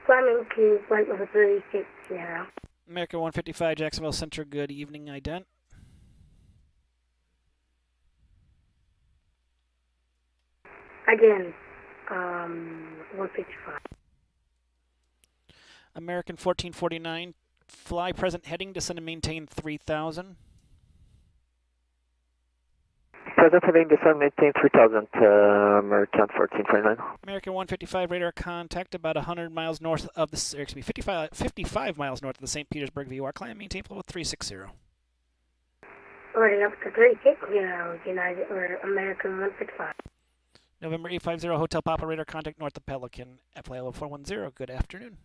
Climbing to flight level 360. American 155, Jacksonville Center, good evening, ident. Again, 155. American 1449, fly present heading, descend and maintain 3000. Present heading, descend, maintain 3000, American 1449. American 155, radar contact about 100 miles north of the, 55 miles north of the St. Petersburg VOR, climb, maintain level 360. Already up to 360, United, or American 155. November 850, Hotel Papa, radar contact north of Pelican, flight level 410, good afternoon.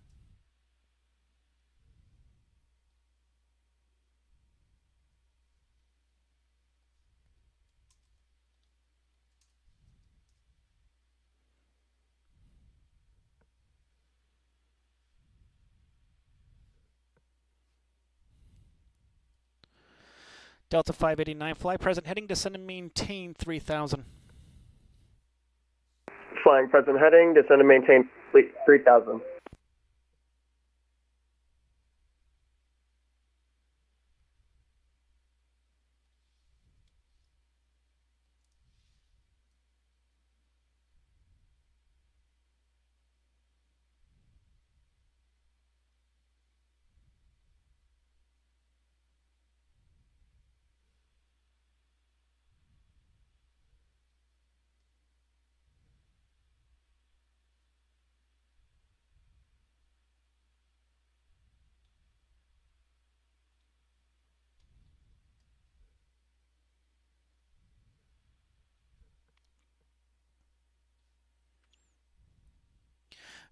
Delta 589, fly present heading, descend and maintain 3000. Flying present heading, descend and maintain 3000.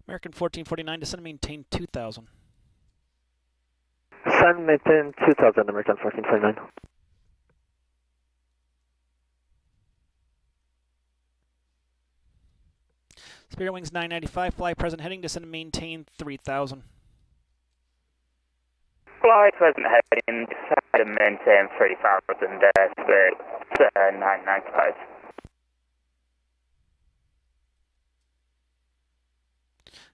American 1449, descend and maintain 2000. Descend, maintain 2000, American 1449. Spirit Wings 995, fly present heading, descend and maintain 3000. Fly present heading, descend and maintain 3000, Spirit 995.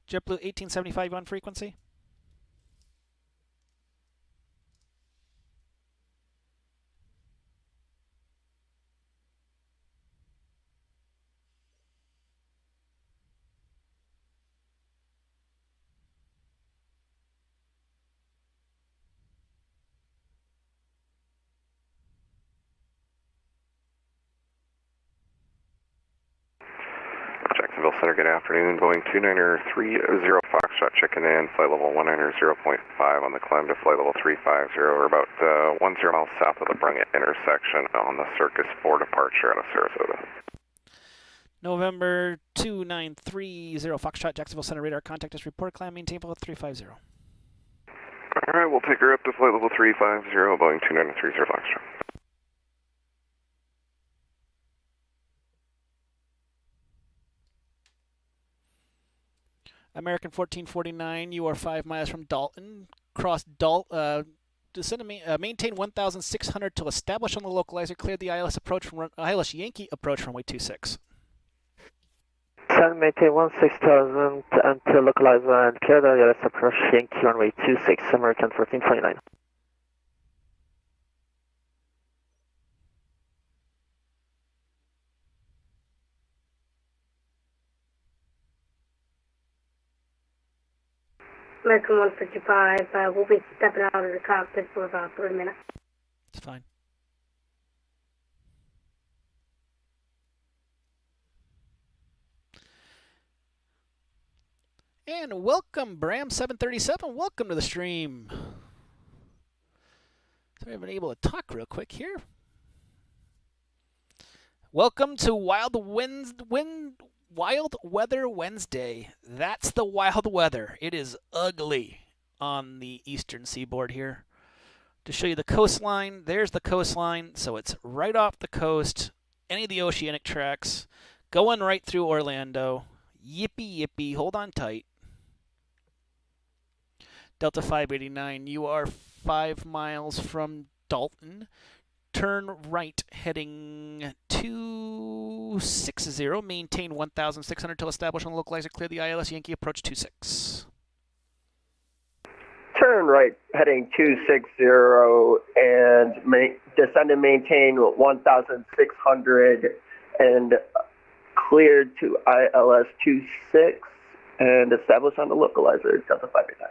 JetBlue 1875 on frequency. Jacksonville Center, good afternoon. Boeing 2930 Foxtrot checking in, flight level 190.5 on the climb to flight level 350. We're about 10 miles south of the Brunga intersection on the Circus 4 departure out of Sarasota. November 2930 Foxtrot, Jacksonville Center, radar contact us, report, climb, maintain level 350. All right, we'll take her up to flight level 350, Boeing 2930 Foxtrot. American 1449, you are 5 miles from Dalton. Cross Dalton, descend and maintain 1,600 till establish on the localizer. Clear the ILS approach from ILS Yankee approach runway 26. Descend, maintain 16,000 until localizer and clear the ILS approach Yankee runway 26, American 1449. American 155, we'll be stepping out of the cockpit for about 3 minutes. It's fine. And welcome, Bram 737. Welcome to the stream. So I've been able to talk real quick here. Welcome to Wild Weather Wednesday. That's the wild weather. It is ugly on the eastern seaboard here. To show you the coastline, there's the coastline. So it's right off the coast, any of the oceanic tracks, going right through Orlando. Yippee, yippee, hold on tight. Delta 589, you are 5 miles from Dalton. Turn right heading 260. Maintain 1,600 till established on the localizer. Clear the ILS Yankee approach 26. turn right heading 260 and descend and maintain 1,600 and cleared to ILS 26 and establish on the localizer Delta 589.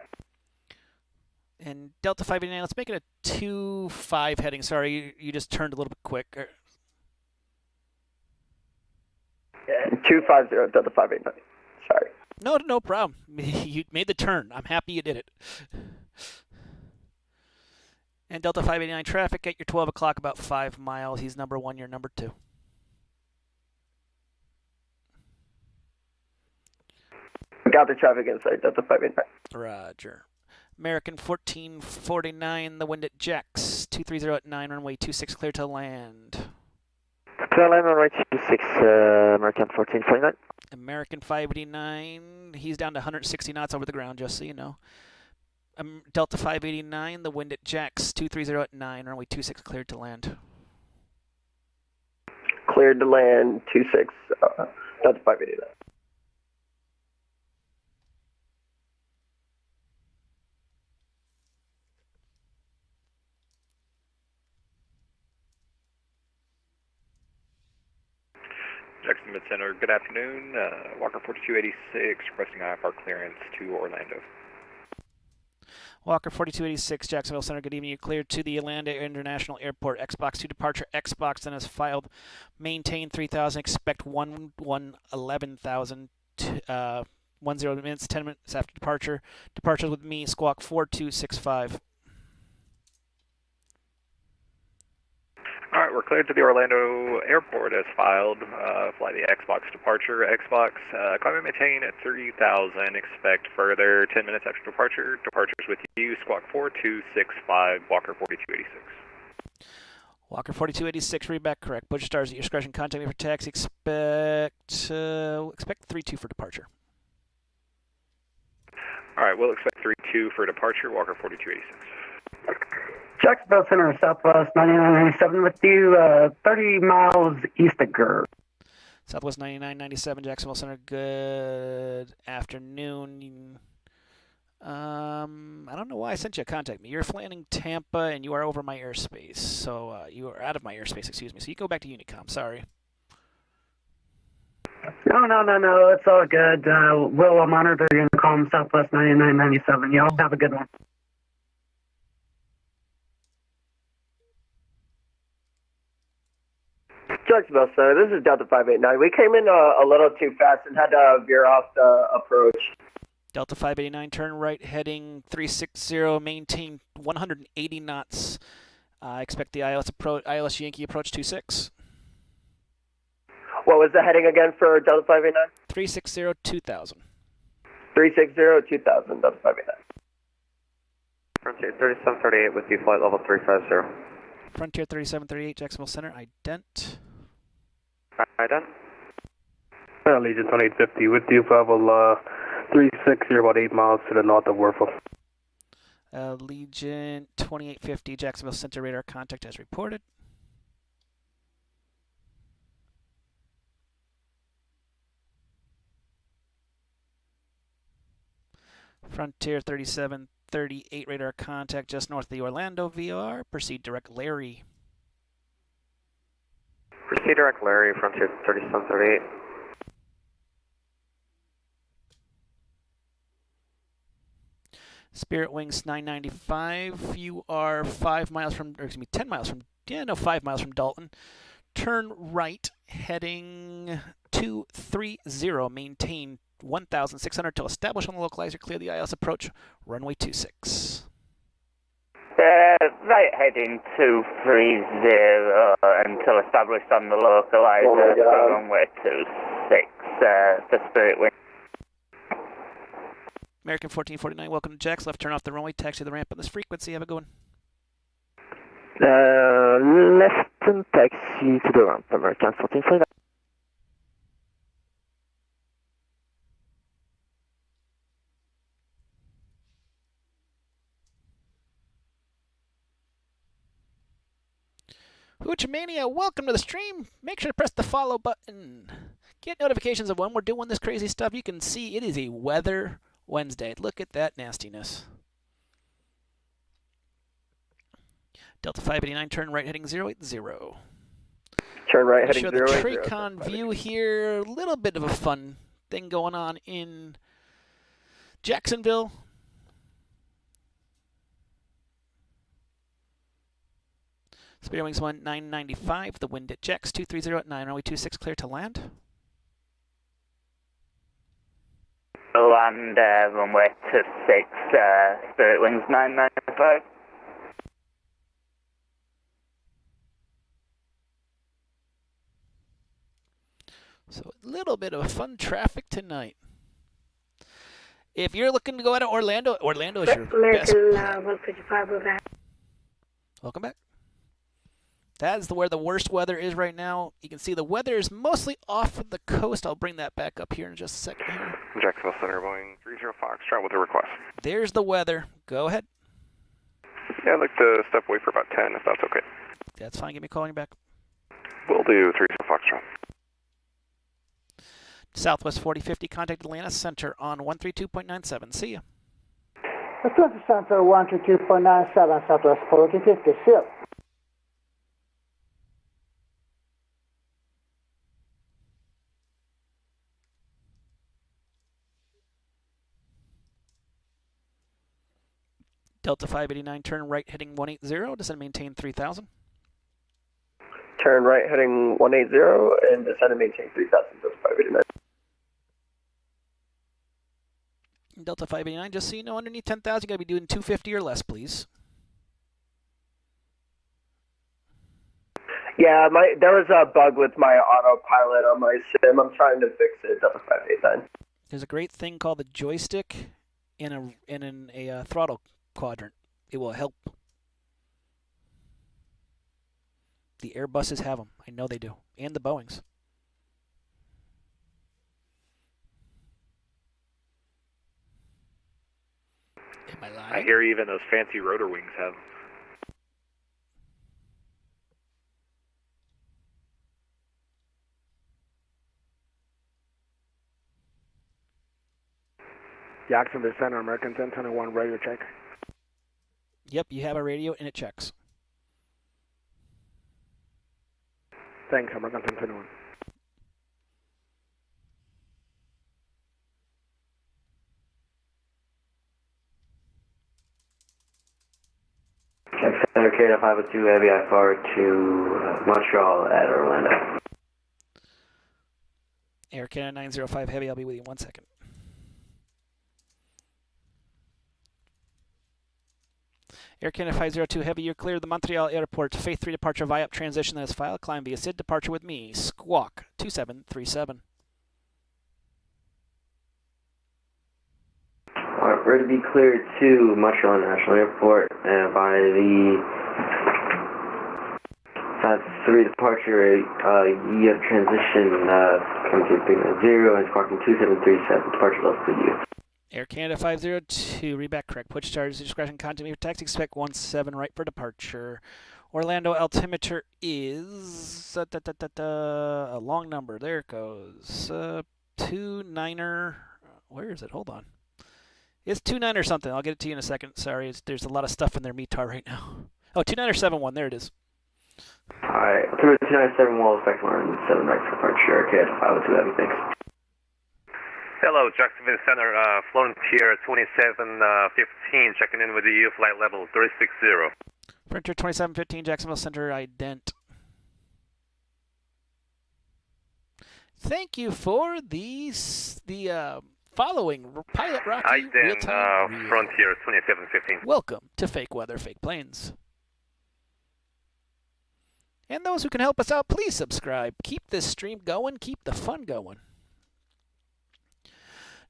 And Delta 589, let's make it a 2-5 heading. Sorry, you just turned a little bit quick. 250 Delta 589. Sorry. No problem. You made the turn. I'm happy you did it. And Delta 589 traffic at your 12 o'clock, about 5 miles. He's number 1, you're number 2. Got the traffic inside Delta 589. Roger. American 1449, the wind at Jax, 230 at 9, runway 26, clear to land. Clear line on right 26, American 1449. American 589, he's down to 160 knots over the ground, just so you know. Delta 589, the wind at Jax, 230 at 9, runway 26, cleared to land. Cleared to land 26, Delta 589. Jacksonville Center, good afternoon. Walker 4286, requesting IFR clearance to Orlando. Walker 4286, Jacksonville Center, good evening. You're cleared to the Orlando International Airport. Xbox 2 departure. Xbox then has filed. Maintain 3,000. Expect 11,000. 10 minutes, 10 minutes after departure. Departures with me, squawk 4265. All right, we're cleared to the Orlando Airport as filed. Fly the Xbox departure. Xbox, climb and maintain at 3,000. Expect further 10 minutes after departure. Departures with you, squawk 4265, Walker 4286. Walker 4286, read back correct. Butcher stars at your discretion. Contact me for taxi. Expect 32 for departure. All right, we'll expect 32 for departure. Walker 4286. Jacksonville Center, Southwest 9997 with you, 30 miles east of Gurr. Southwest 9997, Jacksonville Center, good afternoon. I don't know why I sent you a contact me. You're flying Tampa and you are over my airspace. So you are out of my airspace, excuse me. So you go back to Unicom, sorry. No, it's all good. We'll monitor Unicom, Southwest 9997. Y'all have a good one. Jacksonville Center, this is Delta 589. We came in a little too fast and had to veer off the approach. Delta 589, turn right, heading 360, maintain 180 knots. Expect the ILS Yankee approach 26. What was the heading again for Delta 589? 360, 2000. 360, 2000, Delta 589. Frontier 3738 with you, flight level 350. Frontier 3738, Jacksonville Center, ident. Ident. Legion 2850 with you, level 360, about 8 miles to the north of Werfel. Legion 2850, Jacksonville Center, radar contact as reported. Frontier 3738, radar contact just north of the Orlando VR. Proceed direct Larry. Proceed direct Larry, Frontier 3738. Spirit Wings 995. You are 10 miles from Dalton. Turn right, heading 230. Maintain 1,600 to establish on the localizer. Clear the ILS approach. Runway 26. Right heading 230 until established on the localizer for runway 26 for Spirit Wing. American 1449, welcome to Jax. Left turn off the runway, taxi the ramp on this frequency. Have a good one. Left and taxi to the ramp, American 1449. Hoochmania, welcome to the stream. Make sure to press the follow button. Get notifications of when we're doing this crazy stuff. You can see it is a weather Wednesday. Look at that nastiness. Delta 589, turn right heading 080. Turn right heading Show 080. the Tracon view here. A little bit of a fun thing going on in Jacksonville. Speed wings 995. The wind at Jax 230 at 9 runway 26, clear to land. Land runway 26, Spirit wings 995. So a little bit of fun traffic tonight. If you're looking to go out of Orlando, Orlando is your best. American 155, we're back. Welcome back. That is where the worst weather is right now. You can see the weather is mostly off of the coast. I'll bring that back up here in just a second here. Jacksonville Center, Boeing 30 Foxtrot with a request. There's the weather. Go ahead. Yeah, I'd like to step away for about 10, if that's okay. That's fine. Give me a call when you're back. We'll do 30 Foxtrot. Southwest 4050, contact Atlanta Center on 132.97. See ya. Atlanta Center 132.97, Southwest 4050, see ya. Delta 589, turn right heading 180, descend and maintain 3000. Turn right heading 180 and descend and maintain 3000, Delta 589. Delta 589, just so you know, underneath 10,000, you got to be doing 250 or less, please. Yeah, there was a bug with my autopilot on my sim. I'm trying to fix it, Delta 589. There's a great thing called the joystick in a throttle quadrant. It will help. The Airbuses have them. I know they do. And the Boeings. Am I lying? I hear even those fancy rotor wings have. Jacksonville Center, American 1021, radio check. Yep, you have a radio and it checks. Thanks, American 1021. Center Canada 502 Heavy, I forward to Montreal at Orlando. Air Canada 905 Heavy, I'll be with you in 1 second. Air Canada 502 Heavy, you're clear of the Montreal Airport. Faith 3 departure via up transition that is filed. Climb via SID departure with me. Squawk 2737. Alright, we're to be cleared to Montreal National Airport by the 3 departure. You have transition coming to 390 and squawking 2737. Departure level for you. Air Canada 502, read back correct. Push charges, discretion, contact me for taxi, expect 17 right for departure. Orlando altimeter is a long number. There it goes. 29er. Where is it? Hold on. It's 29 or something. I'll get it to you in a second. Sorry, there's a lot of stuff in their METAR right now. Oh, 29er71. There it is. Alright, altimeter 2971, expect 17 right for departure. Air Canada 502 Heavy, thanks. Hello, Jacksonville Center, Frontier 2715, checking in with you, flight level 360. Frontier 2715, Jacksonville Center, ident. Thank you for the following Pilot Rocky Ident, real-time Frontier 2715. Welcome to Fake Weather, Fake Planes. And those who can help us out, please subscribe. Keep this stream going, keep the fun going.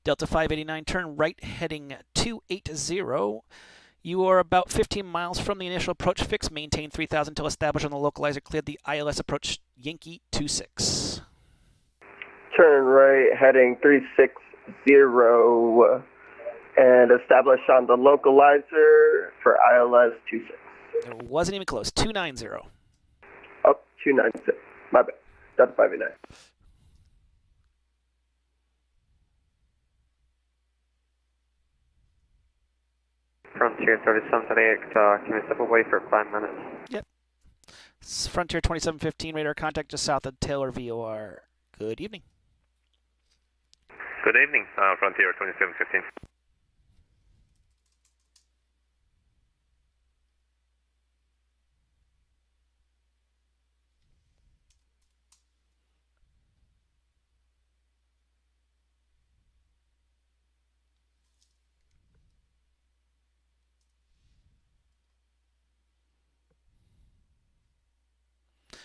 Delta 589, turn right heading 280. You are about 15 miles from the initial approach fix. Maintain 3000 until established on the localizer. Cleared the ILS approach Yankee 26. Turn right heading 360 and establish on the localizer for ILS 26. It wasn't even close. 290. Oh, 296. My bad. Delta 589. Frontier 3738, can we step away for 5 minutes? Yep. It's Frontier 2715, radar contact just south of Taylor VOR. Good evening. Good evening, Frontier 2715.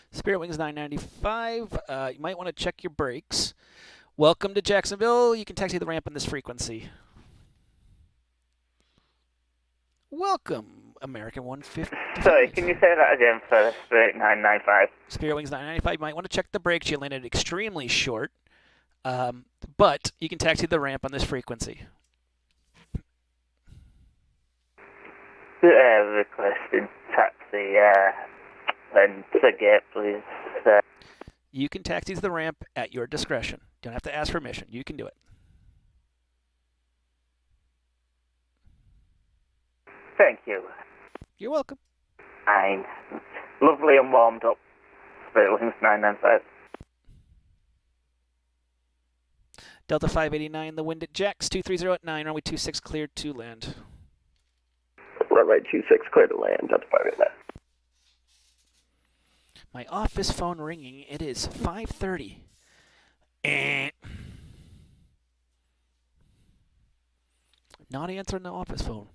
Spirit Wings 995. You might want to check your brakes. Welcome to Jacksonville. You can taxi the ramp on this frequency. Welcome, American 150. Sorry, can you say that again for Spirit 995? Spirit Wings 995. You might want to check the brakes. You landed extremely short, but you can taxi the ramp on this frequency. Requested taxi, and forget, please. You can taxi to the ramp at your discretion. You don't have to ask permission. You can do it. Thank you. You're welcome. I'm lovely and warmed up. Spirit Wings 995. Delta 589, the wind at Jax 230 at 9, runway 26 cleared to land. Runway 26 clear to land, Delta 589. My office phone ringing. It is 5:30. Not answering the office phone.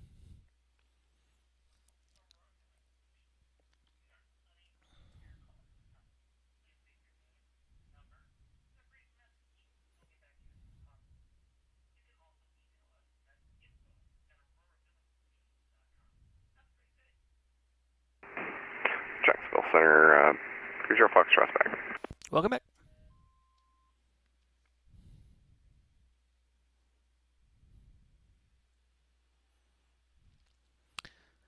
Jacksonville Center, Cruise Zero Foxtrot back. Welcome back.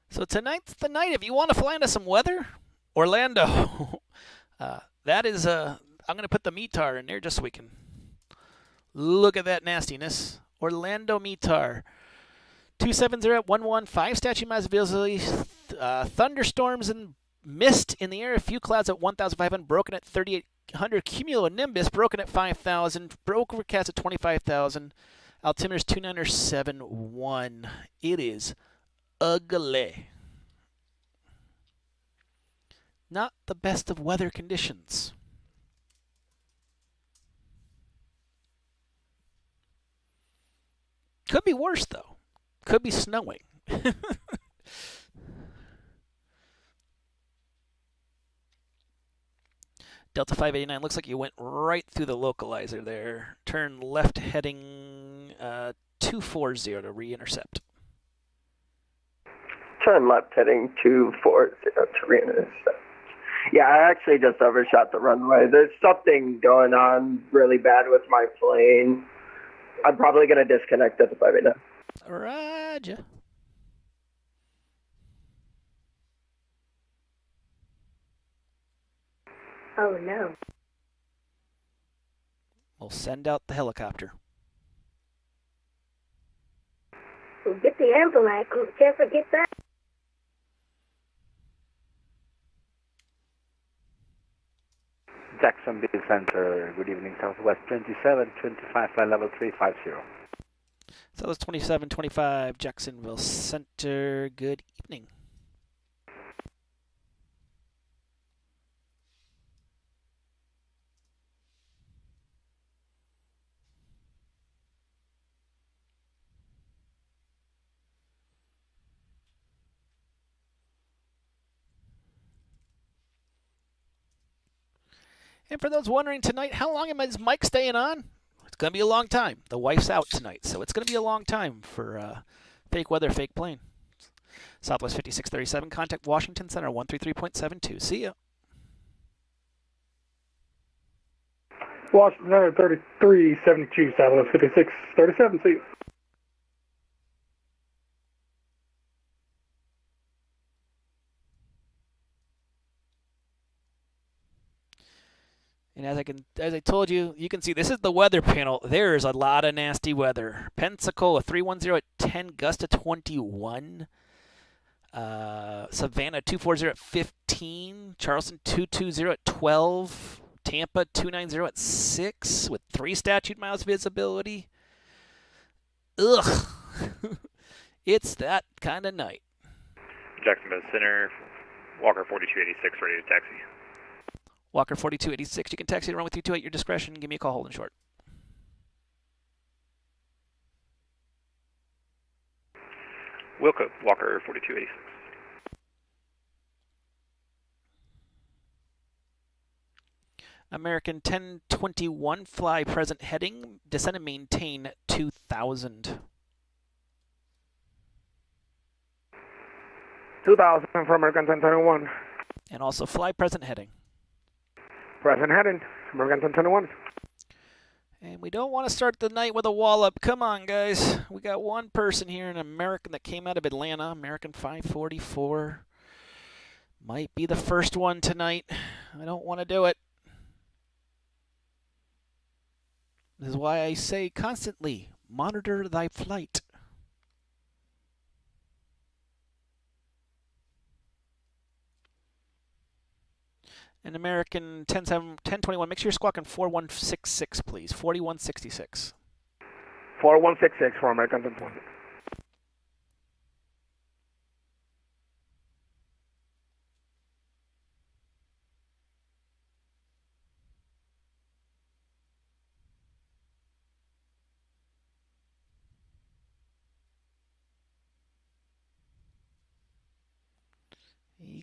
So tonight's the night. If you want to fly into some weather, Orlando. That is I'm going to put the METAR in there just so we can look at that nastiness. Orlando METAR. 270 5 statute miles visibility. Thunderstorms and mist in the air. A few clouds at 1,500. Broken at 3,800. Cumulonimbus broken at 5,000. Overcast at 25,000. Altimeter's 2971. It is ugly. Not the best of weather conditions. Could be worse, though. Could be snowing. Delta 589, looks like you went right through the localizer there. Turn left heading 240 to re-intercept. Turn left heading 240 to re-intercept. Yeah, I actually just overshot the runway. There's something going on really bad with my plane. I'm probably going to disconnect at the 589. Roger. Oh, no. We'll send out the helicopter. We'll get the ambulance. Can't forget that. Jacksonville Center, good evening, Southwest 2725, flight level 350. Southwest 2725, Jacksonville Center, good evening. And for those wondering tonight, how long is Mike staying on? It's going to be a long time. The wife's out tonight, so it's going to be a long time for fake weather, fake plane. Southwest 5637, contact Washington Center 133.72. See ya. Washington Center 3372, Southwest 5637. See you. And as I told you, you can see this is the weather panel. There is a lot of nasty weather. Pensacola 310 at 10, gust of 21. Savannah 240 at 15. Charleston 220 at 12. Tampa 290 at 6 with 3 statute miles visibility. Ugh. It's that kind of night. Jacksonville Center, Walker 4286, ready to taxi. Walker 4286, you can taxi to run with 328 at your discretion. Give me a call, holding short. Wilco, Walker 4286. American 1021, fly present heading, descend and maintain 2000. 2000 for American 1021. And also fly present heading. Present heading, American 1021. And we don't want to start the night with a wallop. Come on, guys. We got one person here, an American that came out of Atlanta, American 544. Might be the first one tonight. I don't want to do it. This is why I say constantly, monitor thy flight. An American 1021, make sure you're squawking 4166, please. 4166. 4166 for American 1020.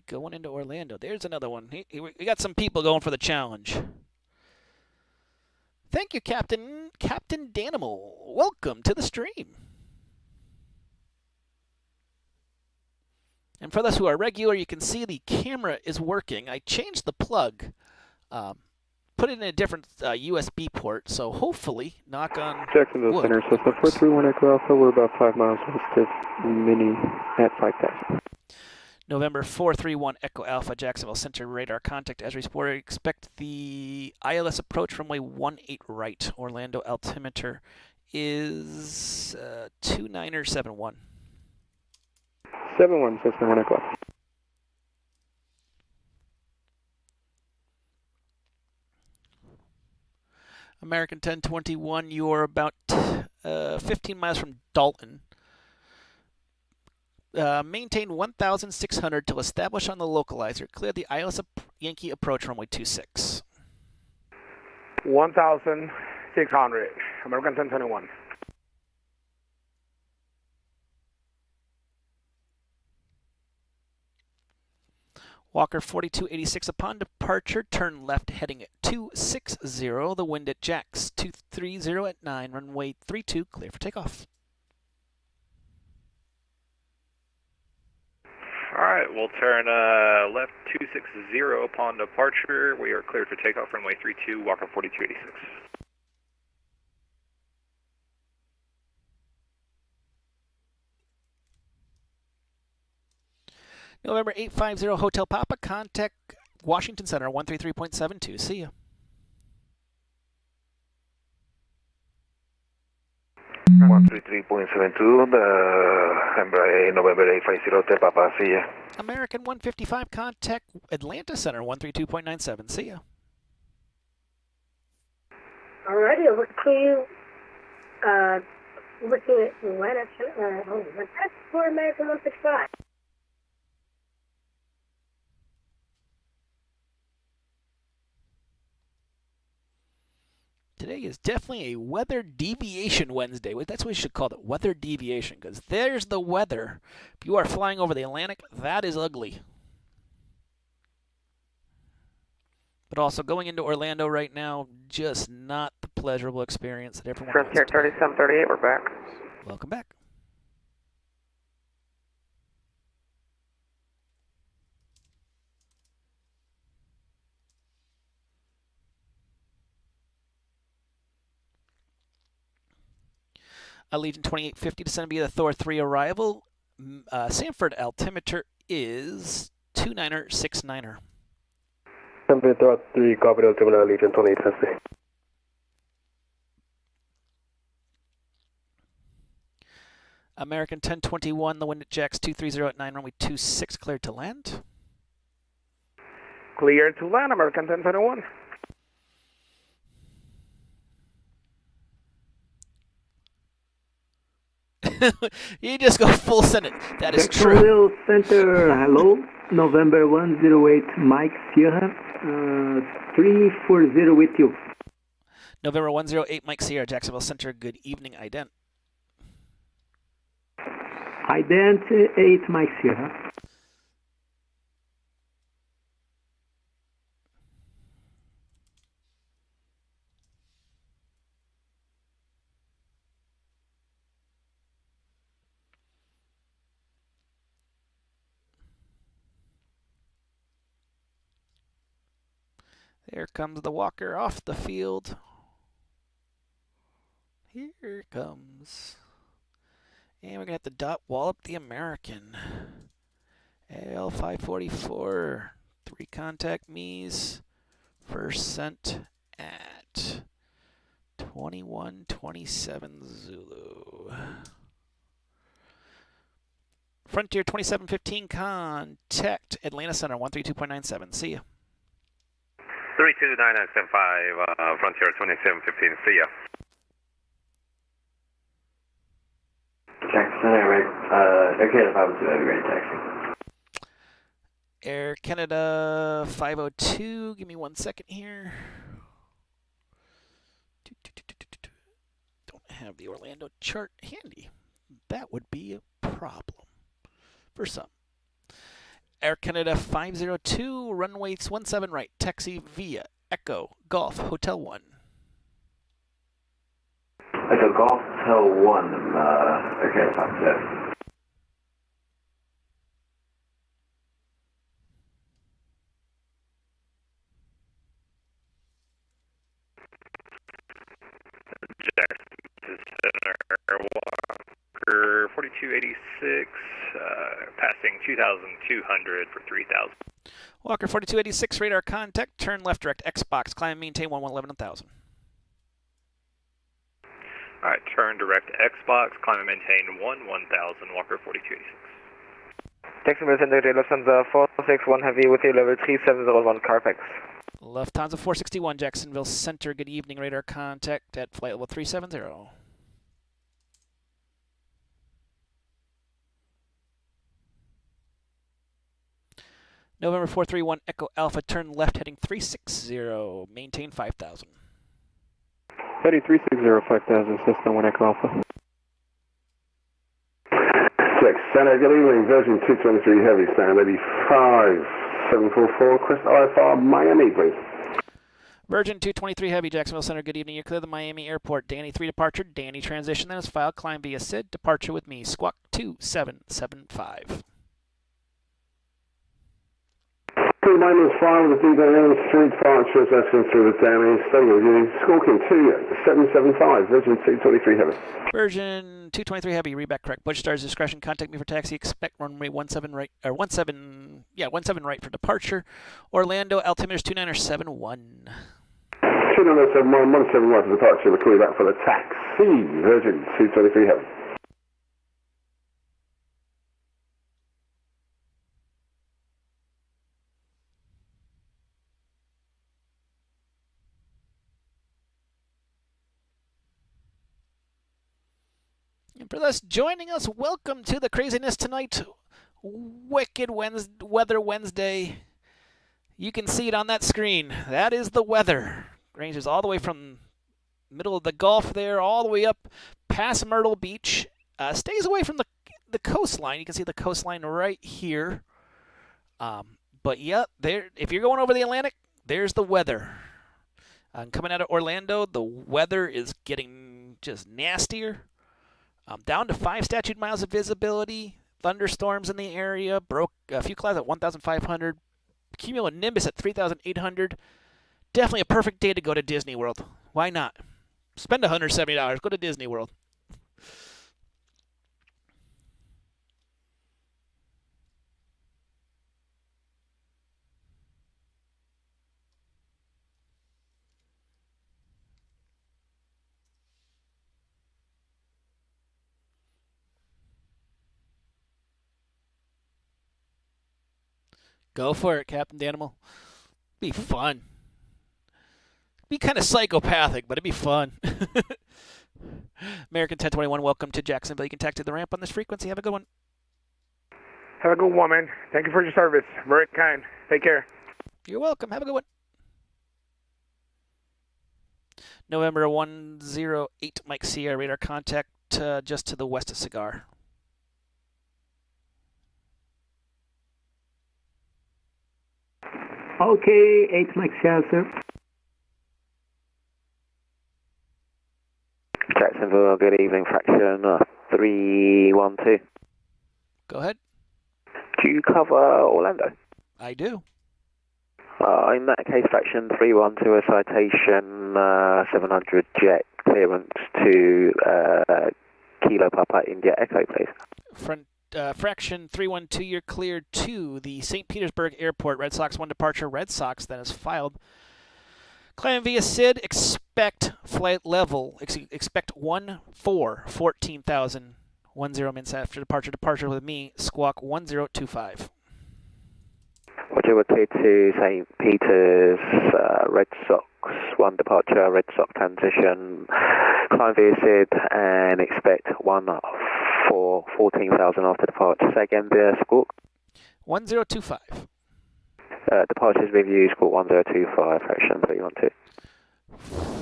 Going into Orlando. There's another one. We got some people going for the challenge. Thank you, Captain Danimal. Welcome to the stream. And for those who are regular, you can see the camera is working. I changed the plug, put it in a different USB port, so hopefully, knock on Jacksonville wood, Center, Cessna 431 Echo Alpha. We're about 5 miles west of Mini at 5,000. November 431 Echo Alpha, Jacksonville Center, radar contact as reported. Expect the ILS approach runway 18 right. Orlando altimeter is 2971. 71, Cessna 1 Echo Alpha. American 1021, you're about 15 miles from Dalton. Maintain 1,600 till established on the localizer. Clear the ILS Yankee approach runway 26. 1,600, American 1021. Walker 4286, upon departure, turn left heading at 260. The wind at Jacks 230 at 9, runway 32, clear for takeoff. Alright, we'll turn left 260 upon departure. We are cleared for takeoff, runway 32, Walker 4286. November 850 Hotel Papa, contact Washington Center 133.72. See ya. November 850 Hotel Papa, see ya. American 155, contact Atlanta Center 132.97. See ya. Alrighty, over to you. Looking at Atlanta Center. That's for American 155. Today is definitely a weather deviation Wednesday. That's what we should call it, weather deviation, because there's the weather. If you are flying over the Atlantic, that is ugly. But also going into Orlando right now, just not the pleasurable experience that everyone wants. Frontier 3738, we're back. Welcome back. Legion 2850 descending via the Thor 3 arrival. Sanford altimeter is 2969er. Sanford Thor 3, copy altimeter, Legion 2850. American 1021, the wind at Jax 230 at 9, runway 26, cleared to land. Clear to land, American 1021. You just go full Senate. That is true. Jacksonville Center, hello. November 108, Mike Sierra. 340 with you. November 108, Mike Sierra, Jacksonville Center. Good evening, ident. Ident 8, Mike Sierra. There comes the Walker off the field. Here it comes. And we're going to have to dot wallop the American. L544. 3 contact me's. First sent at 2127 Zulu. Frontier 2715, contact Atlanta Center 132.97. See ya. 329975, Frontier 2715, see ya. Jackson, Air Canada 502, heavy rain taxi. Air Canada 502, give me 1 second here. Don't have the Orlando chart handy. That would be a problem for some. Air Canada 502, runway 17 right, taxi via Echo Golf Hotel 1. Echo Golf Hotel 1, Air Canada 502. Jackson Center, Walker 4286, passing 2,200 for 3,000. Walker 4286, radar contact, turn left direct Xbox, climb maintain 1111 1000. Alright, turn direct Xbox, climb and maintain 1000, Walker 4286. Jacksonville Center, Lufthansa 461 Heavy with you, level 3701 Carfax. Lufthansa 461, Jacksonville Center, good evening, radar contact at flight level 370. November 431, Echo Alpha, turn left heading 360, maintain 5000. Heading 360, 5000, Cessna 1 Echo Alpha. Jack Center, good evening, Virgin 223 Heavy, stand 85744, Crest IFR, Miami, please. Virgin 223 Heavy, Jacksonville Center, good evening. You're clear the Miami Airport. Danny 3 departure, Danny transition, then is filed, climb via SID, departure with me, squawk 2775. -5 with the DBM, street departures, asking through the Danny, stay with you, squawking 2775, Virgin 223 Heavy. Virgin 223 Heavy, read back correct. Butch Star's discretion, contact me for taxi, expect runway 17 right, or 17 right for departure. Orlando, altimeter is 2971. 2971, 17 right for departure, we'll call you back for the taxi, Virgin 223 Heavy. And for those joining us, welcome to the craziness tonight. Wicked Weather Wednesday. You can see it on that screen. That is the weather. Ranges all the way from middle of the Gulf there, all the way up past Myrtle Beach. Stays away from the coastline. You can see the coastline right here. But yeah, there. If you're going over the Atlantic, there's the weather. Coming out of Orlando, the weather is getting just nastier. Down to 5 statute miles of visibility. Thunderstorms in the area. Broke a few clouds at 1,500. Cumulonimbus at 3,800. Definitely a perfect day to go to Disney World. Why not? Spend $170. Go to Disney World. Go for it, Captain Danimal. Be fun. Be kind of psychopathic, but it'd be fun. American 1021, welcome to Jacksonville. You can taxi the ramp on this frequency. Have a good one. Have a good one, man. Thank you for your service. Very kind. Take care. You're welcome. Have a good one. November 108, Mike Sierra, radar contact just to the west of Cigar. Okay, 8 Mike Sierra, sir. Jacksonville, good evening, fraction 312. Go ahead. Do you cover Orlando? I do. In that case, fraction 312, a citation 700 jet clearance to Kilo Papa India Echo, please. Fraction 312, you're cleared to the St. Petersburg Airport. Red Sox 1 departure. Red Sox then is filed. Climb via SID. Expect flight level. Expect 14,000. 10 minutes after departure. Departure with me. Squawk 1025. Roger, we're clear to St. Peter's, Red Sox 1 departure, Red Sox transition, climb via SID and expect 14,000 after departure. Say again, the squawk? 1025. Departures with you, squawk 1025, fraction 312.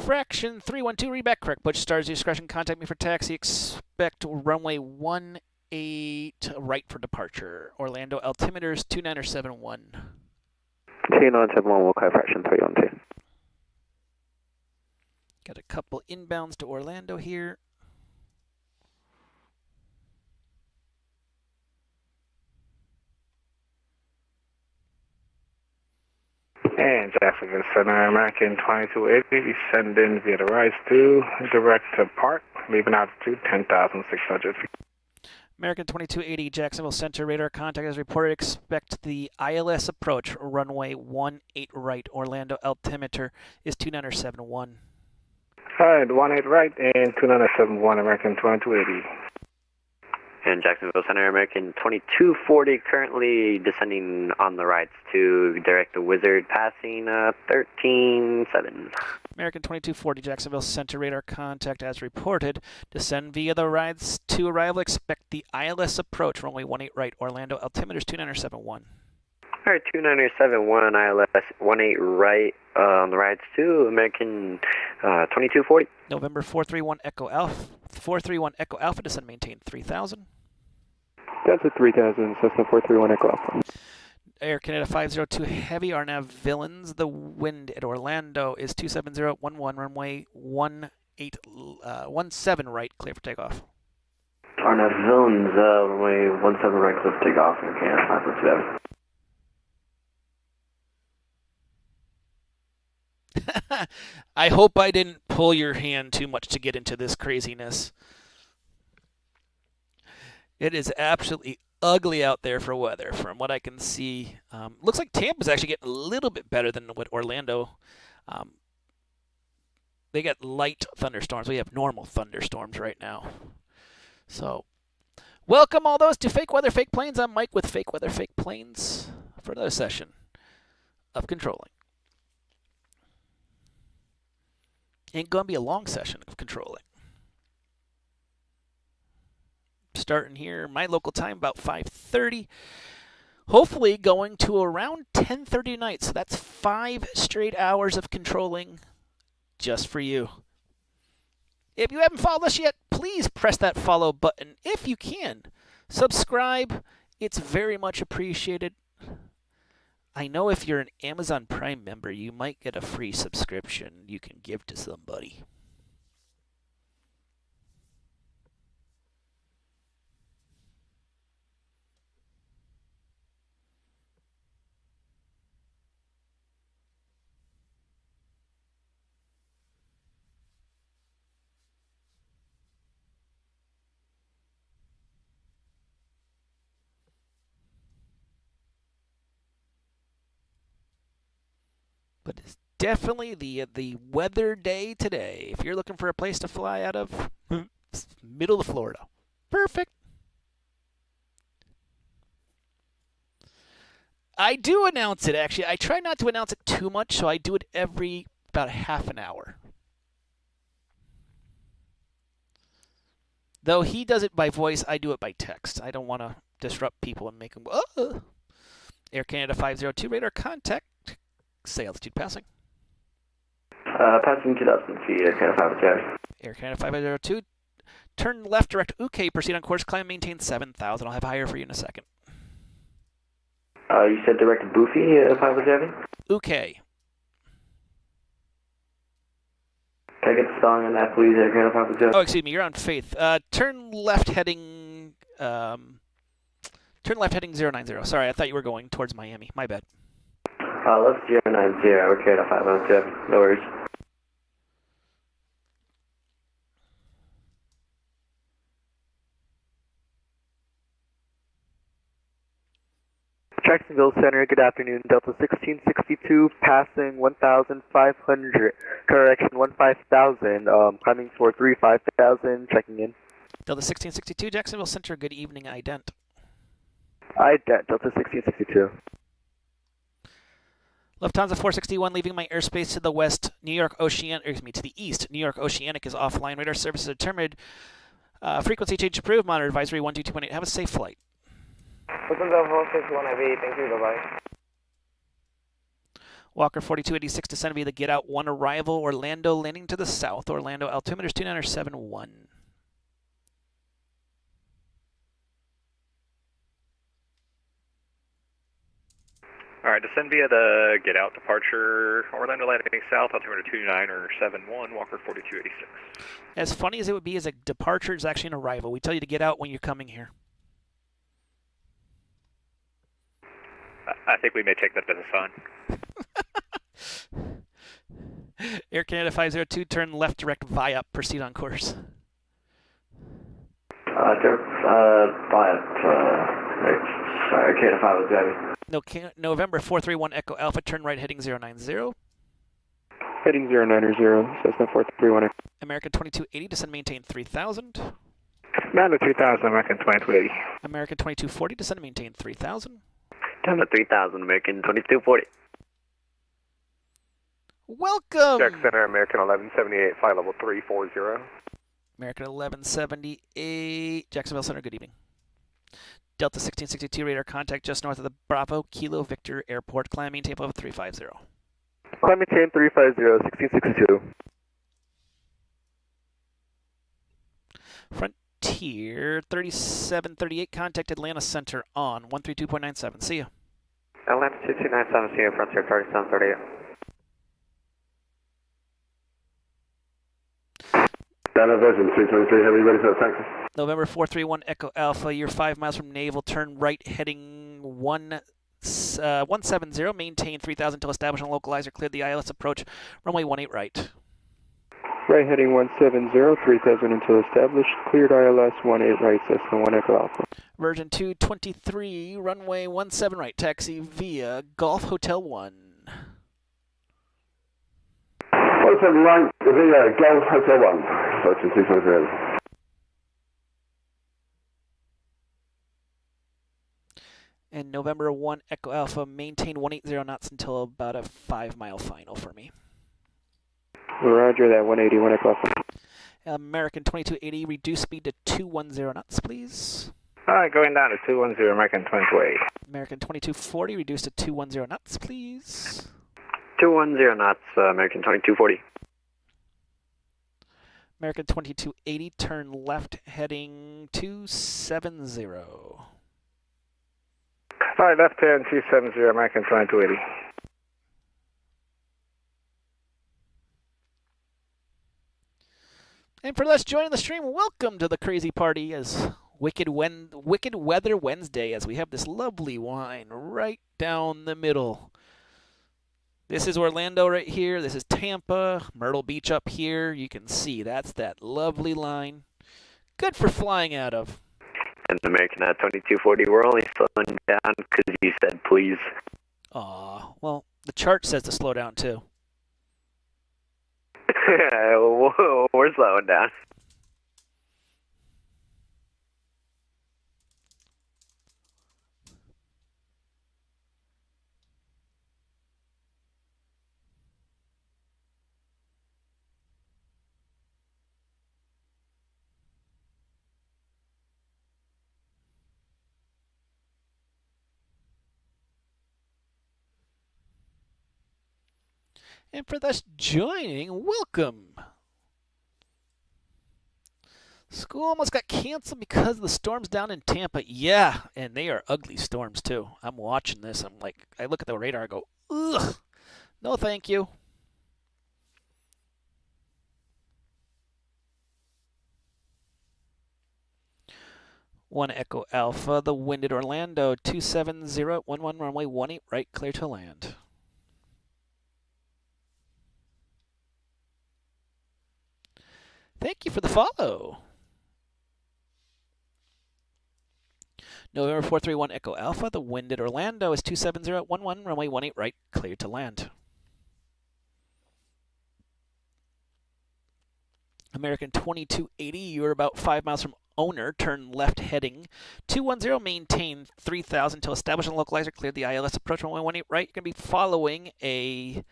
Fraction 312, read back correct. Butch Stars discretion, contact me for taxi. Expect runway 18 right for departure. Orlando altimeters 2971. 2971, we'll code fraction 312. Got a couple inbounds to Orlando here. And Jacksonville Center, American 2280, send in via the rise to direct to park, leaving altitude 10,600 feet. American 2280, Jacksonville Center, radar contact as reported. Expect the ILS approach, runway 18 right. Orlando altimeter is 2971. All right, 18 right and 2971, American 2280. And Jacksonville Center, American 2240, currently descending on the rights to direct the Wizard, passing 13.7. American 2240, Jacksonville Center, radar contact as reported. Descend via the rides to arrival. Expect the ILS approach, runway 18 right. Orlando altimeter is 2971. All right, 2971, ILS 18 right on the rides to American 2240. November 431 Echo Alpha. 431 Echo Alpha, descend maintain 3000. That's a 3000, Cessna 431 Echo Alpha. Air Canada 502 Heavy, RNAV Villains. The wind at Orlando is 27011, runway 17 right, clear for takeoff. RNAV Villains, runway 17 right, clear for takeoff, Air Canada 502 Heavy. I hope I didn't pull your hand too much to get into this craziness. It is absolutely ugly out there for weather from what I can see. Looks like Tampa's actually getting a little bit better than what Orlando. They got light thunderstorms. We have normal thunderstorms right now. So, welcome all those to Fake Weather, Fake Planes. I'm Mike with Fake Weather, Fake Planes for another session of controlling. Ain't going to be a long session of controlling. Starting here, my local time, about 5:30. Hopefully going to around 10:30 tonight. So that's 5 straight hours of controlling just for you. If you haven't followed us yet, please press that follow button. If you can, subscribe. It's very much appreciated. I know if you're an Amazon Prime member, you might get a free subscription you can give to somebody. But it's definitely the weather day today. If you're looking for a place to fly out of, middle of Florida. Perfect. I do announce it, actually. I try not to announce it too much, so I do it every about half an hour. Though he does it by voice, I do it by text. I don't want to disrupt people and make them go, oh! Air Canada 502, radar contact. Say altitude passing. Passing 2,000 feet, Air Canada 502. Air Canada 502. Turn left direct OK, proceed on course, climb, maintain 7,000. I'll have higher for you in a second. You said direct Boofy, 502? OK. Can I get the spelling on that, please, Air Canada 502? Oh, excuse me, you're on Faith. Turn left heading 090. Sorry, I thought you were going towards Miami. My bad. Left 090, Air Canada 502. No worries. Jacksonville Center, good afternoon. Delta 1662, passing 1,500. Correction, 15,000. Climbing for 35,000. Checking in. Delta 1662, Jacksonville Center, good evening, ident. Ident, Delta 1662. Lufthansa 461, leaving my airspace to the west. New York Oceanic, to the east. New York Oceanic is offline. Radar services determined. Frequency change approved. Monitor advisory 122.8. Have a safe flight. Lufthansa 461 Heavy, thank you, bye-bye. Walker 4286, descend via the get out 1 arrival. Orlando landing to the south. Orlando altimeter is 2971. All right, descend via the get out departure. Orlando landing south, altimeter 2971, Walker 4286. As funny as it would be as a departure, is actually an arrival. We tell you to get out when you're coming here. I think we may take that as a sign. Air Canada 502, turn left direct via, proceed on course. Sorry, Canada 502. No, November 431 Echo Alpha, turn right heading 090. Heading 090, Cessna 431. American 2280, descend maintain 3000. Down to 3000, American 2280. American 2240, descend maintain 3000. Down to 3000, American 2240. Welcome! Jack Center, American 1178, flight level 340. American 1178, Jacksonville Center, good evening. Delta 1662, radar contact just north of the Bravo Kilo Victor Airport. Climb, maintain level 350. Climb, maintain 350, 1662. Frontier 3738, contact Atlanta Center on 132.97. See ya. Atlanta 2297, see you, Frontier 3738. Data Vision 323 Heavy, ready for the taxi. November 431 Echo Alpha, you're 5 miles from Naval, turn right heading 170, maintain 3000 until established on localizer, cleared the ILS approach, runway 18 right. Right heading 170, 3000 until established, cleared ILS 18 right, Cessna 1 Echo Alpha. Virgin 223, runway 17 right, taxi via Golf Hotel 1. 17 right, via Golf Hotel 1, Virgin 223. And November 1 Echo Alpha, maintain 180 knots until about a 5-mile final for me. Roger that, 181 Echo Alpha. American 2280, reduce speed to 210 knots, please. All right, going down to 210, American 2280. American 2240, reduce to 210 knots, please. 210 knots, American 2240. American 2280, turn left heading 270. All right, left hand 270, American 2280. And for those joining the stream, welcome to the crazy party as Wicked Weather Wednesday, as we have this lovely wine right down the middle. This is Orlando right here. This is Tampa, Myrtle Beach up here. You can see that's that lovely line. Good for flying out of. And American 2240, we're only slowing down because you said please. Aw, well, the chart says to slow down too. We're slowing down. And for those joining, welcome. School almost got canceled because of the storms down in Tampa. Yeah, and they are ugly storms too. I'm watching this. I'm like, I look at the radar and go, ugh, no thank you. One Echo Alpha, the wind at Orlando, 27011 runway 18 right, clear to land. Thank you for the follow. November 431 Echo Alpha, the wind at Orlando is 27011 runway 18 right, clear to land. American 2280, you're about 5 miles from owner, turn left heading 210, maintain 3000 until established and localizer, cleared the ILS approach runway 18 right. You're going to be following a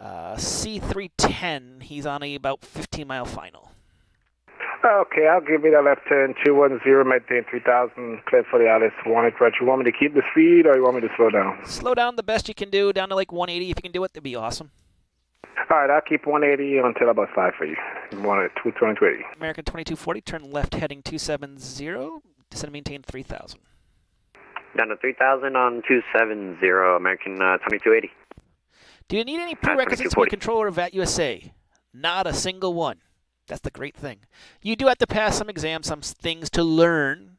C310. He's on a about 15-mile final. Okay, I'll give you that left turn, 210, maintain 3000, clear for the ILS 18 right. You want me to keep the speed or you want me to slow down? Slow down the best you can do, down to like 180. If you can do it, that'd be awesome. All right, I'll keep 180 until about 5 for you. You want it 220. American 2240, turn left heading 270, descend and maintain 3000. Down to 3000 on 270, American 2280. Do you need any prerequisites to be a controller of VAT USA? Not a single one. That's the great thing. You do have to pass some exams, some things to learn,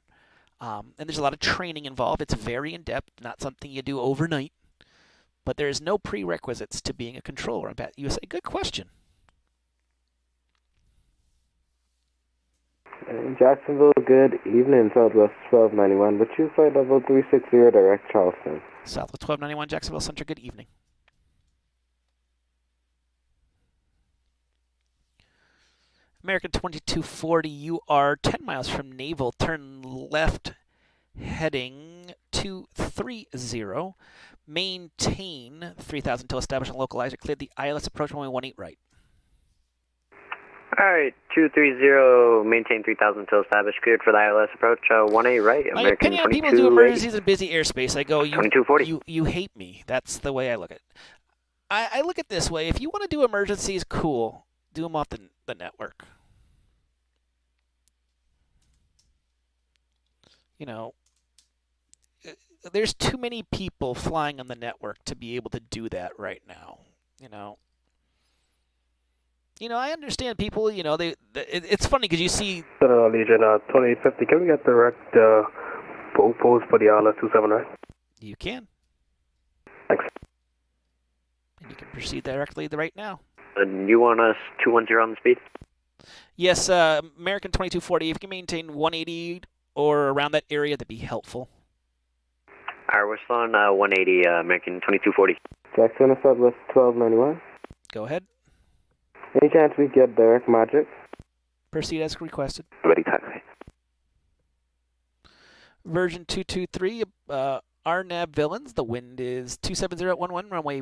and there's a lot of training involved. It's very in-depth, not something you do overnight. But there is no prerequisites to being a controller on VAT USA. Good question. Jacksonville, good evening, Southwest 1291. Would you flight level 360 direct Charleston? Southwest 1291, Jacksonville Center, good evening. American 2240, you are 10 miles from Naval. Turn left heading 230. Maintain 3000 until established and localizer. Cleared the ILS approach runway 18 right. All right, 230, maintain 3000 until established. Cleared for the ILS approach 18 right. My American opinion on people 2280. do emergencies in busy airspace. I go, 2240. you hate me. That's the way I look at it. I look at it this way. If you want to do emergencies, cool. Do them off the network. You know, there's too many people flying on the network to be able to do that right now. You know, I understand people. It's funny because you see. Legion 2050. Can we get direct pose for the ILS 27 right? You can. Thanks. And you can proceed directly right now. You want us 210 on the speed? Yes, American 2240. If you can maintain 180 or around that area, that'd be helpful. All right, we're still on 180, American 2240. Jackson, Southwest 1291. Go ahead. Any chance we get direct magic? Proceed as requested. Ready taxi. Version 223, RNAV Villains. The wind is 27011, runway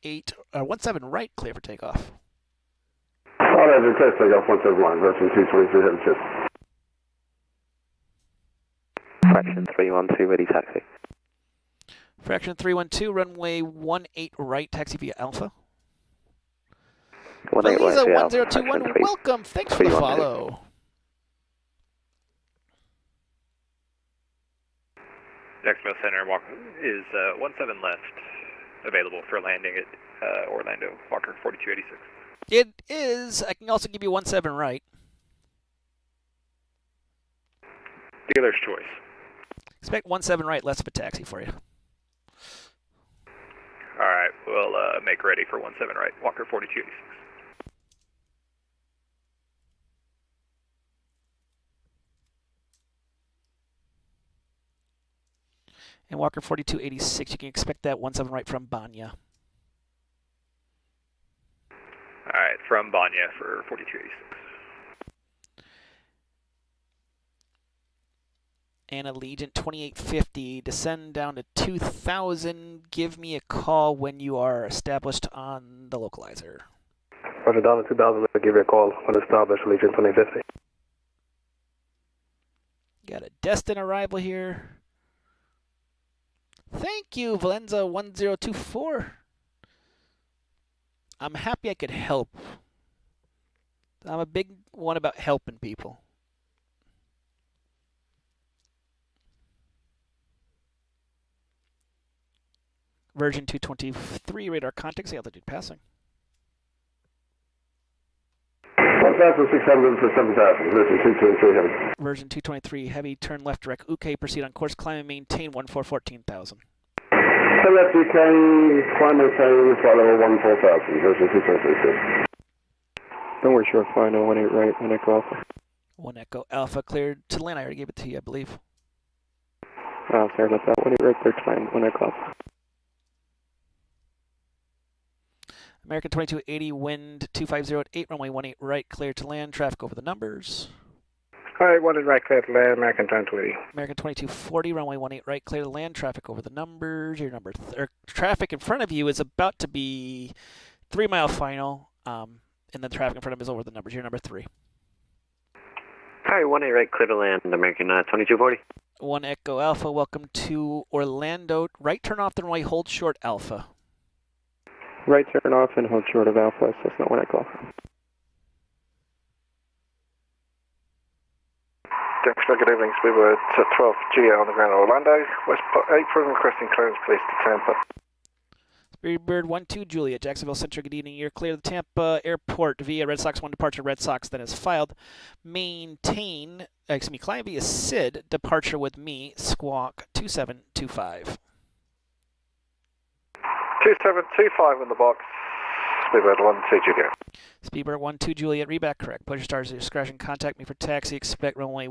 17 right, clear for takeoff. All right, test takeoff 171, version 223, heading chip. Fraction 312, ready taxi. Fraction 312, runway 18 right, taxi via Alpha. 18 right, Lisa via 1021, welcome. Thanks for the follow. Jacksonville Center is 17 left, available for landing at Orlando, Walker 4286. It is. I can also give you 17 right. Dealer's choice. Expect 17 right, less of a taxi for you. All right, we'll make ready for 17 right, Walker 4286. And Walker 4286, you can expect that 17 right from Banya. All right, from Banya for 4286. And Allegiant 2850, descend down to 2000. Give me a call when you are established on the localizer. Roger, down to 2000, I'll give you a call when established, Legion 2050. Got a destined arrival here. Thank you, Valenza 1024. I'm happy I could help. I'm a big one about helping people. Version 223 radar contacts, altitude passing. 1,600 for 7,000, version 223 heavy. Version 223 heavy, turn left direct UK, proceed on course, climb and maintain 14,000. Turn left UK, climb and maintain, flight level 14,000, version 223. Don't worry, short final, 18 right, 1 Echo Alpha. 1 Echo Alpha cleared to land. I already gave it to you, I believe. Oh, sorry about that. 18 right, clear to land, 1 Echo Alpha. American 2280, wind 250 at 8, runway 18 right, clear to land. Traffic over the numbers. Alright, 1 right, clear to land, American 2280. American 2240, runway 18 right, clear to land. Traffic over the numbers. Your number traffic in front of you is about to be 3 mile final. And the traffic in front of him is over the numbers. You're number 3. Alright, 18 right, clear to land, American 2240. 1 Echo Alpha, welcome to Orlando. Right turn off the runway, hold short Alpha. Right turn off and hold short of Alpha, Cessna 1 Echo Alpha. Jacksonville, good evening, Speedbird 12 GA on the ground Orlando. West Apron requesting clearance, please, to Tampa. Speedbird 12 Juliet, Jacksonville Central, good evening. You're clear to the Tampa Airport via Red Sox 1 departure. Red Sox then is filed. Climb via SID, departure with me, squawk 2725. 2725 in the box. Speedbird 12 Juliet. Speedbird 12 Juliet, reback correct. Pleasure stars at your discretion. Contact me for taxi. Expect runway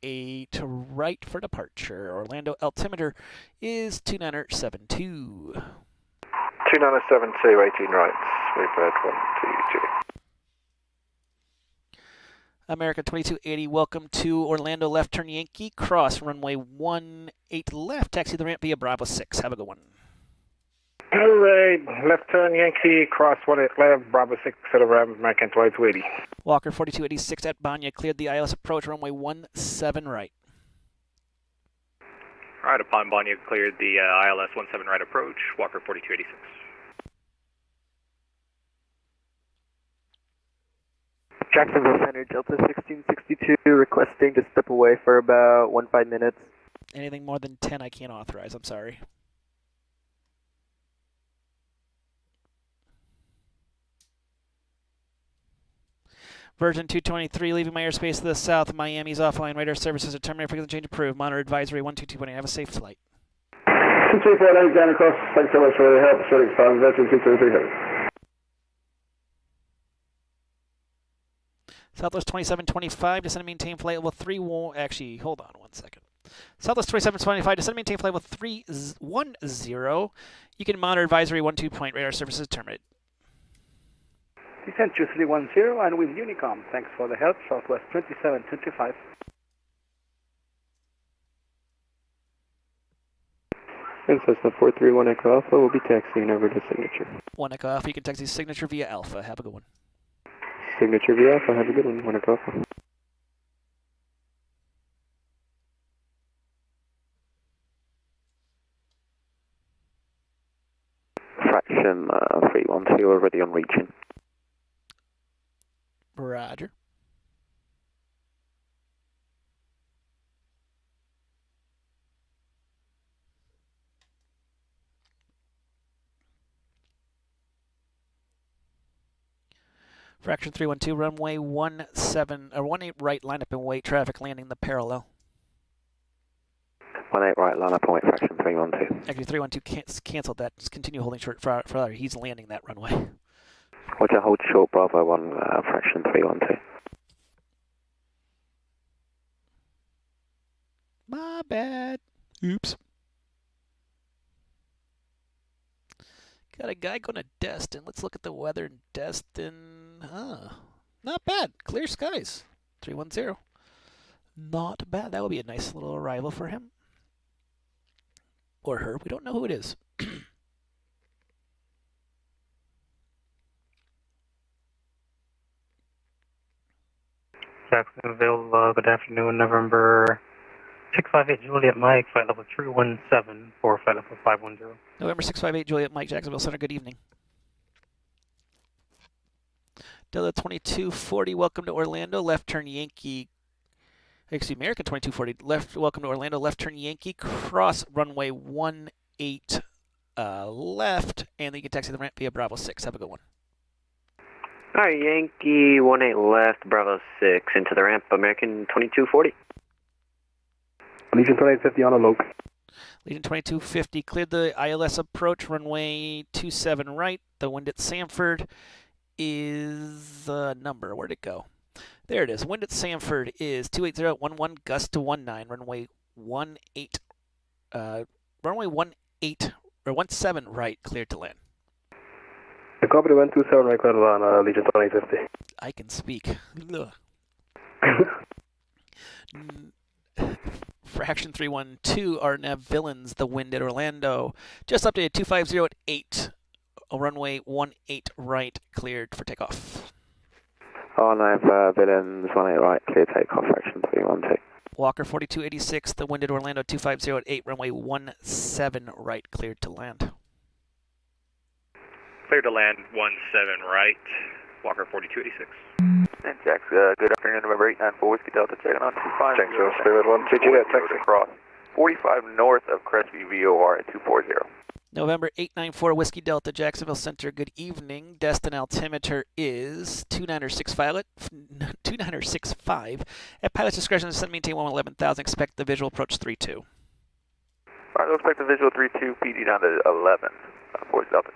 18 right for departure. Orlando altimeter is 2972. 2972, 18 right. Speedbird 12 Juliet. America 2280, welcome to Orlando, left turn Yankee, cross runway 18 left, taxi the ramp via Bravo 6. Have a good one. Alright, left turn Yankee, cross 18 left, Bravo 6 to the ramp, American 2280. Walker 4286 at Banya, cleared the ILS approach, runway 17 right. Alright, upon Banya cleared the ILS 17 right approach, Walker 4286. Jacksonville Center, Delta 1662, requesting to step away for about 15 minutes. Anything more than 10 I can't authorize, I'm sorry. Version 223, leaving my airspace to the south. Miami's offline. Radar services are terminated. Frequency change approved. Monitor advisory 122.8. Have a safe flight. 2348 down across. Thanks so much for the help. Short expand, version 223 heavy. Southwest 2725, descend and maintain flight level 3. Actually, hold on 1 second. Southwest 2725, descend and maintain flight level 310. You can monitor advisory 12 radar services terminated. Descent 2310 and with Unicom. Thanks for the help. Southwest 2725. And Cessna 431 Echo Alpha will be taxiing over to Signature. 1 Echo Alpha, you can taxi Signature via Alpha. Have a good one. Signature via Alpha, have a good one. 1 Echo Alpha. Fraction 312 already on region. Roger. Fraction 312, runway 18 right, line up and wait. Traffic landing the parallel. 18 right, line up and wait, fraction 312. Actually, 312 canceled that. Just continue holding short for he's landing that runway. Roger, hold short, Bravo 1, fraction 312. My bad. Oops. Got a guy going to Destin. Let's look at the weather in Destin. Not bad. Clear skies. 310. Not bad. That will be a nice little arrival for him. Or her. We don't know who it is. Jacksonville, good afternoon, November 658 Juliet Mike, flight level 317 for flight level 510. November 658 Juliet Mike, Jacksonville Center, good evening. Delta 2240, welcome to Orlando. Left turn Yankee. Excuse me, American 2240. Welcome to Orlando. Left turn Yankee. Cross runway 18 left, and then you can taxi the ramp via Bravo 6. Have a good one. All right, Yankee 18 left, Bravo 6 into the ramp. American 2240. Legion 2850 on a loc. Legion 2250 cleared the ILS approach, runway 27 right. The wind at Sanford is number. Where'd it go? There it is. Wind at Sanford is 28011, gust to 19, runway 18. Runway 18 or 17 right, cleared to land. The copy 127 right, cleared on Legion 2850. I can speak. Fraction 312, our nav villains, the wind at Orlando. Just updated 250 at 8. Runway 18 right, cleared for takeoff. nav villains 18 right, clear takeoff, fraction 312. Walker 4286, the wind at Orlando 250 at 8, runway 17 right, cleared to land. Clear to land 17 right, Walker 4286. And Jax, good afternoon, November 894 Whiskey Delta, checking on 25. Jacksonville, Spirit 1, Juliet, Texas. Across 45 north of Crestview VOR at 240. November 894 Whiskey Delta, Jacksonville Center, good evening. Destin altimeter is 296.5. At pilot's discretion, descend maintain 111,000. Expect the visual approach 32. All right, we'll expect the visual 32, PD down to 11 for Delta.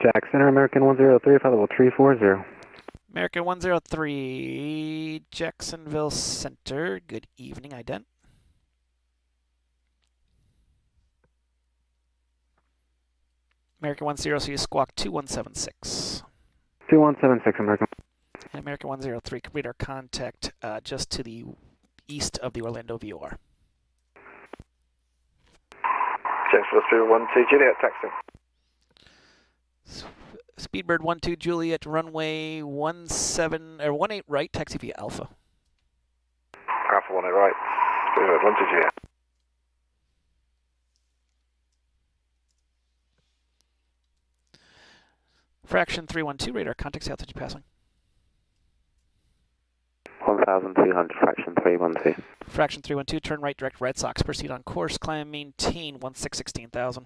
Jack Center, American 103, flight level 340. American 103, Jacksonville Center, good evening, ident. American 10, so you squawk 2176. 2176, American. And American 103, complete our contact just to the east of the Orlando VOR. Jacksonville, Spirit 1, Juliet, taxi. Speedbird 12 Juliet, runway 18 right, taxi via Alpha. Alpha 18 right, Spirit 1, Juliet. Fraction 312, radar contact, altitude passing. 1,200, fraction 312. Fraction 312, turn right, direct Red Sox, proceed on course, climb, maintain 16,000.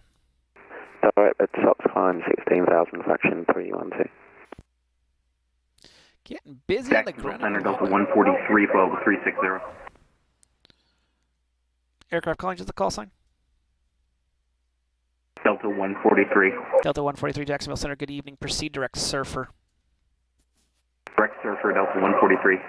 Direct Red Sox, climb 16,000, fraction 312. Getting busy on the ground. Center, Delta 143, 360. Aircraft calling, just the call sign. Delta 143. Delta 143, Jacksonville Center, good evening. Proceed direct Surfer. Direct Surfer, Delta 143.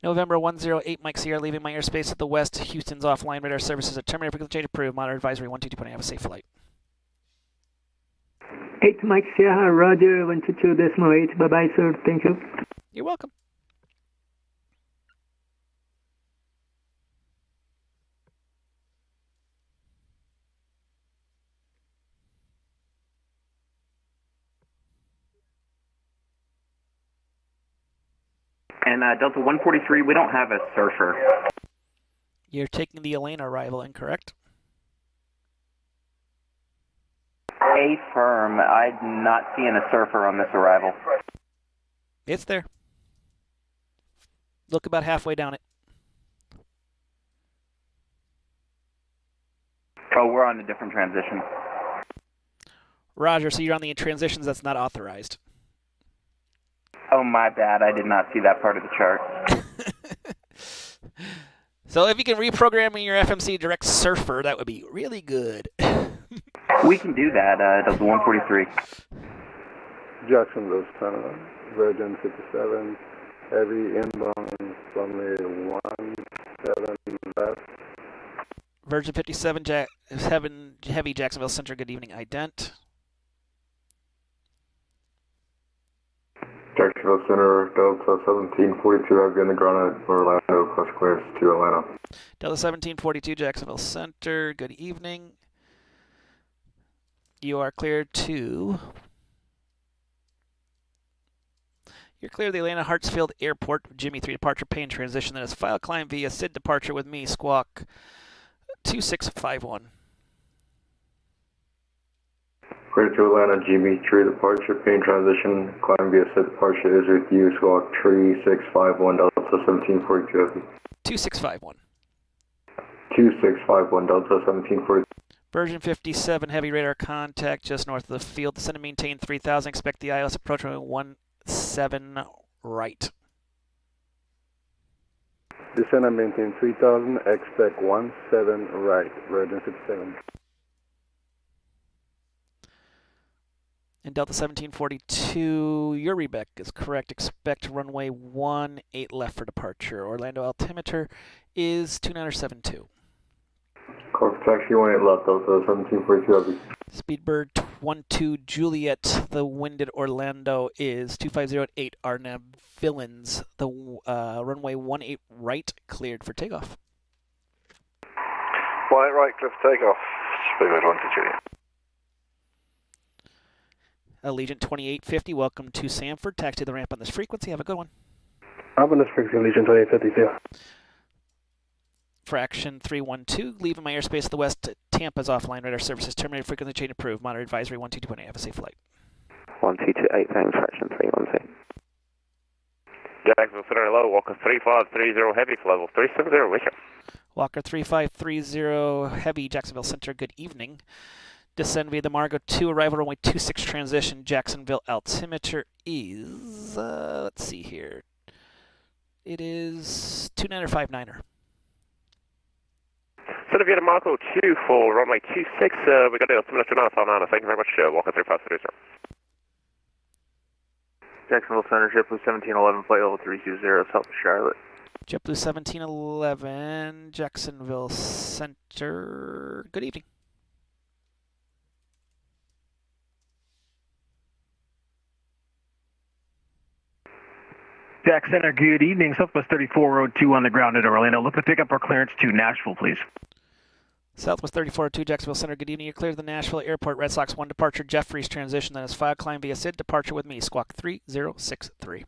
November 108, Mike Sierra, leaving my airspace at the west. Houston's offline. Radar services at terminated. Frequency change approved. Monitor advisory 122. Have a safe flight. 8 Mike Sierra, Roger, 122.8. Bye-bye, sir. Thank you. You're welcome. And Delta 143, we don't have a Surfer. You're taking the Elena arrival incorrect. Affirm. I'm not seeing a Surfer on this arrival. It's there. Look about halfway down it. Oh, we're on a different transition. Roger, so you're on the transitions that's not authorized. Oh, my bad. I did not see that part of the chart. So if you can reprogram in your FMC direct Surfer, that would be really good. We can do that, Delta 143. Jacksonville, Virgin 57, heavy inbound, runway 17 left. Virgin 57, heavy Jacksonville Center, good evening, ident. Jacksonville Center, Delta 1742, I've been the ground at Orlando, plus clearance to Atlanta. Delta 1742, Jacksonville Center, good evening. You are cleared to... You're clear of the Atlanta Hartsfield Airport, Jimmy 3 departure, pay and transition. That is file climb via SID departure with me, squawk 2651. Clear to Atlanta, Jimmy 3 departure, pay and transition, climb via SID departure is with you, squawk 3651, Delta 1742. 2651. 2651, Delta 1742. Version 57, heavy radar contact just north of the field. Descend and maintain 3000. Expect the ILS approach runway 17 right. Descend and maintain 3000. Expect 17 right. Virgin 57. And Delta 1742, your rebec is correct. Expect runway 18 left for departure. Orlando altimeter is 2972. Corp taxi 18 left, Delta 1742 heavy. Speedbird 12 Juliet, the wind at Orlando is 250 at Arnab Villains. The runway 18 right cleared for takeoff. 18 right, clear for takeoff. Speedbird 12 Juliet. Allegiant 2850, welcome to Sanford. Taxi the ramp on this frequency. Have a good one. I'm on this frequency, Allegiant 2852. Fraction 312, leaving my airspace to the west. Tampa's offline. Radar services terminated. Frequency change approved. Monitor advisory 122.8. Have a safe flight. 1228, thanks. Fraction 312. Jacksonville Center low, Walker 3530 heavy for level 370, wish Walker 3530 heavy, Jacksonville Center, good evening. Descend via the Margo 2, arrival runway 26 transition, Jacksonville altimeter is, let's see here. It is 2959er. Center via the Marco 2 for runway 26, we got the altimeter 2959, thank you very much, Walker 3530. Jacksonville Center, JetBlue 1711, flight level 320, South Charlotte. JetBlue 1711, Jacksonville Center, good evening. Jack Center, good evening. Southwest 3402 on the ground at Orlando. Look to pick up our clearance to Nashville, please. Southwest 3402, Jacksonville Center, good evening. You're clear to the Nashville Airport. Red Sox 1 departure, Jeffries transition, then is file climb via SID departure with me, squawk 3063.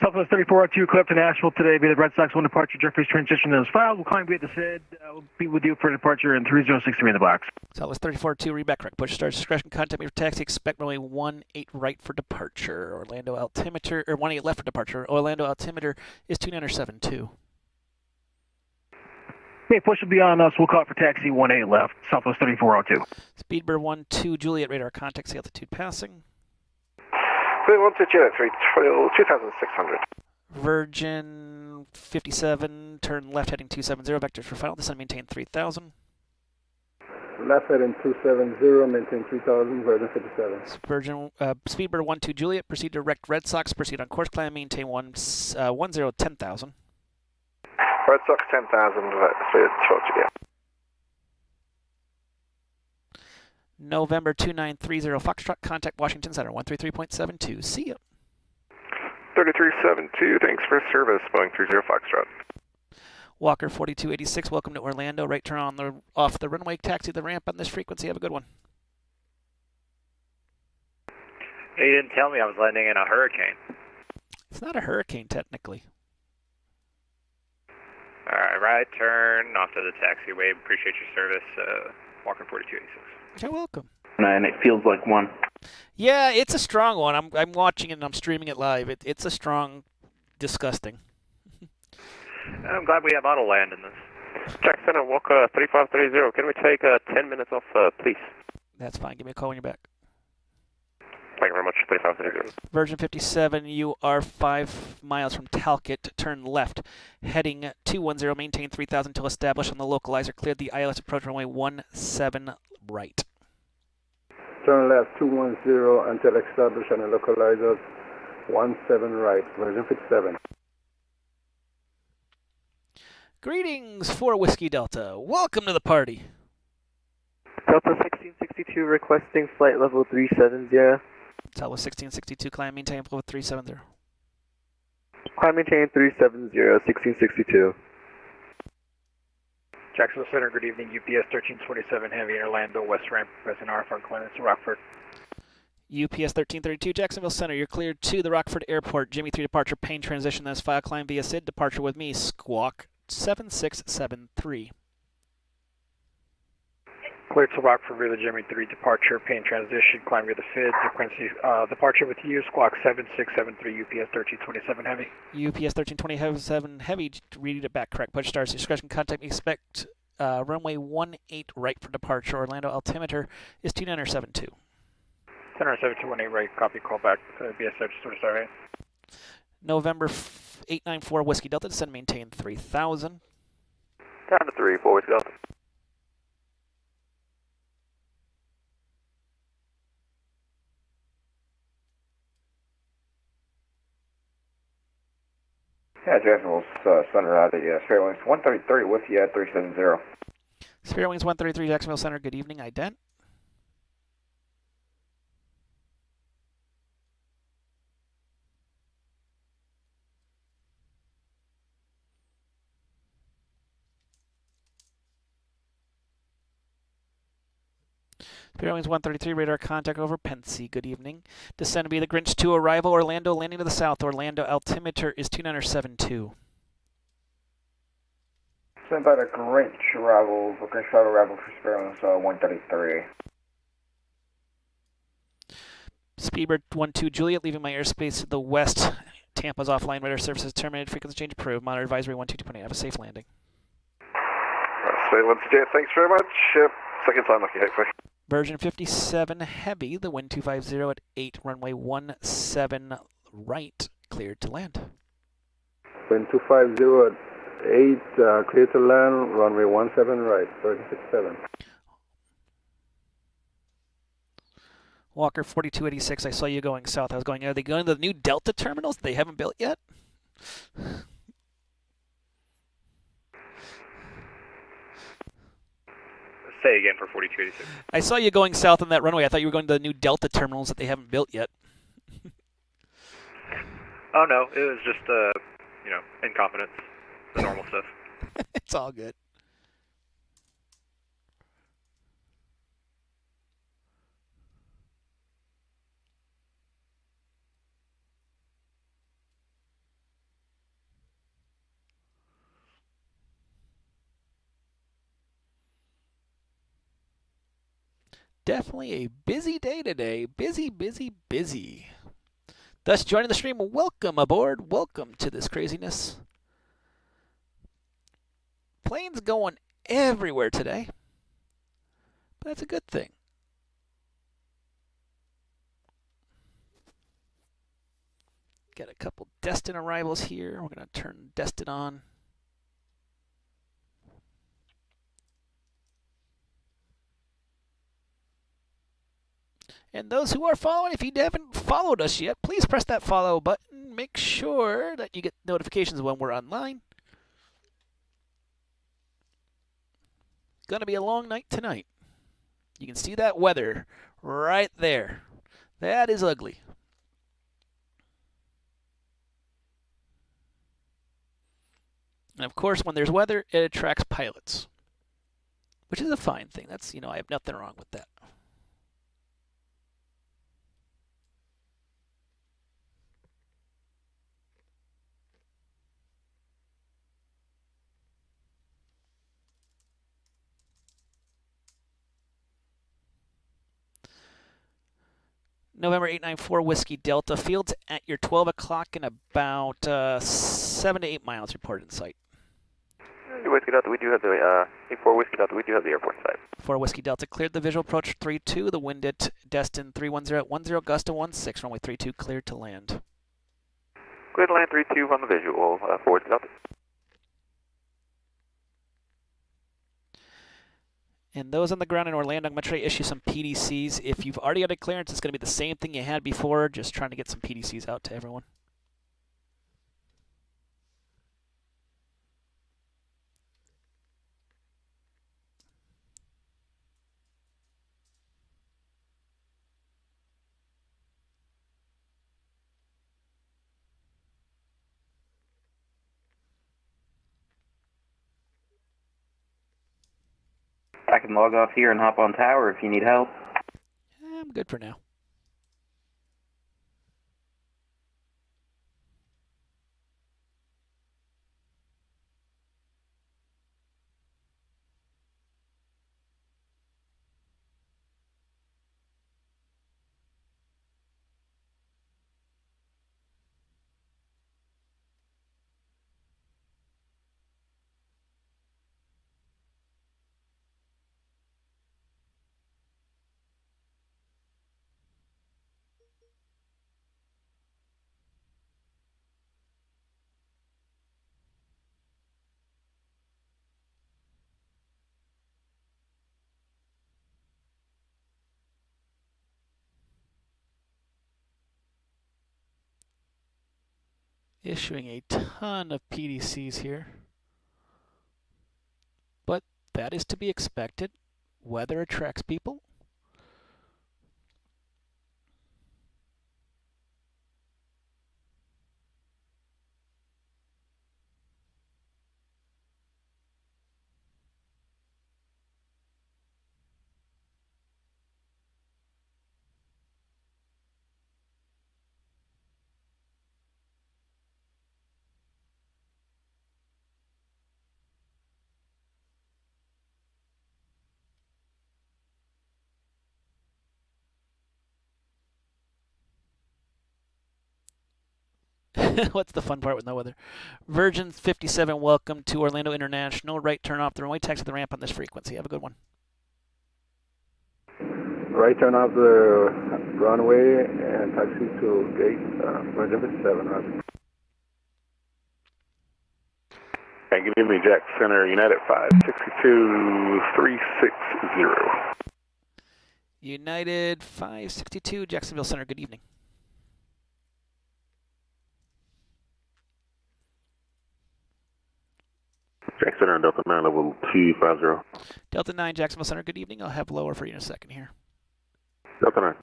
Southwest 3402, clear up to Nashville today via the Red Sox 1 departure, Jeffries transition, then is filed. We'll climb via the SID. We'll be with you for departure in 3063 in the box. Southwest 3402, reback correct. Push start discretion, contact me for taxi. Expect runway 18 right for departure. Orlando altimeter, or 18 left for departure. Orlando altimeter is 2972. Okay, push will be on us. We'll call it for taxi 18 left, Southwest 3402. Speedbird 12 Juliet, radar contact, see altitude passing. 312 Juliet, 2600. Virgin 57, turn left heading 270, vectors for final, descend maintain 3000. Left heading 270, maintain 3000, Virgin 57. Speedbird 12 Juliet, proceed direct Red Sox, proceed on course climb, maintain 10,000. Red Sox 10,000, 312 Juliet. November 2930 Foxtrot, contact Washington Center, 133.72. See ya. 3372, thanks for service, Boeing 30 Foxtrot. Walker 4286, welcome to Orlando. Right turn on off the runway, taxi the ramp on this frequency. Have a good one. You didn't tell me I was landing in a hurricane. It's not a hurricane, technically. All right, right turn off to the taxiway. Appreciate your service, Walker 4286. You're welcome. And it feels like one. Yeah, it's a strong one. I'm watching it and I'm streaming it live. It's a strong, disgusting. I'm glad we have auto land in this. Jack Center, Walker 3530, can we take 10 minutes off, please? That's fine. Give me a call when you're back. Thank you very much, 3530. Version 57, you are 5 miles from Talcott. Turn left, heading 210, maintain 3000 until established on the localizer. Cleared the ILS approach runway 17 right. Turn left 210 until established on the localizer 17 right, Virgin 57. Greetings, 4 Whiskey Delta. Welcome to the party. Delta 1662 requesting flight level 370. Delta 1662, climb maintain flow 370. Climb maintain 370, 1662. Jacksonville Center, good evening. UPS 1327 Heavy in Orlando, West Ramp, present R for clearance to Rockford. UPS 1332, Jacksonville Center, you're cleared to the Rockford Airport. Jimmy 3 departure, pain transition, that's file climb via SID, departure with me, squawk 7673. Clear to Rockford via the Jimmy 3 departure, pain transition, climb via the SID, frequency, departure with you, squawk 7673, UPS 1327 Heavy. UPS 1327 Heavy, read it back correct. Push stars, discretion, contact me, expect runway 18 right for departure. Orlando altimeter is 2972. 107218 right, copy, call back, BS 27. November 894 Whiskey Delta, descend maintain 3000. Down to 34 Whiskey Delta. Yeah, Jacksonville's Center out of the Spirit Wings 133 with you at 370. Spirit Wings 133 Jacksonville Center, good evening, ident. Spirit Wings 133, radar contact over Pensy, good evening. Descend to be the Grinch 2 arrival, Orlando landing to the south. Orlando altimeter is 2972. Sent by the Grinch arrival, for Spirit Wings 133. Speedbird 12 Juliet, leaving my airspace to the west. Tampa's offline, radar services terminated, frequency change approved. Monitor advisory 122.8, have a safe landing. Let's do it. Thanks very much. Second time lucky, hopefully. Version 57 Heavy, the wind 250 at 8, runway 17 right, cleared to land. Wind 250 at 8, clear to land, runway 17 right, 367. Walker 4286, I saw you going south. I was going, are they going to the new Delta terminals they haven't built yet? Say again for 4286. I saw you going south on that runway. I thought you were going to the new Delta terminals that they haven't built yet. Oh, no. It was just, incompetence. The normal stuff. It's all good. Definitely a busy day today. Busy, busy, busy. Thus, joining the stream, welcome aboard. Welcome to this craziness. Planes going everywhere today. But that's a good thing. Got a couple Destin arrivals here. We're going to turn Destin on. And those who are following, if you haven't followed us yet, please press that follow button. Make sure that you get notifications when we're online. Going to be a long night tonight. You can see that weather right there. That is ugly. And of course, when there's weather, it attracts pilots, which is a fine thing. That's, I have nothing wrong with that. November 894 Whiskey Delta. Fields at your 12 o'clock in about 7 to 8 miles reported in sight. Whiskey Delta, we do have the 4 Whiskey Delta, we do have the airport in sight. 4 Whiskey Delta cleared the visual approach 32. The wind at Destin 310 at 10, gust of 16, runway 32 cleared to land. Cleared to land 32 on the visual, 4 Whiskey Delta. And those on the ground in Orlando, I'm going to try to issue some PDCs. If you've already got a clearance, it's going to be the same thing you had before, just trying to get some PDCs out to everyone. I can log off here and hop on tower if you need help. I'm good for now. Issuing a ton of PDCs here. But that is to be expected. Weather attracts people. What's the fun part with no weather? Virgin 57, welcome to Orlando International. Right turn off the runway, taxi the ramp on this frequency. Have a good one. Right turn off the runway and taxi to gate Virgin 57, right? Hey, good evening, Jack Center, United 562-360. United 562, Jacksonville Center, good evening. Jack Center, Delta 9, level 250. Delta 9, Jacksonville Center, good evening. I'll have lower for you in a second here. Delta 9.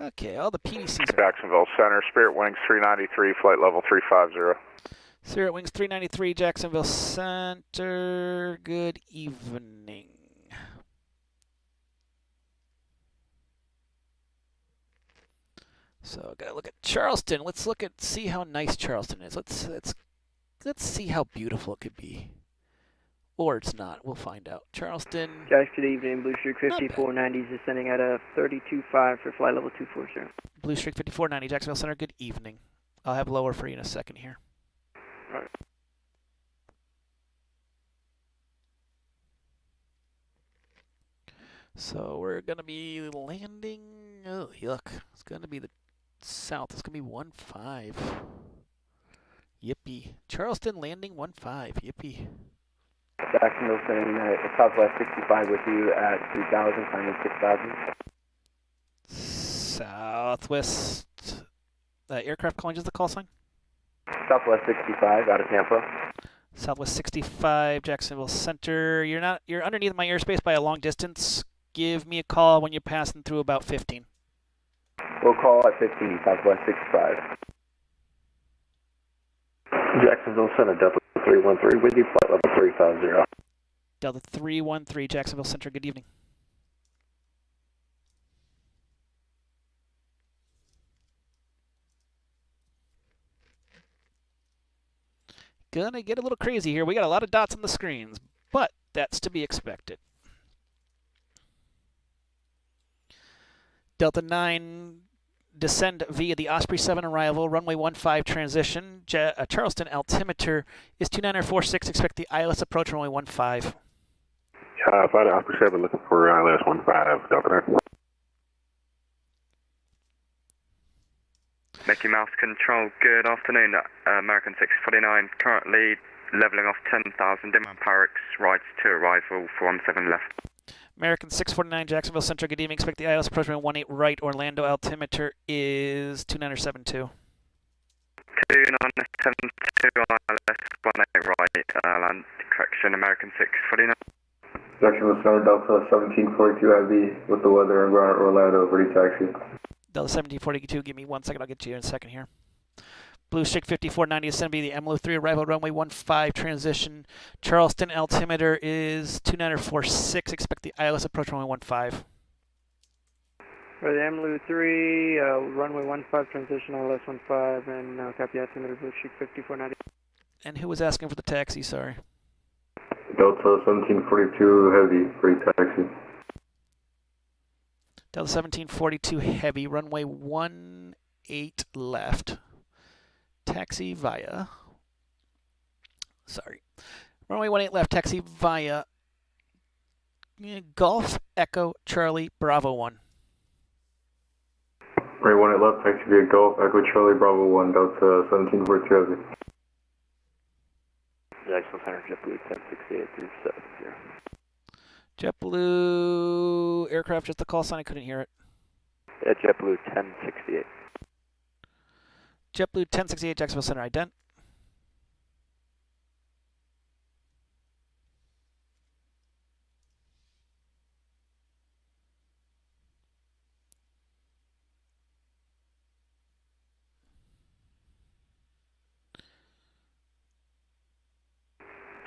Okay, all the PDCs are... Jacksonville Center, Spirit Wings 393, flight level 350. Spirit Wings 393, Jacksonville Center, good evening. So, gotta look at Charleston. Let's see how nice Charleston is. Let's see how beautiful it could be. Or it's not. We'll find out. Charleston. Guys, good evening. Blue Streak 5490 is descending at a 32.5 for flight level 240. Blue Streak 5490, Jacksonville Center, good evening. I'll have lower for you in a second here. All right. So we're going to be landing. Oh, yuck. It's going to be the south. It's going to be 1-5. Yippee. Charleston landing 1-5. Yippee. Jacksonville sending Southwest 65 with you at 3,000, climbing 6,000. Southwest aircraft calling is the call sign? Southwest 65 out of Tampa. Southwest 65, Jacksonville Center. You're underneath my airspace by a long distance. Give me a call when you're passing through about 15. We'll call at 15, Southwest 65. Jacksonville Center, Delta 313 with you, flight level 350. Delta 313, Jacksonville Center, good evening. Gonna get a little crazy here. We got a lot of dots on the screens, but that's to be expected. Delta 9, descend via the Osprey 7 arrival, runway 15 transition. Charleston altimeter is 2946. Expect the ILS approach, runway 15. Flight Osprey 7 looking for ILS 15, Delta 9. Mickey Mouse Control, good afternoon. American 649, currently leveling off 10,000, demand Pyrex, rides to arrival for 17 left. American 649, Jacksonville Center, good evening. Expect the ILS approach runway 18 right. Orlando altimeter is 2972. 2972, ILS 18 right, land correction, American 649. Jacksonville Center, Delta 1742 heavy with the weather and ground at Orlando, ready taxi. Delta 1742, give me 1 second, I'll get to you in a second here. Blue Streak 5490 is going to be the MLU 3 arrival, runway 15 transition. Charleston altimeter is 2946. Expect the ILS approach runway 15. For the MLU 3, runway 15 transition, ILS 15, and copy altimeter Blue Streak 5490. And who was asking for the taxi? Sorry. Delta 1742 heavy, ready taxi. Delta 1742 heavy, runway 18 left. Taxi via, runway 18 left, taxi via Golf Echo Charlie Bravo 1. Runway 18 left, taxi via Golf Echo Charlie Bravo 1, Delta 1742 heavy. Jacksonville Center, JetBlue 1068-370. JetBlue aircraft, just the call sign. I couldn't hear it. Yeah, JetBlue 1068. JetBlue 1068, Jacksonville Center, ident.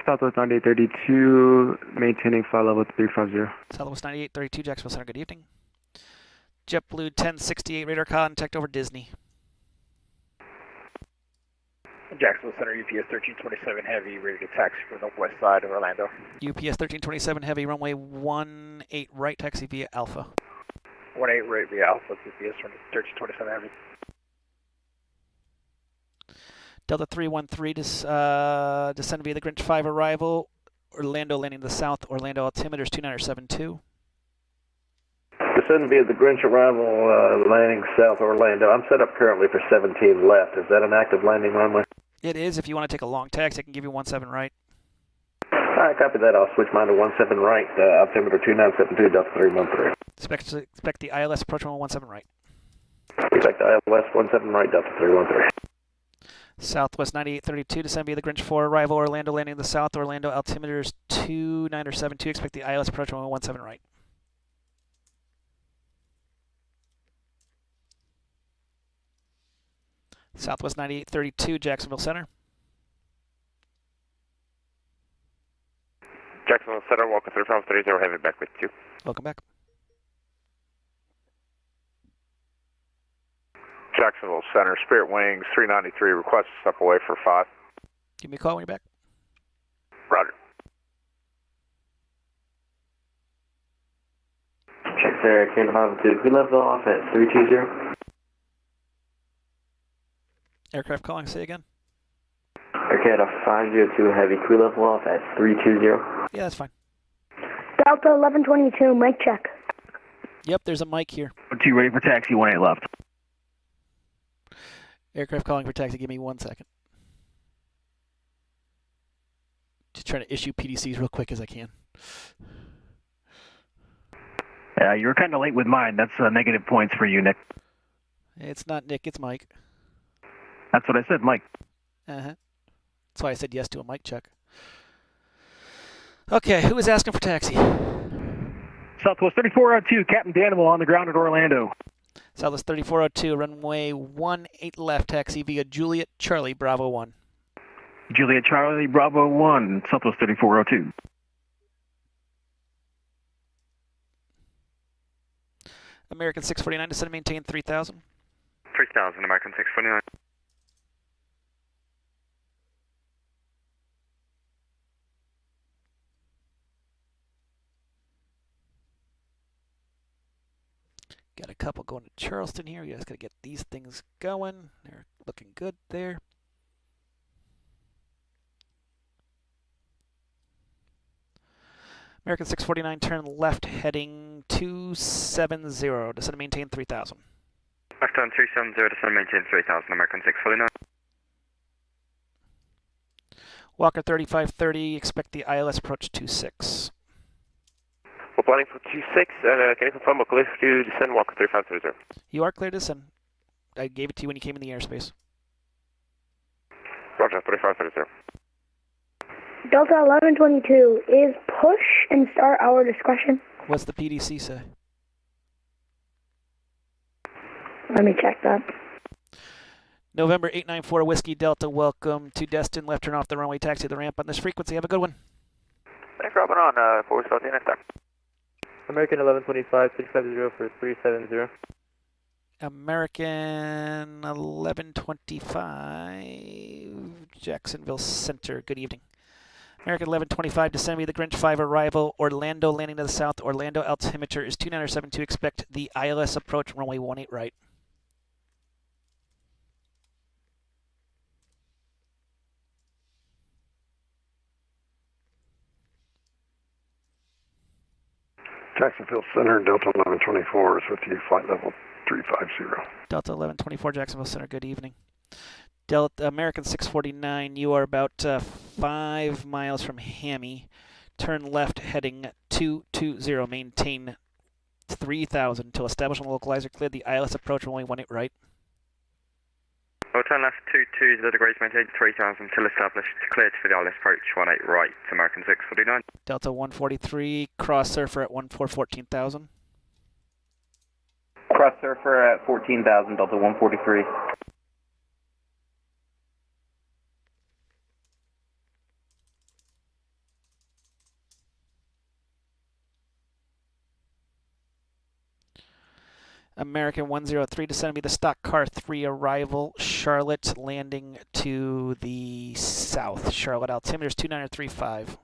Southwest 9832, maintaining flight level 350. Southwest 9832, Jacksonville Center, good evening. JetBlue 1068, radar contact over Disney. Jacksonville Center, UPS 1327 Heavy, ready to taxi for the west side of Orlando. UPS 1327 Heavy, runway 18 right, taxi via Alpha. 18 right via Alpha, UPS 1327 Heavy. Delta 313, descend via the Grinch 5 arrival, Orlando landing to the south, Orlando altimeter is 2972. Descend via the Grinch arrival, landing south Orlando. I'm set up currently for 17 left. Is that an active landing runway? It is. If you want to take a long taxi, I can give you 17 right. All right, copy that. I'll switch mine to 17 right, altimeter 2972, Delta 313. Expect the ILS approach on 17 right. Expect the ILS 17 right, Delta 313. Southwest 9832, descend via the Grinch 4 arrival, Orlando landing to the south, Orlando altimeter is 2972. Expect the ILS approach on 17 right. Southwest 9832, Jacksonville Center. Jacksonville Center, welcome through from 30 Heavy, back with you. Welcome back. Jacksonville Center, Spirit Wings 393, request to step away for 5. Give me a call when you're back. Roger. Check there, Kane altitude. We level off at 320. Aircraft calling, say again. Aircraft 502 Heavy, crew level off at 320. Yeah, that's fine. Delta 1122, mic check. Yep, there's a mic here. 2 ready for taxi, 18 left. Aircraft calling for taxi, give me 1 second. Just trying to issue PDCs real quick as I can. You're kind of late with mine. That's negative points for you, Nick. It's not Nick, it's Mike. That's what I said, Mike. Uh-huh. That's why I said yes to a mic check. Okay, who is asking for taxi? Southwest 3402, Captain Danimal on the ground at Orlando. Southwest 3402, runway 18 left, taxi via Juliet Charlie, Bravo 1. Juliet Charlie, Bravo 1, Southwest 3402. American 649, descend and maintain 3000. 3000, American 649. Got a couple going to Charleston here. You guys got to get these things going. They're looking good there. American 649, turn left, heading 270. Descend and maintain 3000. Left turn 270, descend and maintain 3000, American 649. Walker 3530, expect the ILS approach 26. We're planning for 26, and can you confirm we're clear to descend Walker 3530? You are clear to descend. I gave it to you when you came in the airspace. Roger, 3530. Delta 1122, is push and start our discretion? What's the PDC say? Let me check that. November 894 Whiskey Delta, welcome to Destin. Left turn off the runway, taxi to the ramp on this frequency. Have a good one. Thanks for hopping on, forward south next time. American 1125, 650 for 370. American 1125, Jacksonville Center. Good evening. American 1125, descend via the Grinch 5 arrival, Orlando landing to the south, Orlando altimeter is 2972. Expect the ILS approach, runway 18 right. Jacksonville Center, Delta 1124 is with you, flight level 350. Delta 1124, Jacksonville Center, good evening. Delta American 649, you are about 5 miles from Hammy. Turn left heading 220. Maintain 3000 until establish and localizer. Clear the ILS approach runway 18 right. We'll turn left 220 degrees, maintain 3000 until established. Cleared for the ILS approach 18 right, American 649. Delta 143, cross surfer at 14,000. Cross surfer at 14,000, Delta 143. American 103, descend to be the stock car 3 arrival. Charlotte landing to the south. Charlotte altimeter's 2935.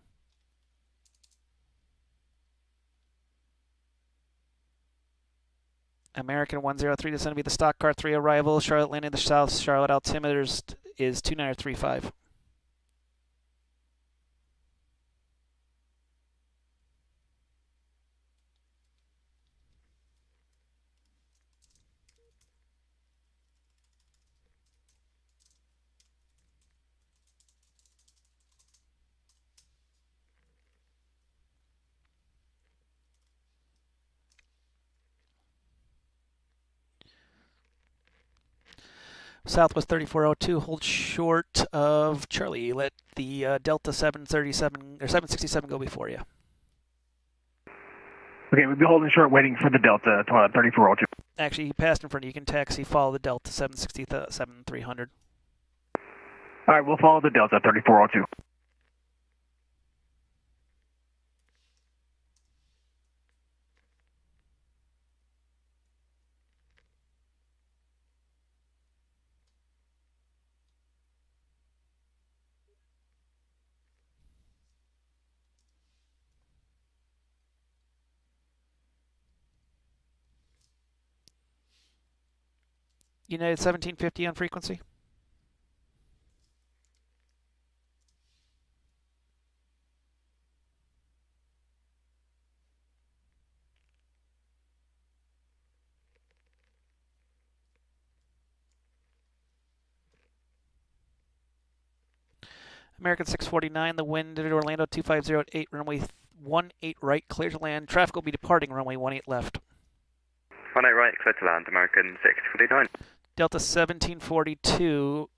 American 103, descend to be the stock car 3 arrival. Charlotte landing to the south. Charlotte altimeter's is 2935. Southwest 3402, hold short of Charlie. Let the Delta 737 or 767 go before you. Okay, we'll be holding short, waiting for the Delta 3402. Actually, he passed in front of you. You can taxi, follow the Delta 767 300. All right, we'll follow the Delta 3402. United 1750 on frequency. American 649, the wind at Orlando 250 at 8, runway 18 right, clear to land. Traffic will be departing runway 18 left. 18 right, clear to land, American 649. Delta 1742,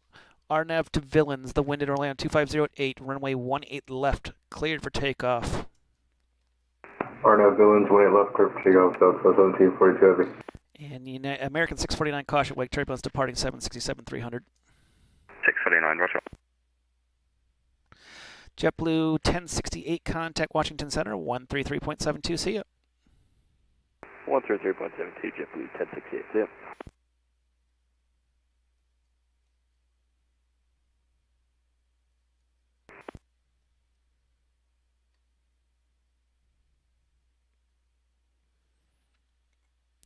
RNAV to Villains, the wind at Orlando 250 at 8, runway 18 left, cleared for takeoff. RNAV Villains, 18 left, clear for takeoff, Delta 1742 heavy. And American 649, caution, wake turbulence departing 767 300. 649, roger. JetBlue 1068, contact Washington Center, 133.72, see ya. 133.72, JetBlue 1068, see ya.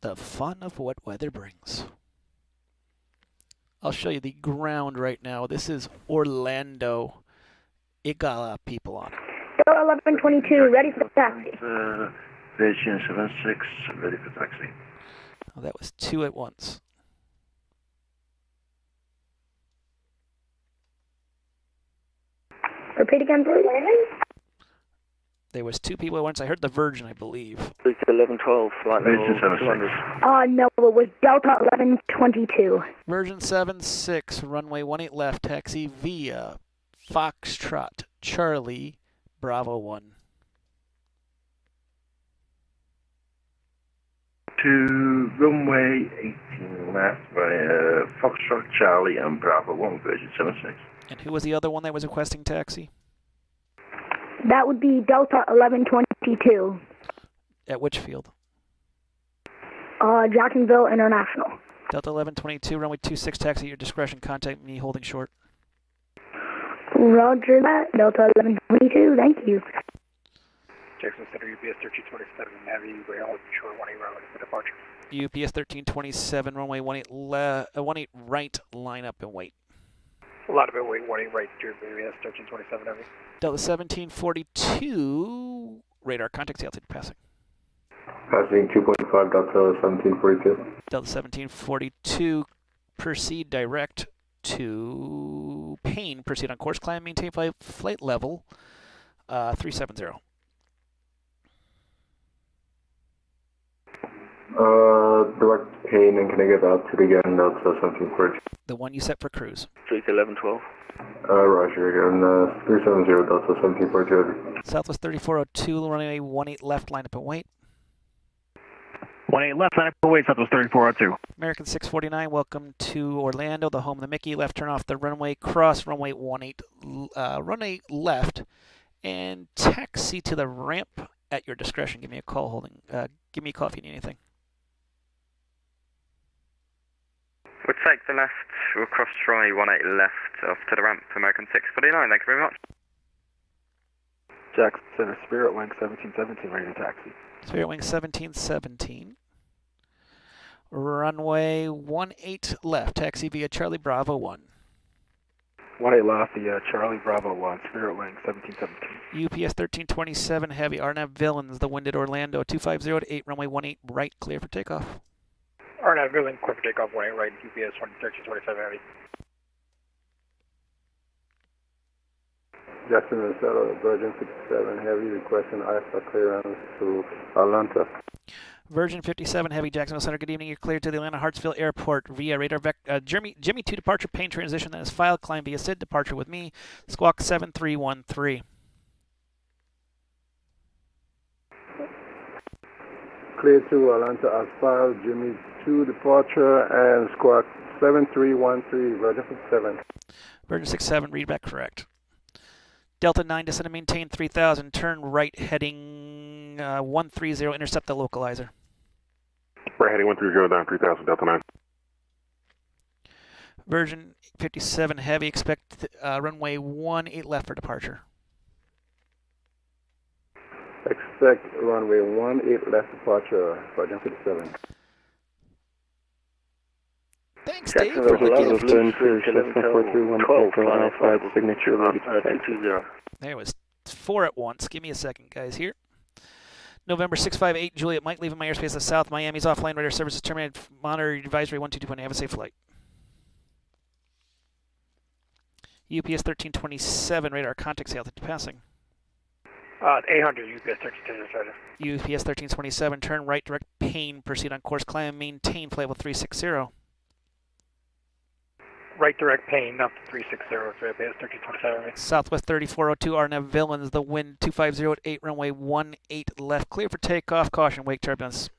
The fun of what weather brings. I'll show you the ground right now. This is Orlando. It got a lot of people on it. 1122, ready for taxi. Vision 76, ready for taxi. Oh, that was 2 at once. Repeat again, please. There was 2 people at once. I heard the Virgin, I believe. 1112, flight level 200. No, it was Delta 1122. Virgin 76, runway 18 left, taxi via Foxtrot, Charlie, Bravo 1. To runway 18 left via Foxtrot, Charlie and Bravo 1, Virgin 76. And who was the other one that was requesting taxi? That would be Delta 1122. At which field? Jacksonville International. Delta 1122, runway 26, taxi at your discretion. Contact me holding short. Roger that. Delta 1122, thank you. Jackson Center, UPS 1327, Navy, rail, holding short 18 right for departure. UPS 1327, runway 18 right, line up and wait. A lot of it waiting right to UPS 1327, Navy. Delta 1742, radar contact, altitude passing. Passing 2.5, Delta 1742. Delta 1742, proceed direct to Payne, proceed on course, climb, maintain flight level 370. Direct Payne, and can I get altitude again? Delta 1742. The one you set for cruise. Street 1112. Roger, again, 370 Delta 1742. Southwest 3402, runway 18 left, line up and wait. 18 left, line up and wait, Southwest 3402. American 649, welcome to Orlando, the home of the Mickey. Left turn off the runway, cross runway 18, runway left, and taxi to the ramp at your discretion. Give me a call give me a call if you need anything. We'll take the left, we'll cross runway 18 left off to the ramp, American 649, thank you very much. Jackson Center, Spirit Wing 1717, ready to taxi. Spirit Wing 1717. Runway 18 left, taxi via Charlie Bravo 1. 18 left, the Charlie Bravo 1, Spirit Wing 1717. UPS 1327, heavy RNAV Villains, the wind at Orlando 250 to 8, runway 18 right, clear for takeoff. RNAV Villain, clear for takeoff, 18 right, UPS 1327 heavy. Jacksonville Settle, Virgin 57 Heavy, requesting IFA clearance to Atlanta. Virgin 57 Heavy, Jacksonville Center, good evening. You're cleared to the Atlanta Hartsfield Airport via radar Jimmy 2 departure, Payne transition that is filed, climb via SID, departure with me, squawk 7313. Clear to Atlanta as filed, Jimmy 2 departure and squawk 7313, Virgin 57. Virgin 67, read back correct. Delta 9, descend and maintain 3000, turn right heading 130, intercept the localizer. Right heading 130 down 3000, Delta 9. Virgin 57 Heavy, expect runway 18 left for departure. Expect runway 18 left departure, Virgin 57. Thanks, Dave. There was 4 at once. Give me a second, guys, here. November 658, Juliet Mike, leaving my airspace of South Miami's offline radar services terminated. Monitor advisory 122. Have a safe flight. UPS 1327, radar contact altitude passing. 800, UPS 1327. UPS 1327, turn right, direct Payne, proceed on course, climb, maintain flight level 360. Right direct Payne, up to 360 for UPS 1327. Southwest 3402, RNAV Villains, the wind 250 at 8, runway 18 left, clear for takeoff, caution, wake turbulence.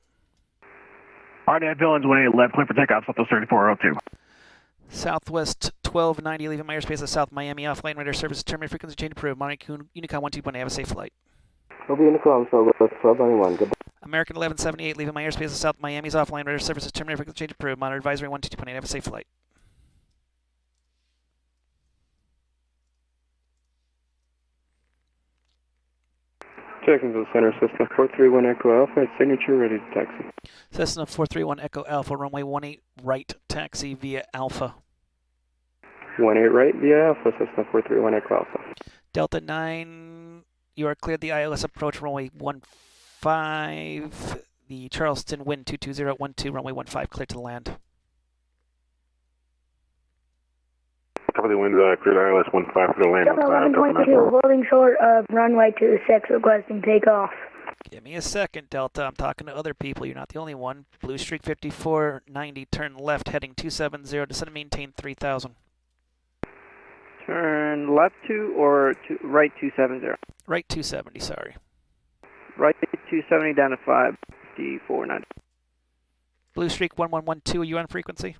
RNAV Villains, 18 left, clear for takeoff, Southwest 3402. Southwest 1290, leaving my airspace of South Miami, offline radar services terminated, frequency change approved, monitor Unicom 121, have a safe flight. Over Unicom, Southwest 1291, goodbye. American 1178, leaving my airspace of South Miami's offline radar services terminated, frequency change approved, monitor advisory 122, have a safe flight. Jacksonville Center, Cessna 431 Echo Alpha, signature, ready to taxi. Cessna 431 Echo Alpha, runway 18 right, taxi via Alpha. 18 right via Alpha, Cessna 431 Echo Alpha. Delta 9, you are cleared the ILS approach, runway 15, the Charleston wind 220 at 12, runway 15, cleared to land. Cover the wind, cleared ILS 15 for the land. Delta 1122, holding short of runway 26, requesting takeoff. Give me a second, Delta. I'm talking to other people. You're not the only one. Blue Streak 5490, turn left, heading 270, descend and maintain 3000. Turn left 2 or right 270? Right 270, sorry. Right 270 down to 5490. Blue Streak 1112, are you on frequency?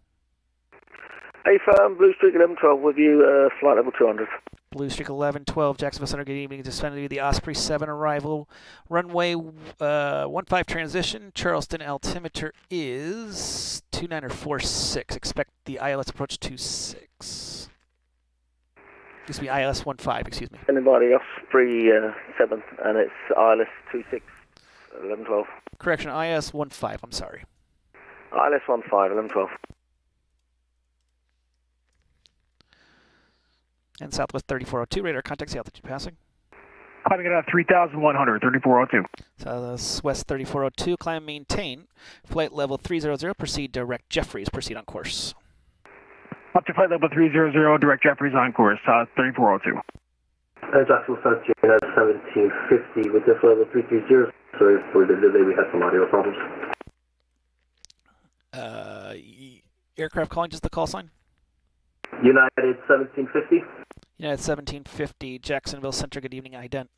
Hey, firm, Blue Streak 1112 with you, flight level 200. Blue Streak 1112, Jacksonville Center, good evening. Descending to the Osprey 7 arrival. Runway 15 transition. Charleston altimeter is 2946. Expect the ILS approach 26. Excuse me, ILS 15, excuse me. Anybody Osprey 7, and it's ILS 26, 1112. Correction, ILS 15, I'm sorry. ILS 15, 1112. And Southwest 3402, radar contact, altitude passing. Climbing it at 3,100, 3402. Southwest 3402, climb, maintain. Flight level 300, proceed direct Jeffries, proceed on course. Up to flight level 300, direct Jeffries on course, 3402. Jacksonville Center, United 1750 with this level 330. Sorry for the delay, we had some audio problems. Aircraft calling, just the call sign? United 1750. United 1750, Jacksonville Center, good evening, ident.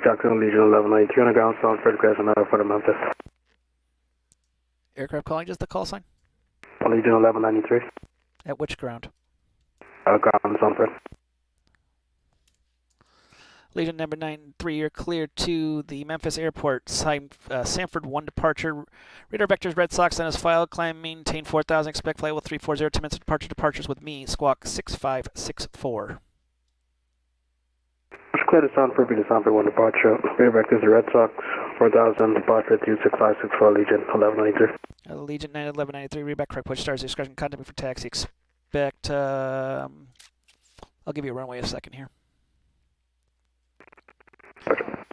Jacksonville Legion 1193 on the ground, sound for the crash and for the Memphis. Aircraft calling, just the call sign? Legion 1193. At which ground? Ground, sound for. Legion number 93, you're clear to the Memphis airport. Sanford 1 departure. Radar vectors Red Sox on his file. Climb, maintain 4,000. Expect flight level 340. 10 minutes departure. Departures with me. Squawk 6564. Clear to sound for Sanford 1 departure. Radar vectors Red Sox 4,000. Departure 26564 Legion 1193. Legion 1193, read back correct. Push stars. Discretion. Contact me for taxi. Expect. I'll give you a runway in a second here.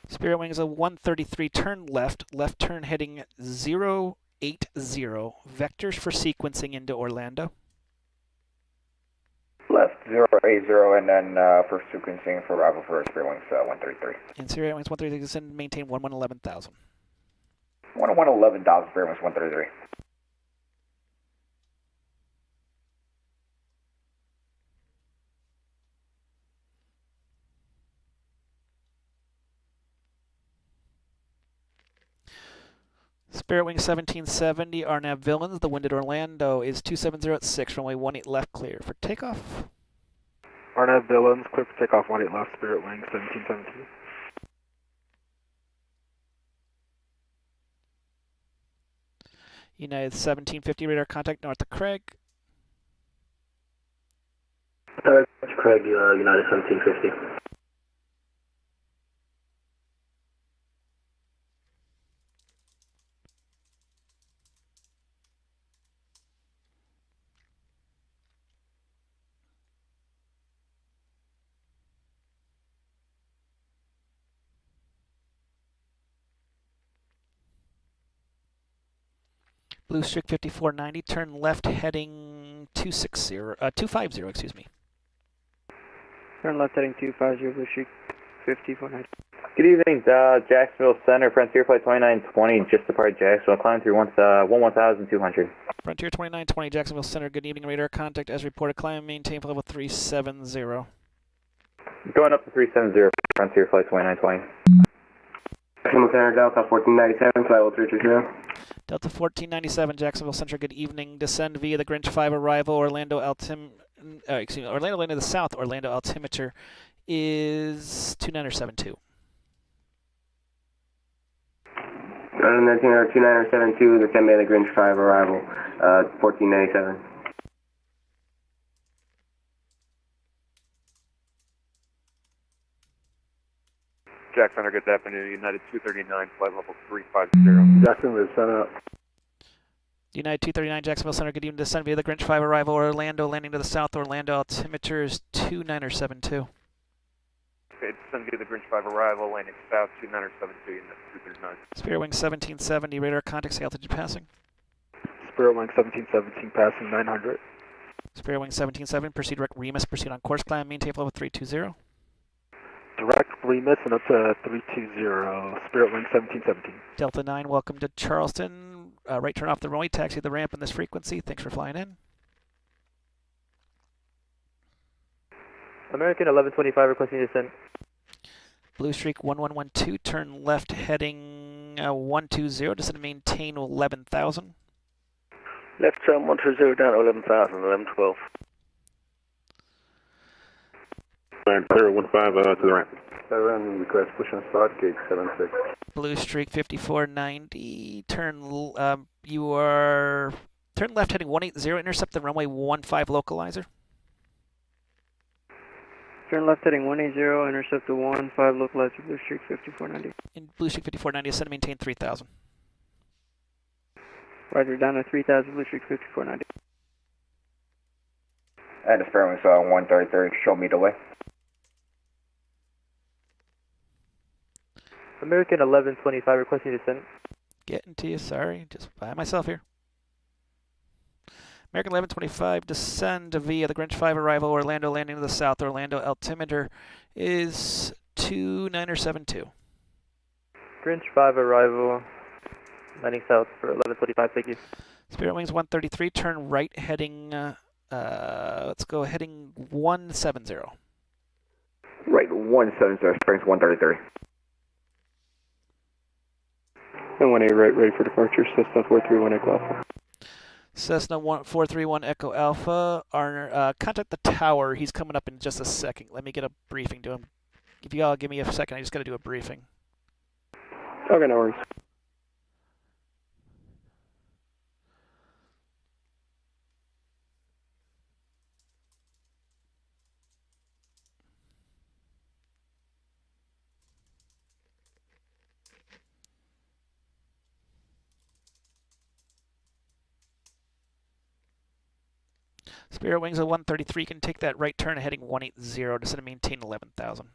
Spirit Wings a 133, turn left turn heading 080, vectors for sequencing into Orlando. Left 080 and then for sequencing for arrival for Spirit Wings 133. And Spirit Wings 133 descend, maintain 11,000. 11,000 Spirit Wings 133. Spirit Wing 1770, RNAV Villains, the wind at Orlando is 270 at 6, runway 18 left clear for takeoff. RNAV Villains, clear for takeoff 18 left, Spirit Wing 1770. United 1750, radar contact north of Craig. Craig, United 1750. Blue Streak 5490, turn left heading 250, excuse me. Turn left heading 250, Blue Streak 5490. Good evening, Jacksonville Center, Frontier Flight 2920, just departed Jacksonville, climb through 11,200. Frontier 2920, Jacksonville Center, good evening, radar contact as reported, climb, maintain level 370. Going up to 370, Frontier Flight 2920. Jacksonville Center, Delta 1497, flight level 320. Delta 1497, Jacksonville Center, good evening, descend via the Grinch 5 arrival, Orlando Orlando to the south, Orlando altimeter is 2972. 2972, descend via the Grinch 5 arrival, 1497. Jack Center, good afternoon. United 239, flight level 350. Jacksonville Center. United 239, Jacksonville Center, good evening, descend via the Grinch 5 arrival, Orlando landing to the south, Orlando altimeter is 2972. Okay, descend via the Grinch 5 arrival, landing south 2972, United 239. Spirit Wing 1770, radar contact, altitude passing. Spirit Wing 1717, passing 900. Spirit Wing 1770, proceed direct Remus, proceed on course climb, maintain level 320. Direct Remus and up to 320, Spirit Wing 1717. Delta 9, welcome to Charleston. Right turn off the runway, taxi the ramp in this frequency. Thanks for flying in. American 1125 requesting descent. Blue Streak 1112, turn left heading 120, descend maintain 11,000. Left turn 120 down to 11,000, 1112. Clear 15 to the ramp. Run request push and start, gate 76. Blue Streak 5490, turn you are turn left heading 180, intercept the runway 15 localizer. Turn left heading 180, intercept the 15 localizer, Blue Streak 5490. In Blue Streak 5490, ascend and maintain 3000. Roger, down to 3000, Blue Streak 5490. And the Spirit Wings 133, show me the way. American 1125 requesting descent. Getting to you, sorry. Just by myself here. American 1125, descend via the Grinch 5 arrival, Orlando landing to the south. Orlando altimeter is 2972. Grinch 5 arrival, landing south for 1125, thank you. Spirit Wings 133, turn right heading, let's go heading 170. Right, 170, Springs 133. And 18 right, ready for departure, Cessna 431 Echo Alpha. Cessna 431 Echo Alpha, contact the tower. He's coming up in just a second. Let me get a briefing to him. If you all give me a second, I just got to do a briefing. Okay, no worries. Spirit Wings at 133, can take that right turn heading 180, descend and maintain 11,000.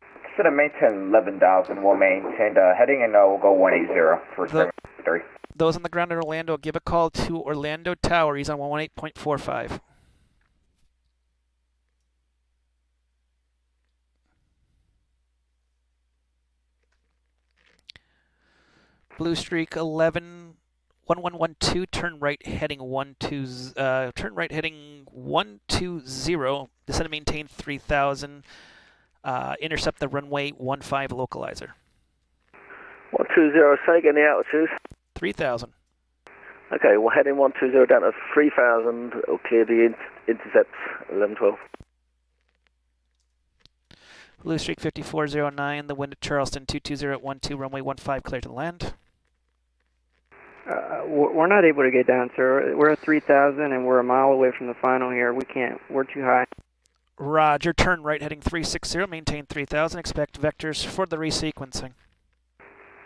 Descend and maintain 11,000, we'll maintain the heading and we'll go 180 for Springs 3. Those on the ground in Orlando, give a call to Orlando Tower. He's on 118.45. Blue Streak 1112, turn right heading 120, descend and maintain 3,000. Intercept the runway 15 localizer. 120, say again the altitude. 3,000. Okay, we're heading 120 down to 3,000. It'll clear the intercept 1112. Blue Streak 5409, the wind at Charleston 220 at 12, runway 15, clear to land. We're not able to get down, sir. We're at 3,000 and we're a mile away from the final here. We can't. We're too high. Roger. Turn right heading 360. Maintain 3,000. Expect vectors for the resequencing.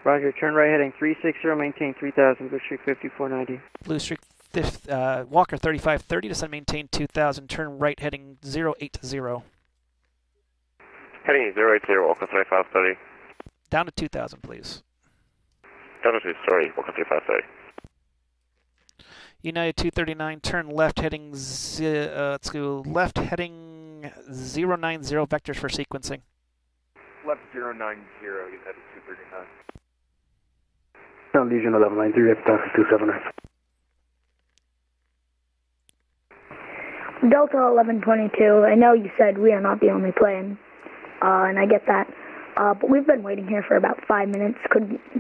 Roger. Turn right heading 360. Maintain 3,000. Blue Streak 5490. Blue Streak Walker 3530. Descend maintain 2,000. Turn right heading 080. Heading 080, Walker 3530. Down to 2,000, please. Down to 2, sorry, Walker 3530. United 239, turn left heading, let's go left heading 090, vectors for sequencing. Left 090, United 239. Legion 1193, X-Taxi 279. Delta 1122, I know you said we are not the only plane, and I get that, but we've been waiting here for about 5 minutes.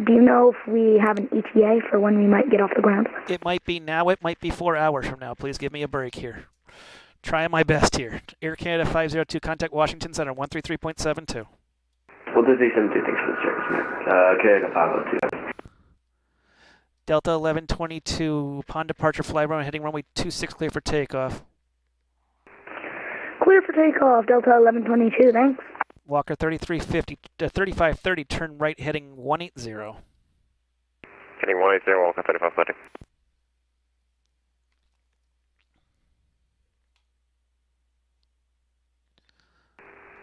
Do you know if we have an ETA for when we might get off the ground? It might be now, it might be 4 hours from now. Please give me a break here. Trying my best here. Air Canada 502, contact Washington Center 133.72. We'll do these 72, thanks for the service, Canada 502. Delta 1122, upon departure, fly runway heading runway 26, clear for takeoff. Clear for takeoff, Delta 1122, thanks. Walker 3530, turn right heading 180. Heading 180, Walker 3530.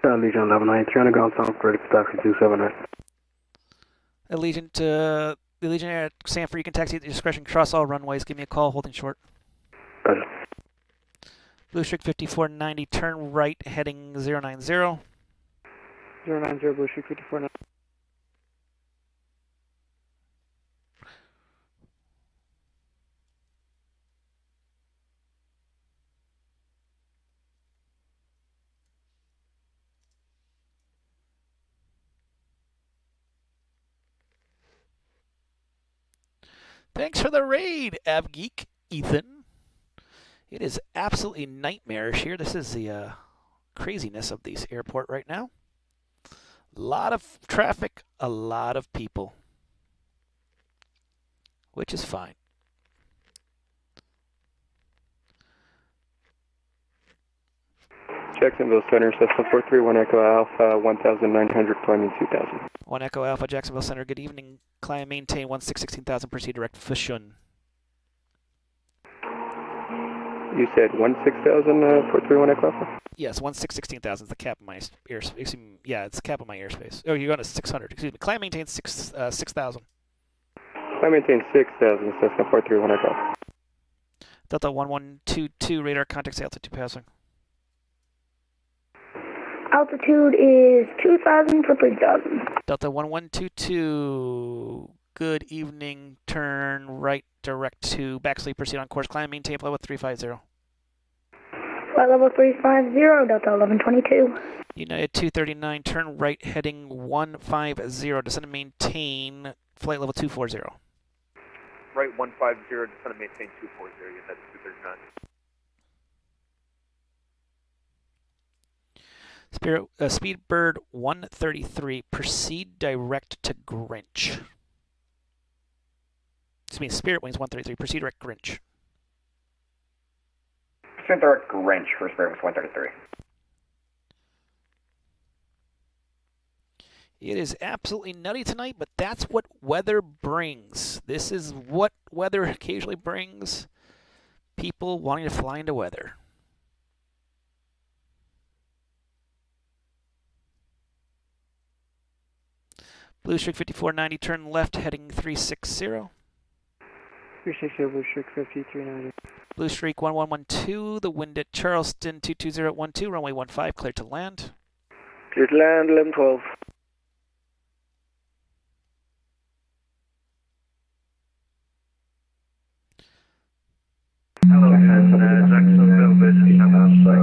Legion 1193 on the ground south, ready for taxi 279. Allegiant the Legion Air at Sanford, you can taxi at your discretion, cross all runways, give me a call, holding short. Roger. Blue Streak 5490, turn right heading 090. 090, Blue Streak 5490. Thanks for the raid, Avgeek Ethan. It is absolutely nightmarish here. This is the craziness of this airport right now. A lot of traffic, a lot of people, which is fine. Jacksonville Center, Cessna 431 Echo Alpha, 1,900, climbing 2,000. 1 Echo Alpha, Jacksonville Center, good evening. Climb, maintain 16,000, proceed direct Fushun. You said 16,000, 431 Echo Alpha? Yes, 16,000 is the cap of my airspace. Yeah, it's the cap of my airspace. Oh, you're going to 600. Excuse me. Climb, maintain 6,000. Climb maintain 6,000, Cessna 431 Echo. Delta 1122, radar contact altitude passing. Altitude is 2,000 for 3,000. Delta 1122, good evening, turn right direct to backslide, proceed on course, climb, maintain level 350. Flight level 350, Delta 1122. United 239, turn right heading 150, descend and maintain flight level 240. Right 150, descend and maintain 240, United 239. Speedbird 133, proceed direct to Grinch. Excuse me, Spirit Wings 133, proceed direct Grinch. Proceed direct Grinch for Spirit Wings 133. It is absolutely nutty tonight, but that's what weather brings. This is what weather occasionally brings. People wanting to fly into weather. Blue Streak 5490, turn left heading 360. 360, Blue Streak 5390. Blue Streak 1112, the wind at Charleston 22012, runway 15, clear to land. Clear to land, 1112. Hello, Jacksonville, base 76,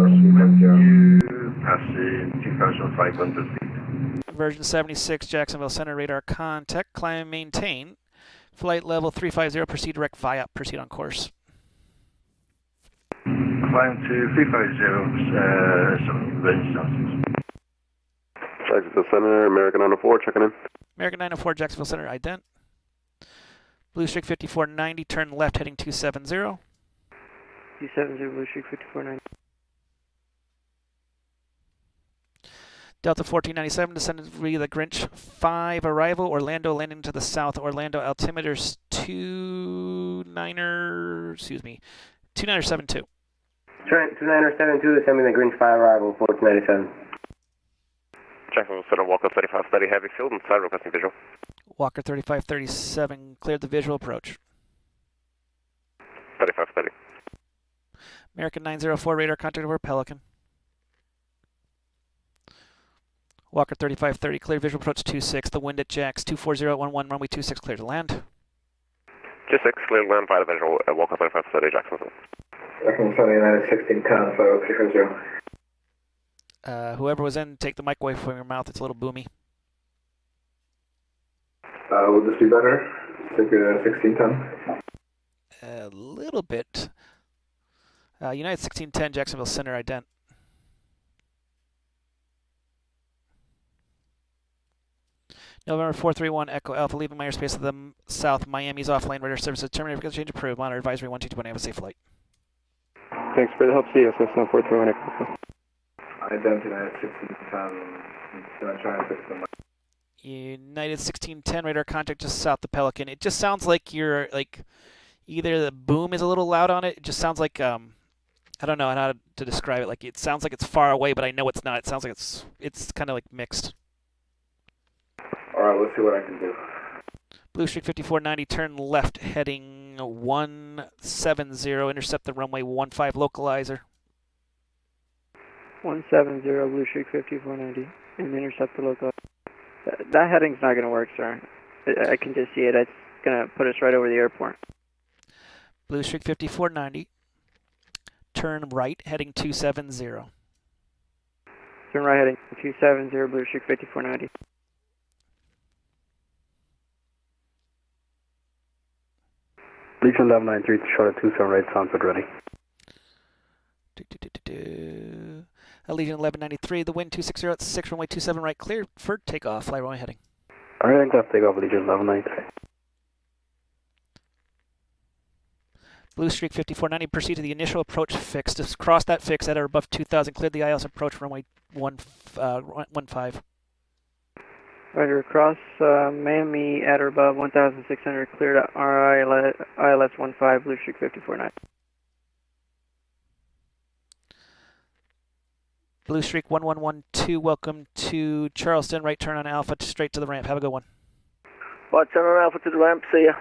passing 2,500 feet. Version 76, Jacksonville Center, radar contact, climb and maintain. Flight level 350, proceed direct via, proceed on course. Climb to 350, 7 range Celsius. Jacksonville Center, American 904, checking in. American 904, Jacksonville Center, ident. Blue Streak 5490, turn left heading 270. 270, Blue Streak 5490. Delta 1497, descended via the Grinch 5 arrival, Orlando landing to the south, Orlando altimeter 2972. 2972, descending the Grinch 5 arrival, 1497. Jacksonville Center, Walker 3530, heavy field and side requesting visual. Walker 3537, cleared the visual approach. 3530. American 904, radar contact over Pelican. Walker 3530, clear visual approach 26, the wind at Jax 24011, runway 26, clear to land. 26, clear to land via the visual at Walker 3530, Jacksonville. Jacksonville, United 1610, 50. Whoever was in, take the mic away from your mouth, it's a little boomy. Would this be better? 1610? A little bit. United 1610, Jacksonville Center, ident. November 431, Echo Alpha, leaving my airspace of the south. Miami's offline radar services. Terminator, because change approved. Monitor advisory 1220, have a safe flight. Thanks for the help, CSS 431 Echo. Ident United 1610, gonna try and fix the mic. United 1610, radar contact just south the Pelican. It just sounds like you're, like, either the boom is a little loud on it. It just sounds like, I don't know how to describe it. Like, it sounds like it's far away, but I know it's not. It sounds like it's kind of like mixed. Alright, let's see what I can do. Blue Streak 5490, turn left heading 170, intercept the runway 15 localizer. 170, Blue Streak 5490, and intercept the localizer. That heading's not going to work, sir. I can just see it. It's going to put us right over the airport. Blue Streak 5490, turn right heading 270. Turn right heading 270, Blue Streak 5490. Legion 1193 to Charlotte 27 right, sounds good, ready. Legion 1193, the wind 260 at 6, runway 27 right, clear for takeoff, fly runway heading. Alright, left takeoff, Legion 1193. Blue Streak 5490, proceed to the initial approach fix. Just cross that fix at or above 2000, clear the ILS approach runway 15. Roger, cross Miami at or above 1,600, cleared at ILS 15, Blue Streak 5490. Blue Streak 1112, welcome to Charleston, right turn on Alpha, straight to the ramp. Have a good one. Right turn on Alpha to the ramp, see ya.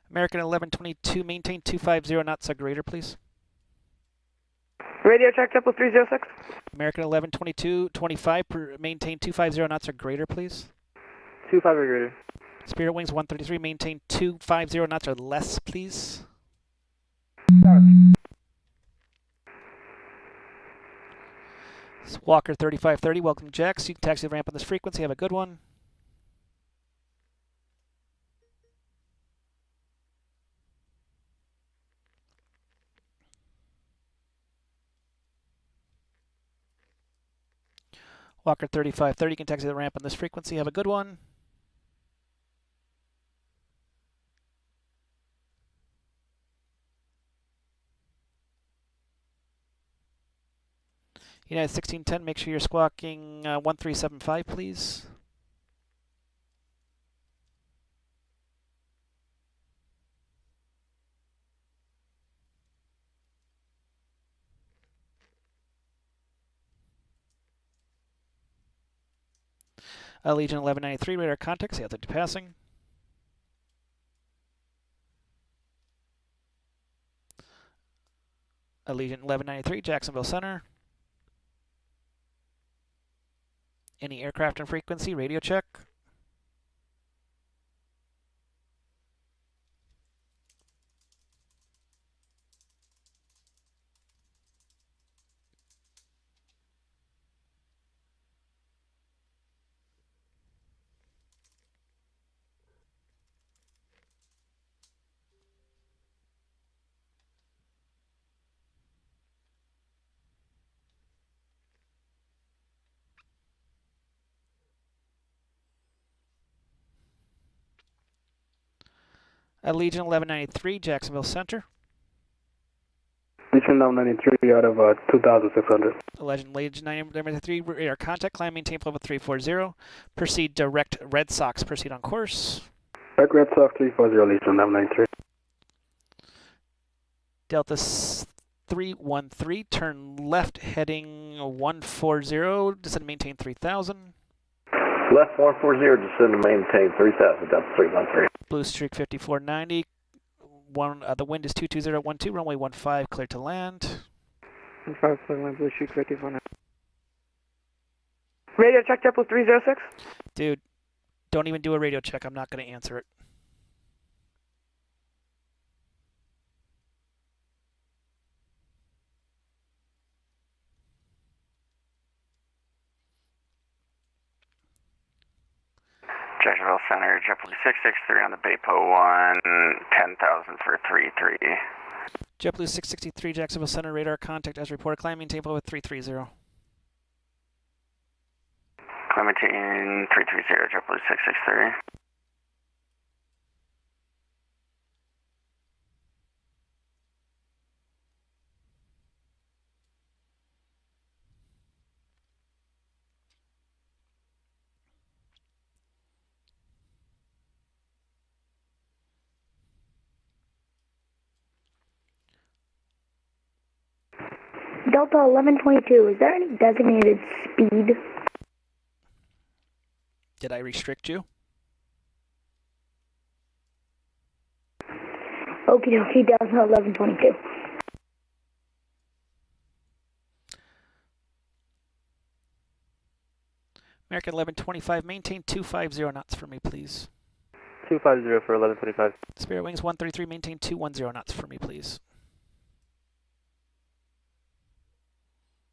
American 1122, maintain 250 knots or greater, please. Radio check, JetBlue 306. American 1122, 25, maintain 250 knots or greater, please. 25 or greater. Spirit Wings 133, maintain 250 knots or less, please. Walker 3530, welcome Jax. You can taxi the ramp on this frequency. Have a good one. Walker 3530, you can taxi the ramp on this frequency. Have a good one. United 1610, make sure you're squawking 1375, please. Legion 1193, radar contact, see how they're passing. Legion 1193, Jacksonville Center. Any aircraft and frequency, radio check. Legion 1193, Jacksonville Center. Legion 1193 out of 2,600. Legion 1193, radar contact, climb, maintain level 340. Proceed direct Red Sox, proceed on course. Direct Red Sox 340, Legion 1193. Delta 313, turn left heading 140, descend and maintain 3000. Left 140, descend and maintain 3000, Delta 313. Blue Streak 5490. The wind is 22012, runway 15, clear to land. 15, clear to land, Blue Streak 5490. Radio check, JetBlue 306. Dude, don't even do a radio check. I'm not going to answer it. Jacksonville Center, JetBlue 663 on the Baypo 1, 10,000 for 33. JetBlue 663, Jacksonville Center, radar contact as reported. Climb, maintain level 330. Climb, maintain 330, JetBlue 663. Delta 1122, is there any designated speed? Did I restrict you? Okie dokie, Delta 1122. American 1125, maintain 250 knots for me, please. 250 for 1125. Spirit Wings 133, maintain 210 knots for me, please.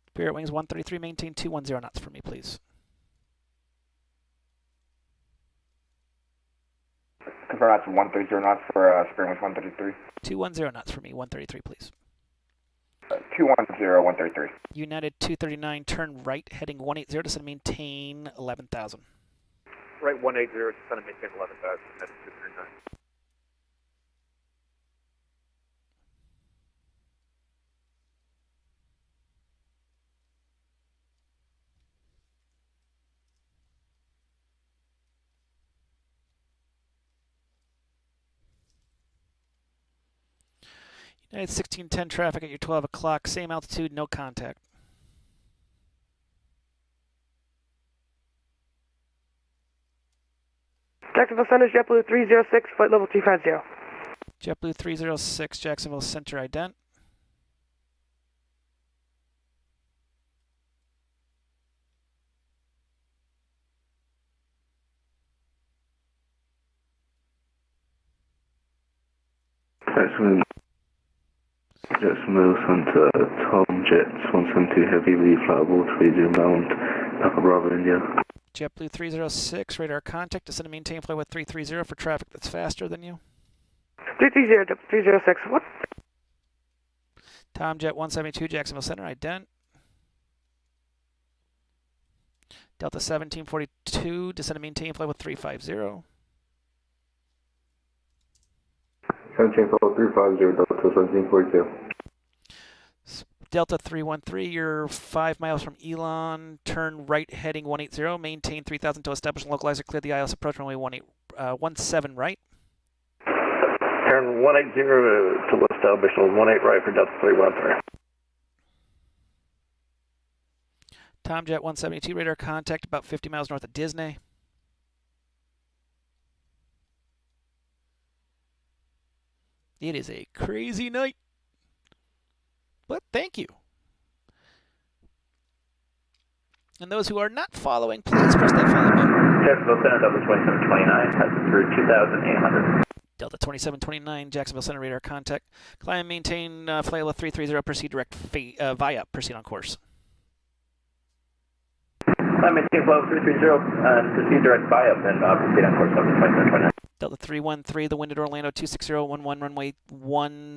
Spirit Wings 133, maintain 210 knots for me, please. Confirm that's 130 knots for Spirit Wings 133. 210 knots for me, 133, please. 210, 133. United 239, turn right, heading 180, descend and maintain 11,000. Right 180, descend and maintain 11,000, that's 239. United 1610 traffic at your 12 o'clock, same altitude, no contact. Jacksonville Center, JetBlue 306, flight level 350. JetBlue 306, Jacksonville Center ident. Jacksonville Center, Tom Jets 172 Heavy, leave flightable 30 bound, Papa Bravo India. JetBlue 306, radar contact, descend and maintain flight with 330 for traffic that's faster than you. 330, 306, what? Tom Jet 172, Jacksonville Center, ident. Delta 1742, descend and maintain flight with 350. 174, 350, Delta 1742. Delta 313, you're 5 miles from Elon, turn right heading 180, maintain 3000 to establish and localize or clear the ILS approach runway 17 right. Turn 180 to establish on 18 right for Delta 313. Tom Jet 172, radar contact about 50 miles north of Disney. It is a crazy night, but thank you. And those who are not following, please press that follow button. Jacksonville Center, Delta 2729, passing through 2,800. Delta 2729, Jacksonville Center, radar contact. Climb and maintain flight level 330, proceed direct via, proceed on course. Climb and maintain flight level 330, and proceed direct via, and proceed on course Delta 2729. Delta 313, the wind at Orlando 26011, runway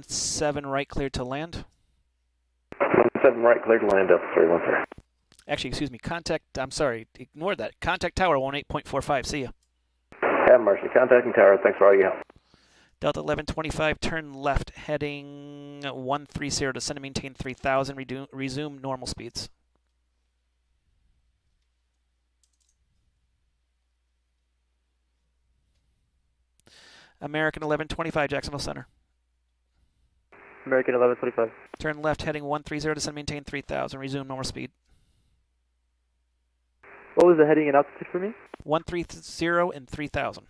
17 right, cleared to land. 17 right, cleared to land, Delta 313. Actually, excuse me, I'm sorry, ignore that. Contact tower 18.45, see ya. Have mercy, contacting tower, thanks for all your help. Delta 1125, turn left, heading 130, descend and maintain 3000, resume normal speeds. American 1125, Jacksonville Center. American 1125. Turn left, heading 130, descend and maintain 3000, resume normal speed. What was the heading and altitude for me? 130 and 3000.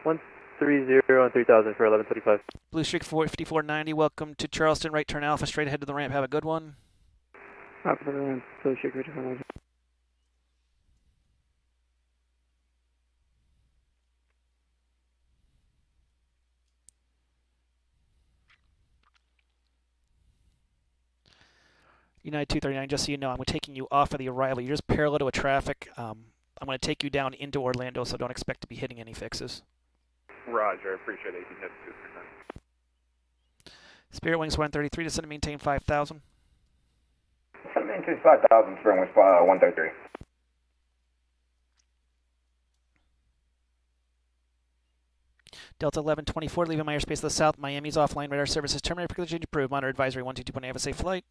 130 and 3000 for 1125. Blue Streak 5490, welcome to Charleston. Right turn Alpha, straight ahead to the ramp. Have a good one. Alpha to the ramp, Blue Streak 5490. United 239, just so you know, I'm taking you off of the arrival. You're just parallel to a traffic. I'm going to take you down into Orlando, so don't expect to be hitting any fixes. Roger, I appreciate it. United 239. Spirit Wings 133, descend and maintain 5000. Descend and maintain 5000, Spirit Wings 133. Delta 1124, leaving my airspace to the south. Miami's offline. Radar services terminated. Particular change approved. Monitor advisory 122.8. Have a safe flight.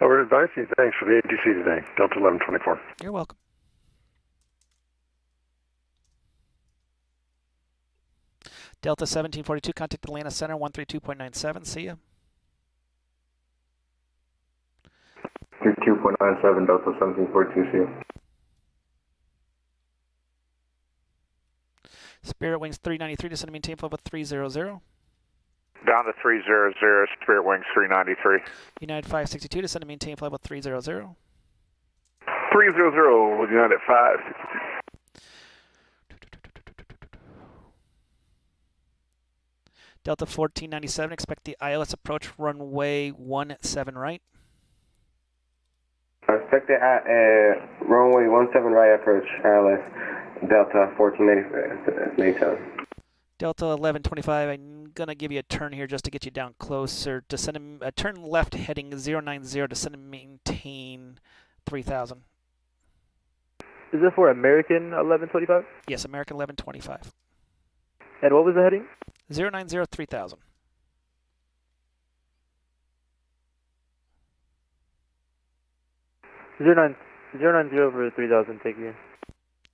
Over advisory. Thanks for the ATC today. Delta 1124. You're welcome. Delta 1742, contact Atlanta Center 132.97. See ya. 32.97, Delta 1742, see ya. Spirit Wings 393, descend and maintain flight with 300. Down to 300, Spirit Wings 393. United 562, descend and maintain flight with 300. 300 with United 562. Delta 1497, expect the ILS approach runway 17 right. Expect the runway 17 right approach, ILS, Delta 1497. Delta 1125, I'm going to give you a turn here just to get you down closer. Descend and, turn left heading 090, descend and maintain 3000. Is this for American 1125? Yes, American 1125. And what was the heading? 090, 3000. Zero nine zero for 3000, take you.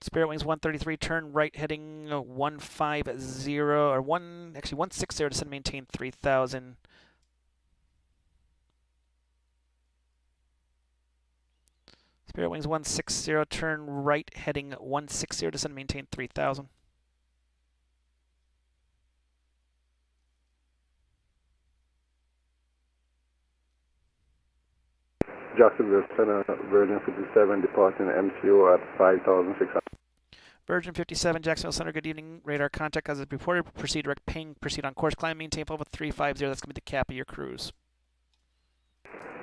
Spirit Wings 133, turn right heading 150, or 160, descend and maintain 3000. Spirit Wings 160, turn right heading 160, descend and maintain 3000. Jacksonville Center, Virgin 57, departing MCO at 5,600. Virgin 57, Jacksonville Center, good evening. Radar contact as reported. Proceed direct ping. Proceed on course. Climb, maintain level 350. That's going to be the cap of your cruise.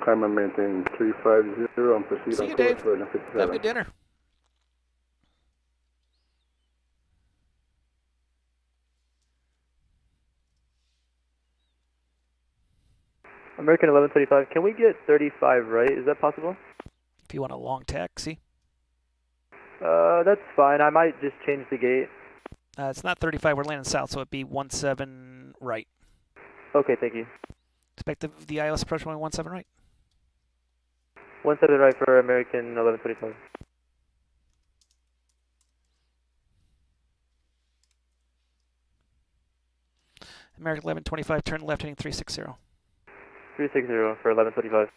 Climb and maintain 350 and proceed See on you, course, Dave. Virgin 57. Have a good dinner. American 1135, can we get 35 right? Is that possible? If you want a long taxi. That's fine. I might just change the gate. It's not 35. We're landing south, so it'd be 17 right. Okay, thank you. Expect the ILS approach going 17 right. 17 right for American 1125. American 1125, turn left heading 360. 360 for 1125.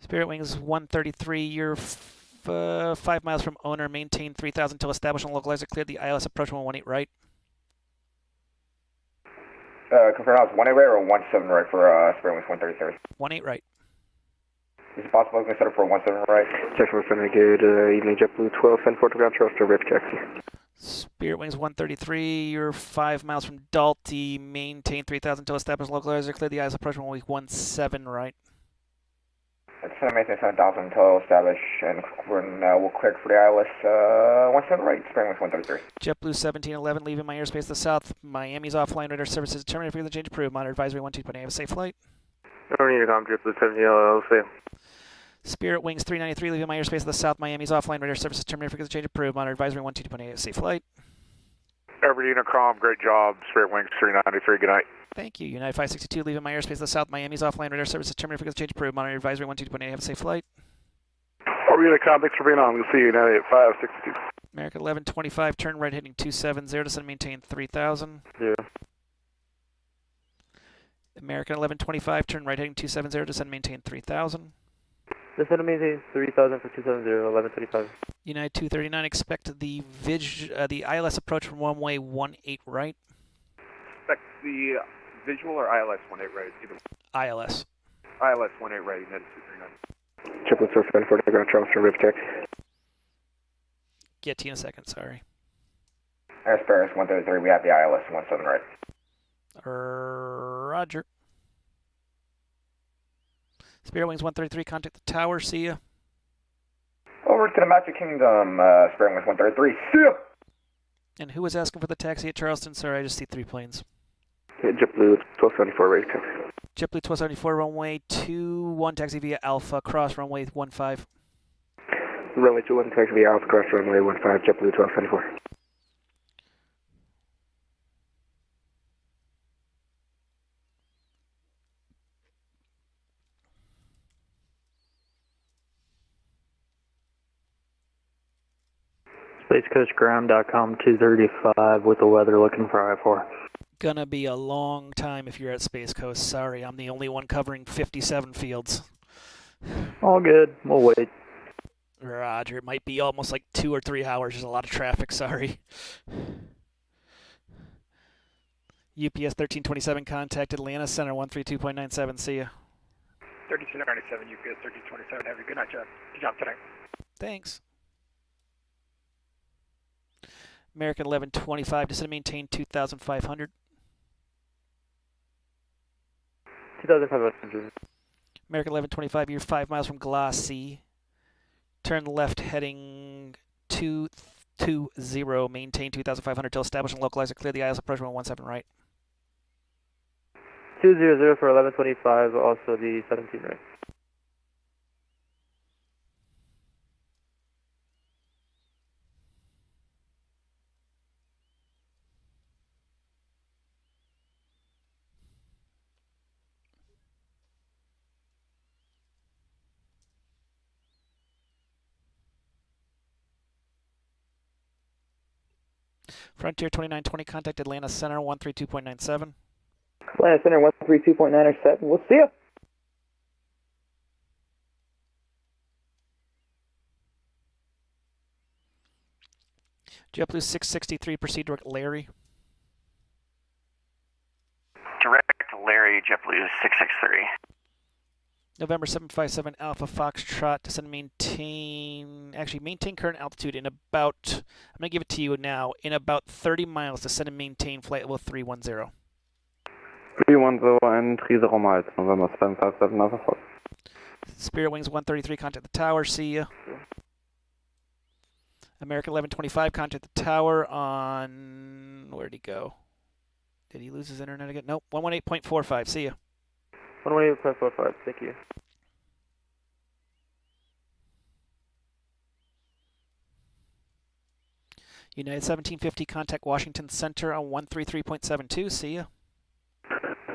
Spirit Wings 133, you're 5 miles from owner, maintain 3000 until established and localizer cleared. The ILS approach 118 right. Confirm I was 18 right or 17 right for Spirit Wings 133? 18 right. Is it possible I can set up for 17 right? Jacksonville Center, good evening, JetBlue 12, send 4 to ground, Charleston, Red Taxi. Spirit Wings 133, you're 5 miles from Dalty, maintain 3000 until established localizer cleared. The ILS approach 117 right. It's going to maintain 7,000 until established, and we'll clear for the ILS 17 right, Spirit Wings 133. JetBlue 1711, leaving my airspace to the south. Miami's offline radar services terminated for the change approved. Monitor advisory 12.8. Have a safe flight. I don't need to come, JetBlue 17 LLC. Spirit Wings 393, leaving my airspace to the south. Miami's offline radar services terminated for the change approved. Monitor advisory 12.8. Safe flight. Every Unicom, great job. Spirit Wings 393, good night. Thank you. United 562, leaving my airspace to the south. Miami's offline radar services terminated for the change approved. Monitor advisory 12.8. Have a safe flight. Unicom, thanks for being on. We'll see you United 562. American 1125, turn right heading 270, descend and maintain 3000. Yeah. American 1125, turn right heading 270, descend and maintain 3000. Descend and maintain 3000 for 270, 1135. United 239, expect the ILS approach from runway 18 right. Expect the visual or ILS 18 right? Either ILS. ILS 18 right, United 239. JetBlue 474 to ground, Charleston, Red Taxi. Get to you in a second, sorry. Airspace 133, we have the ILS 17 right. Roger. Spirit Wings 133, contact the tower, see ya. Over to the Magic Kingdom, Spirit Wings 133, see ya! And who was asking for the taxi at Charleston? Sorry, I just see 3 planes. Yeah, JetBlue 1274, ready taxi. JetBlue 1274, runway 21, taxi via Alpha, cross runway 15. Runway 21, taxi via Alpha, cross runway 15, JetBlue 1274. SpaceCoastGround.com 235 with the weather looking for I-4. Gonna be a long time if you're at Space Coast. Sorry, I'm the only one covering 57 fields. All good. We'll wait. Roger. It might be almost like 2 or 3 hours. There's a lot of traffic. Sorry. UPS 1327 contact Atlanta Center 132.97. See ya. 3297, UPS 1327. Have a good night, Jeff. Good job tonight. Thanks. American 1125, descend and maintain 2,500. 2,500. American 1125, you're 5 miles from Glassy. Turn left heading 220, maintain 2,500 till established and localizer. Clear the ILS approach 117 right. 200 for 1125, also the 17 right. Frontier 2920, contact Atlanta Center 132.97. Atlanta Center 132.97. We'll see ya. JetBlue 663, proceed direct Larry. Direct Larry, JetBlue 663. November 757 Alpha Foxtrot, descend and maintain current altitude in about, I'm going to give it to you now, in about 30 miles, descend and maintain flight level 310. 310 and 30 miles, November 757 Alpha Fox. Spirit Wings 133, contact the tower, see ya. American 1125, contact the tower on, where'd he go? Did he lose his internet again? Nope, 118.45, see ya. 118.45, thank you. United 1750, contact Washington Center on 133.72, see ya.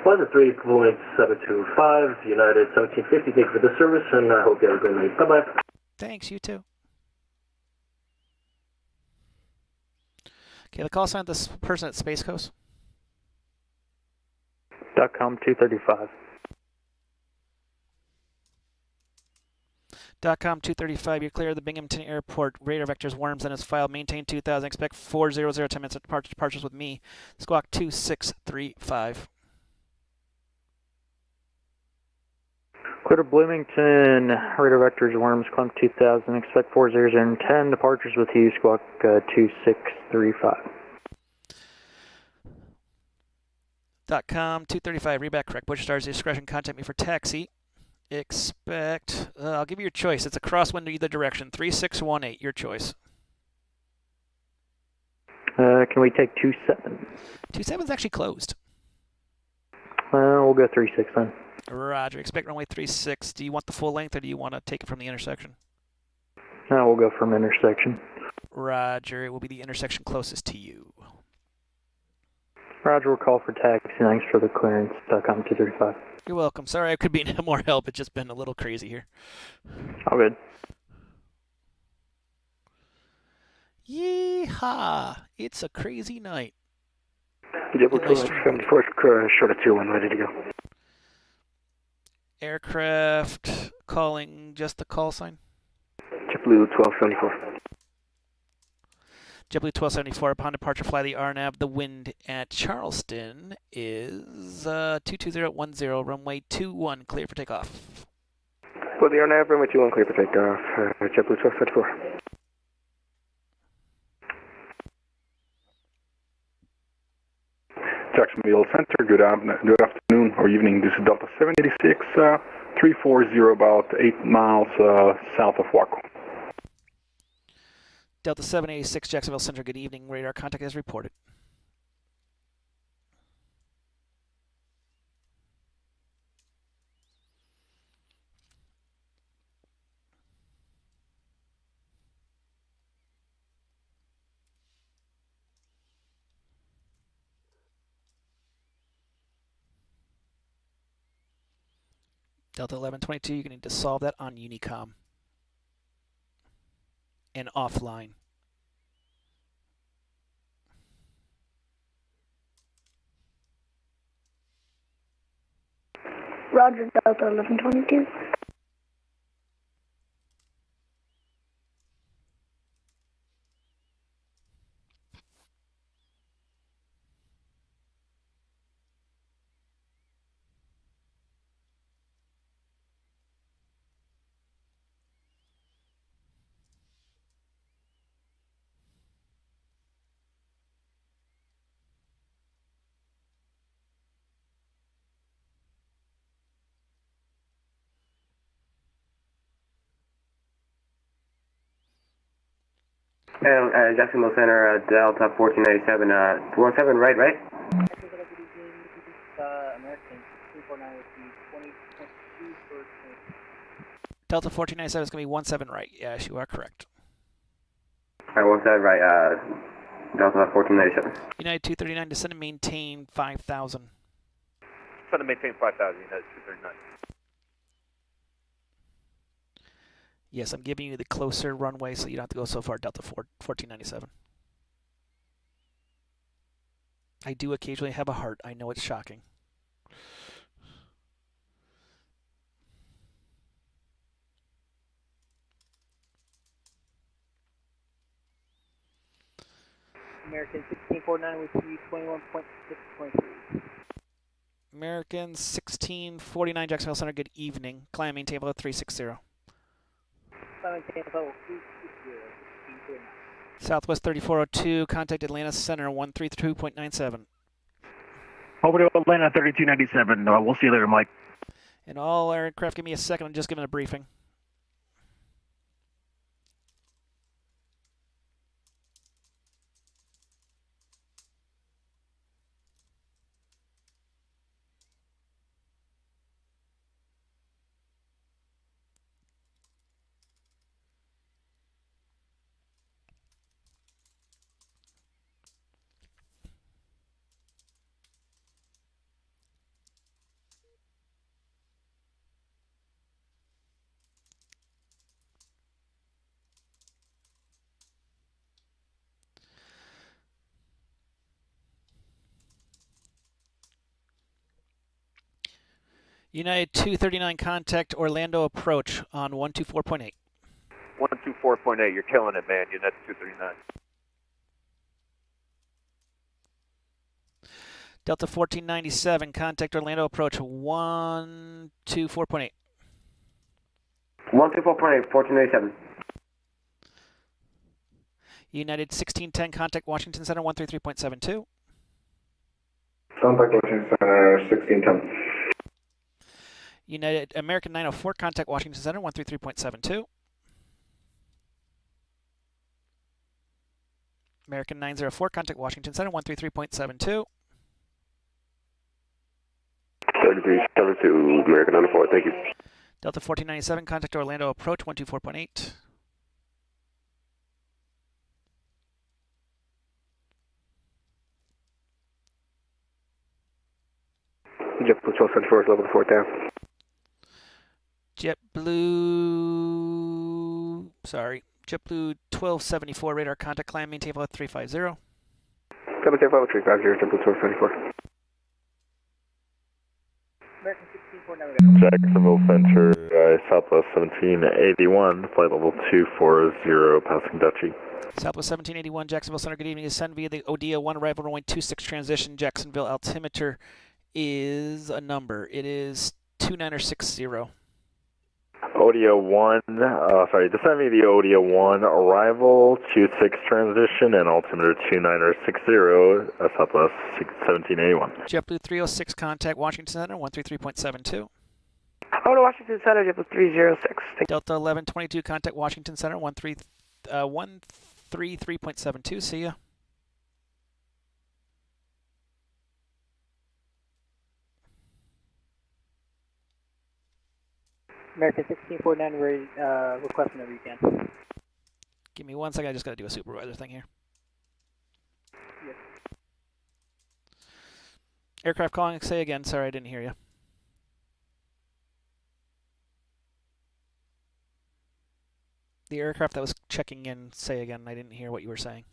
103.725, United 1750, thank you for the service, and I hope you have a good night. Bye-bye. Thanks, you too. Okay, the call sign of this person at Space Coast. .com 235. .com 235, you're clear of the Binghamton Airport. Radar vectors, worms, and its file. Maintain 2000, expect 400, 10 minutes of departures with me. Squawk 2635. Clear to Bloomington, radar vectors, worms, climb 2000, expect 40 and 10 departures with you, squawk 2635. .com 235, read back correct. Bush Stars discretion, contact me for taxi. Expect, I'll give you your choice. It's a crosswind either direction, 3618, your choice. Can we take 27? 27's actually closed. We'll go 36 then. Roger, expect runway 36. Do you want the full length or do you want to take it from the intersection? No, we'll go from intersection. Roger, it will be the intersection closest to you. Roger, we'll call for taxi. Thanks for the clearance. .com 235. You're welcome. Sorry I could be no more help. It's just been a little crazy here. All good. Yeehaw! It's a crazy night. JetBlue 74, short of 2-1, ready to go. Aircraft calling just the call sign. JetBlue 1274. JetBlue 1274, upon departure, fly the RNAV. The wind at Charleston is 22010, runway 21, clear for takeoff. For the RNAV, runway 21, clear for takeoff. JetBlue 1274. Jacksonville Center, good afternoon or evening. This is Delta 786, 340, about 8 miles south of Waco. Delta 786, Jacksonville Center, good evening. Radar contact as reported. Delta 1122, you're going to need to solve that on Unicom and offline. Roger, Delta 1122. Jacksonville Center, Delta 1497, 17 right? Delta 1497 is going to be 17 right. Yes, you are correct. Alright, 17 right, Delta 1497. United 239, descend and maintain 5,000. Descend and maintain 5,000, United 239. Yes, I'm giving you the closer runway so you don't have to go so far, Delta 1497. I do occasionally have a heart. I know it's shocking. American 1649 with you, 21.623. American 1649 Jacksonville Center, good evening. Climb, maintain level 360. Maintain level 360, 1649. Southwest 3402, contact Atlanta Center 132.97. Over to Atlanta 3297. We'll see you later, Mike. And all aircraft, give me a second. I'm just giving a briefing. United 239, contact Orlando approach on 124.8. 124.8, you're killing it, man. United 239. Delta 1497, contact Orlando approach 124.8. 124.8, 1497. United 1610, contact Washington Center 133.72. Contact Washington Center 1610. United American 904, contact Washington Center 133.72. American 904, contact Washington Center 133.72. 3372, American 904, thank you. Delta 1497, contact Orlando approach 124.8. JetBlue 1274 is level 4 down. JetBlue 1274, radar contact, climb, maintain level 350. Maintain level 350, JetBlue 1274. American 1649. Jacksonville Center, Southwest 1781, flight level 240, passing Dutchy. Southwest 1781, Jacksonville Center, good evening. Ascend via the Odia 1, arrival runway 26 transition, Jacksonville. Altimeter is a number. It is 2960. Odia 1, descend via the Odia 1, arrival 26 transition, and altimeter 2960, Southwest 1781. JetBlue 306, contact Washington Center 133.72. Oh, to Washington Center, JetBlue 306. Delta 1122, contact Washington Center 133.72. See ya. American 1649, request whenever you can. Give me 1 second, I just got to do a supervisor thing here. Yes. Aircraft calling, say again, sorry I didn't hear you. The aircraft that was checking in, say again, I didn't hear what you were saying.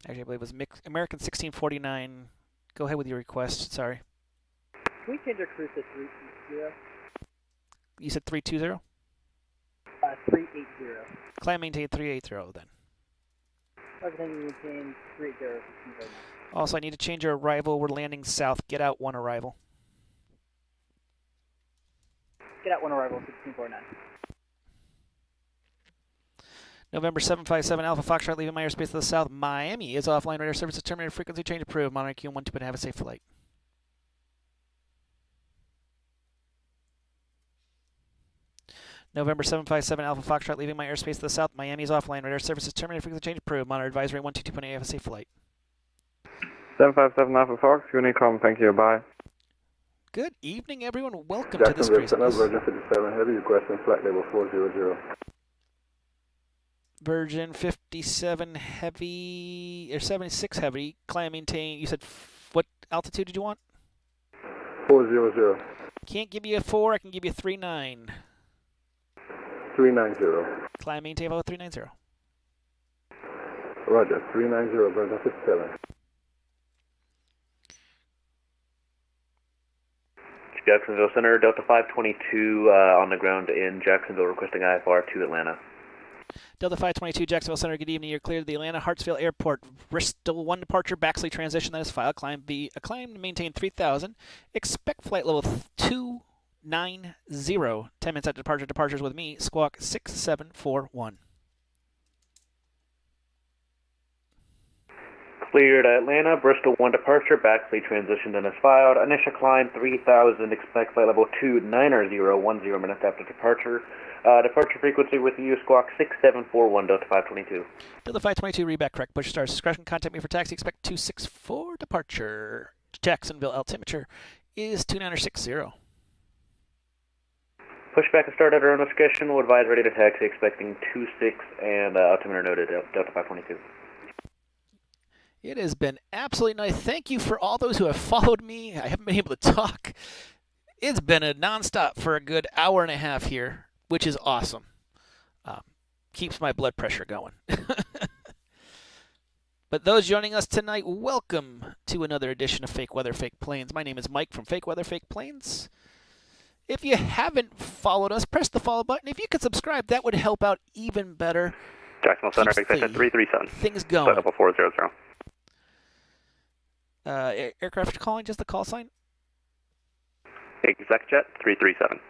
Actually, I believe it was American 1649. Go ahead with your request, sorry. Can we change our cruise to 380? You said 320? 380. Climb maintain 380 then. Everything maintain 380. Also, I need to change our arrival. We're landing south. Get out 1 arrival. Get out 1 arrival, 1649. November 757 Alpha Foxtrot leaving my airspace to the south. Miami is offline. Radar services terminated. Frequency change approved. Monitor QM12, but have a safe flight. November 757 Alpha Foxtrot leaving my airspace to the south. Miami is offline. Radar services terminated. Frequency change approved. Monitor advisory 122.8. Have a safe flight. 757 Alpha Fox, Unicom, thank you, bye. Good evening, everyone. Welcome to this Jacksonville Center, craziness. Virgin 57 Heavy, requesting flight level 400. Virgin 57 Heavy, or 76 Heavy, climb maintain. You said, what altitude did you want? 400. Can't give you a 4, I can give you 39. 390. Climb maintain level 390. Roger, 390, Virgin 57. Jacksonville Center, Delta 522 on the ground in Jacksonville, requesting IFR to Atlanta. Delta 522, Jacksonville Center, good evening. You're cleared to the Atlanta Hartsfield Airport. Bristol 1 departure, Baxley transition, that is filed. Climb to maintain 3,000. Expect flight level 290. 10 minutes after departure, departures with me, squawk 6741. Cleared Atlanta, Bristol 1 departure, Baxley transition then is filed. Initial climb 3,000, expect flight level 290, 10 minutes after departure. Departure frequency with you, squawk 6741, Delta 522. Delta 522, read back correct. Push stars, discretion, contact me for taxi, expect 264, departure. Jacksonville, altimeter is 2960. Pushback is started at our own discretion, will advise ready to taxi, expecting 26 and altimeter noted, Delta 522. It has been absolutely nice. Thank you for all those who have followed me. I haven't been able to talk. It's been a nonstop for a good hour and a half here, which is awesome. Keeps my blood pressure going. But those joining us tonight, welcome to another edition of Fake Weather, Fake Planes. My name is Mike from Fake Weather, Fake Planes. If you haven't followed us, press the follow button. If you could subscribe, that would help out even better. Jacksonville Center, extension 337. Things going. Flight level 400. Aircraft calling, just the call sign? ExecJet 337.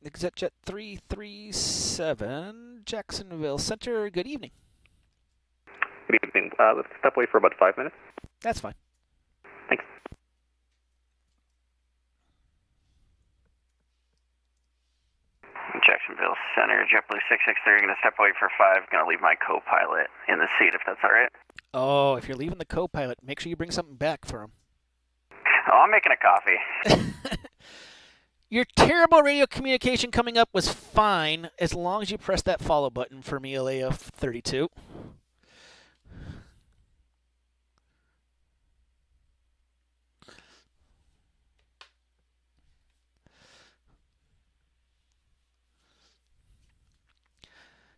ExecJet 337, Jacksonville Center, good evening. Good evening. Let's step away for about 5 minutes. That's fine. Thanks. Jacksonville Center, JetBlue 663, going to step away for 5. Going to leave my co-pilot in the seat if that's all right. Oh, if you're leaving the co-pilot, make sure you bring something back for him. Oh, I'm making a coffee. Your terrible radio communication coming up was fine as long as you press that follow button for me, LAF 32.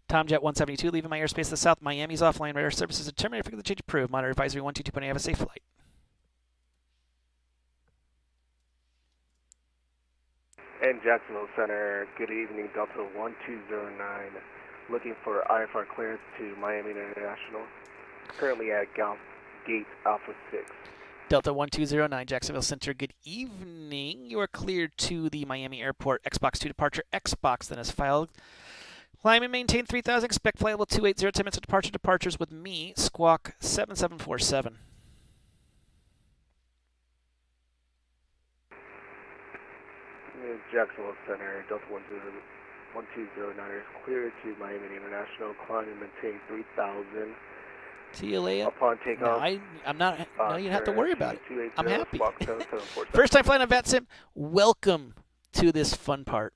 Tomjet 172, leaving my airspace to the south. Miami's offline radar services are terminated. Forget the change approved. Monitor advisory 122.8. Have a safe flight. And Jacksonville Center, good evening, Delta 1209, looking for IFR clearance to Miami International, currently at Gate Alpha 6. Delta 1209, Jacksonville Center, good evening. You are cleared to the Miami Airport. Xbox 2 departure. Xbox then is filed. Climb and maintain 3,000. Expect flight level 280. 10 minutes of departure. Departures with me. Squawk 7747. Jacksonville Center, Delta 1209 is cleared to Miami International. Climb and maintain 3,000. See you later. Upon takeoff. No, I'm not. No, you don't have to worry about it. 280, I'm happy. squawk 7747. First time flying on VATSIM. Welcome to this fun part.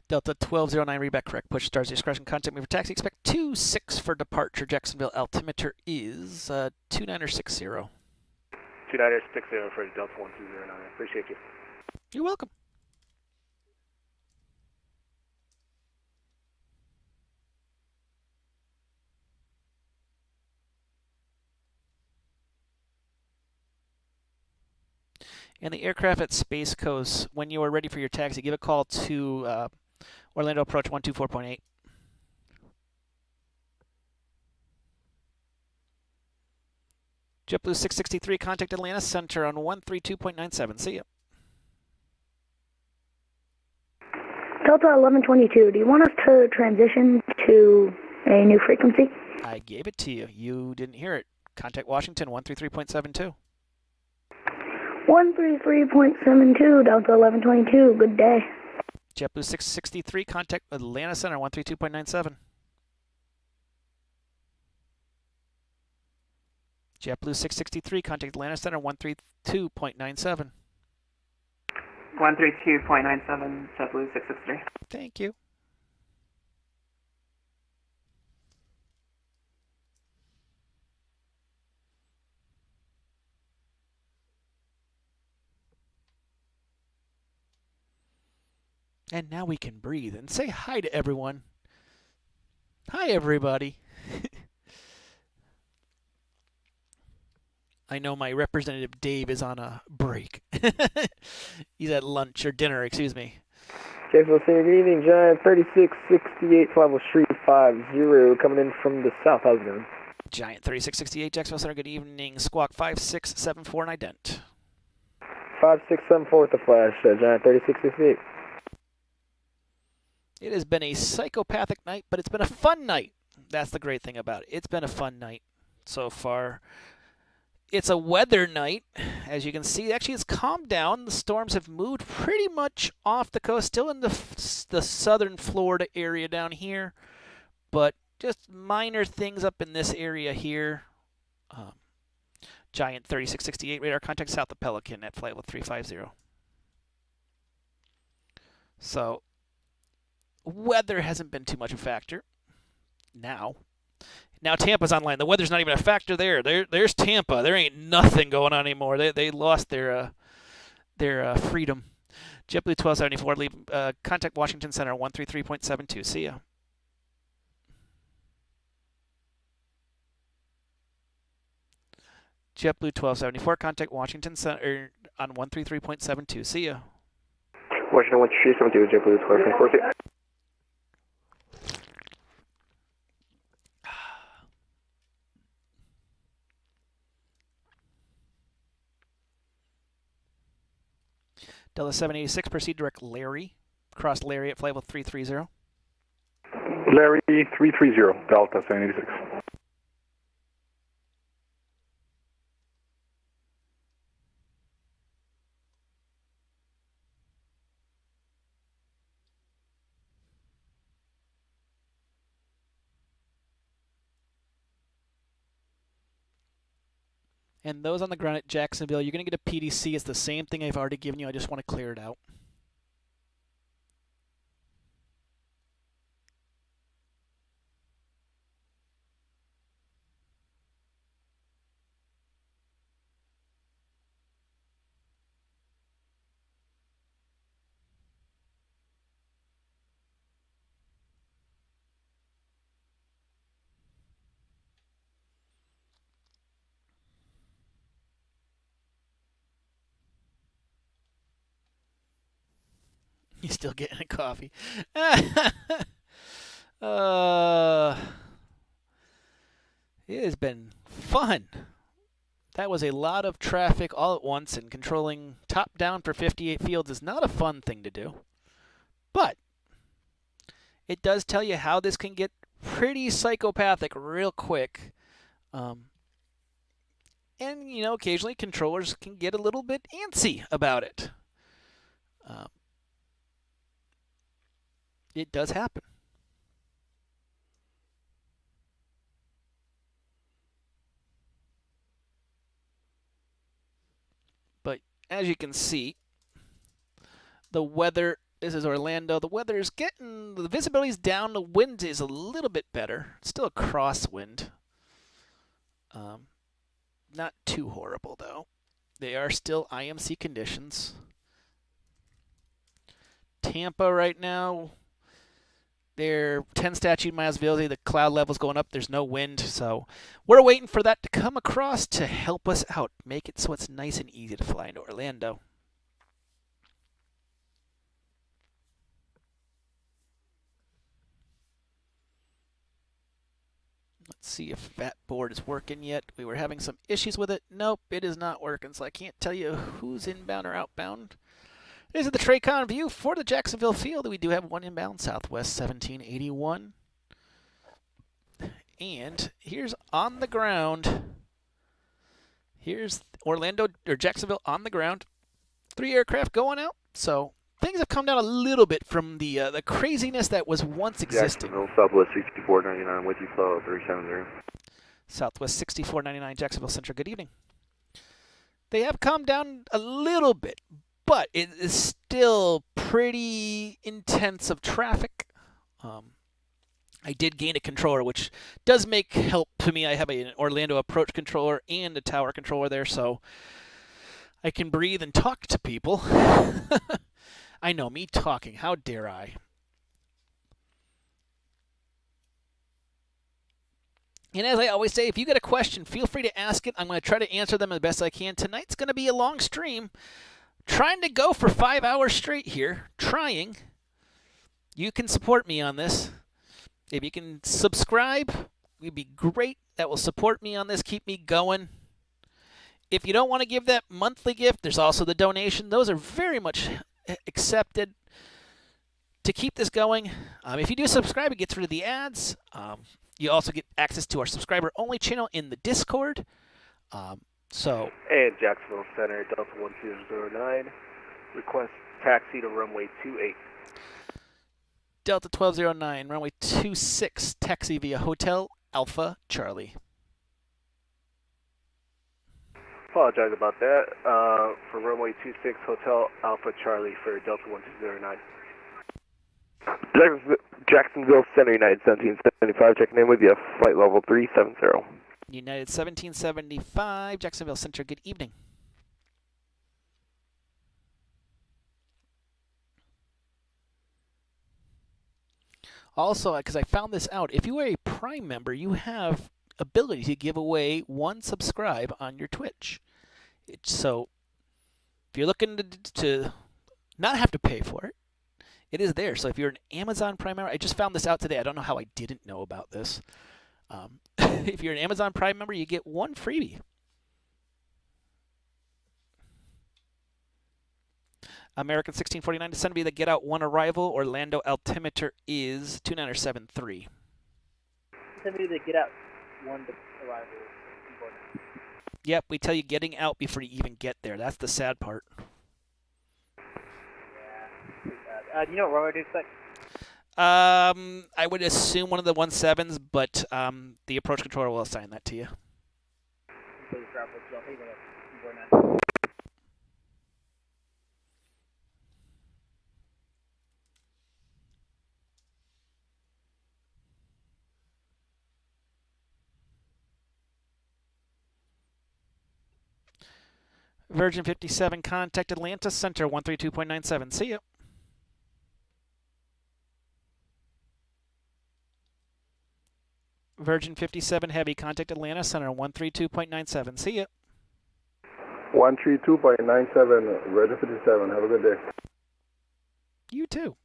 Delta 1209, read back correct. Push stars, discretion, contact me for taxi. Expect 26 for departure. Jacksonville altimeter is 2960. 2960 for Delta 1209. Appreciate you. You're welcome. And the aircraft at Space Coast, when you are ready for your taxi, give a call to Orlando Approach 124.8. JetBlue 663, contact Atlanta Center on 132.97. See ya. Delta 1122, do you want us to transition to a new frequency? I gave it to you. You didn't hear it. Contact Washington 133.72. 133.72, Delta 1122, good day. JetBlue 663, contact Atlanta Center 132.97. JetBlue 663, contact Atlanta Center 132.97. 132.97, JetBlue 663. Thank you. And now we can breathe and say hi to everyone. Hi, everybody. I know my representative Dave is on a break. He's at lunch or dinner, excuse me. Jacksonville Center, good evening. Giant 3668, level street 50, coming in from the south. How's it going? Giant 3668, Jacksonville Center, good evening. Squawk 5674 and ident. 5674 with the flash, Giant 3668. It has been a psychopathic night, but it's been a fun night. That's the great thing about it. It's been a fun night so far. It's a weather night, as you can see. Actually, it's calmed down. The storms have moved pretty much off the coast, still in the southern Florida area down here, but just minor things up in this area here. Giant 3668, radar contact south of Pelican at flight level 350. So, weather hasn't been too much a factor. Now Tampa's online. The weather's not even a factor there. There's Tampa. There ain't nothing going on anymore. They lost their freedom. JetBlue 1274, leave contact Washington Center 133.72. See ya. JetBlue 1274, contact Washington Center on 133.72. See ya. Washington 133.72, JetBlue 1274. Delta 786, proceed direct Larry. Cross Larry at flight level 330. Larry 330, Delta 786. And those on the ground at Jacksonville, you're going to get a PDC. It's the same thing I've already given you. I just want to clear it out. He's still getting a coffee. It has been fun. That was a lot of traffic all at once, and controlling top-down for 58 fields is not a fun thing to do. But it does tell you how this can get pretty psychopathic real quick. And, you know, occasionally controllers can get a little bit antsy about it. It does happen. But as you can see, the weather, this is Orlando, the weather is getting, the visibility's down, the wind is a little bit better. It's still a crosswind. Not too horrible, though. They are still IMC conditions. Tampa right now, they're 10 statute miles visibility. The cloud level's going up. There's no wind. So we're waiting for that to come across to help us out. Make it so it's nice and easy to fly into Orlando. Let's see if that board is working yet. We were having some issues with it. Nope, it is not working. So I can't tell you who's inbound or outbound. This is the TRACON view for the Jacksonville field. We do have one inbound, Southwest 1781. And here's on the ground. Here's Orlando, or Jacksonville on the ground. 3 aircraft going out. So things have come down a little bit from the craziness that was once existing. Jacksonville, Southwest 6499 with you, flow 370. Southwest 6499, Jacksonville Central, good evening. They have calmed down a little bit, but it is still pretty intense of traffic. I did gain a controller, which does make help to me. I have an Orlando approach controller and a tower controller there, so I can breathe and talk to people. I know, me talking. How dare I? And as I always say, if you get a question, feel free to ask it. I'm going to try to answer them as best I can. Tonight's going to be a long stream. Trying to go for 5 hours straight here. Trying. you can support me on this. If you can subscribe, it'd be great. That will support me on this, keep me going. If you don't want to give that monthly gift, there's also the donation. Those are very much accepted to keep this going. If you do subscribe, it gets rid of the ads. You also get access to our subscriber-only channel in the Discord. And Jacksonville Center, Delta 1209, request taxi to runway 28. Delta 1209, runway 26, taxi via Hotel Alpha Charlie. Apologize about that. For runway 26, Hotel Alpha Charlie for Delta 1209. Jacksonville Center, United 1775, checking in with you, flight level 370. United 1775, Jacksonville Center, good evening. Also, because I found this out, if you are a Prime member, you have ability to give away one subscribe on your Twitch. So, if you're looking to not have to pay for it, it is there. So if you're an Amazon Prime member, I just found this out today. I don't know how I didn't know about this. If you're an Amazon Prime member, you get one freebie. American 1649 to send me the get out one arrival. Orlando altimeter is 2973. Send me the get out one arrival. Yep, we tell you getting out before you even get there. That's the sad part. Yeah. Do you know what runway to expect? I would assume one of the 17s, but the approach controller will assign that to you. Virgin 57, contact Atlanta Center 132.97. See ya. Virgin 57 Heavy, contact Atlanta Center 132.97. See ya. 132.97, Virgin 57. Have a good day. You too.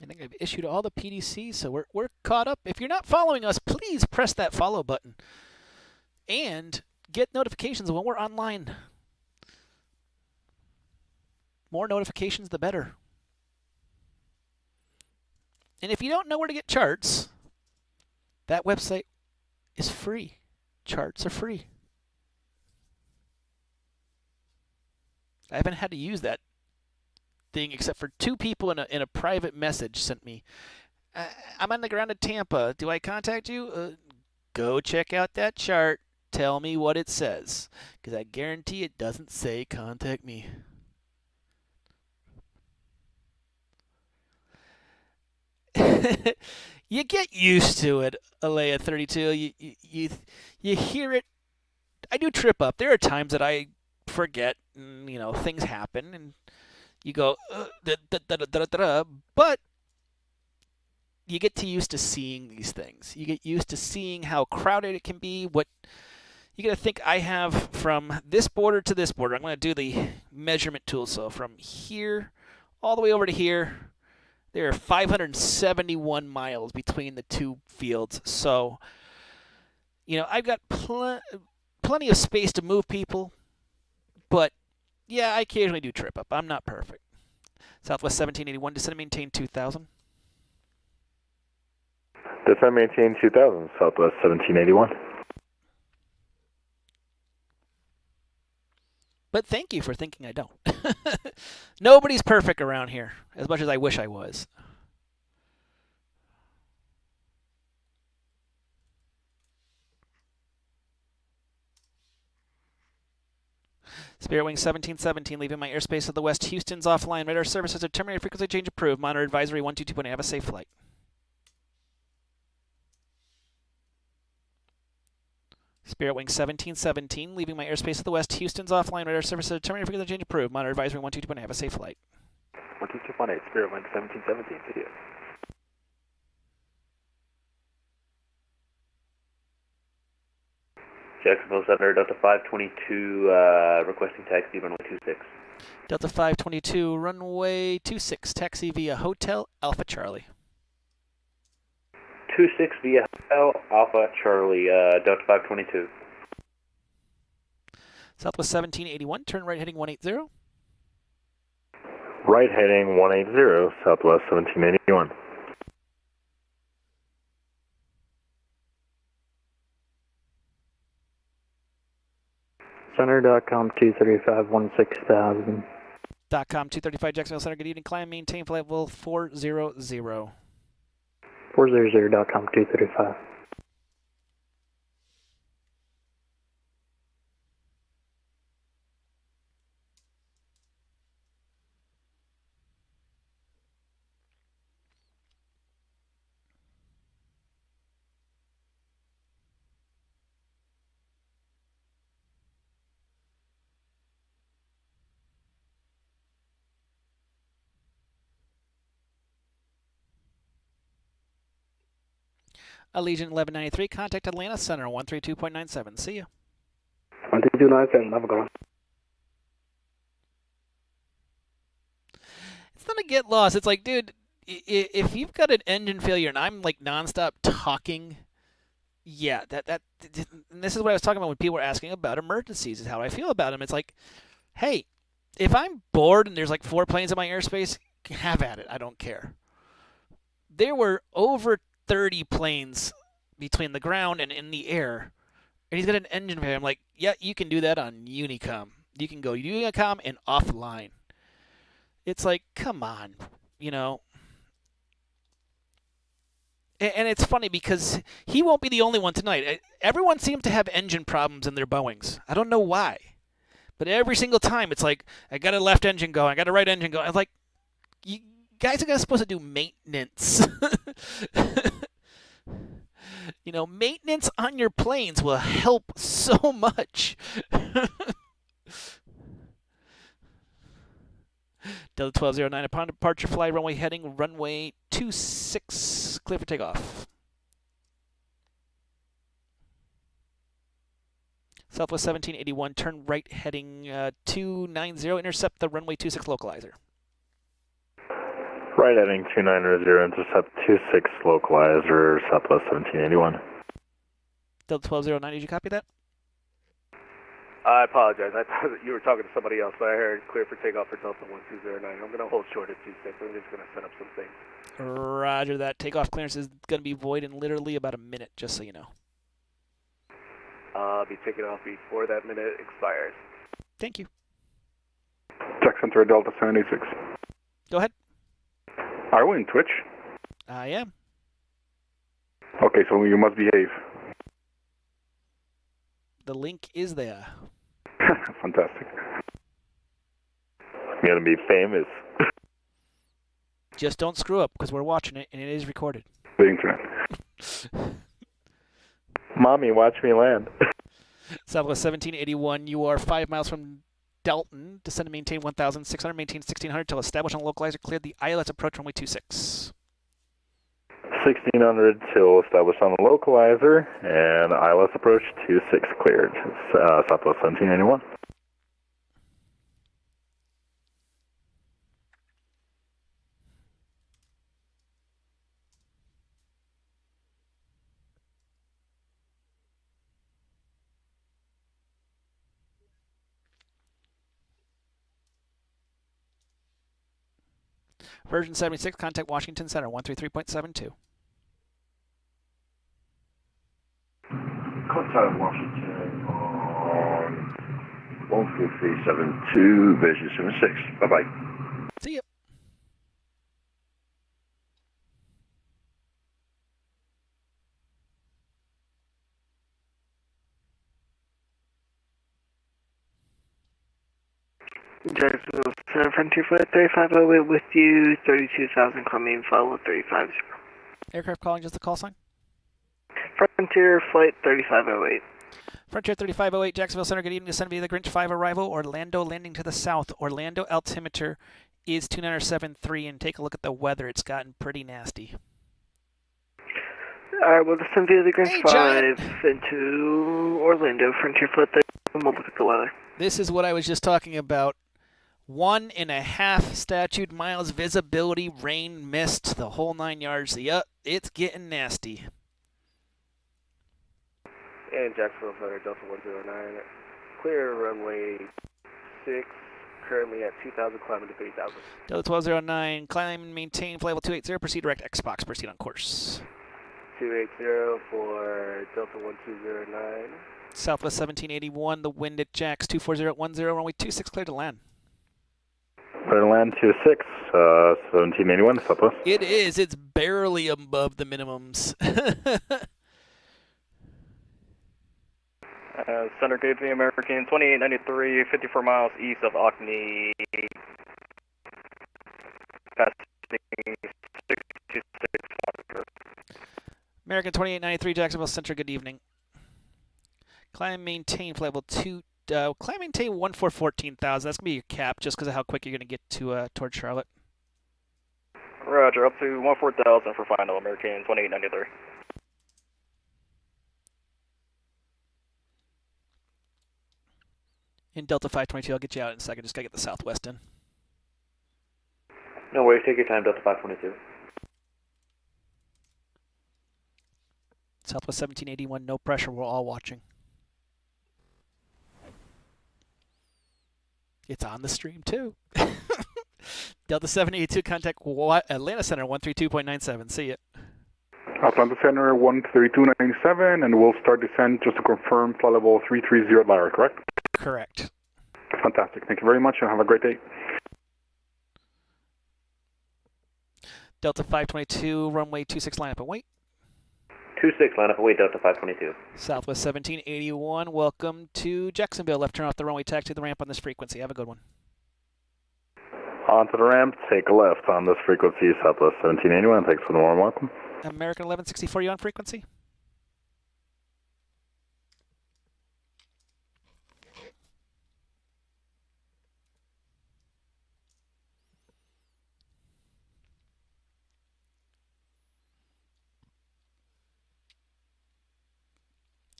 I think I've issued all the PDCs, so we're caught up. If you're not following us, please press that follow button and get notifications when we're online. More notifications, the better. And if you don't know where to get charts, that website is free. Charts are free. I haven't had to use that thing except for 2 people in a private message sent me. I'm on the ground at Tampa. Do I contact you? Go check out that chart. Tell me what it says, because I guarantee it doesn't say contact me. You get used to it, Alea 32. You hear it. I do trip up. There are times that I forget, and, things happen, and you go, but you get used to seeing these things. You get used to seeing how crowded it can be. What you got to think I have from this border to this border. I'm going to do the measurement tool. So from here all the way over to here, there are 571 miles between the 2 fields. So, I've got plenty of space to move people, but yeah, I occasionally do trip up. I'm not perfect. Southwest 1781, descend and maintain 2000. Descend and maintain 2000, Southwest 1781. But thank you for thinking I don't. Nobody's perfect around here, as much as I wish I was. Spirit Wing 1717, leaving my airspace of the west. Houston's offline. Radar services are terminated. Frequency change approved. Monitor advisory 122.8. Have a safe flight. Spirit Wing 1717, leaving my airspace of the west. Houston's offline. Radar services are terminated. Frequency change approved. Monitor advisory 122.8. Have a safe flight. 12218, Spirit wind 1717, see you. Jacksonville Center, Delta 522, requesting taxi runway 26. Delta 522, runway 26, taxi via Hotel Alpha Charlie. 26 via Hotel Alpha Charlie, Delta 522. Southwest 1781, turn right heading 180. Right heading 180, Southwest 1781. Center.com 235 16,000. .com 235 Jacksonville Center, good evening. Climb, maintain flight level 400. 400.com 235. Allegiant 1193, contact Atlanta Center 132.97. See ya. 13297, have a good one. It's not a get lost. It's like, dude, if you've got an engine failure and I'm like nonstop talking, yeah, and this is what I was talking about when people were asking about emergencies, is how I feel about them. It's like, hey, if I'm bored and there's like 4 planes in my airspace, have at it. I don't care. There were over 30 planes between the ground and in the air, and he's got an engine failure. I'm like, yeah, you can do that on Unicom. You can go Unicom and offline. It's like, come on, you know. And it's funny because he won't be the only one tonight. Everyone seems to have engine problems in their Boeings. I don't know why. But every single time it's like, I got a left engine going, I got a right engine going. I'm like, you guys are supposed to do maintenance. You know, maintenance on your planes will help so much. Delta 1209, upon departure, fly runway heading runway 26, clear for takeoff. Southwest 1781, turn right heading 290, intercept the runway 26 localizer. Right heading 290, intercept 26 localizer, Southwest 1781. Delta 1209, did you copy that? I apologize. I thought that you were talking to somebody else, but I heard clear for takeoff for Delta 1209. I'm going to hold short at 26. I'm just going to set up some things. Roger that. Takeoff clearance is going to be void in literally about a minute, just so you know. I'll be taking off before that minute expires. Thank you. Jackson to Delta 76. Go ahead. Are we in Twitch? I am. Okay, so you must behave. The link is there. Fantastic. I'm going to be famous. Just don't screw up, because we're watching it, and it is recorded. The internet. Mommy, watch me land. Southwest 1781, you are 5 miles from Dalton. Descend and maintain 1,600, maintain 1,600 till established on localizer. Cleared the ILS approach runway 26. 1600 till established on the localizer, and ILS approach 26 cleared. Southwest 1781. Version 76, contact Washington Center, 133.72. Contact Washington on 13372, version 76. Bye-bye. See ya. Jacksonville Center, Frontier Flight 3508 with you, 32,000, climbing follow 350. Aircraft calling, just the call sign. Frontier Flight 3508. Frontier 3508, Jacksonville Center, good evening. Descend via the Grinch 5 arrival, Orlando landing to the south. Orlando altimeter is 2973, and take a look at the weather. It's gotten pretty nasty. Alright, we'll descend via the Grinch Hey, 5 Giant. into Orlando, Frontier Flight there, and we'll look at the weather. This is what I was just talking about. 1.5 statute miles visibility, rain, mist, the whole 9 yards. Yup, it's getting nasty. And Jacksonville Center, Delta 109. Clear runway 6, currently at 2,000, climbing to 3,000. Delta 1209, climb and maintain flight level 280, proceed direct Xbox, proceed on course. 280 for Delta 1209. Southwest 1781, the wind at Jax 24010, runway 26, clear to land. Clear to land 26, 1781, Southwest. It is, it's barely above the minimums. Center gave the American 2893, 54 miles east of Ocney, passing 66 American 2893, Jacksonville Center, good evening. Climb maintain flight level 2, climb maintain 14,000, that's going to be your cap just because of how quick you're going to get to towards Charlotte. Roger, up to 14,000 for final, American 2893. In Delta 522, I'll get you out in a second. Just got to get the Southwest in. No worries, take your time, Delta 522. Southwest 1781, no pressure. We're all watching. It's on the stream, too. Delta 782, contact Atlanta Center 132.97. See ya. Atlanta Center 132.97, and we'll start descent just to confirm flight level 330 Lara, correct? Correct. Fantastic. Thank you very much, and have a great day. Delta 522, runway 26, line up and wait. 26, line up and wait, Delta 522. Southwest 1781, welcome to Jacksonville. Left turn off the runway, taxi to the ramp on this frequency. Have a good one. Onto the ramp, take a left on this frequency, Southwest 1781. Thanks for the warm welcome. American 1164, you on frequency?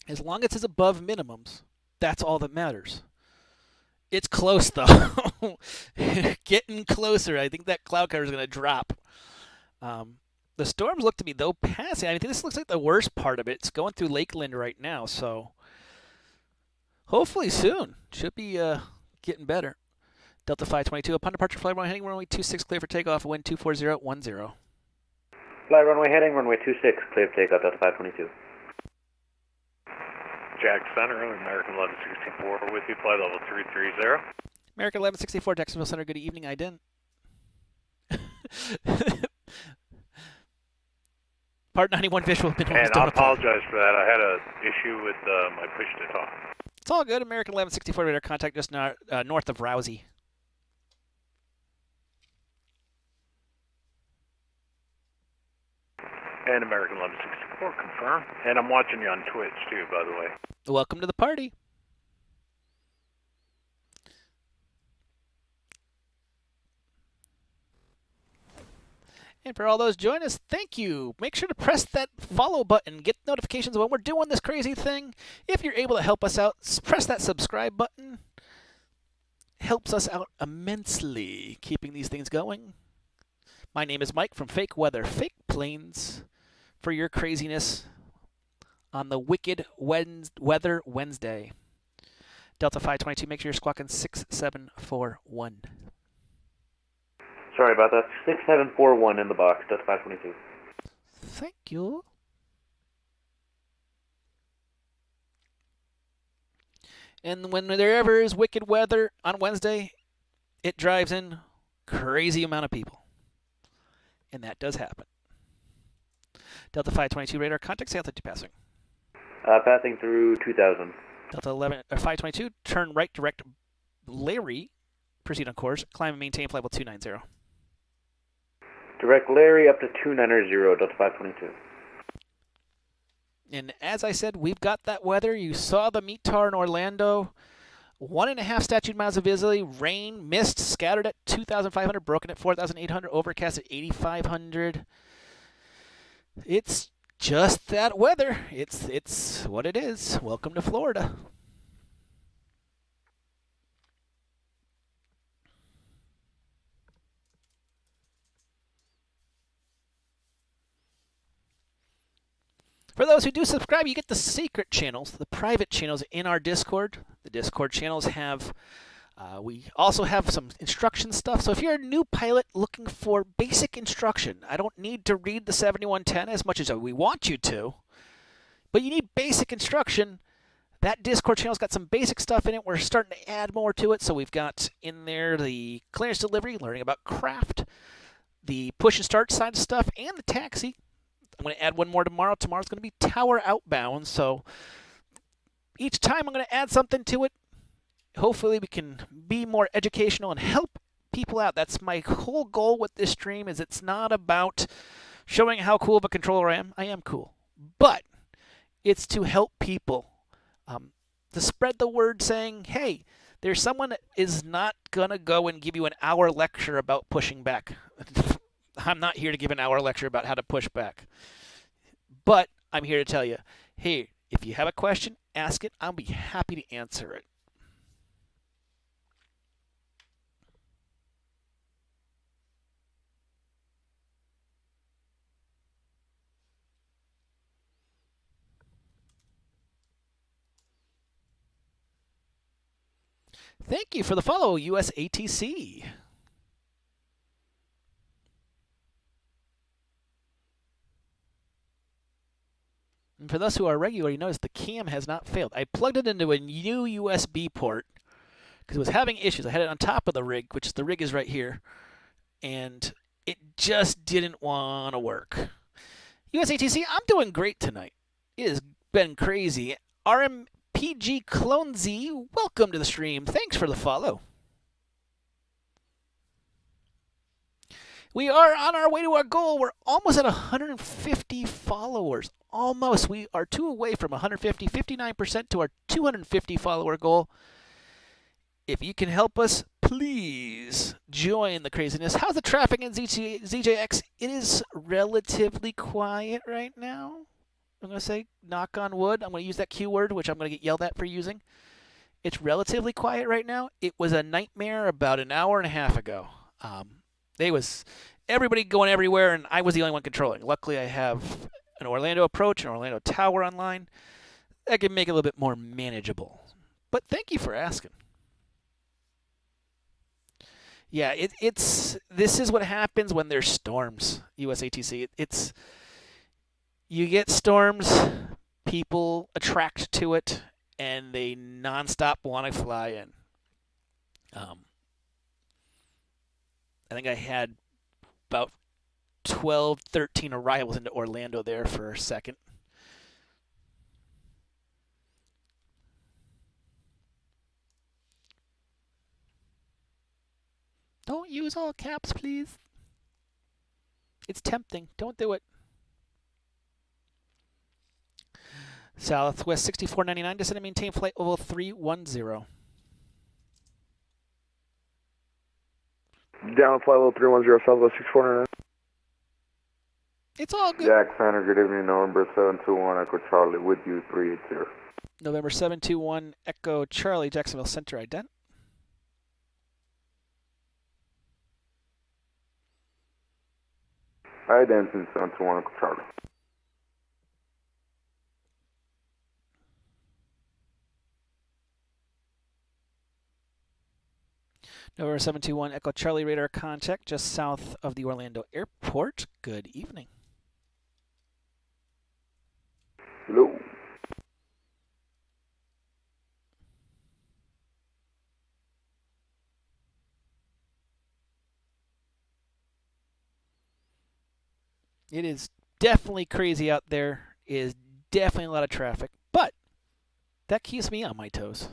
As long as it's above minimums, that's all that matters. It's close, though. Getting closer. I think that cloud cover is going to drop. The storms look to be, though, passing. I think this looks like the worst part of it. It's going through Lakeland right now, so hopefully soon. Should be getting better. Delta 522, upon departure, flight runway heading runway 26, clear for takeoff, wind 24010. Fly runway heading, runway 26, clear for takeoff, Delta 522. Jack Center, American 1164 with you, flight level 330. American 1164, Jacksonville Center, good evening, I didn't. Part 91 visual. And I apologize for that. I had an issue with my push to talk. It's all good. American 1164 radar contact just north of Rousey. And American 1164, confirm. And I'm watching you on Twitch, too, by the way. Welcome to the party. And for all those joining us, thank you. Make sure to press that follow button. Get notifications when we're doing this crazy thing. If you're able to help us out, press that subscribe button. Helps us out immensely keeping these things going. My name is Mike from Fake Weather, Fake Planes, for your craziness on the Wicked Weather Wednesday. Delta 522, make sure you're squawking 6741. Sorry about that. 6741 in the box, Delta 522. Thank you. And when there ever is wicked weather on Wednesday, it drives in crazy amount of people. And that does happen. Delta 522 radar contact, say altitude passing. Passing through 2000. Delta 522, turn right direct Larry, proceed on course, climb and maintain flight level 290. Direct Larry up to 290, Delta 522. And as I said, we've got that weather. You saw the METAR in Orlando. 1.5 statute miles of visibility, rain, mist, scattered at 2,500, broken at 4,800, overcast at 8,500. It's just that weather. It's what it is. Welcome to Florida. For those who do subscribe, you get the secret channels, the private channels in our Discord. The Discord channels have, we also have some instruction stuff. So if you're a new pilot looking for basic instruction, I don't need to read the 7110 as much as we want you to, but you need basic instruction. That Discord channel's got some basic stuff in it. We're starting to add more to it. So we've got in there the clearance delivery, learning about craft, the push and start side of stuff, and the taxi. I'm going to add one more tomorrow. Tomorrow's going to be tower outbound. So each time I'm going to add something to it. Hopefully we can be more educational and help people out. That's my whole goal with this stream. Is it's not about showing how cool of a controller I am. I am cool. But it's to help people. To spread the word saying, hey, there's someone that is not going to go and give you an hour lecture about pushing back. I'm not here to give an hour lecture about how to push back. But I'm here to tell you, hey, if you have a question, ask it. I'll be happy to answer it. Thank you for the follow, USATC. And for those who are regular, you notice the cam has not failed. I plugged it into a new USB port because it was having issues. I had it on top of the rig, which the rig is right here, and it just didn't want to work. USATC, I'm doing great tonight. It has been crazy. RMPG Clone Z, welcome to the stream. Thanks for the follow. We are on our way to our goal. We're almost at 150 followers. Almost. We are 2 away from 150, 59% to our 250 follower goal. If you can help us, please join the craziness. How's the traffic in ZJX? It is relatively quiet right now. I'm going to say knock on wood. I'm going to use that Q word, which I'm going to get yelled at for using. It's relatively quiet right now. It was a nightmare about an hour and a half ago. There was everybody going everywhere, and I was the only one controlling. Luckily, I have an Orlando approach, an Orlando tower online. That can make it a little bit more manageable. But thank you for asking. Yeah, this is what happens when there's storms, USATC. You get storms, people attract to it, and they nonstop want to fly in. I think I had about 12, 13 arrivals into Orlando there for a second. Don't use all caps, please. It's tempting. Don't do it. Southwest 6499, descend and maintain flight level 310. Down flight level 310, Southwest 6499. It's all good. Jack Center, good evening, November 721, Echo Charlie, with you, 380. November 721, Echo Charlie, Jacksonville Center, ident. Ident in 721, Echo Charlie. November 721, Echo Charlie, radar contact just south of the Orlando airport. Good evening. Hello. It is definitely crazy out there. It is definitely a lot of traffic, but that keeps me on my toes.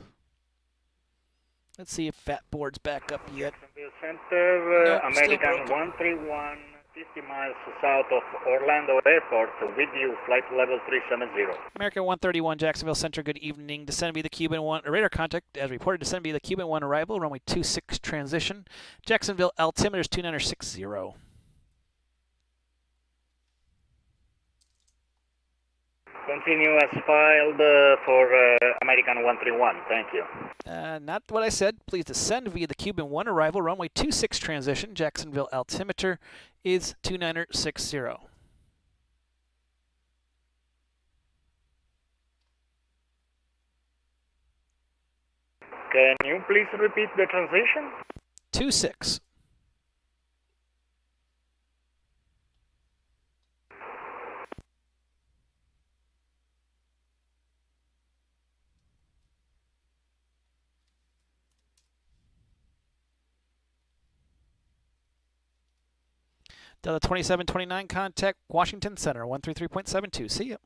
Let's see if Fat Board's back up yet. Center, nope, American 131, 50 miles south of Orlando Airport with you, flight level 370. American 131, Jacksonville Center, good evening. Descend via the Cuban 1, radar contact as reported, descend via the Cuban 1 arrival, runway 26 transition. Jacksonville altimeter is 2960. Continue as filed for American 131, thank you. Not what I said. Please descend via the Cuban 1 arrival, runway 26 transition. Jacksonville altimeter is 2960. Can you please repeat the transition? 26. Delta 2729, contact Washington Center, 133.72. See ya.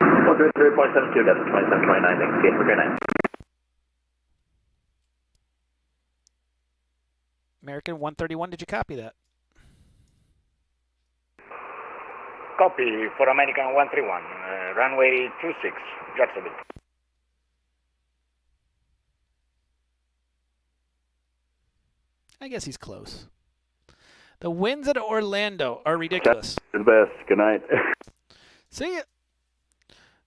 133.72, Delta 2729, thanks. See you. Have a great night. American 131, did you copy that? Copy for American 131, runway 26, Jacksonville. I guess he's close. The winds at Orlando are ridiculous. The best. Good night. See ya.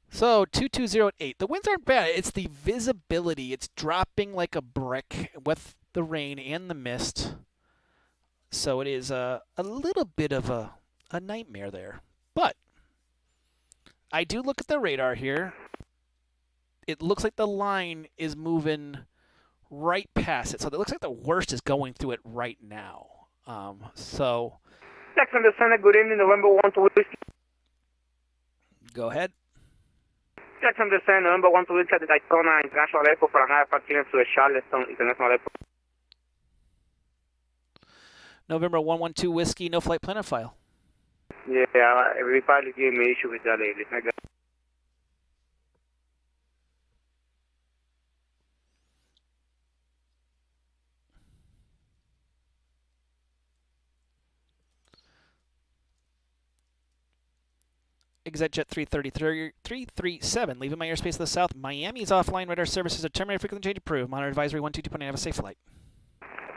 So 220 at 8. The winds aren't bad. It's the visibility. It's dropping like a brick with the rain and the mist. So it is a little bit of a nightmare there. But I do look at the radar here. It looks like the line is moving right past it. So it looks like the worst is going through it right now. So Jacksonville Center, good evening, November 1 to Whiskey. Go ahead. Jacksonville Center, November 1 to Whiskey at the Daytona International Airport for an IFR to the Charleston International Airport. November 112 Whiskey, no flight plan or file. Yeah, every pilot gave me issue with that lately. ExitJet 337, leaving my airspace to the south. Miami's offline. Radar services are terminated. Frequency change approved. Monitor advisory 122.9. Have a safe flight.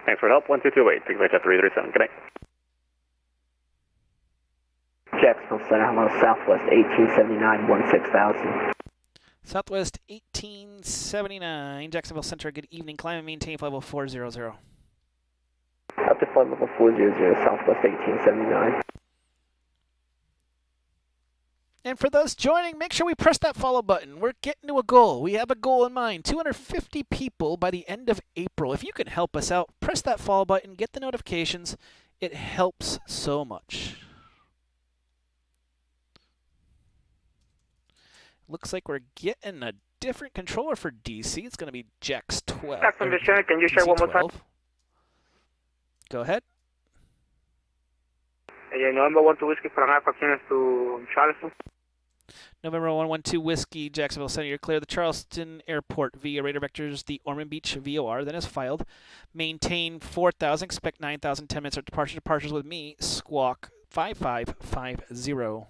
Thanks for help. 1228, ExitJet 337. Good night. Jacksonville Center, hello, Southwest 1879, 16,000. Southwest 1879, Jacksonville Center, good evening. Climb and maintain flight level 400. Up to flight level 400, Southwest 1879. And for those joining, make sure we press that follow button. We're getting to a goal. We have a goal in mind. 250 people by the end of April. If you can help us out, press that follow button, get the notifications. It helps so much. Looks like we're getting a different controller for DC. It's going to be Jax 12. Can you share one more time? Go ahead. November 1 to Whiskey for an IFR to Charleston. November 112 Whiskey, Jacksonville Center. You're clear. The Charleston Airport via radar vectors, the Ormond Beach VOR, then is filed. Maintain 4,000, expect 9,000, 10 minutes of departure. Departures with me, Squawk 5550.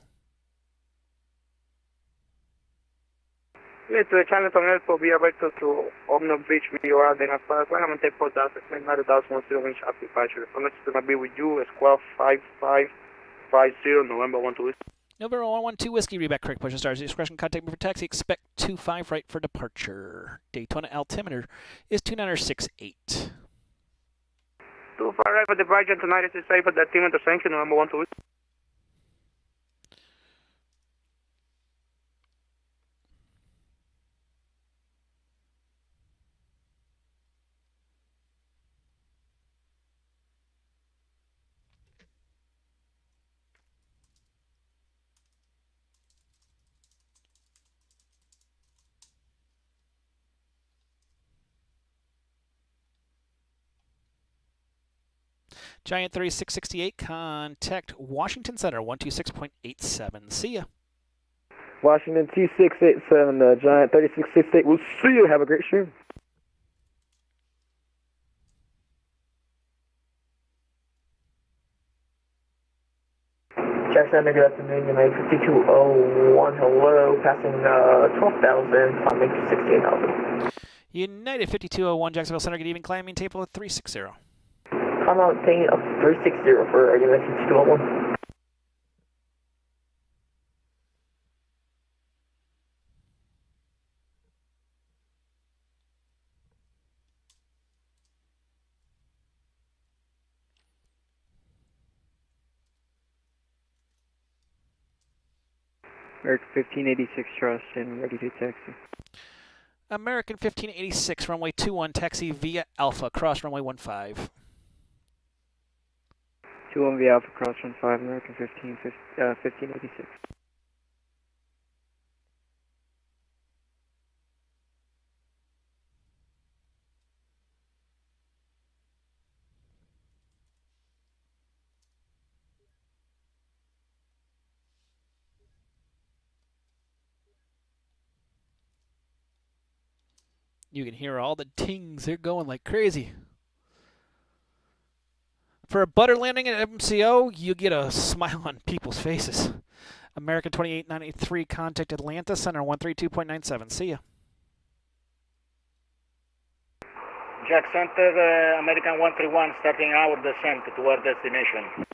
Yeah, to the Charleston Airport via vector to Ormond Beach VOR, then as far as I'm going to take 4,000, expect 9,010 inch after departure. The next going to be with you, Squawk 5550, November 1 to Whiskey. November 112 Whiskey, reback correct push stars. Discretion, contact me for taxi. Expect 25 right for departure. Daytona altimeter is 2968. 25 right for departure tonight is safe at the altimeter. Thank you, November 1 to Whiskey. Giant 3668, contact Washington Center, 126.87. See ya. Washington 2687, Giant 3668. We'll see you. Have a great stream. Jackson, good afternoon. United 5201, hello. Passing 12,000, climbing to 68,000. United 5201, Jacksonville Center, good evening. Climbing table 360. Climb out, taking up to 360 for United 5201. American 1586 Trust and ready to taxi. American 1586, runway 21, taxi via Alpha, cross runway 15. 21 via Alpha, cross 15, American 1586. You can hear all the tings. They're going like crazy. For a butter landing at MCO, you get a smile on people's faces. American 28983, contact Atlanta Center 132.97. See ya. Jack Center, American 131, starting our descent to our destination.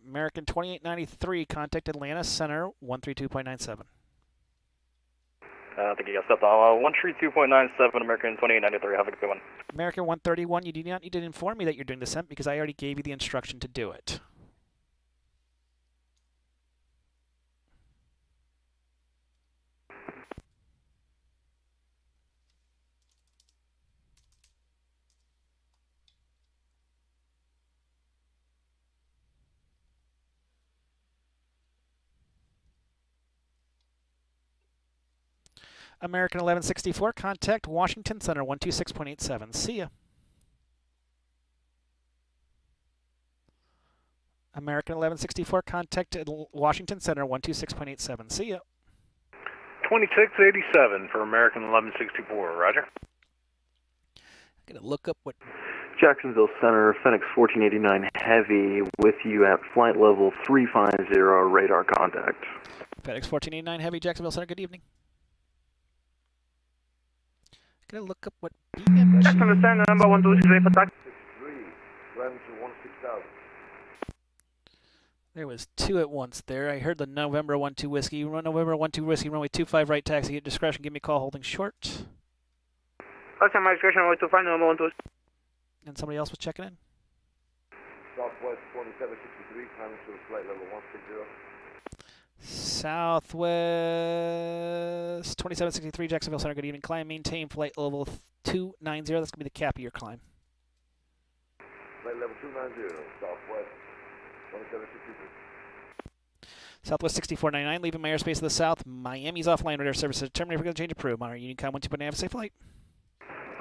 American 2893, contact Atlanta Center 132.97. I think you got stepped on 132.97, American 2893. Have a good one. American 131, you do not need to inform me that you're doing descent because I already gave you the instruction to do it. American 1164, contact Washington Center 126.87. See ya. American 1164, contact Washington Center 126.87. See ya. 2687 for American 1164. Roger. I'm going to look up what... Jacksonville Center, Phoenix 1489 Heavy, with you at flight level 350, radar contact. FedEx 1489 Heavy, Jacksonville Center, good evening. Gonna look up what BMG... Jacksonville Center, number 123 for taxi. 16,000. There was two at once there. I heard the November 12 whiskey. November 12 whiskey, runway 25 right taxi. At discretion, give me a call holding short. Passing my discretion, runway 25, number 123. And somebody else was checking in? Southwest 2763, climbing to flight level 160. Southwest 2763, Jacksonville Center, good evening. Climb, maintain flight level 290. That's going to be the cap of your climb. Flight level 290, Southwest 2763. Southwest 6499, leaving my airspace to the south. Miami's offline radar services. Terminator, we're going to change approved. Monitor Unicom 12.9, have a safe flight.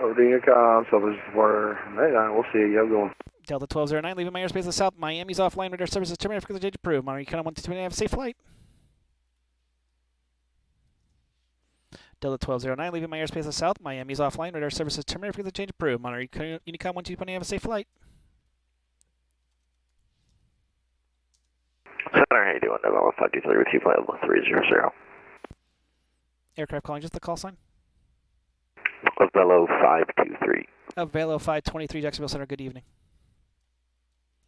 Over to Unicom, Southwest 499, we'll see you. Have a good one. Delta 1209, leaving my airspace to the south. Miami's offline radar services. Terminator, we're going to change approved. Monitor Unicom 12.9, have a safe flight. Delta 1209, leaving my airspace to the south. Miami's offline. Radar services terminated. For the change approved. Monitor Unicom 12.9, have a safe flight. Center, how you doing? November 523 with you, flight level 300. Aircraft calling, just the call sign. Velo 523. Velo 523, Jacksonville Center, good evening.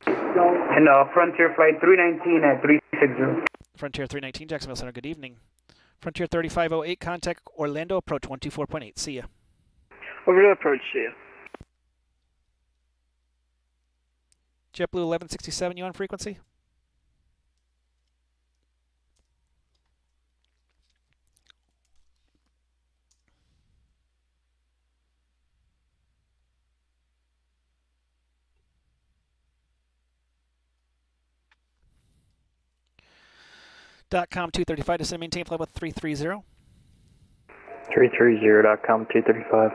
And Frontier Flight 319 at 360. Frontier 319, Jacksonville Center, good evening. Frontier 3508, contact Orlando, approach 124.8. See ya. Over to approach, see ya. JetBlue 1167, you on frequency? .com 235, descend maintain flight with 330. 330.com 235.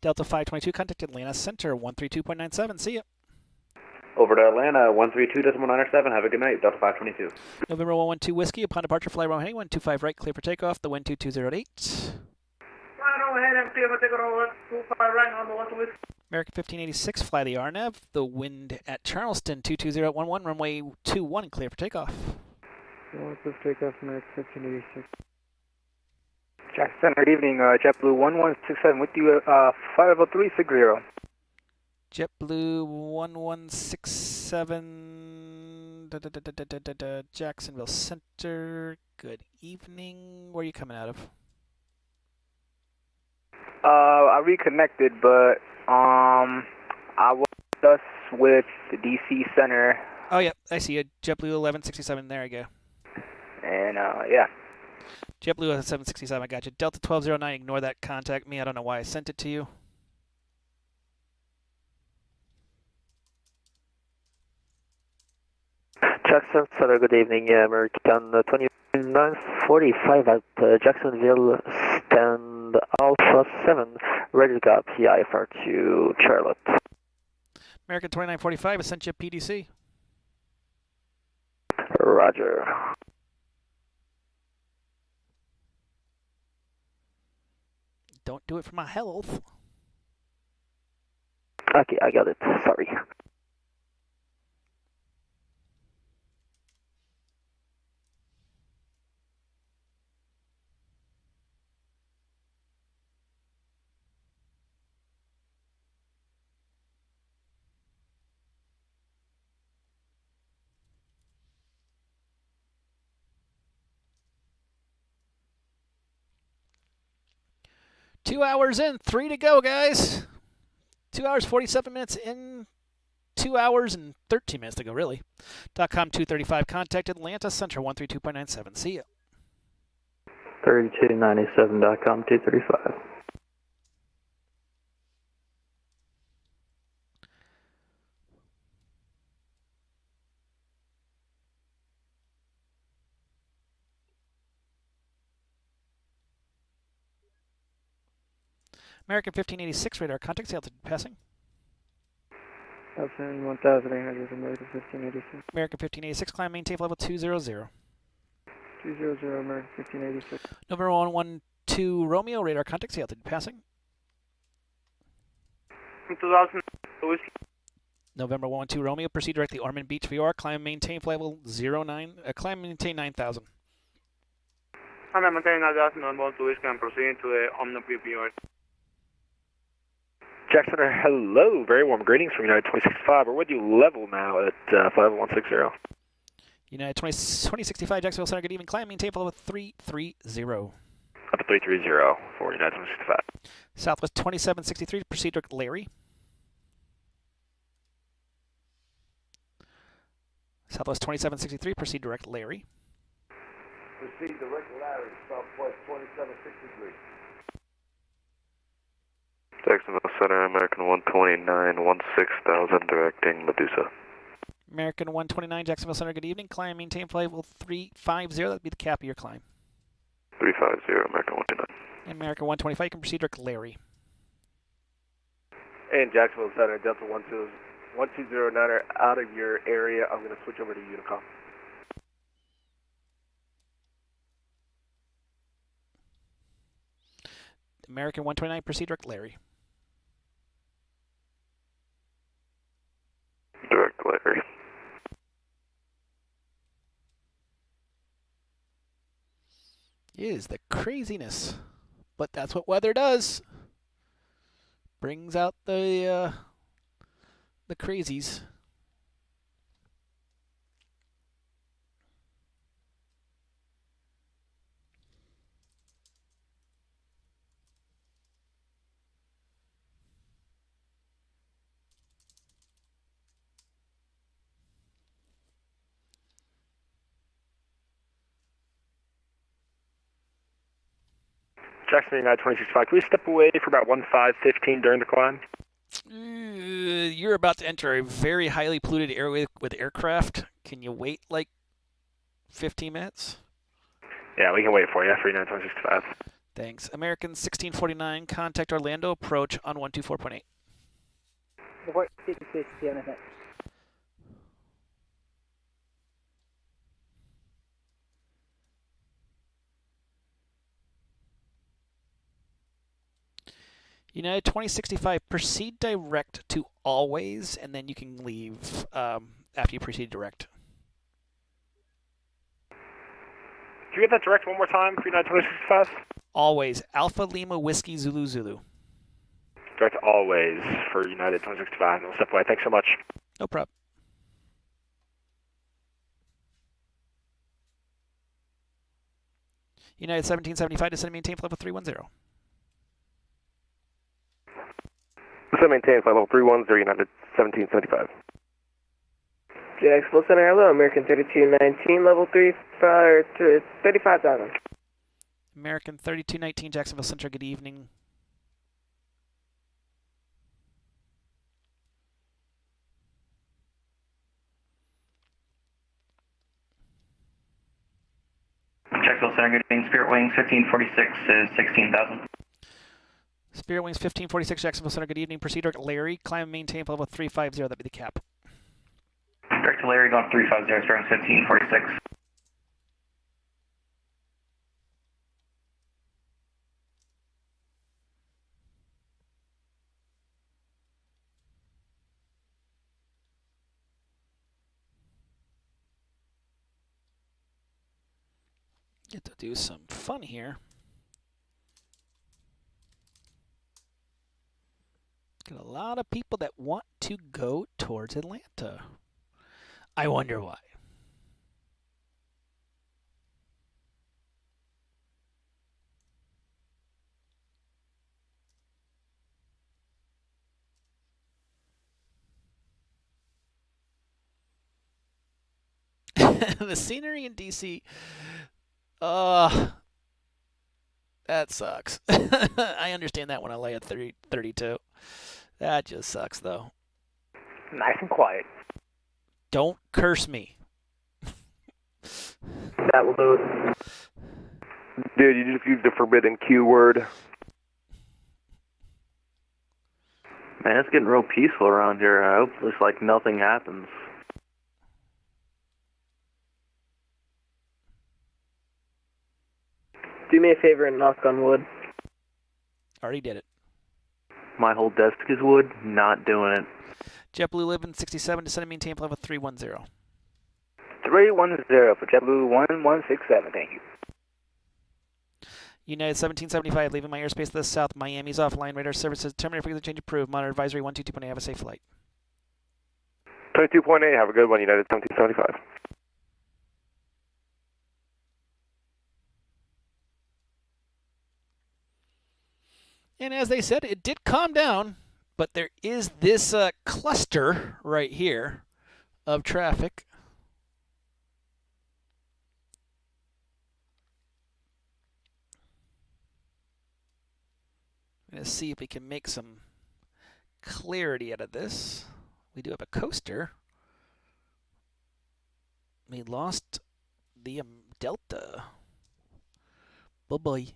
Delta 522, contact Atlanta Center 132.97. See ya. Over to Atlanta 132.97. Have a good night. Delta 522. November 112 whiskey. Upon departure, fly runway 125 right, clear for takeoff. The wind 2208. go ahead and clear my ticket over 25 right number 1 to Whiskey. American 1586, fly the RNAV. The wind at Charleston, 22011, runway 21, clear for takeoff. Northwest takeoff, American 1586. Jackson, good evening. JetBlue 1167 with you, 50360. JetBlue 1167, Jacksonville Center. Good evening. Where are you coming out of? I reconnected, but I was just with the DC Center. Oh, yeah, I see you. JetBlue 1167, there you go. And, yeah. JetBlue 1167, I got you. Delta 1209, ignore that. Contact me. I don't know why I sent it to you. Jackson, sir, good evening. American 2945 at Jacksonville, stand Alpha 7, ready to go IFR to Charlotte. American 2945, I sent you a PDC. Roger. Don't do it for my health. Okay, I got it. Sorry. Two hours in, 3 to go, guys. 2 hours, 47 minutes in, 2 hours and 13 minutes to go, really. .com 235, contact Atlanta Center 132.97. See ya. 3297.com 235. American 1586, radar contact, altitude passing. Altitude 1,800, American 1586. American 1586, climb maintain level 200. 200, American 1586. November 112, Romeo, radar contact, altitude passing. 2000, November 112, Romeo, proceed directly Ormond Beach, VR, climb maintain level climb maintain 9,000. I'm maintaining 9,000 on board to Whiskey and proceeding to the Omni PPR. Jackson, hello. Very warm greetings from United 2065. We're with you level now at 5160. United 2065, Jacksonville Center, good evening. Climb, maintain level 330. Up to 330 for United 2065. Southwest 2763, proceed direct Larry. Southwest 2763, proceed direct Larry. Proceed direct Larry, Southwest 2763. Jacksonville Center, American 129, 16,000, directing Medusa. American 129, Jacksonville Center, good evening. Climb, maintain flight level 350, that would be the cap of your climb. 350, American 129. American 125, you can proceed direct Larry. And Jacksonville Center, Delta 1209 out of your area. I'm going to switch over to Unicom. American 129, proceed direct Larry. Direct Larry. It is the craziness, but that's what weather does. Brings out the crazies. Jackson, United 2065. Can we step away for about 1515 during the climb? You're about to enter a very highly polluted airway with aircraft. Can you wait like 15 minutes? Yeah, we can wait for you for United 2065. Thanks. American 1649, contact Orlando approach on 124.8. Report 56, PNFX. United 2065, proceed direct to always, and then you can leave after you proceed direct. Can you get that direct one more time for United 2065? Always. Alpha Lima Whiskey Zulu Zulu. Direct always for United 2065. No step away. Thanks so much. No problem. United 1775, descend and maintain flight level 310. Descend maintain flight level 310, United 1775. Jacksonville Center, hello, American 3219, level 35,000. American 3219, Jacksonville Center, good evening. Jacksonville Center, good evening. Spirit Wings 1546 is 16,000. Spirit Wings 1546, Jacksonville Center, good evening. Proceed direct Larry, climb and maintain flight level 350, that'd be the cap. Direct to Larry, going 350, Spirit Wings 1546. Get to do some fun here. Got a lot of people that want to go towards Atlanta. I wonder why. The scenery in DC, that sucks. I understand that when I lay at 32. That just sucks, though. Nice and quiet. Don't curse me. That will do it. Dude, you just used the forbidden Q word. Man, it's getting real peaceful around here. I hope it's like nothing happens. Do me a favor and knock on wood. Already did it. My whole desk is wood. Not doing it. JetBlue Living 67, descend and maintain flight level 310. 310 for JetBlue 1167, thank you. United 1775, leaving my airspace to the south. Miami's offline. Radar services. Terminator frequency change approved. Monitor advisory 122.8. Have a safe flight. 22.8, have a good one, United 1775. And as they said, it did calm down, but there is this cluster right here of traffic. I'm going to see if we can make some clarity out of this. We do have a coaster. We lost the Delta. Bye-bye.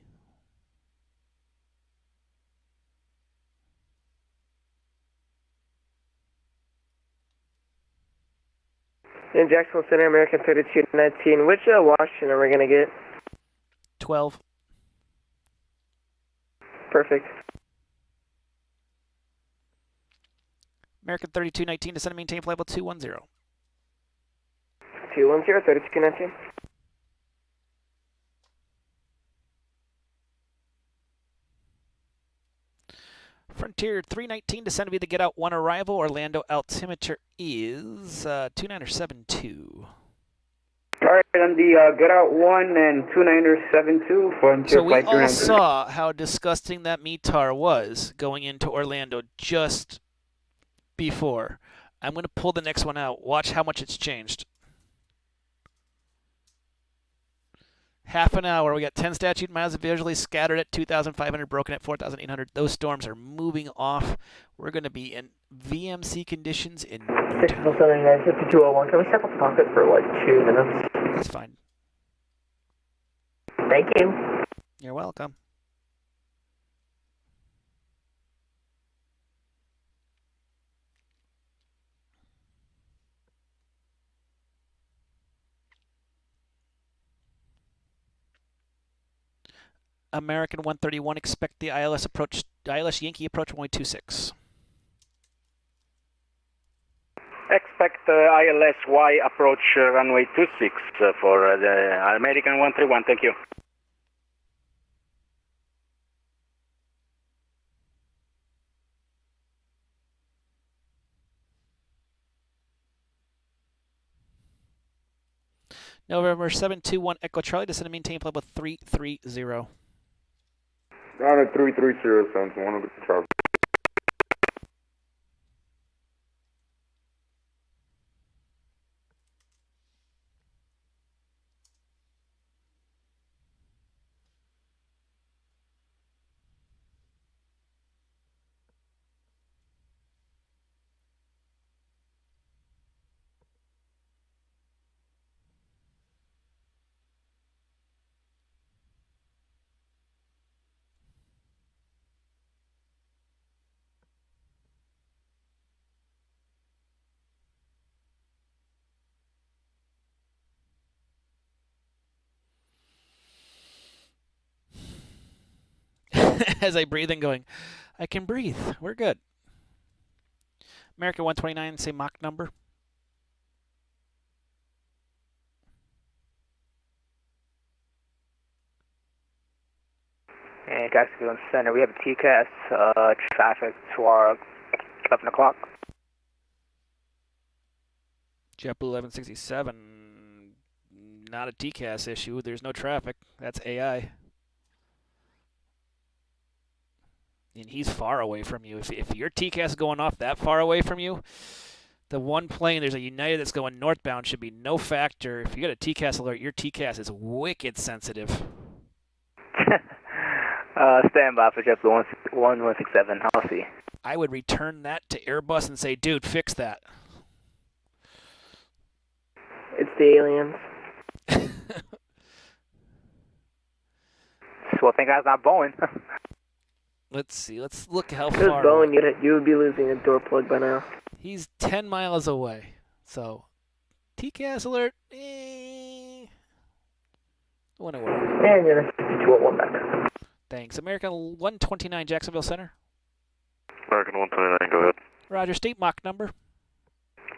In Jacksonville Center, American 3219, which Washington are we going to get? 12. Perfect. American 3219, descend and maintain flight level 210. 210, 3219. Frontier 319, descend to be the get out 1 arrival. Orlando altimeter is 2972. Alright, on the get out 1 and 2972 Frontier So we flight all 300. saw how disgusting that METAR was going into Orlando just before. I'm going to pull the next one out. Watch how much it's changed. Half an hour. We got 10 statute miles visually scattered at 2,500, broken at 4,800. Those storms are moving off. We're going to be in VMC conditions in no time. 679, 5201. Can we step up pocket for like 2 minutes? That's fine. Thank you. You're welcome. American 131, expect the ILS Yankee approach runway 26. Expect ILS-Y approach runway 26 for the American 131. Thank you. November 721 Echo Charlie, descend and maintain flight level 330. Down at 330, sounds 100 Charlie. As I breathe and going, I can breathe. We're good. American 129, say Mach number. And Jacksonville Center, we have a TCAS traffic to our 11 o'clock. JetBlue 1167, not a TCAS issue. There's no traffic. That's AI. And he's far away from you. If your TCAS is going off that far away from you, the one plane, there's a United that's going northbound, should be no factor. If you get a TCAS alert, your TCAS is wicked sensitive. Stand by for JetBlue 1167. I'll see. I would return that to Airbus and say, dude, fix that. It's the aliens. Well, thank God it's not Boeing. Let's see. Let's look how If it was far. Boeing, you would be losing a door plug by now. He's 10 miles away. So, TCAS alert. Wouldn't worry. And you're 5201 back. Thanks. American 129 Jacksonville Center. American 129, go ahead. Roger. State Mach number.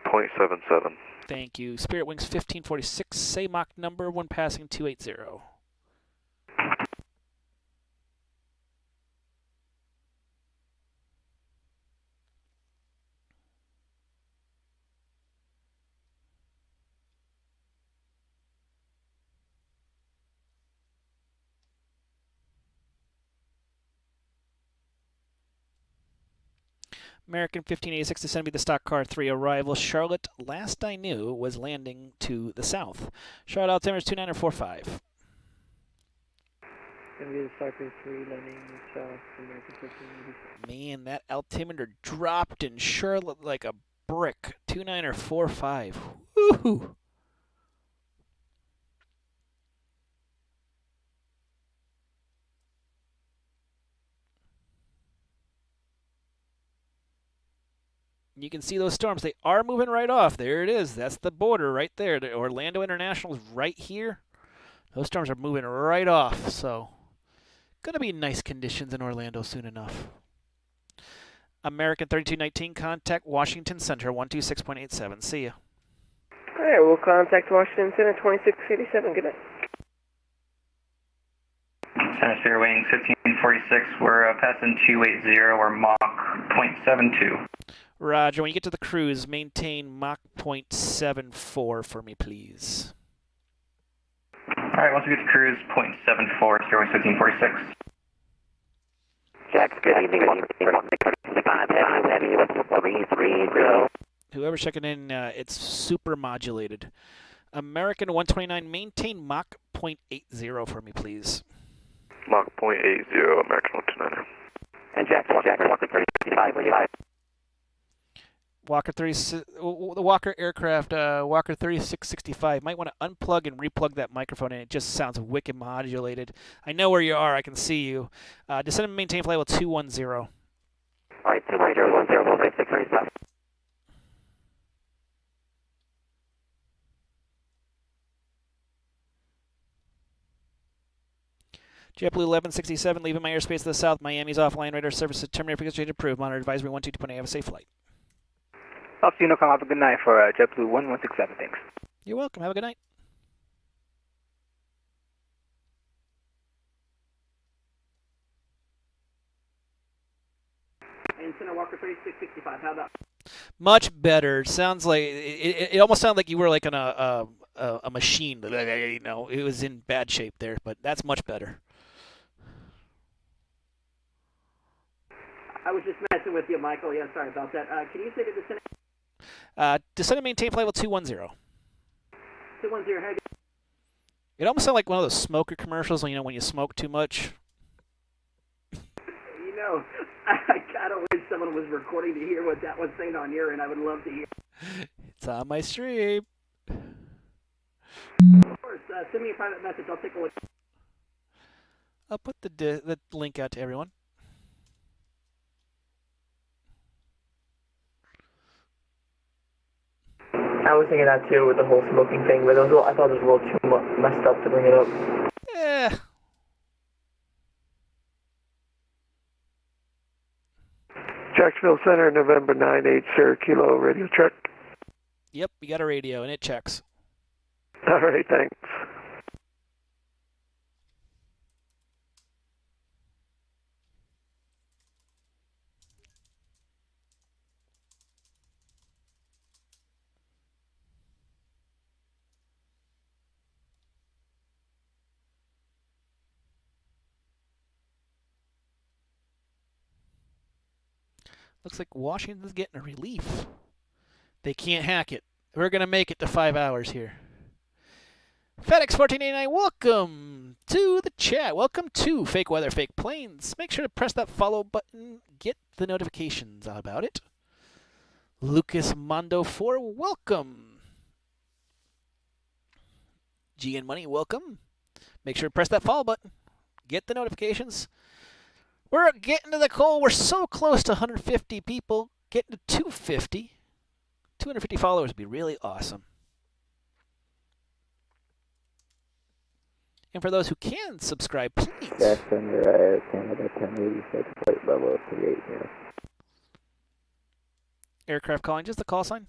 0.77. Thank you. Spirit Wings 1546. Say Mach number when passing 280. American 1586 to send me the stock car 3 arrival. Charlotte, last I knew, was landing to the south. Charlotte altimeter is 2945. Gonna be the stock car 3 landing south. American 1586. Man, that altimeter dropped in Charlotte like a brick. 2945. Woohoo! You can see those storms. They are moving right off. There it is. That's the border right there. The Orlando International is right here. Those storms are moving right off. So, going to be nice conditions in Orlando soon enough. American 3219, contact Washington Center, 126.87. See ya. All right, we'll contact Washington Center, 2687. Good night. Center Spirit Wings 1546, we're passing 280, we're Mach 0.72. Roger, when you get to the cruise, maintain Mach 0.74 for me, please. All right, once we get to cruise, 0.74, Spirit Wings 1546. Jack, good evening. Whoever's checking in, it's super modulated. American 129, maintain Mach 0.80 for me, please. Mach 0.80, American 129. And Jack, Walker 35, Walker 30, the Walker aircraft, Walker 3665. Might want to unplug and replug that microphone, and it just sounds wicked modulated. I know where you are. I can see you. Descend and maintain flight level 210. All right, 210, 637. JetBlue 1167, leaving my airspace to the south. Miami's offline. Radar services terminated. Frequency approved. Monitor advisory 12.8. Have a safe flight. Off to Unicom. Have a good night for JetBlue 1167. Thanks. You're welcome. Have a good night. And Center Walker 3665. How about? Much better. Sounds like it almost sounded like you were like on a machine. You know, it was in bad shape there, but that's much better. I was just messing with you, Michael. Yeah, sorry about that. Can you say to descend? Descend and maintain flight level 210. 210. How you? It almost sounded like one of those smoker commercials. You know, when you smoke too much. You know, I kind of wish someone was recording to hear what that was saying on your end. I would love to hear. It's on my stream. Of course, send me a private message. I'll take a look. I'll put the link out to everyone. I was thinking that too with the whole smoking thing, but I thought it was a little too messed up to bring it up. Yeah. Jacksonville Center, November 98, Sierra Kilo, radio check. Yep, you got a radio, and it checks. All right, thanks. Looks like Washington's getting a relief. They can't hack it. We're going to make it to 5 hours here. FedEx 1489, welcome to the chat. Welcome to Fake Weather, Fake Planes. Make sure to press that follow button. Get the notifications about it. Lucas Mondo 4, welcome. GN Money, welcome. Make sure to press that follow button. Get the notifications. We're getting to the goal. We're so close to 150 people. Getting to 250. 250 followers would be really awesome. And for those who can subscribe, please. Passenger Canada 1086, flight level 380. Aircraft calling, just the call sign.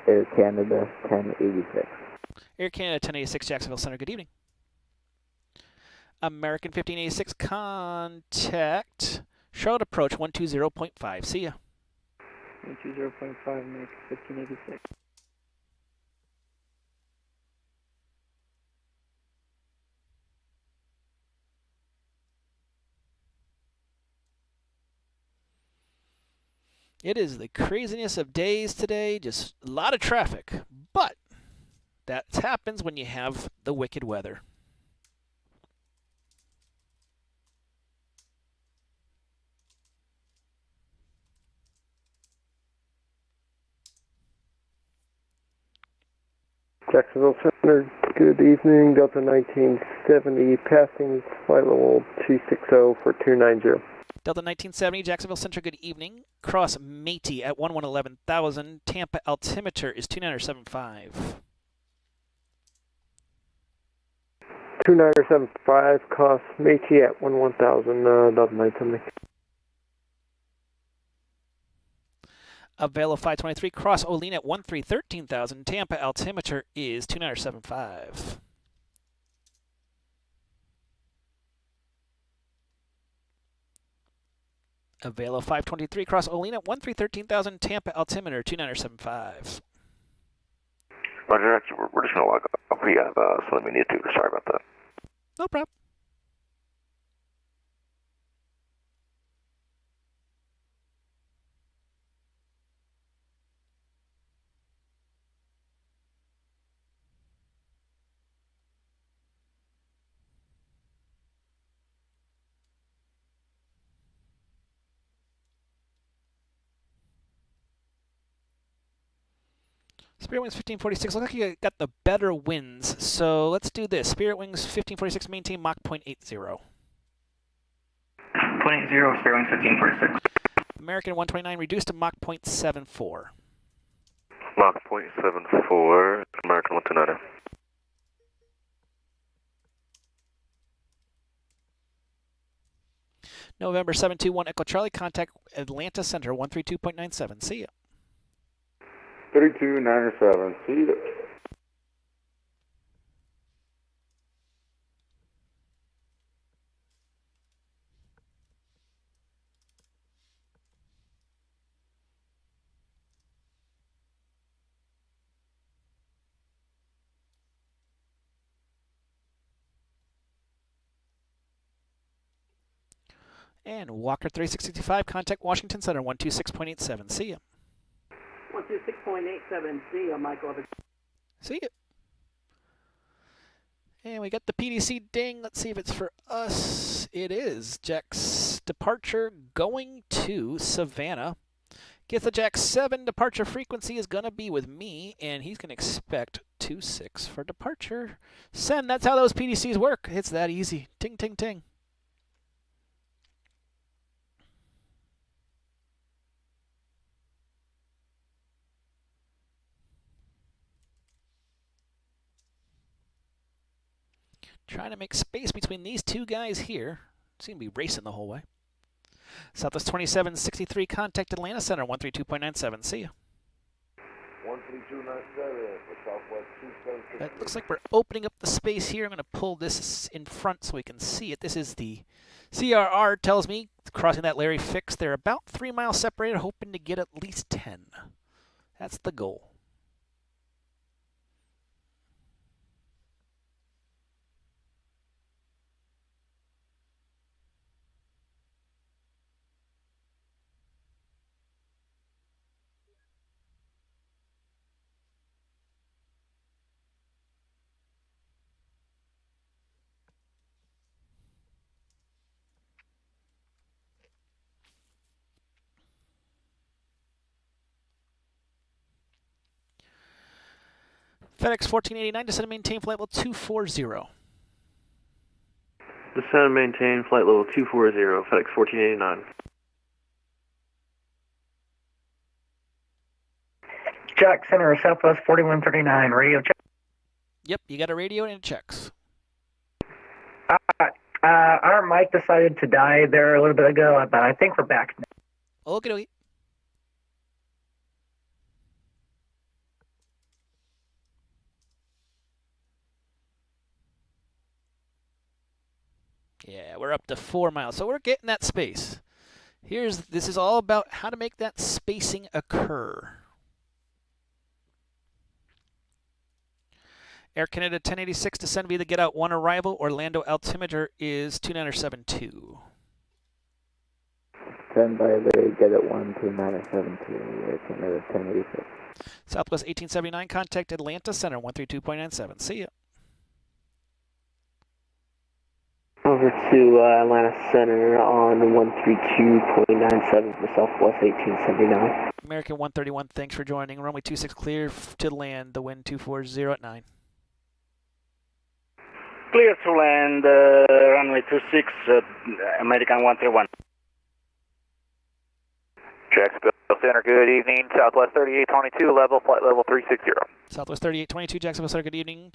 Air Canada 1086. Air Canada 1086, Jacksonville Center, good evening. American 1586, contact Charlotte approach 120.5. See ya. 120.5, American 1586. It is the craziness of days today, just a lot of traffic. But that happens when you have the wicked weather. Jacksonville Center, good evening. Delta 1970, passing flight level 260 for 290. Delta 1970, Jacksonville Center, good evening. Cross Matey at 11,000. Tampa altimeter is 2975. 2975, cost Matey at 11,000, Delta 970. Avail 523, cross Olean at 13,000. Tampa altimeter is 2975. Avail 523, cross Olean at 13,000. Tampa altimeter 2975. Roger, we're just going to log up. We have something we need to do. Sorry about that. No problem. Spirit Wings 1546, looks like you got the better winds, so let's do this. Spirit Wings 1546, maintain Mach 0.80. 0.80, Spirit Wings 1546. American 129, reduced to Mach 0.74. Mach 0.74, American 129. November 721 Echo Charlie, contact Atlanta Center 132.97. See ya. 3297. See you. And Walker 3665, contact Washington Center 126.87. See ya. 126.87. See ya, Michael. See ya. And we got the PDC ding. Let's see if it's for us. It is. Jack's departure going to Savannah. Guess the Jack 7 departure frequency is going to be with me, and he's going to expect 26 for departure. Send. That's how those PDCs work. It's that easy. Ting, ting, ting. Trying to make space between these two guys here. It's going to be racing the whole way. Southwest 2763, contact Atlanta Center 132.97. See ya. 13297 for Southwest 276. It looks like we're opening up the space here. I'm going to pull this in front so we can see it. This is the CRR tells me, crossing that Larry Fix, they're about 3 miles separated, hoping to get at least 10. That's the goal. FedEx 1489, descend and maintain flight level 240. Descend and maintain flight level 240, FedEx 1489. Jack Center, Southwest 4139, radio check. Yep, you got a radio and it checks. Our mic decided to die there a little bit ago, but I think we're back now. Okie dokie. Yeah, we're up to 4 miles, so we're getting that space. This is all about how to make that spacing occur. Air Canada 1086, descend via the get out 1 arrival. Orlando altimeter is 2972. Send by the get at 12972, Air Canada 1086. Southwest 1879, contact Atlanta Center 132.97. See ya. Over to Atlanta Center on 132.97 for Southwest 1879. American 131, thanks for joining. Runway 26 clear to land. The wind 240 at 9. Clear to land, runway 26, American 131. Jacksonville Center, good evening. Southwest 3822, flight level 360. Southwest 3822, Jacksonville Center, good evening.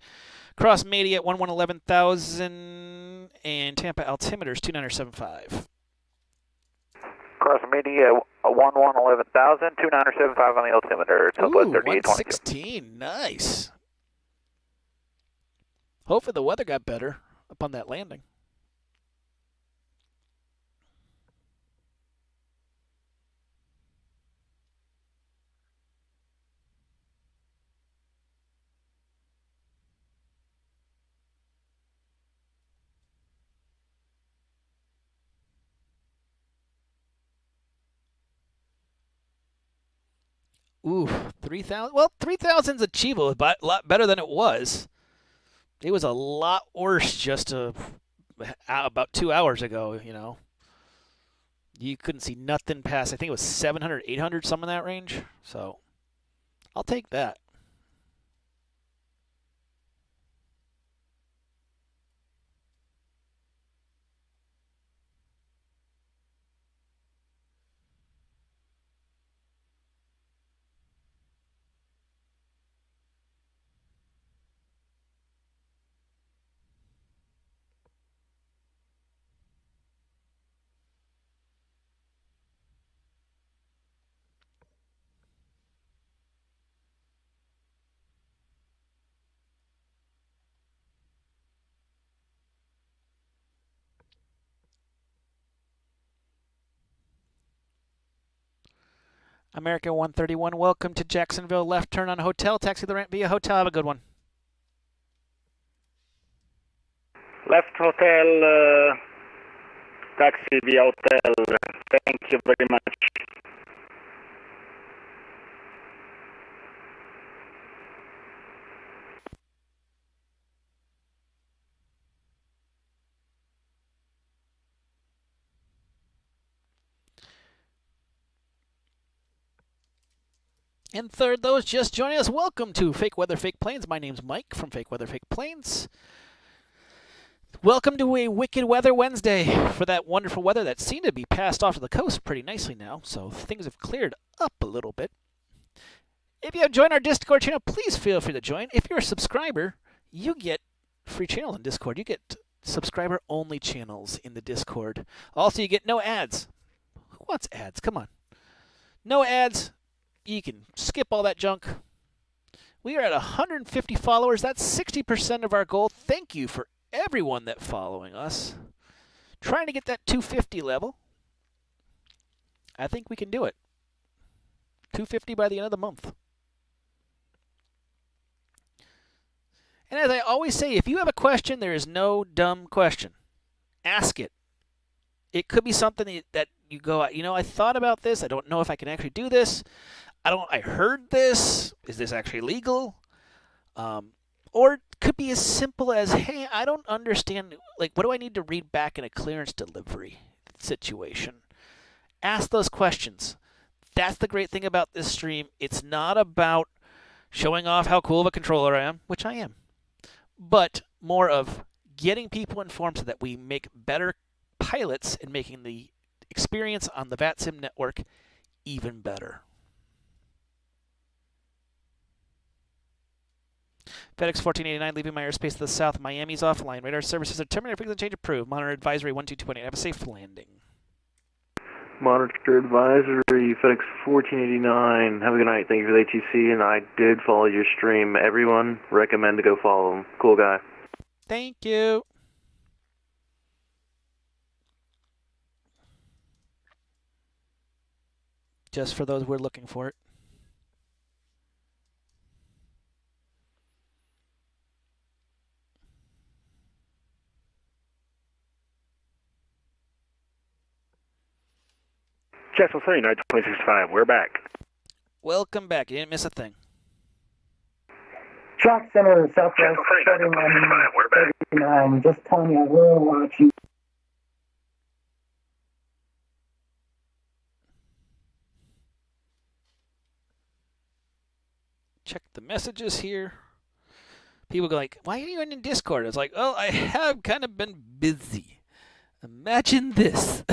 Cross Mady at 11,000 and Tampa altimeter is 2975. Cross Mady at 11,000, 2975 on the altimeter. Southwest 3822. 116, nice. Hopefully the weather got better upon that landing. Ooh, 3,000. Well, 3,000 is achievable, but a lot better than it was. It was a lot worse just about 2 hours ago, you know. You couldn't see nothing past, I think it was 700, 800, something in that range. So, I'll take that. American 131, welcome to Jacksonville. Left turn on hotel. Taxi the ramp via hotel. Have a good one. Left hotel, taxi via hotel. Thank you very much. And third, those just joining us, welcome to Fake Weather, Fake Planes. My name's Mike from Fake Weather, Fake Planes. Welcome to a Wicked Weather Wednesday for that wonderful weather that seemed to be passed off to the coast pretty nicely now, so things have cleared up a little bit. If you have joined our Discord channel, please feel free to join. If you're a subscriber, you get free channels in Discord. You get subscriber-only channels in the Discord. Also, you get no ads. Who wants ads? Come on. No ads. You can skip all that junk. We are at 150 followers. That's 60% of our goal. Thank you for everyone that's following us. Trying to get that 250 level. I think we can do it. 250 by the end of the month. And as I always say, if you have a question, there is no dumb question. Ask it. It could be something that you go, I thought about this. I don't know if I can actually do this. I heard this. Is this actually legal? Or it could be as simple as, hey, I don't understand. Like, what do I need to read back in a clearance delivery situation? Ask those questions. That's the great thing about this stream. It's not about showing off how cool of a controller I am, which I am, but more of getting people informed so that we make better pilots and making the experience on the VATSIM network even better. FedEx 1489 leaving my airspace to the south. Miami's offline. Radar services are terminated. Frequency change approved. Monitor advisory 122.8. Have a safe landing. Monitor advisory, FedEx 1489. Have a good night. Thank you for the ATC, and I did follow your stream. Everyone, recommend to go follow him. Cool guy. Thank you. Just for those who are looking for it. Jacksonville 39, 2065, we're back. Welcome back. You didn't miss a thing. Track Center, Southwest 39, just telling you, I really want you. Check the messages here. People go like, why are you in Discord? It's like, oh, I have kind of been busy. Imagine this.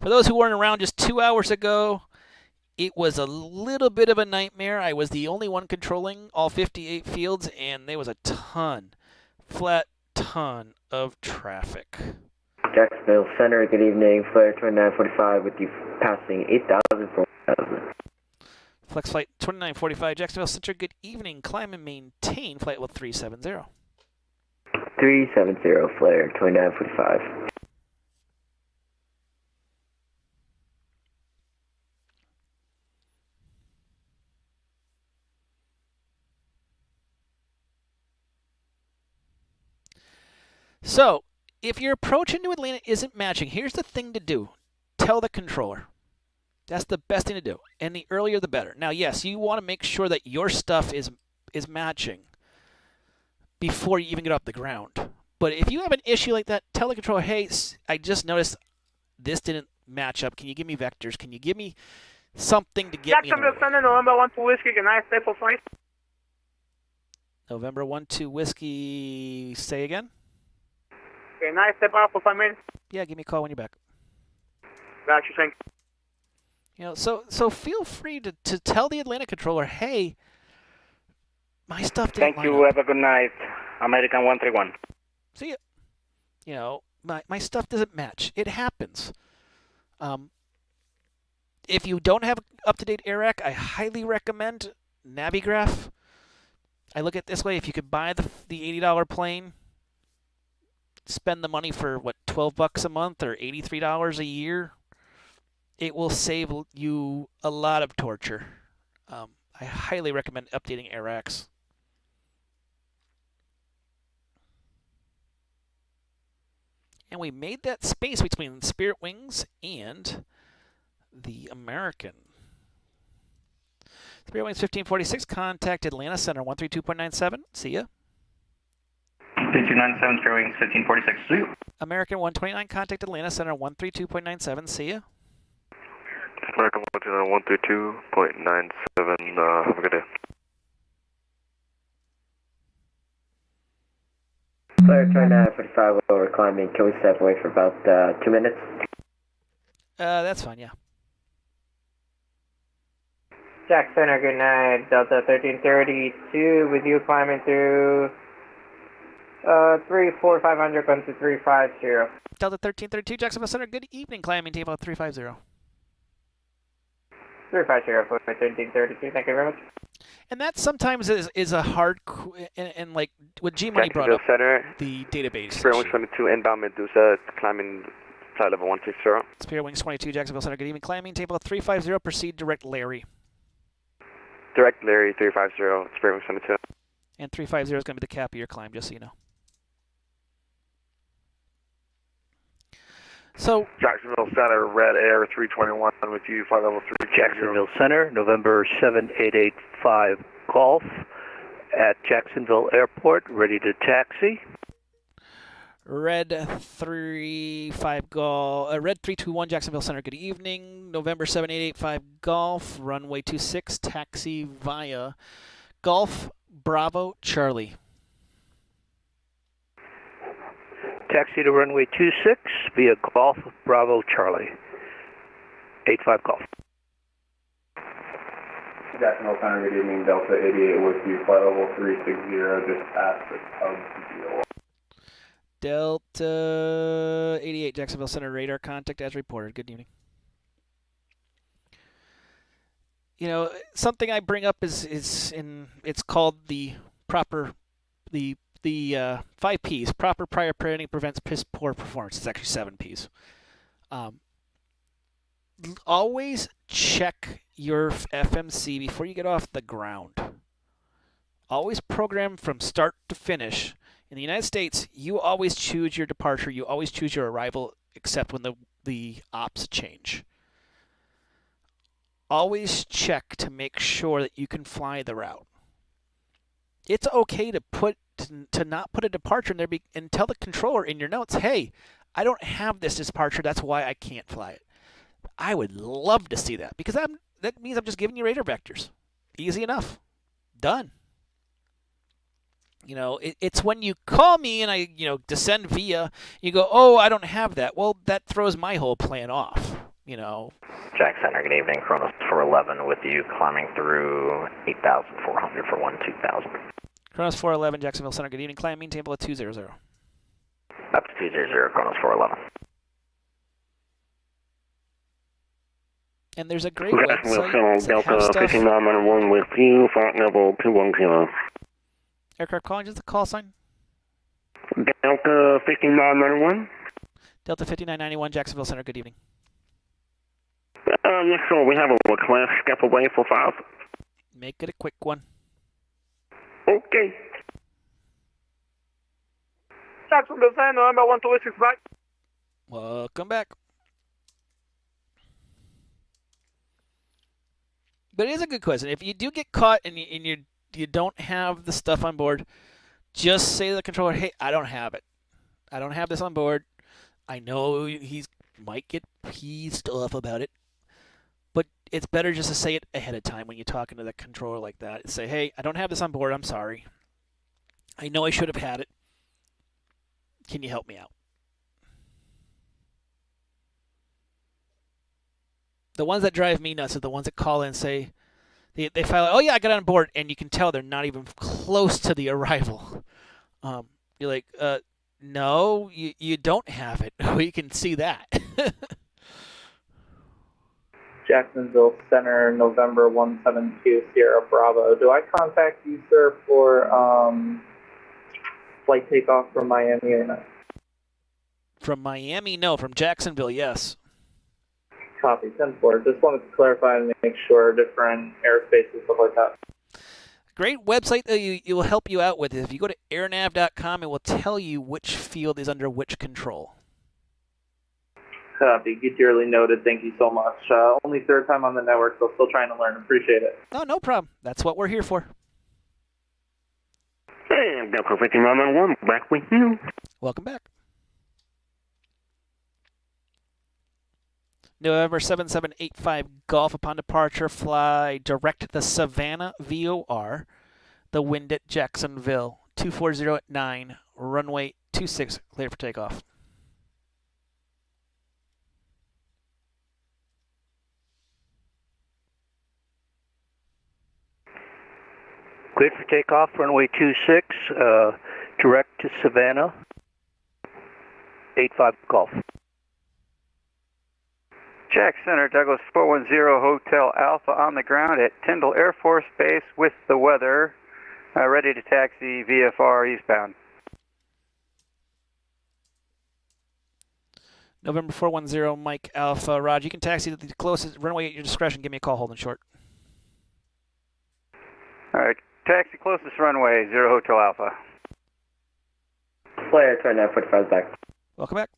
For those who weren't around just 2 hours ago, it was a little bit of a nightmare. I was the only one controlling all 58 fields, and there was a flat ton of traffic. Jacksonville Center, good evening. Flare 2945 with you passing 8,000 for 1,000. Flex Flight 2945, Jacksonville Center, good evening. Climb and maintain flight level 370. 370, Flare 2945. So, if your approach into Atlanta isn't matching, here's the thing to do. Tell the controller. That's the best thing to do. And the earlier the better. Now, yes, you want to make sure that your stuff is matching before you even get off the ground. But if you have an issue like that, tell the controller, hey, I just noticed this didn't match up. Can you give me vectors? Can you give me something to get me in the Jacksonville Center, November 12 Whiskey, can I stay for flight? November 12 Whiskey, say again? Can I step out for 5 minutes? Yeah, give me a call when you're back. Got you, thank you. You know, so feel free to tell the Atlanta controller, hey, my stuff didn't Thank you, line up. have a good night. American 131. See ya. You know, my stuff doesn't match. It happens. If you don't have up-to-date AirRack, I highly recommend Navigraph. I look at it this way. If you could buy the $80 plane, spend the money for, what, $12 a month or $83 a year, It will save you a lot of torture. I highly recommend updating AirX. And we made that space between Spirit Wings and the American. Spirit Wings 1546, contact Atlanta Center 132.97. See ya. 3297, Spirit Wings 1546. See you. American 129, contact Atlanta Center 132.97. See ya. American 129, 132.97. Have a good day. Player 2945 over climbing. Can we step away for about 2 minutes? That's fine, yeah. Jack Center, good night. Delta 1332 with you climbing through 34500, going to 350. Delta 1332, Jacksonville Center, good evening. Climbing table 350. 350 for 1332, thank you very much. And that sometimes is a hard, and like what G-Money brought up, Center, the database. Spirit Wings 22, inbound Medusa, climbing flight level 160. Spirit Wings 22, Jacksonville Center, good evening. Climbing table 350, proceed direct Larry. Direct Larry 350, Spirit Wings 22. And 350 is going to be the cap of your climb, just so you know. So Jacksonville Center, Red Air 321 with you, flight level 3. Jacksonville Center, November 7885 Golf at Jacksonville Airport, ready to taxi. Red 321 Jacksonville Center, good evening. November 7885 Golf, runway 26, taxi via Golf Bravo Charlie. Taxi to runway 26 via Golf Bravo Charlie. 85 Golf. Jacksonville Center, good evening. Delta 88 with you, flight level 360, just past the Tug deal. Delta 88 Jacksonville Center, radar contact as reported. Good evening. You know, something I bring up is it's called the 5 P's. Proper prior planning prevents piss poor performance. It's actually 7 P's. Always check your FMC before you get off the ground. Always program from start to finish. In the United States, you always choose your departure. You always choose your arrival, except when the ops change. Always check to make sure that you can fly the route. It's okay to not put a departure in there and tell the controller in your notes, hey, I don't have this departure, that's why I can't fly it. I would love to see that, because that means I'm just giving you radar vectors. Easy enough. Done. You know, it's when you call me and I, descend via, you go, oh, I don't have that. Well, that throws my whole plan off, Jack Center, good evening. Kronos 411 with you, climbing through 8,400 for 12,000. Kronos 411, Jacksonville Center, good evening. Climbing table at 200. Up to 200, Kronos 411. And there's a great Jacksonville website. Center, Delta 5991 with you, flight level 210. Aircraft calling, just the call sign. Delta 5991. Delta 5991, Jacksonville Center, good evening. Yes, sir, we have a request, step away for 5. Make it a quick one. Okay. Jacksonville Center, November 126 back. Welcome back. But it is a good question. If you do get caught and you don't have the stuff on board, just say to the controller, hey, I don't have it. I don't have this on board. I know he might get pissed off about it, but it's better just to say it ahead of time when you're talking to the controller like that. Say, hey, I don't have this on board. I'm sorry. I know I should have had it. Can you help me out? The ones that drive me nuts are the ones that call in and say, they file, oh yeah, I got on board, and you can tell they're not even close to the arrival. You're like, no, you don't have it. We can see that. Jacksonville Center, November 172, Sierra Bravo. Do I contact you, sir, for flight takeoff from Miami or not? From Miami, no. From Jacksonville, yes. Copy, 10-4. Just wanted to clarify and make sure different airspaces, stuff like that. Great website that it will help you out with. If you go to airnav.com, it will tell you which field is under which control. Copy. Dearly noted. Thank you so much. Only third time on the network, so still trying to learn. Appreciate it. Oh, no problem. That's what we're here for. Hey, Delco 5111, back with you. Welcome back. November 7785 Golf, upon departure, fly direct the Savannah VOR, the wind at Jacksonville, 240 at 9, runway 26, clear for takeoff. Cleared for takeoff, runway 26, direct to Savannah, 85 Golf. Jack Center, Douglas 410 Hotel Alpha on the ground at Tyndall Air Force Base with the weather, ready to taxi VFR eastbound. November 410 Mike Alpha, Roger. You can taxi to the closest runway at your discretion. Give me a call, holding short. All right, taxi closest runway, 0 Hotel Alpha. Player, turn 945 back. Welcome back.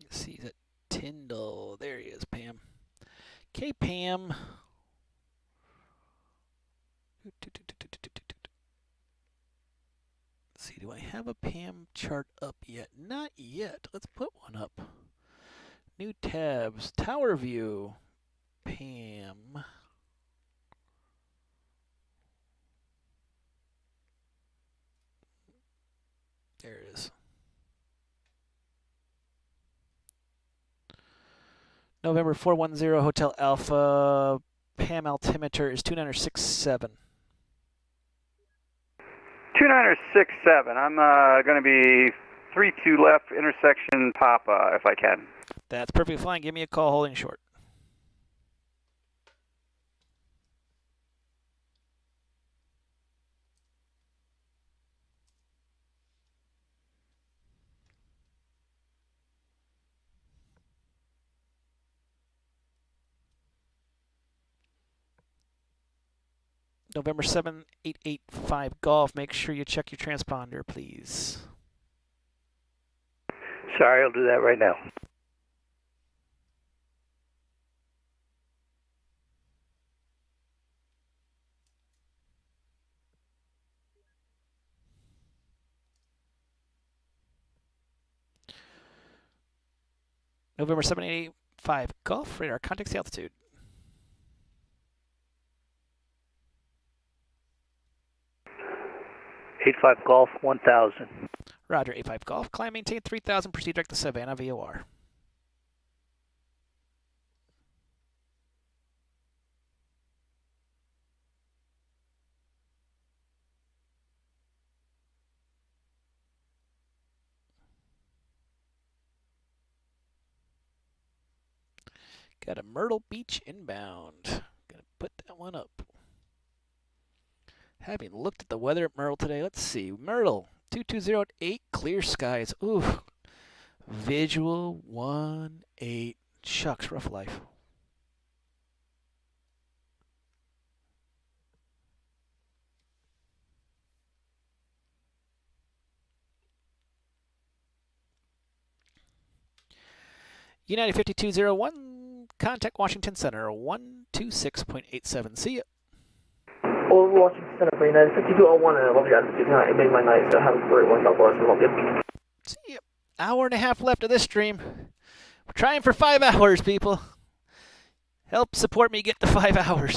Let's see, he's at Tyndall. There he is, Pam. Okay, Pam. Let's see, do I have a Pam chart up yet? Not yet. Let's put one up. New tabs. Tower view. Pam. There it is. November 410 Hotel Alpha, Pam altimeter is 2967. 2967. I'm going to be 32 left, intersection Papa, if I can. That's perfectly fine. Give me a call holding short. November 7885 Golf. Make sure you check your transponder, please. Sorry, I'll do that right now. November 7885 Golf. Radar, contact the altitude. '85 Golf 1000. Roger, 85 Golf. Climb, maintain 3000. Proceed direct to Savannah VOR. Got a Myrtle Beach inbound. Gonna put that one up. Having looked at the weather at Myrtle today, let's see. Myrtle, 220 at 8, clear skies. Ooh. Visual 1-8. Shucks, rough life. United 5201, contact Washington Center, 126.87. See ya. Over Washington Center for United 5201, and I love you guys. It made my night, so have a great one. God bless and love you. See ya. Hour and a half left of this stream. We're trying for 5 hours, people. Help support me get to 5 hours.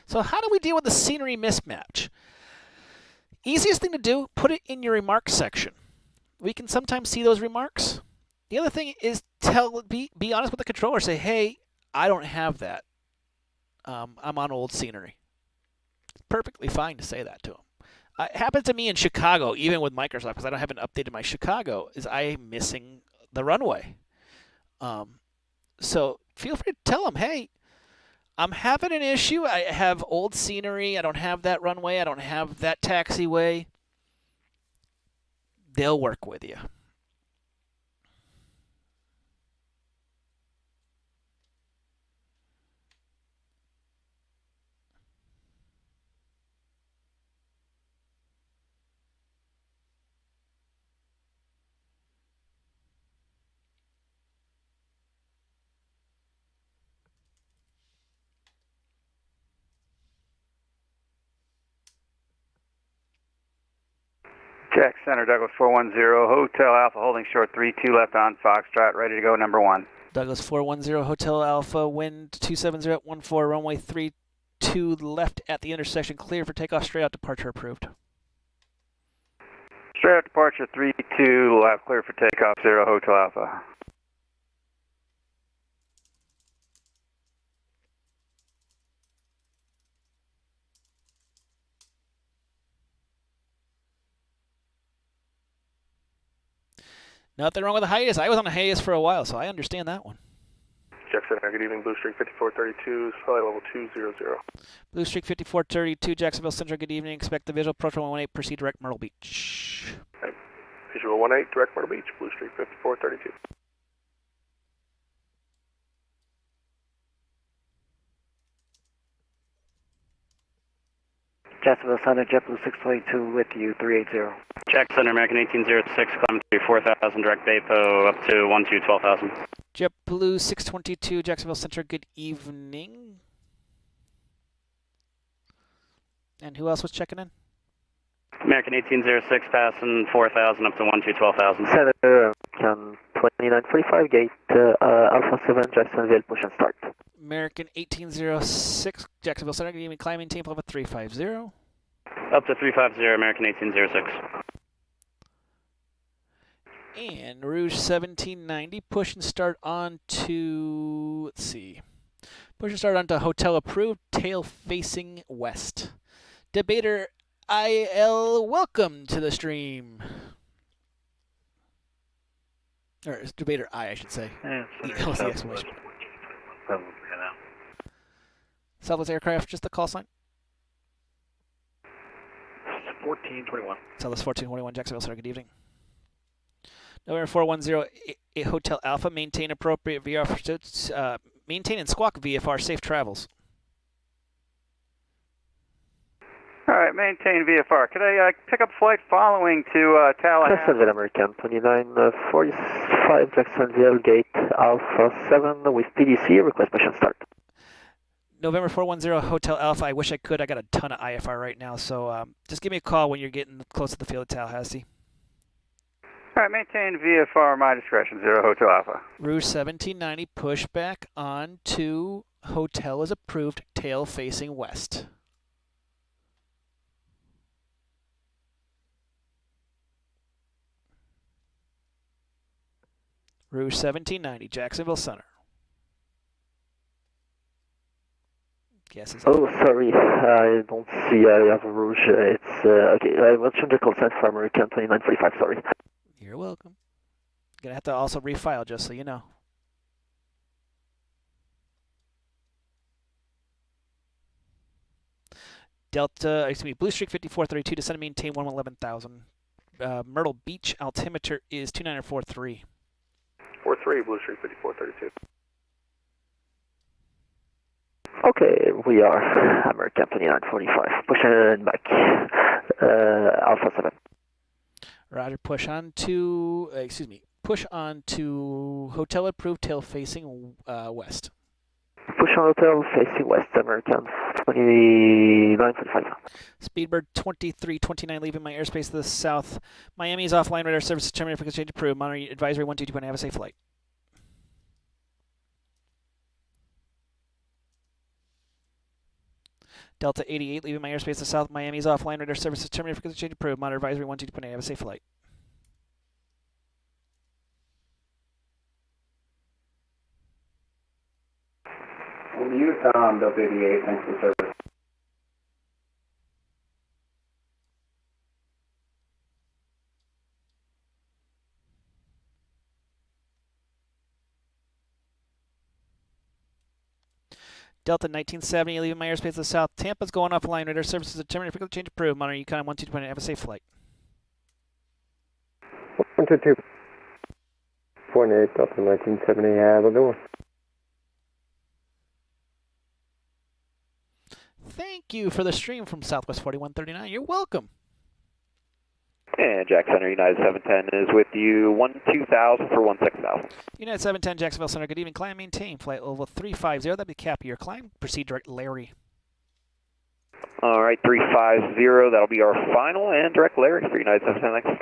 So how do we deal with the scenery mismatch? Easiest thing to do, put it in your remarks section. We can sometimes see those remarks. The other thing is be honest with the controller. Say, hey, I don't have that. I'm on old scenery. Perfectly fine to say that to them. It happens to me in Chicago, even with Microsoft, because I haven't updated my Chicago, is I'm missing the runway. So feel free to tell them, hey, I'm having an issue. I have old scenery. I don't have that runway. I don't have that taxiway. They'll work with you. Jack Center, Douglas 410, Hotel Alpha, holding short 32 left on Foxtrot, ready to go, number 1. Douglas 410, Hotel Alpha, wind 270 at 14, runway 32 left at the intersection, clear for takeoff, straight out, departure approved. Straight out departure 32 left, clear for takeoff, 0 Hotel Alpha. Nothing wrong with the hiatus. I was on a hiatus for a while, so I understand that one. Jack Center, good evening. Blue Streak 5432, flight level 200. Blue Streak 5432, Jacksonville Central, good evening. Expect the visual, approach 118, proceed direct Myrtle Beach. Okay. Visual 18, direct Myrtle Beach, Blue Streak 5432. Jacksonville Center, JetBlue 622 with you, 380. Jack Center, American 1806, climb to 4000, direct Baypo up to 12,000. JetBlue 622, Jacksonville Center, good evening. And who else was checking in? American 1806, passing 4,000 up to 12,000. Center, 2945, gate Alpha 7, Jacksonville, push and start. American 1806, Jacksonville Center, good evening. Climb, maintain level 350. Up to 350, American 1806. And Rouge 1790, push and start on to, let's see, push and start on to Hotel Approved, tail facing west. Debater IL, welcome to the stream. Or Debater I should say. That was the exclamation. Southwest Aircraft, just the call sign. 1421. Southwest 1421, Jacksonville Center, good evening. November 410, Hotel Alpha, maintain appropriate VFR, maintain and squawk VFR, safe travels. All right, maintain VFR. Could I pick up flight following to Tallahassee? Jacksonville American 2945, Jacksonville gate Alpha 7 with PDC, request mission start. November 410, Hotel Alpha, I wish I could. I got a ton of IFR right now, so just give me a call when you're getting close to the field of Tallahassee. All right, maintain VFR, my discretion, 0 Hotel Alpha. Rouge 1790, push back on to Hotel is approved, tail facing west. Rouge 1790, Jacksonville Center. Guesses. Oh, sorry, I don't see I have a Rouge. It's, okay, I will change the call sign for American 2945, sorry. You're welcome. Gonna have to also refile, just so you know. Delta, excuse me, Blue Streak 5432, descend and maintain 111,000. Myrtle Beach altimeter is 2943. 43, Blue Streak 5432. Okay, we are American 2945. Push and back. Alpha 7. Roger, push on to, push on to Hotel approved, tail facing west. Push on Hotel facing west, American 2945. Speedbird 2329, leaving my airspace to the south. Miami is offline, radar services terminated, frequency change approved. Monitor advisory 122, have a safe flight. Delta 88, leaving my airspace to south. Miami is offline, radar services terminated, frequency change approved. Monitor advisory 122, have a safe flight. you, Tom, Delta 88, thanks for the service. Delta 1970, leaving my airspace to the south. Tampa's going offline. Radar services are terminated. Frequent change approved. Monitor Yukon 1220. Have a safe flight. 122. 48, Delta 1970, have a good one. Thank you for the stream from Southwest 4139. You're welcome. And Jack Center, United 710 is with you, 12,000 for 16,000. United 710, Jacksonville Center. Good evening. Climb, maintain. Flight level 350. That'd be cap your climb. Proceed direct Larry. All right, 350. That'll be our final and direct Larry for United 710. Thanks.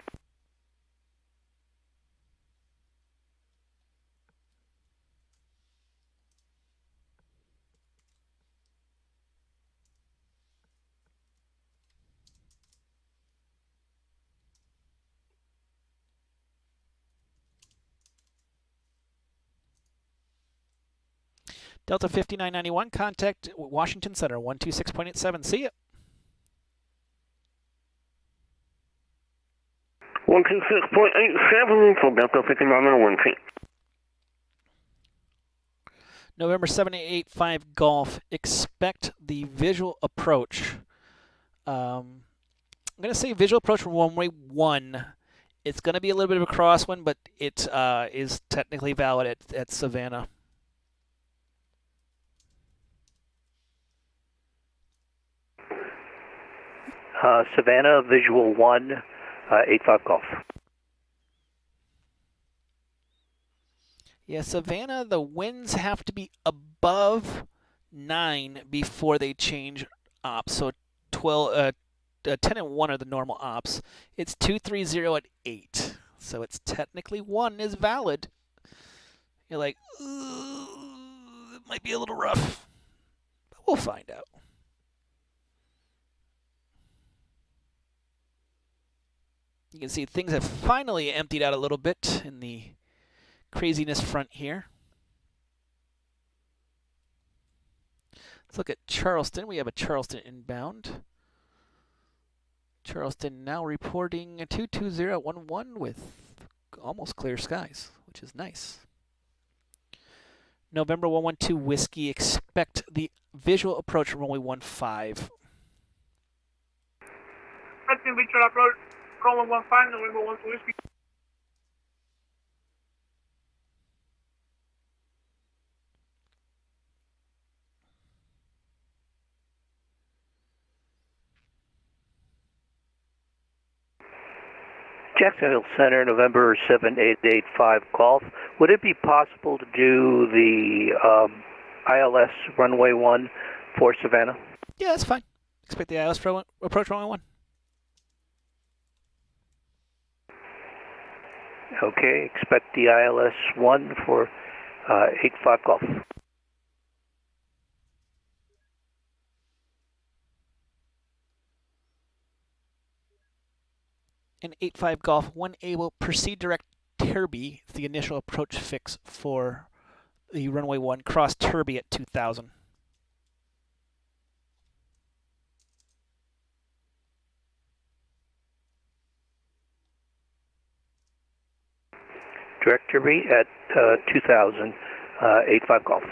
Delta 5991, contact Washington Center, 126.87. See ya. 126.87 for Delta 5991. November 7885 Golf, expect the visual approach. I'm going to say visual approach from runway 1. It's going to be a little bit of a crosswind, but it is technically valid at Savannah. Savannah, visual 1, 85 Golf. Yeah, Savannah, the winds have to be above 9 before they change ops. So 10 and 1 are the normal ops. It's 230 at 8. So it's technically 1 is valid. You're like, it might be a little rough. But we'll find out. You can see things have finally emptied out a little bit in the craziness front here. Let's look at Charleston. We have a Charleston inbound. Charleston now reporting a 22011 with almost clear skies, which is nice. November 112 Whiskey, expect the visual approach from runway 15. Visual approach. Runway 15, November 12 Whiskey. Jacksonville Center, November 7885 Golf. Would it be possible to do the ILS runway 1 for Savannah? Yeah, that's fine. Expect the ILS approach runway 1. Okay, expect the ILS 1 for 85 Golf. And 85 Golf 1A will proceed direct Turby. It's the initial approach fix for the runway 1. Cross Turby at 2000. Direct Turby at 2000, 85 Golf.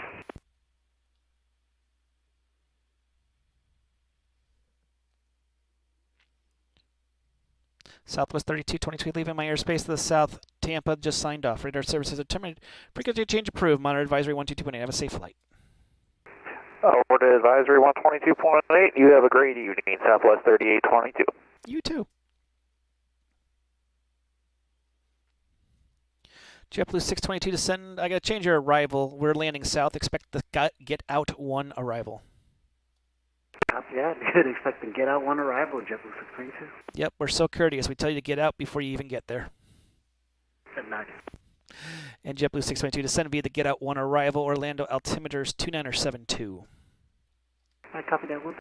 Southwest 3223, leaving my airspace to the south. Tampa just signed off. Radar services are terminated. Frequency change approved. Monitor advisory 122.8. Have a safe flight. Order advisory 122.8. You have a great evening, Southwest 3822. You too. JetBlue 622 to send. I got to change your arrival. We're landing south. Expect the get out 1 arrival. Yeah, good. Expect to get out 1 arrival, JetBlue 622. Yep, we're so courteous. We tell you to get out before you even get there. Nice. And JetBlue 622 to send via the get out 1 arrival. Orlando altimeters 2972. I copy that 1%.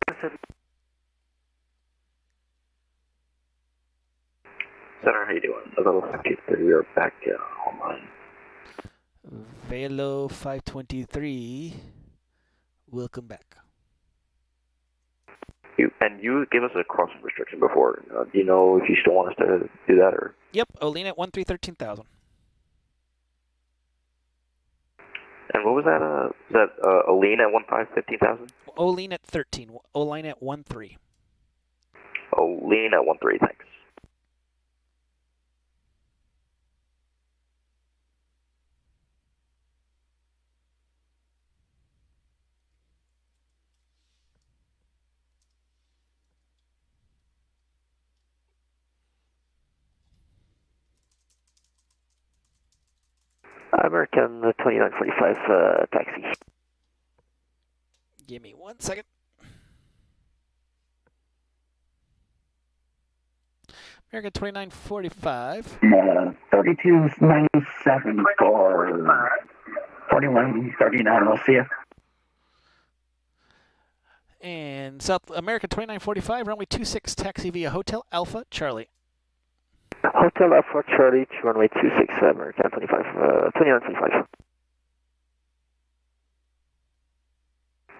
Center, how you doing? Level 53, we are back online. Velo 523 Welcome back. You gave us a crossing restriction before. Do you know if you still want us to do that or? Yep, Olene at 1313,000. And what was that? Was that Olene at 15,000? Olene at 13. Olene at 13. Olene at 13. Thanks. American 2945 taxi. Give me 1 second. American 2945. 3297 for 4139. We'll see you. And South America 2945, runway 26, taxi via Hotel Alpha Charlie. Hotel Alpha Charlie to runway 26, American 2925.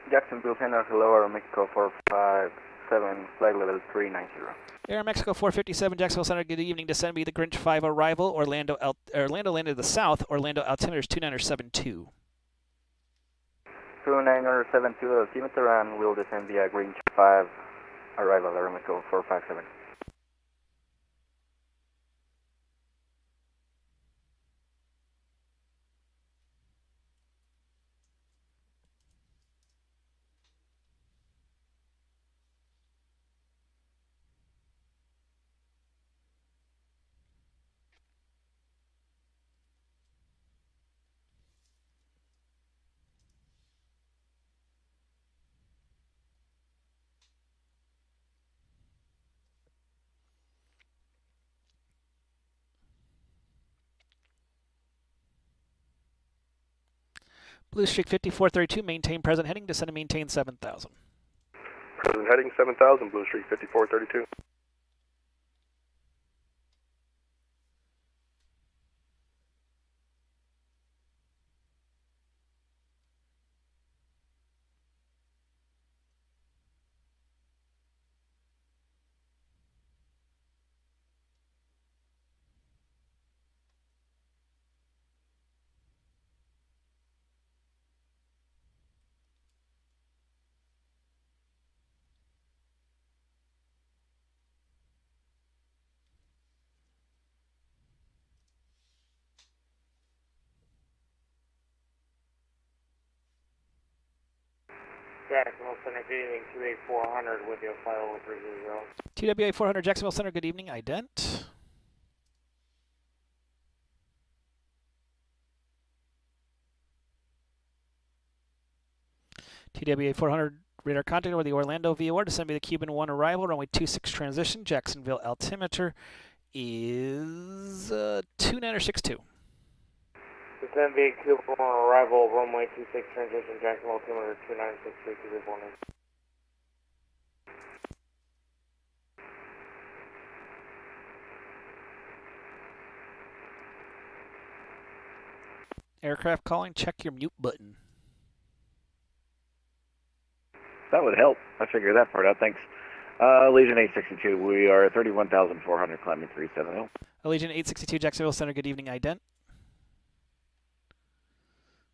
Jacksonville Center, hello, Aeromexico 457, flight level 390. Air Mexico 457, Jacksonville Center, good evening. Descend be the Grinch 5 arrival. Orlando landed to the south. Orlando altimeter is 2972. 2972 altimeter, and we'll descend via Grinch 5 arrival, Aeromexico 457. Blue Streak 5432, maintain present heading, descend and maintain 7,000. Present heading 7,000, Blue Streak 5432. Jacksonville Center, good evening, 28400 with your file with 300. TWA 400, Jacksonville Center, good evening, ident. TWA 400, radar contact over the Orlando VOR, descend by the Cuban 1 arrival, runway 26 transition, Jacksonville altimeter is 2962. Descend via Cuban 1 arrival, runway 26 transition, Jacksonville altimeter 2963 to this morning. Aircraft calling, check your mute button. That would help. I figured that part out. Thanks. Legion 862, we are 31,400, climbing 370. Legion 862, Jacksonville Center, good evening, ident.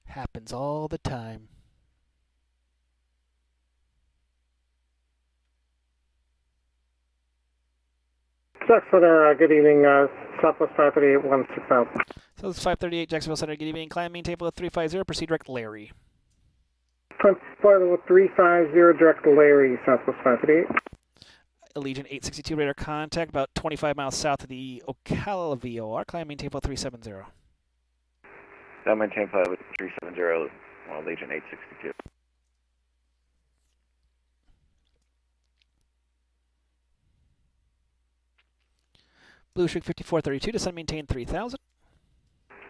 Happens all the time. Jacksonville, good evening, Southwest 538, 16,000. So this is 538, Jacksonville Center, good evening. Climb, maintain below 350, proceed direct Larry. Flight level 350, direct Larry, Southwest 538. Allegiant 862, radar contact, about 25 miles south of the Ocala VOR. Climb, maintain below 370. That maintain flight with 370, Legion 862. Blue Streak 5432, descend maintain 3000.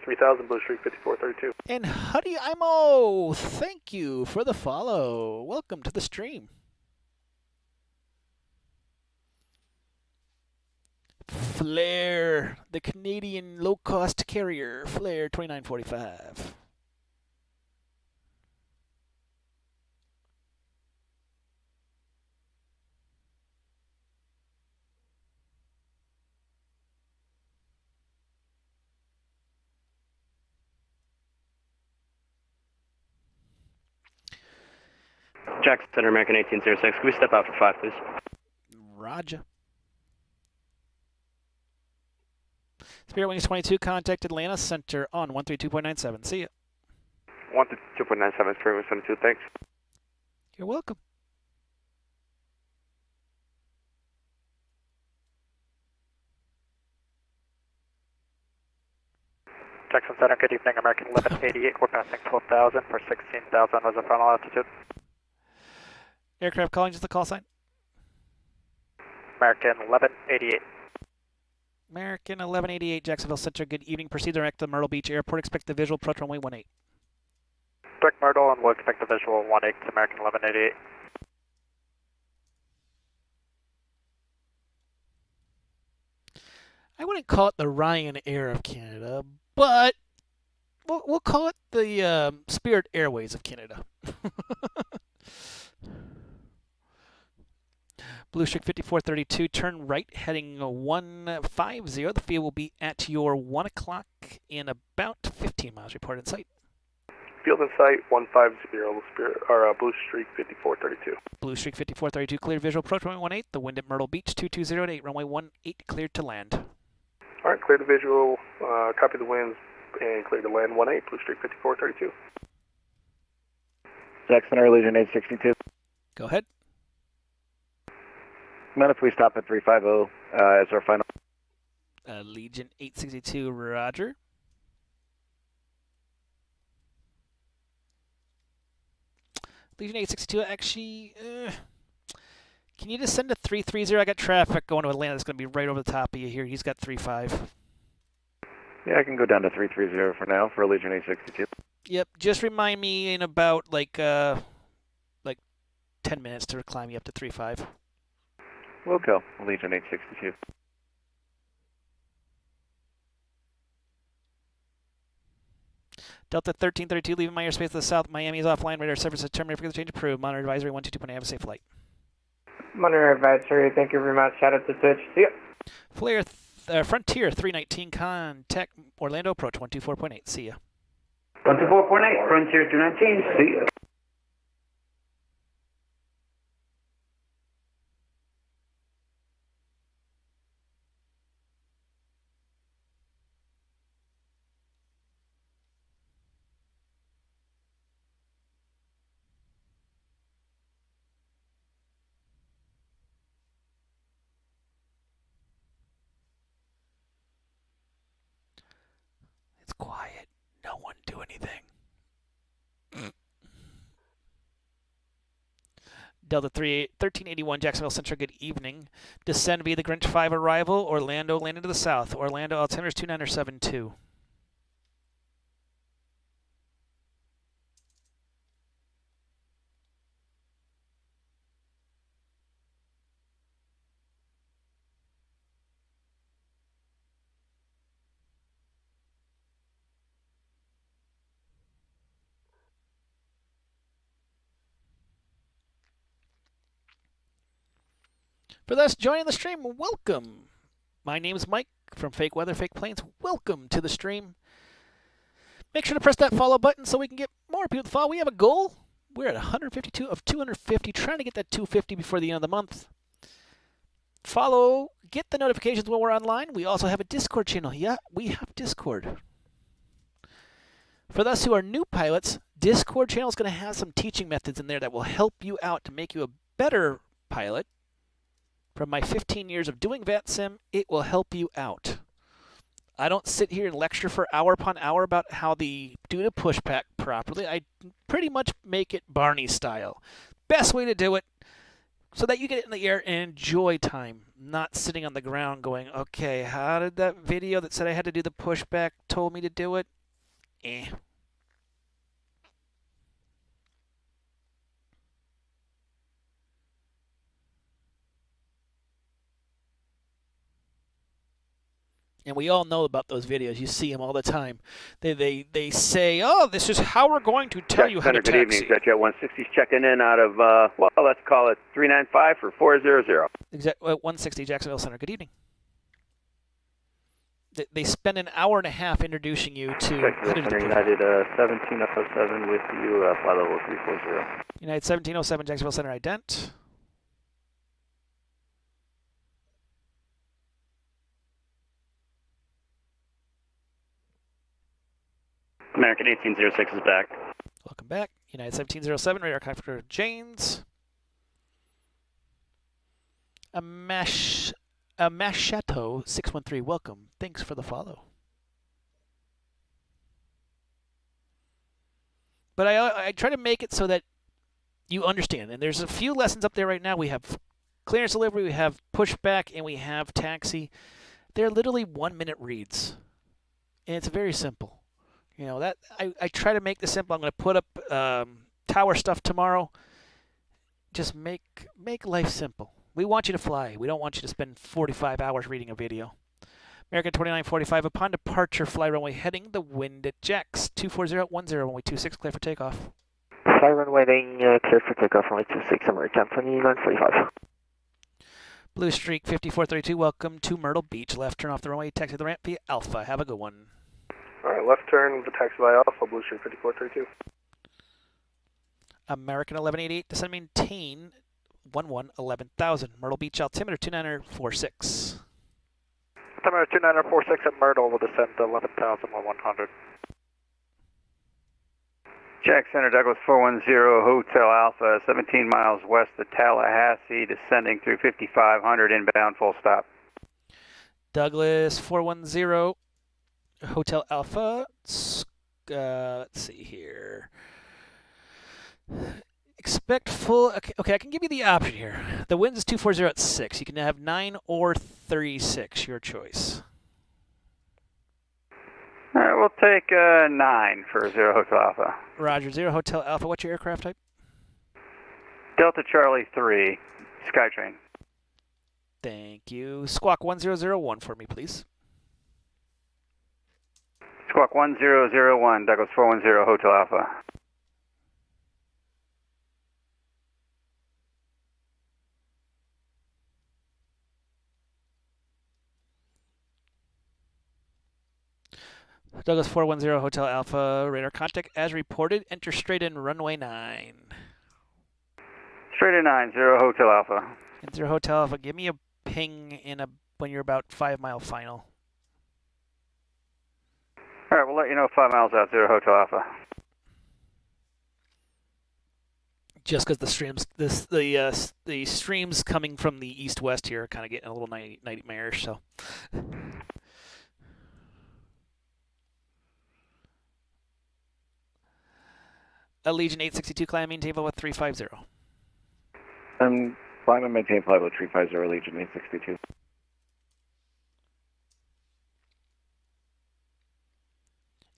3,000, Blue Streak 5432. And Huddy Imo, thank you for the follow. Welcome to the stream. Flair, the Canadian low-cost carrier, Flair 2945. Jack Center, American 1806. Can we step out for 5, please? Roger. Spirit Wings 22, contact Atlanta Center on 132.97. See ya. 132.97, Spirit Wings 22, thanks. You're welcome. Jackson Center, good evening, American 1188. We're passing 12,000 for 16,000 as a final altitude. Aircraft calling, just the call sign. American 1188. American 1188, Jacksonville Center, good evening. Proceed direct to Myrtle Beach Airport. Expect the visual, approach runway 18. Direct Myrtle, and we'll expect the visual 18 to American 1188. I wouldn't call it the Ryanair of Canada, but we'll call it the Spirit Airways of Canada. Blue Streak 5432, turn right, heading 150. The field will be at your 1 o'clock in about 15 miles. Report in sight. Field in sight, 150, Spirit, or Blue Streak 5432. Blue Streak 5432, cleared visual, approach runway 18. The wind at Myrtle Beach, 2208, runway 18, cleared to land. All right, clear the visual, copy the winds, and clear to land 18, Blue Streak 5432. Jackson Air Legion 862. Go ahead. Mind if we stop at 350 as our final? Legion 862, roger. Legion 862, actually, can you just send a 330? I got traffic going to Atlanta that's going to be right over the top of you here. He's got 35. Yeah, I can go down to 330 for now for Legion 862. Yep, just remind me in about like 10 minutes to climb you up to 35. We'll go, Legion 862. Delta 1332, leaving my airspace to the south. Miami is offline. Radar service is terminated. For the change approved. Monitor advisory 122.8. Have a safe flight. Monitor advisory. Thank you very much. Shout out to Twitch. See ya. Flair, Frontier 319, contact Orlando, approach 124.8. See ya. 124.8, Frontier 319. See ya. It's quiet. No one do anything. Delta 1381, Jacksonville Central, good evening. Descend via the Grinch 5 arrival. Orlando, landing to the south. Orlando, altimeters 2972. For those joining the stream, welcome. My name is Mike from Fake Weather, Fake Planes. Welcome to the stream. Make sure to press that follow button so we can get more people to follow. We have a goal. We're at 152 of 250, trying to get that 250 before the end of the month. Follow, get the notifications when we're online. We also have a Discord channel. Yeah, we have Discord. For those who are new pilots, Discord channel is going to have some teaching methods in there that will help you out to make you a better pilot. From my 15 years of doing VATSIM, it will help you out. I don't sit here and lecture for hour upon hour about how to do the pushback properly. I pretty much make it Barney style. Best way to do it so that you get it in the air and enjoy time, not sitting on the ground going, okay, how did that video that said I had to do the pushback told me to do it? And we all know about those videos. You see them all the time. They say, oh, this is how we're going to tell you how to taxi. Good evening. Jet 160's checking in out of, well, let's call it 395 for 400. Exactly. 160 Jacksonville Center. Good evening. They spend an hour and a half introducing you to Jacksonville Center United 1707 with you, flight level 340. United 1707, Jacksonville Center ident. American 1806 is back. Welcome back. United 1707, radar contact for Janes. A Mashato 613, welcome. Thanks for the follow. But I try to make it so that you understand. And there's a few lessons up there right now. We have clearance delivery, we have pushback, and we have taxi. They're literally 1-minute reads. And it's very simple. You know, that I try to make this simple. I'm going to put up tower stuff tomorrow. Just make life simple. We want you to fly. We don't want you to spend 45 hours reading a video. American 2945, upon departure, fly runway heading the wind at Jax 24010, runway 26, clear for takeoff. Fly runway heading clear for takeoff, runway 26, American 2945. Blue Streak 5432, welcome to Myrtle Beach. Left turn off the runway, taxi the ramp via Alpha. Have a good one. All right, left turn, the taxi by Alpha, Blue Streak 5432. American 1188, descend maintain 11,000. Myrtle Beach altimeter 2946. Altimeter 2946 at Myrtle will descend to 11,100. Jack Center, Douglas 410, Hotel Alpha, 17 miles west of Tallahassee, descending through 5500, inbound, full stop. Douglas 410, Hotel Alpha, let's see here. Expect full, okay, I can give you the option here. The winds is 240 at 6. You can have 9 or 36, your choice. All right, we'll take 9 for 0 Hotel Alpha. Roger, 0 Hotel Alpha. What's your aircraft type? Delta Charlie 3, Skytrain. Thank you. Squawk 1001 for me, please. Squawk 1001, Douglas 410, Hotel Alpha. Douglas 410, Hotel Alpha, radar contact as reported. Enter straight in runway 9. Straight in 9, 0 Hotel Alpha. And 0 Hotel Alpha, give me a ping when you're about 5 mile final. All right, we'll let you know 5 miles out, 0 Hotel Alpha. Just because the streams coming from the east-west here are kind of getting a little nightmarish, so. Legion 862, climb maintain level 350. Climb and maintain flight level 350, Legion 862.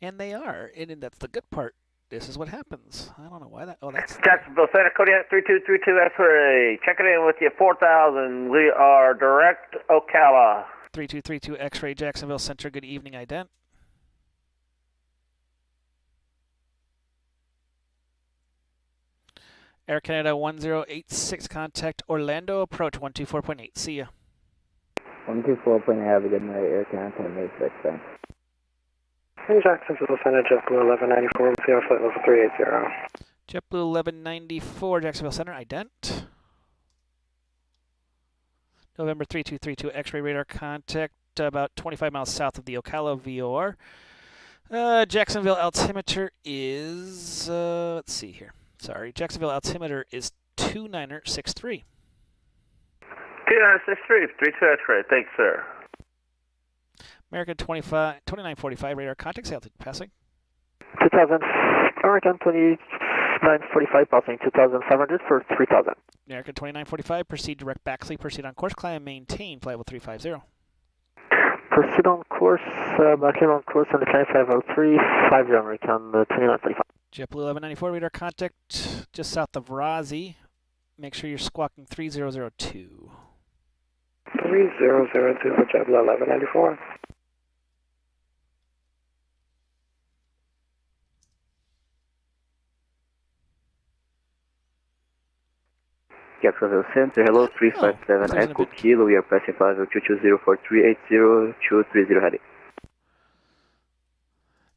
And they are, and that's the good part. This is what happens. I don't know why that. Oh, that's. Jacksonville Center, Kodiak 3232 X-ray. Checking in with you, 4000. We are direct Ocala. 3232 X-ray, Jacksonville Center. Good evening, ident. Air Canada 1086, contact Orlando, approach 124.8. See ya. 124.8, have a good night. Air Canada 86, thanks. Hey, Jacksonville Center, JetBlue 1194, with your flight level 380. JetBlue 1194, Jacksonville Center, ident. November 3232, X-ray radar contact about 25 miles south of the Ocala VOR. Jacksonville altimeter is, let's see here. Sorry, Jacksonville altimeter is 2963. 2963, 32 X-ray. Thanks, sir. American 2945, radar contact, altitude passing. 2000, American 2945, passing 2,500 for 3,000. American 2945, proceed direct backseat, proceed on course, climb, maintain, flight level 350. Proceed on course, backseat on course, and the climb flight level 350, American 2945. JetBlue 1194, radar contact just south of Razi. Make sure you're squawking 3002. 3002 for JetBlue 1194. Jacksonville Center, hello, 357 Echo Kilo, we are passing flight level 220 for 380, 230 heading.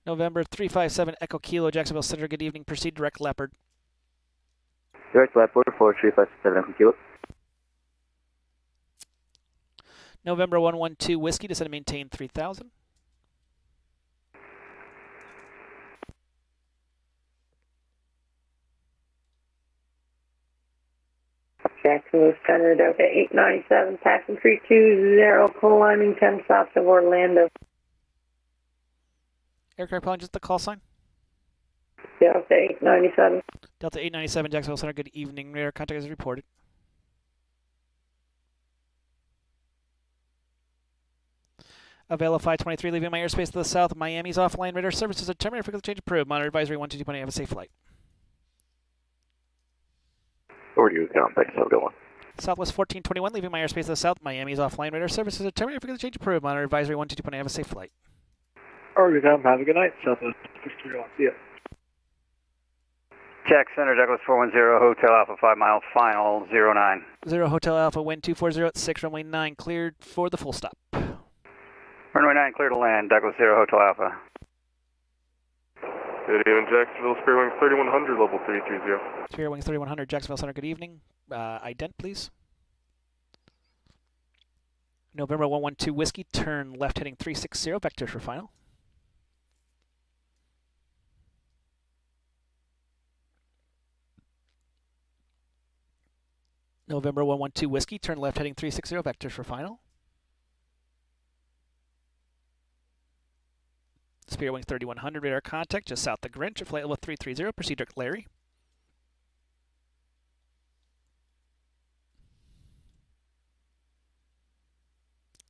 November 357 Echo Kilo, Jacksonville Center. Good evening. Proceed direct Leopard. Direct Leopard 4357 Echo Kilo. November 112 Whiskey, descend and maintain 3000. Jacksonville Center, Delta 897, passing 320, climbing 10 south of Orlando. Aircraft calling just the call sign. Delta 897. Delta 897, Jacksonville Center. Good evening. Radar contact is reported. Avail 523 leaving my airspace to the south. Miami's offline. Radar services are terminated. Frequency change approved. Monitor advisory 122.8. Have a safe flight. Over to you, Count. Thanks. Have a good one. Southwest 1421 leaving my airspace to the south. Miami's offline. Radar services are terminated. Frequency change approved. Monitor advisory 122.8. Have a safe flight. Over to you, Count. Have a good night. Southwest 631. See ya. Jack Center, Douglas 410, Hotel Alpha 5 mile, final 09. 0 Hotel Alpha, wind 240 at 6, runway 9, cleared for the full stop. Runway 9, clear to land, Douglas 0 Hotel Alpha. Good evening, Jacksonville, Spirit Wings 3100, level 330. Spirit Wings 3100, Jacksonville Center, good evening. Ident, please. November 112 Whiskey, turn left heading 360, vectors for final. November 112 Whiskey, turn left heading 360, vectors for final. Spirit Wings 3100, radar contact just south of Greenwich, flight level 330, proceed direct Larry.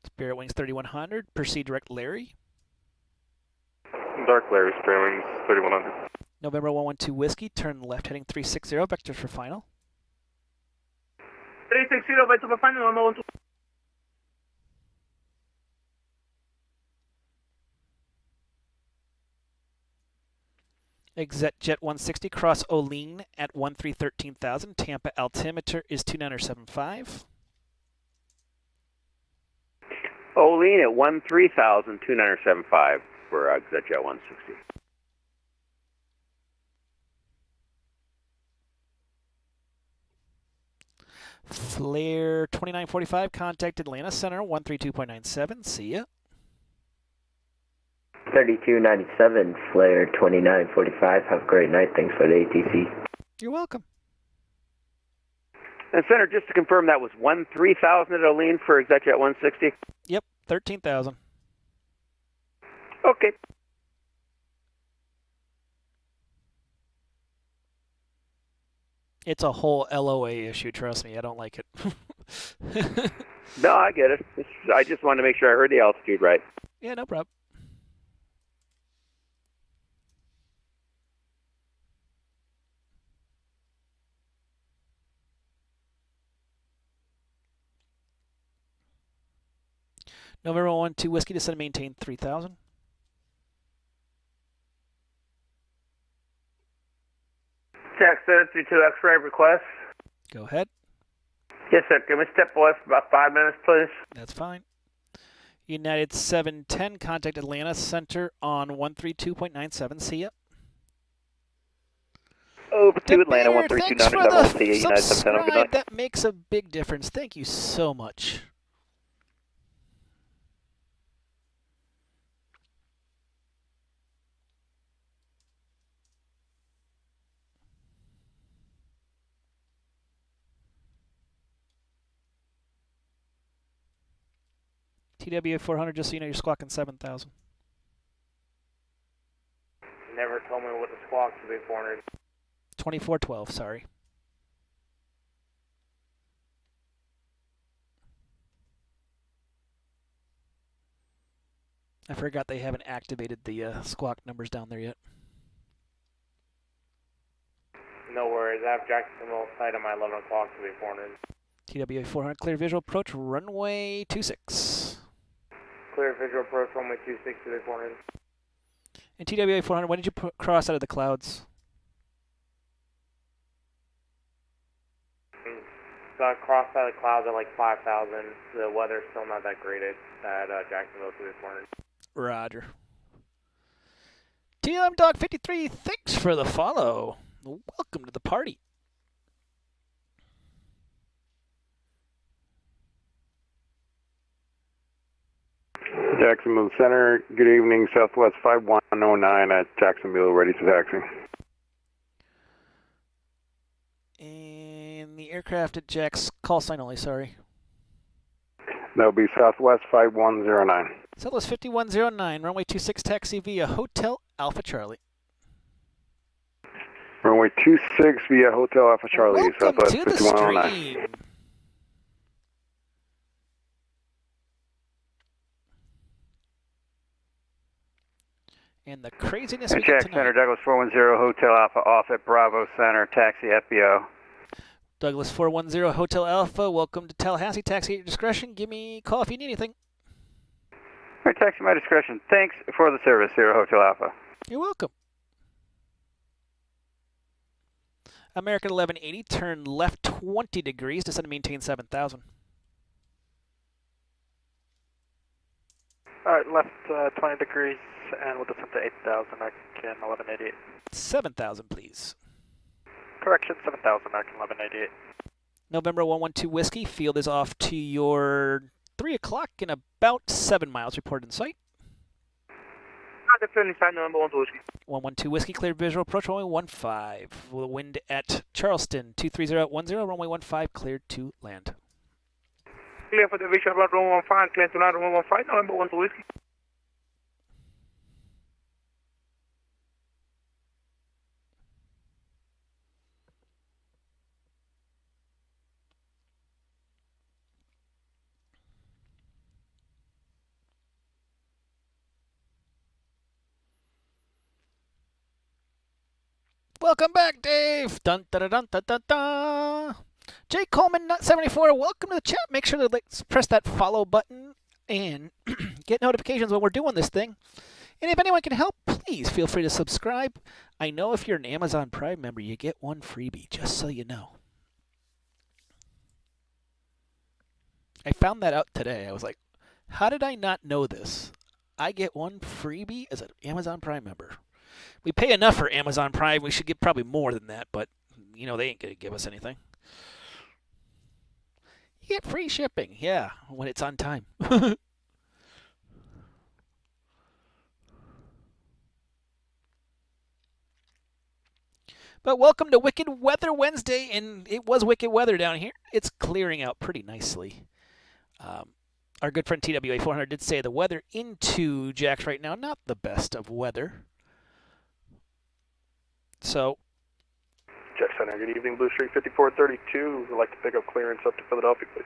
Spirit Wings 3100, proceed direct Larry. Dark Larry, Spirit Wings 3100. November 112 Whiskey, turn left heading 360, vectors for final. 360, vector for final, November 112. Exit Jet 160, cross Olean at 1313,000. Tampa altimeter is 2975. Olean at 13,000, 2975 for Exit Jet 160. Flare 2945, contact Atlanta Center 132.97. See ya. 3297, Flare 2945. Have a great night. Thanks for the ATC. You're welcome. And Center, just to confirm, that was 13,000 at Olean for Exit Jet 160? Yep, 13,000. Okay. It's a whole LOA issue, trust me. I don't like it. No, I get it. I just wanted to make sure I heard the altitude right. Yeah, no problem. November 112 Whiskey, descend and maintain 3000. Jack Center 32 X-ray request. Go ahead. Yes, sir. Can we step away for about 5 minutes, please? That's fine. United 710, contact Atlanta Center on 132.97. See ya. Over to Atlanta 132.97. See ya, United 710. Have a good night. That makes a big difference. Thank you so much. TWA 400, just so you know, you're squawking 7,000. Never told me what the squawk to be 400. 2412, sorry. I forgot they haven't activated the squawk numbers down there yet. No worries. I have Jacksonville sight on my 11 o'clock to be 400. TWA 400, clear visual approach, runway 26. Clear visual approach, runway 26 to be 400. And TWA 400, when did you cross out of the clouds? So I crossed out of the clouds at like 5,000. The weather's still not that great at Jacksonville to be 400. Roger. TLM Dog 53, thanks for the follow. Welcome to the party. Jacksonville Center, good evening, Southwest 5109 at Jacksonville, ready to taxi. And the aircraft at Jack's, call sign only, sorry. That'll be Southwest 5109. Southwest 5109, runway 26 taxi via Hotel Alpha Charlie. Runway 26 via Hotel Alpha Charlie, Welcome Southwest to the 5109. stream. And the craziness we get Jack tonight. Center, Douglas 410, Hotel Alpha, off at Bravo Center, taxi FBO. Douglas 410, Hotel Alpha, welcome to Tallahassee. Taxi at your discretion. Give me a call if you need anything. All right, taxi my discretion. Thanks for the service here, Hotel Alpha. You're welcome. American 1180, turn left 20 degrees, descend to maintain 7,000. Alright, left 20 degrees, and we'll descend to 8,000, American 1188. 7,000, please. Correction, 7,000, American 1188. November 112 Whiskey, field is off to your 3 o'clock in about 7 miles, reported in sight. Definitely sign November 112 Whiskey. 112 Whiskey, cleared visual, approach runway 15. The wind at Charleston, 23010, runway 15, cleared to land. Clear for the visual about runway 15, clear to land runway 15, November 112 Whiskey. Welcome back, Dave. Dun dun dun dun dun dun. Jay Coleman, Nut 74. Welcome to the chat. Make sure to press that follow button and get notifications when we're doing this thing. And if anyone can help, please feel free to subscribe. I know if you're an Amazon Prime member, you get one freebie. Just so you know. I found that out today. I was like, how did I not know this? I get one freebie as an Amazon Prime member. We pay enough for Amazon Prime. We should get probably more than that, but, you know, they ain't going to give us anything. You get free shipping, yeah, when it's on time. But welcome to Wicked Weather Wednesday, and it was wicked weather down here. It's clearing out pretty nicely. Our good friend TWA 400 did say the weather into Jax right now, not the best of weather. So, Jack Center, good evening, Blue Street 5432. We'd like to pick up clearance up to Philadelphia, please.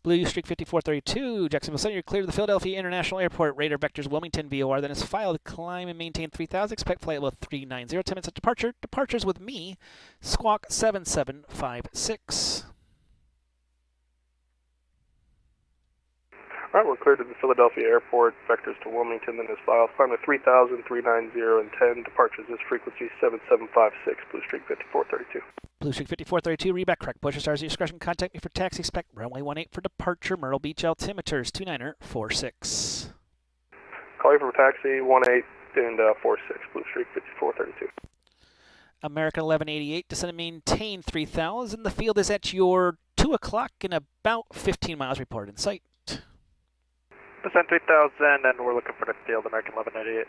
Blue Street 5432, Jacksonville Center, you're clear to the Philadelphia International Airport. Radar vectors Wilmington VOR, then is filed. Climb and maintain 3000. Expect flight level 390. 10 minutes at departure. Departures with me, Squawk 7756. All right, we're cleared to the Philadelphia Airport. Vectors to Wilmington, then is filed. Climb to 3000, 390, and 10. Departures is frequency 7756, Blue Street 5432. Blue Street 5432, reback correct. Push stars at your discretion. Contact me for taxi. Expect runway 18 for departure. Myrtle Beach altimeters 2946. Call you for taxi 18 and 46, Blue Street 5432. American 1188, descend and maintain 3000. The field is at your 2 o'clock in about 15 miles, reported in sight. Descend 3000, and we're looking for the field, American 1188.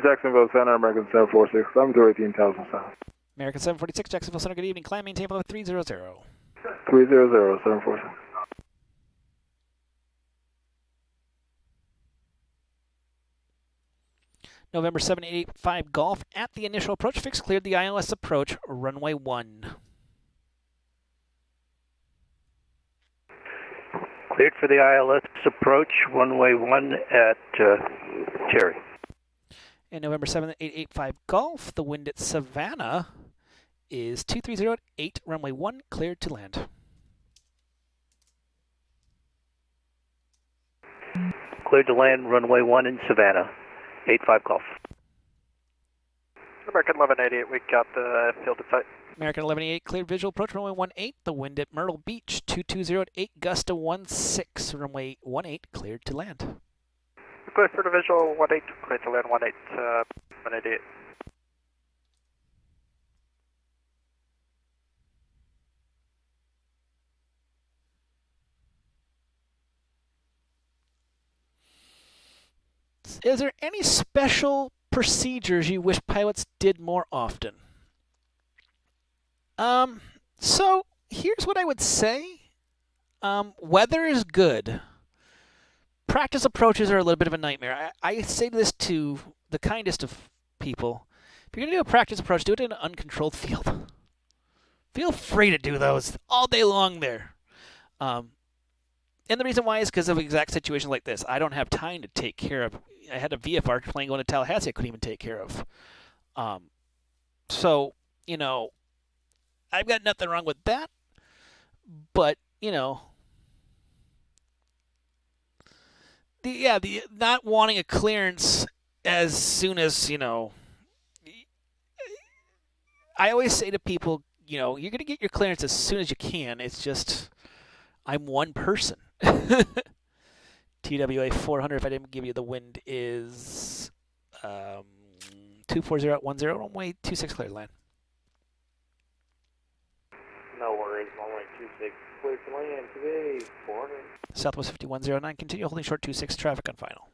Jacksonville Center, American 746. I'm to 18,000 south. American 746, Jacksonville Center, good evening. Climb, maintain level 300. 300, 746. November 7885 Golf at the initial approach fix, cleared the ILS approach, runway 1. Cleared for the ILS approach, runway 1 at Cherry. And November 7885 Golf, the wind at Savannah is 230 at 8, runway 1, cleared to land. Cleared to land, runway 1 in Savannah, 85 Golf. American 1188, we got the field at sight. American 1188, cleared visual approach, runway 18. The wind at Myrtle Beach, 220 at 8, gust to 16. Runway 18, cleared to land. Clear for the visual 18, clear to land 18, 188. Is there any special procedures you wish pilots did more often? So here's what I would say. Weather is good. Practice approaches are a little bit of a nightmare. I say this to the kindest of people. If you're going to do a practice approach, do it in an uncontrolled field. Feel free to do those all day long there. And the reason why is because of exact situations like this. I don't have time to take care of. I had a VFR plane going to Tallahassee I couldn't even take care of. So, you know, I've got nothing wrong with that. But, you know, the not wanting a clearance as soon as, you know, I always say to people, you know, you're going to get your clearance as soon as you can. It's just, I'm one person. TWA 400, if I didn't give you the wind, is 240 at 10, runway 26 clear to land. No worries, runway 26 clear to land today, 400. Southwest 5109, continue holding short 26, traffic on final.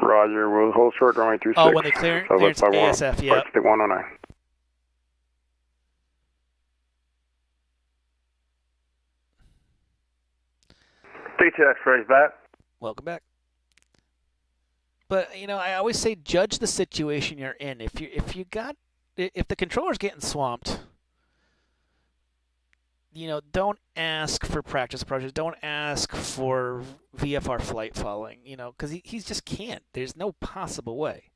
Roger, we'll hold short runway 26. Oh, when they clear, it's ASF, yeah. 109. D2 X-rays back. Welcome back. But, you know, I always say judge the situation you're in. If the controller's getting swamped, you know, don't ask for practice approaches. Don't ask for VFR flight following, you know, because he just can't. There's no possible way.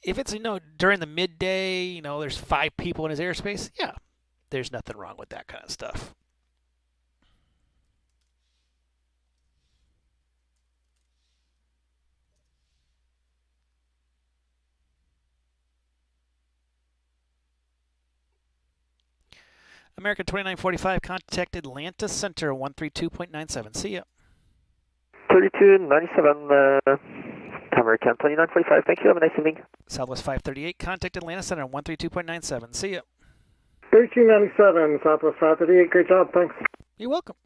If it's, you know, during the midday, you know, there's 5 people in his airspace, yeah, there's nothing wrong with that kind of stuff. American 2945, contact Atlanta Center 132.97. See ya. 3297, American 2945. Thank you. Have a nice evening. Southwest 538, contact Atlanta Center 132.97. See ya. 3297, Southwest 538. Great job. Thanks. You're welcome.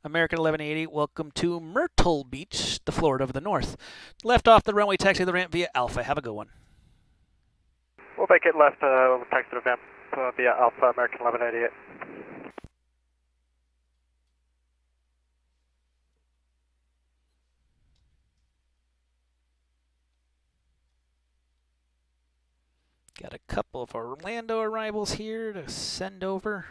American 1180, welcome to Myrtle Beach, the Florida of the North. Left off the runway, taxi to the ramp via Alpha. Have a good one. We'll make it left, taxi to the ramp via Alpha, American 1188. Got a couple of Orlando arrivals here to send over.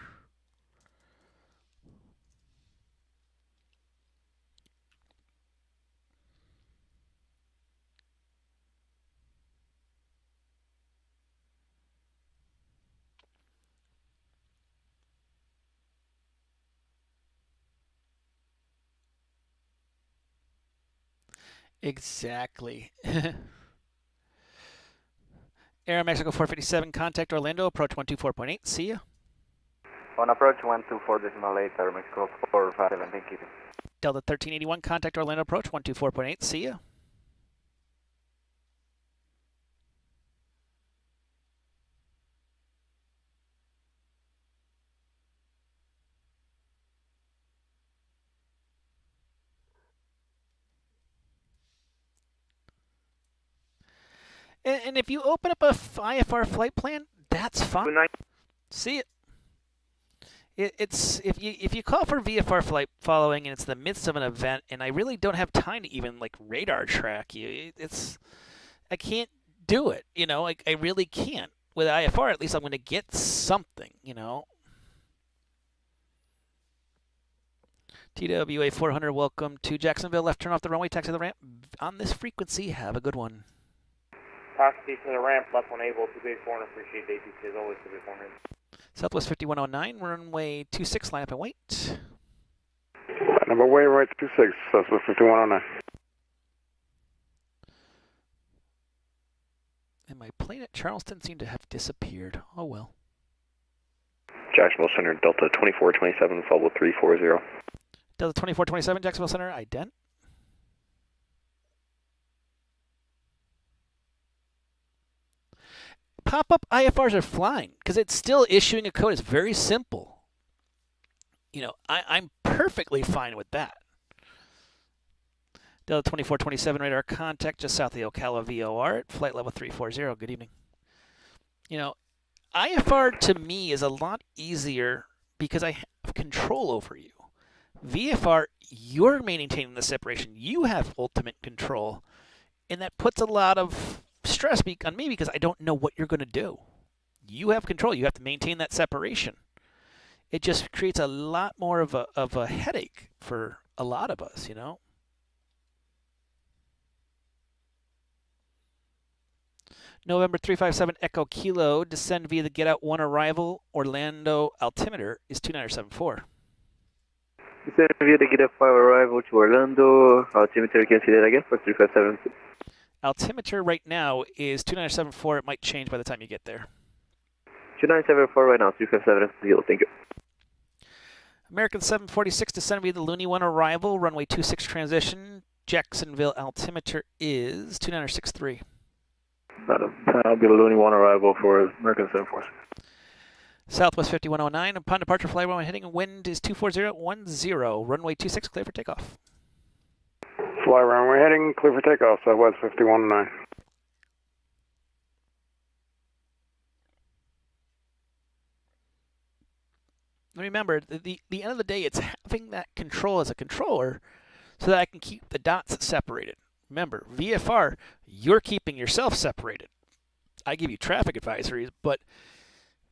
Exactly. Air Mexico 457, contact Orlando, approach 124.8. See ya. On approach 124.8, Air Mexico 457, thank you. Delta 1381, contact Orlando, approach 124.8. See ya. And if you open up a IFR flight plan, that's fine. See it. It's if you call for VFR flight following and it's the midst of an event, and I really don't have time to even like radar track you. I can't do it. You know, I really can't. With IFR, at least I'm going to get something. You know. TWA 400, welcome to Jacksonville. Left turn off the runway, taxi to the ramp on this frequency. Have a good one. Taxi to the ramp, left one able, 284, and appreciate the ATC as always, 284. Southwest 5109, runway 26, line up and wait. Number way right 26, Southwest 5109. And my plane at Charleston seemed to have disappeared. Oh well. Jacksonville Center, Delta 2427, follow 340. Delta 2427, Jacksonville Center, ident. Pop-up IFRs are flying because it's still issuing a code. It's very simple. You know, I'm perfectly fine with that. Delta 2427 radar contact just south of the Ocala VOR at flight level 340. Good evening. You know, IFR to me is a lot easier because I have control over you. VFR, you're maintaining the separation. You have ultimate control. And that puts a lot of stress on me because I don't know what you're going to do. You have control. You have to maintain that separation. It just creates a lot more of a headache for a lot of us, you know. November 357 Echo Kilo, descend via the Get Out 1 arrival, Orlando altimeter is 2974. Descend via the Get Out 5 arrival to Orlando, altimeter, can you say that again for 357? Altimeter right now is 2974. It might change by the time you get there. 2974 right now, 357, thank you. American 746, descend via the Looney 1 arrival, runway 26 transition, Jacksonville altimeter is 2963. I'll be the Looney 1 arrival for American 746. Southwest 5109, upon departure flight runway heading, wind is 24010, runway 26, clear for takeoff. Fly runway heading, clear for takeoff, Southwest 5109. Remember, the end of the day, it's having that control as a controller so that I can keep the dots separated. Remember, VFR, you're keeping yourself separated. I give you traffic advisories, but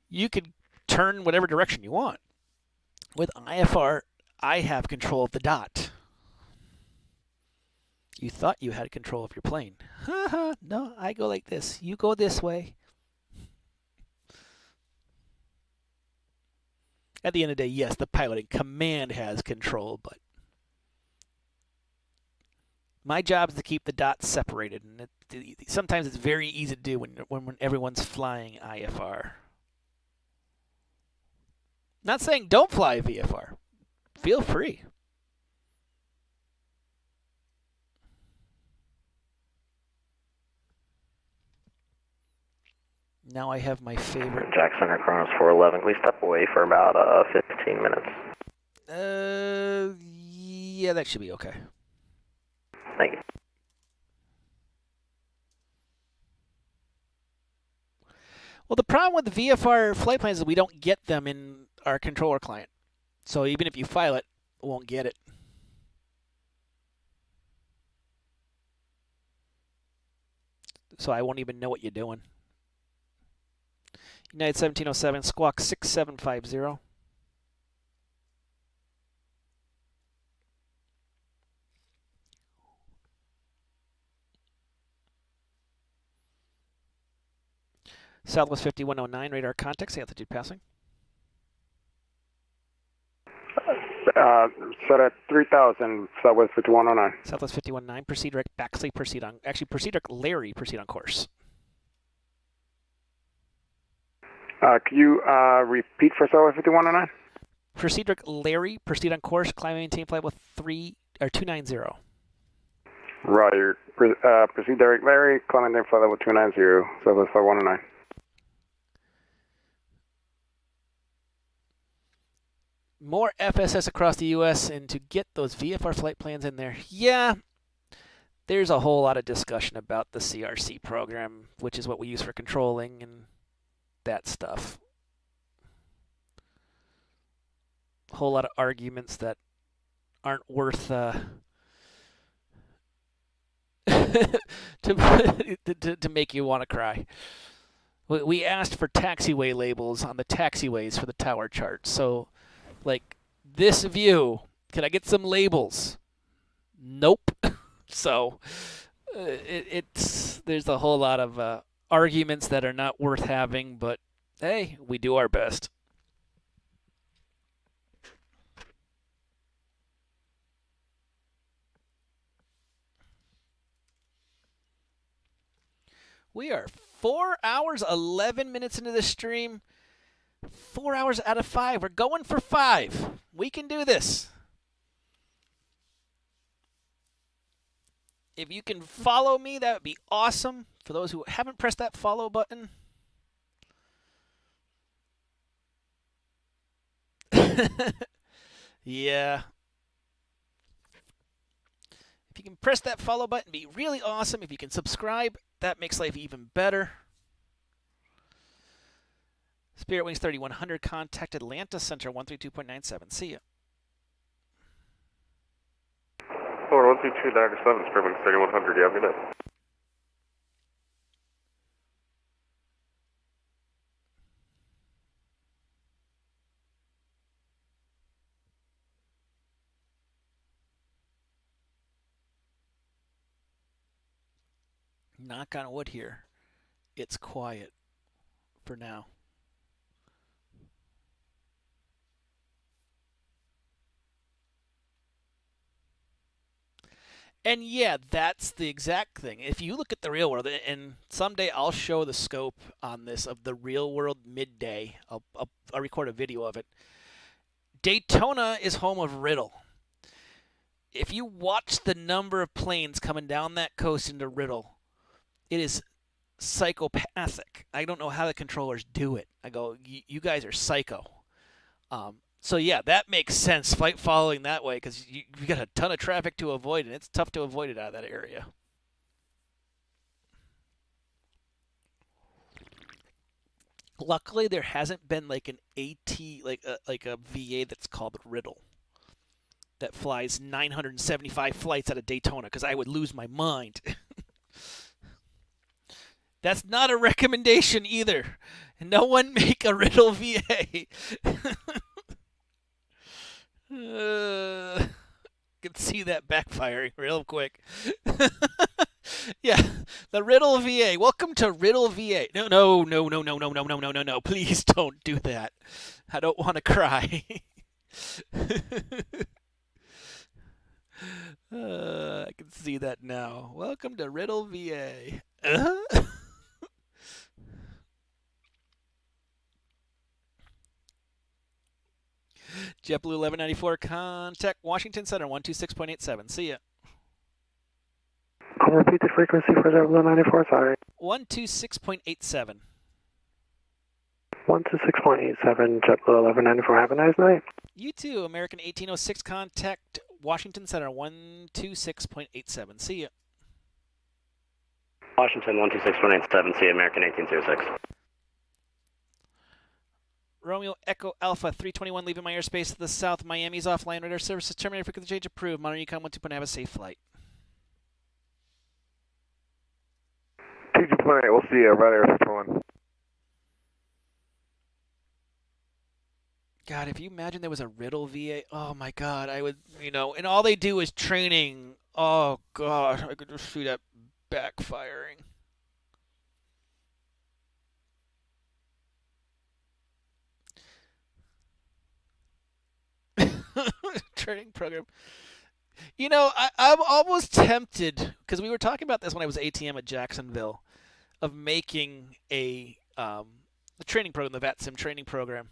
you could turn whatever direction you want. With IFR, I have control of the dot. You thought you had control of your plane. No, I go like this. You go this way. At the end of the day, yes, the piloting command has control, but my job is to keep the dots separated, and sometimes it's very easy to do when everyone's flying IFR. Not saying don't fly VFR. Feel free. Now I have my favorite. Jackson or Kronos 411, can we step away for about 15 minutes? Yeah, that should be okay. Thank you. Well, the problem with the VFR flight plans is we don't get them in our controller client. So even if you file it, we won't get it. So I won't even know what you're doing. United 1707, squawk 6750. Southwest 5109, radar contact, altitude passing. Set at 3000, Southwest 5109. Southwest 519, proceed direct, Baxley, proceed on, actually proceed direct, Larry, proceed on course. Can you repeat for Southwest 5109? Proceed direct, Larry, proceed on course, climb and maintain flight with 290. Roger. Proceed direct, Larry, climb and maintain flight level 290, Southwest 5109. More FSS across the U.S. and to get those VFR flight plans in there, yeah, there's a whole lot of discussion about the CRC program, which is what we use for controlling and that stuff. A whole lot of arguments that aren't worth to make you want to cry. We asked for taxiway labels on the taxiways for the tower chart, so like this view, can I get some labels? Nope. So there's a whole lot of arguments that are not worth having, but hey, we do our best. We are 4 hours, 11 minutes into this stream. 4 hours out of 5. We're going for 5. We can do this. If you can follow me, that would be awesome. For those who haven't pressed that follow button. Yeah. If you can press that follow button, it'd be really awesome. If you can subscribe, that makes life even better. Spirit Wings 3100, contact Atlanta Center 132.97. See ya. Or 13297, Spirit Wings 3100, you have a good night. Knock on wood here. It's quiet for now. And yeah, that's the exact thing. If you look at the real world, and someday I'll show the scope on this of the real world midday. I'll record a video of it. Daytona is home of Riddle. If you watch the number of planes coming down that coast into Riddle, it is psychopathic. I don't know how the controllers do it. I go, you guys are psycho. So yeah, that makes sense. Following that way because you got a ton of traffic to avoid, and it's tough to avoid it out of that area. Luckily, there hasn't been like an AT, like a VA that's called Riddle that flies 975 flights out of Daytona because I would lose my mind. That's not a recommendation either. No one make a Riddle VA. Can see that backfiring real quick. Yeah, the Riddle VA. Welcome to Riddle VA. No. Please don't do that. I don't want to cry. I can see that now. Welcome to Riddle VA. JetBlue 1194, contact Washington Center 126.87. See ya. I'll repeat the frequency for JetBlue 94, sorry. 126.87. 126.87, JetBlue 1194. Have a nice night. You too, American 1806, contact Washington Center 126.87. See ya. Washington 126.87, see American 1806. Romeo Echo Alpha 321 leaving my airspace to the south. Miami's offline. Radar services terminated. Frequency change approved. Monitor Econ 12. Have a safe flight. TG Planet, we'll see you right Air 51. God, if you imagine there was a Riddle VA, oh my God, I would, and all they do is training. Oh God, I could just see that backfiring. Training program. I'm almost tempted, because we were talking about this when I was ATM at Jacksonville, of making the training program, the VATSIM training program.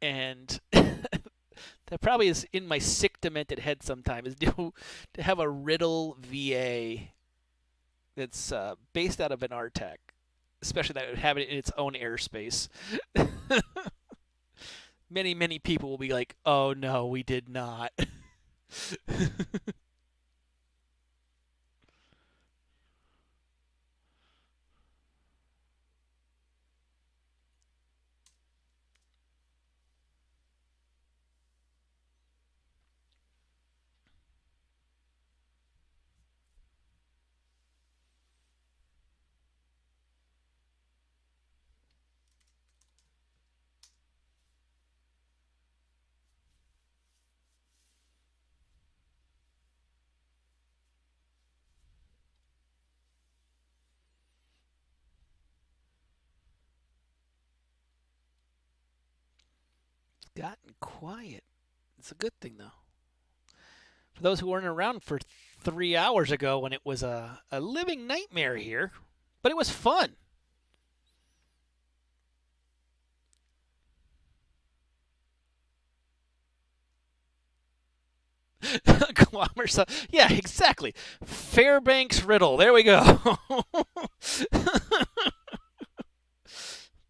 And that probably is in my sick, demented head sometime, is to have a Riddle VA that's based out of an RTAC, especially that would have it in its own airspace. Many people will be like, oh no, we did not. Gotten quiet. It's a good thing, though. For those who weren't around for 3 hours ago when it was a living nightmare here, But it was fun. Yeah, exactly. Fairbanks Riddle. There we go.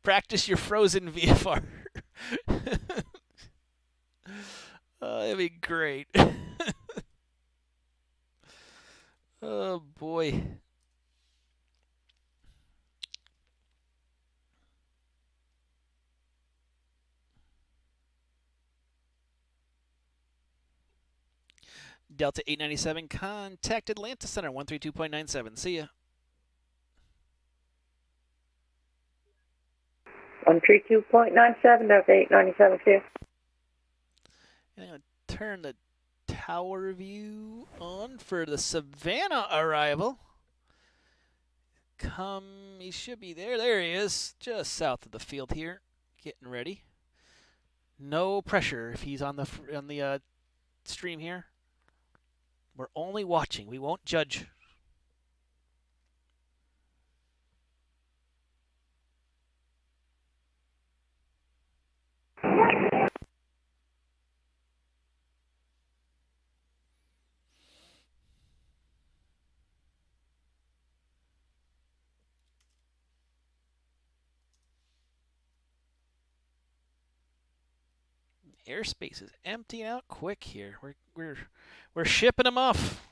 Practice your frozen VFR. That'd be great. Oh, boy. Delta 897, contact Atlanta Center, 132.97. See ya. 132.97, Delta 897, see ya. I'm going to turn the tower view on for the Savannah arrival. He should be there. There he is, just south of the field here, getting ready. No pressure if he's on the stream here. We're only watching. We won't judge. Airspace is emptying out quick here. We're shipping them off.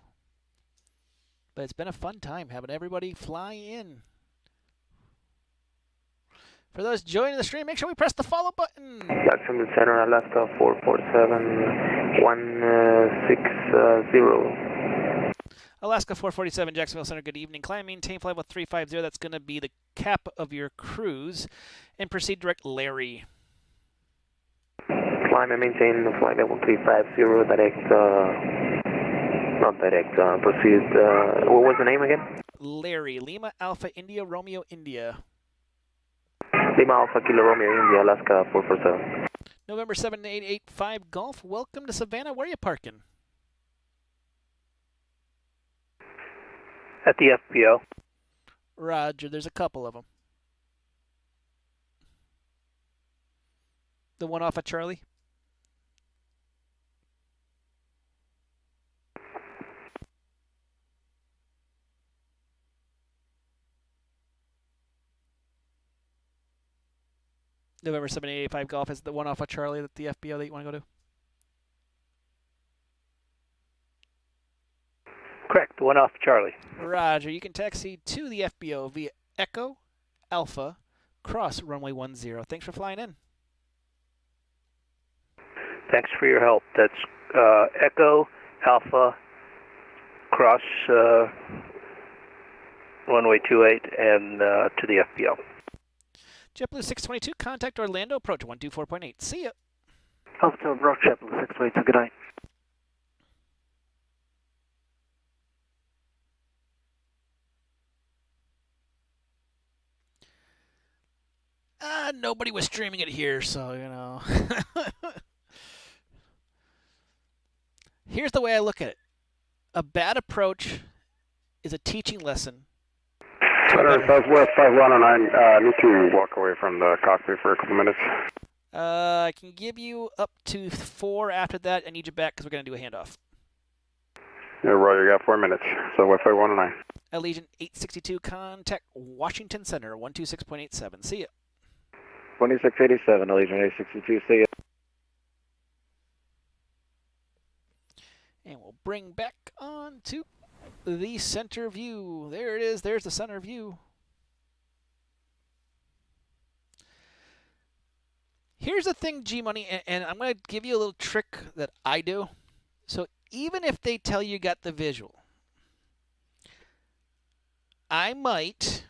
But it's been a fun time having everybody fly in. For those joining the stream, make sure we press the follow button. Jacksonville Center, Alaska 447 160. Alaska 447, Jacksonville Center, good evening. Climb, maintain flight level 350. That's going to be the cap of your cruise. And proceed direct Larry. Climb and maintain the flight level 350, proceed, what was the name again? Larry, Lima Alpha India Romeo India. Lima Alpha Kilo Romeo India, Alaska 447. November 7885 Golf, welcome to Savannah. Where are you parking? At the FBO. Roger, there's a couple of them. The one off of Charlie? November 7885 Golf is the one off of Charlie at the FBO that you want to go to? Correct, the one off Charlie. Roger, you can taxi to the FBO via Echo Alpha cross runway 10. Thanks for flying in. Thanks for your help. That's Echo Alpha cross runway 28 and to the FBO. JetBlue 622, contact Orlando, approach 124.8. See ya. Alpha to approach JetBlue 622, good night. Nobody was streaming it here, so, you know. Here's the way I look at it. A bad approach is a teaching lesson. Center Southwest 5109, need to walk away from the cockpit for a couple minutes. I can give you up to 4 after that. I need you back because we're going to do a handoff. Yeah, Roger, you got 4 minutes. Southwest 5109. Allegiant 862, contact Washington Center, 126.87. See ya. 2687, Allegiant 862, see ya. And we'll bring back on to the center view. There it is. There's the center view. Here's the thing, G-Money, and I'm going to give you a little trick that I do. So even if they tell you got the visual, I might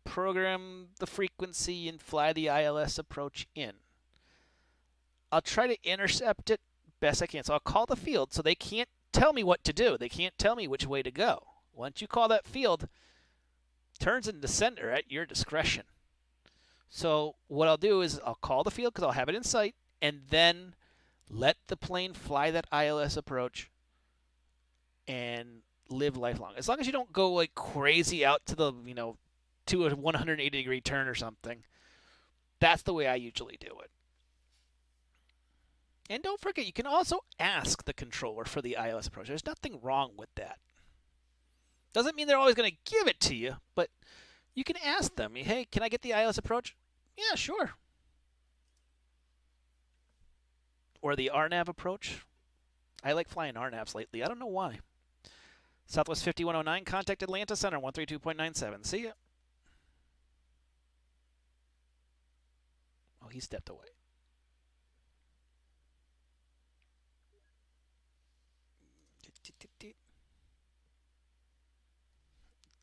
program the frequency and fly the ILS approach in. I'll try to intercept it best I can. So I'll call the field so they can't tell me what to do. They can't tell me which way to go. Once you call that field, turns into center at your discretion. So what I'll do is I'll call the field because I'll have it in sight, and then let the plane fly that ILS approach and live lifelong. As long as you don't go like crazy out to the, to a 180-degree turn or something. That's the way I usually do it. And don't forget, you can also ask the controller for the ILS approach. There's nothing wrong with that. Doesn't mean they're always going to give it to you, but you can ask them, hey, can I get the ILS approach? Yeah, sure. Or the RNAV approach. I like flying RNAVs lately. I don't know why. Southwest 5109, contact Atlanta Center, 132.97. See ya. Oh, he stepped away.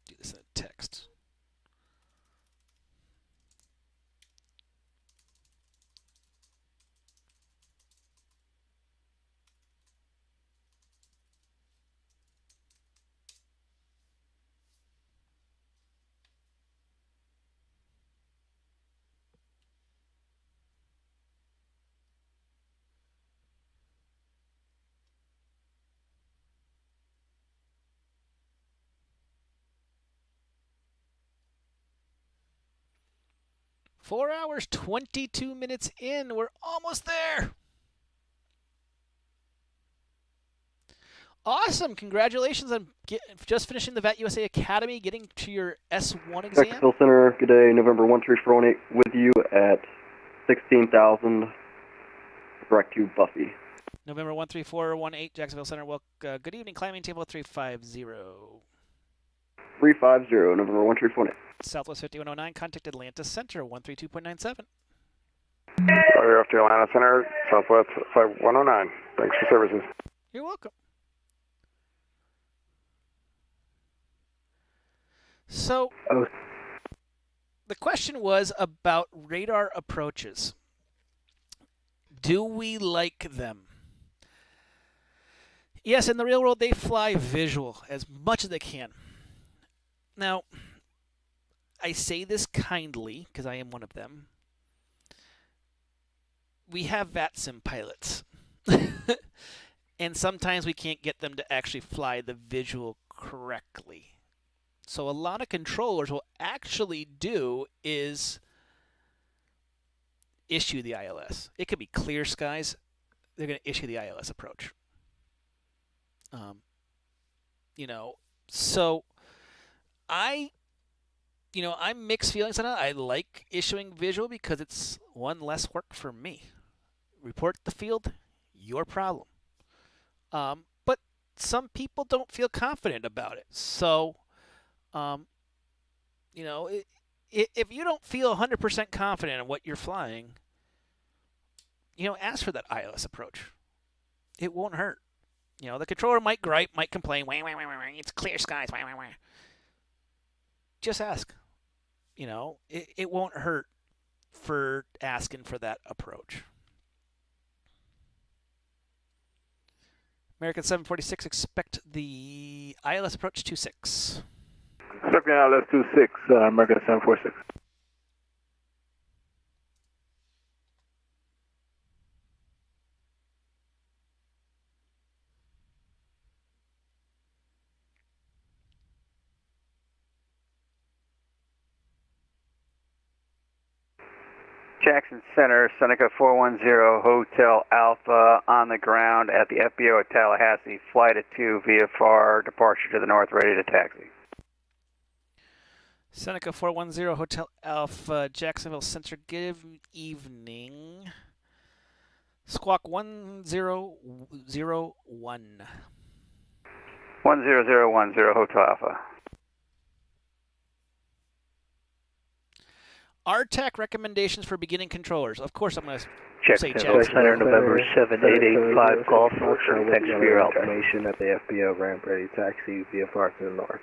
Do this in a text. Four hours, 22 minutes in. We're almost there. Awesome. Congratulations on just finishing the Vet USA Academy, getting to your S1 exam. Jacksonville Center, good day. November 13418 with you at 16,000. Direct to Buffy. November 13418, Jacksonville Center. Well, good evening. Climbing table 350. 350, November 13418. Southwest 5109, contact Atlanta Center, 132.97. You're off to Atlanta Center, Southwest 5109. Thanks for services. You're welcome. So, the question was about radar approaches. Do we like them? Yes, in the real world, they fly visual as much as they can. Now, I say this kindly, because I am one of them. We have VATSIM pilots. And sometimes we can't get them to actually fly the visual correctly. So a lot of controllers will actually do is issue the ILS. It could be clear skies. They're going to issue the ILS approach. So I'm mixed feelings on it. I like issuing visual because it's one less work for me. Report the field, your problem. But some people don't feel confident about it. So, if you don't feel 100% confident in what you're flying, ask for that ILS approach. It won't hurt. The controller might gripe, might complain, it's clear skies, Just ask. It won't hurt for asking for that approach. American 746, expect the ILS approach 26. Expecting ILS 26, American 746. Jackson Center, Seneca 410, Hotel Alpha, on the ground at the FBO at Tallahassee, flight at 2, VFR, departure to the north, ready to taxi. Seneca 410, Hotel Alpha, Jacksonville Center, good evening. Squawk 1001. 10010, Hotel Alpha. RTAC recommendations for beginning controllers. Of course, I'm going to say Jacksonville Center, November 7885 Golf. Thanks for your help. Information at the FBO ramp ready taxi VFR to the north.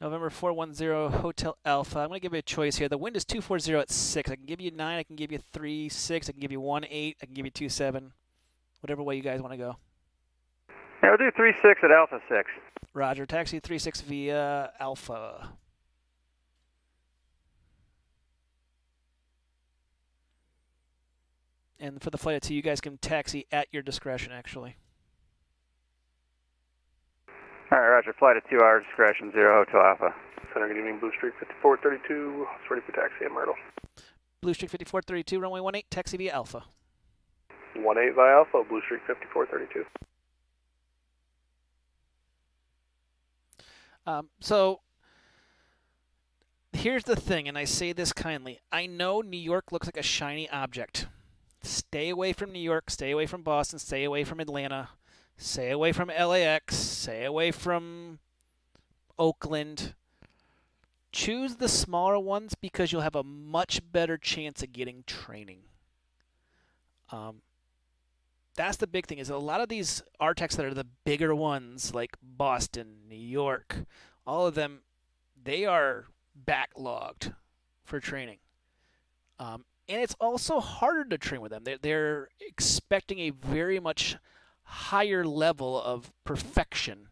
November 410 Hotel Alpha. I'm going to give you a choice here. The wind is 240 at 6. I can give you 9. I can give you 3, 6. I can give you 1, 8. I can give you 2, 7. Whatever way you guys want to go. Yeah, we'll do 3-6 at Alpha 6. Roger. Taxi 3-6 via Alpha. And for the flight at 2, you guys can taxi at your discretion, actually. All right, roger. Flight at 2 hours discretion, 0 Hotel Alpha. Center, good evening. Blue Streak 5432. It's ready for taxi at Myrtle. Blue Streak 5432, runway 18, taxi via Alpha. 18 via Alpha, Blue Streak 5432. So here's the thing, and I say this kindly. I know New York looks like a shiny object. Stay away from New York, stay away from Boston, stay away from Atlanta, stay away from LAX, stay away from Oakland. Choose the smaller ones because you'll have a much better chance of getting training. That's the big thing, is a lot of these RTECs that are the bigger ones, like Boston, New York, all of them, they are backlogged for training. And it's also harder to train with them. They're expecting a very much higher level of perfection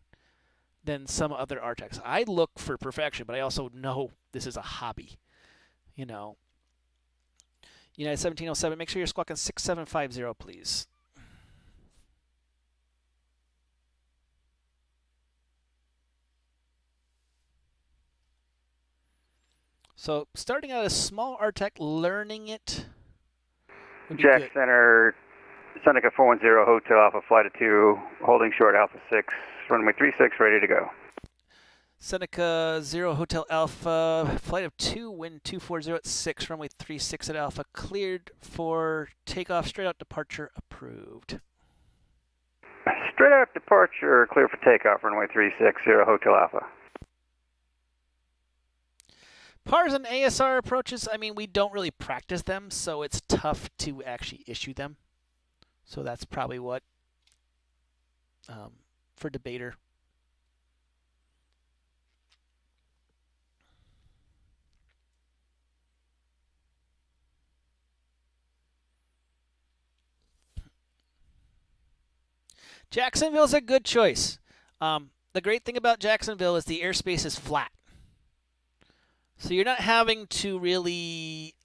than some other RTECs. I look for perfection, but I also know this is a hobby. You know. United 1707, make sure you're squawking 6750, please. So starting out a small RTEC, learning it. Jack Center, Seneca 410, Hotel Alpha, Flight at 2, holding short Alpha 6, runway 36, ready to go. Seneca 0 Hotel Alpha, flight of 2, wind 240 at 6, runway 36 at Alpha, cleared for takeoff, straight out departure, approved. Straight out departure, clear for takeoff, runway 36, 0 Hotel Alpha. PARs and ASR approaches, I mean, we don't really practice them, so it's tough to actually issue them. So that's probably what, for debater. Jacksonville's a good choice. The great thing about Jacksonville is the airspace is flat. So you're not having to really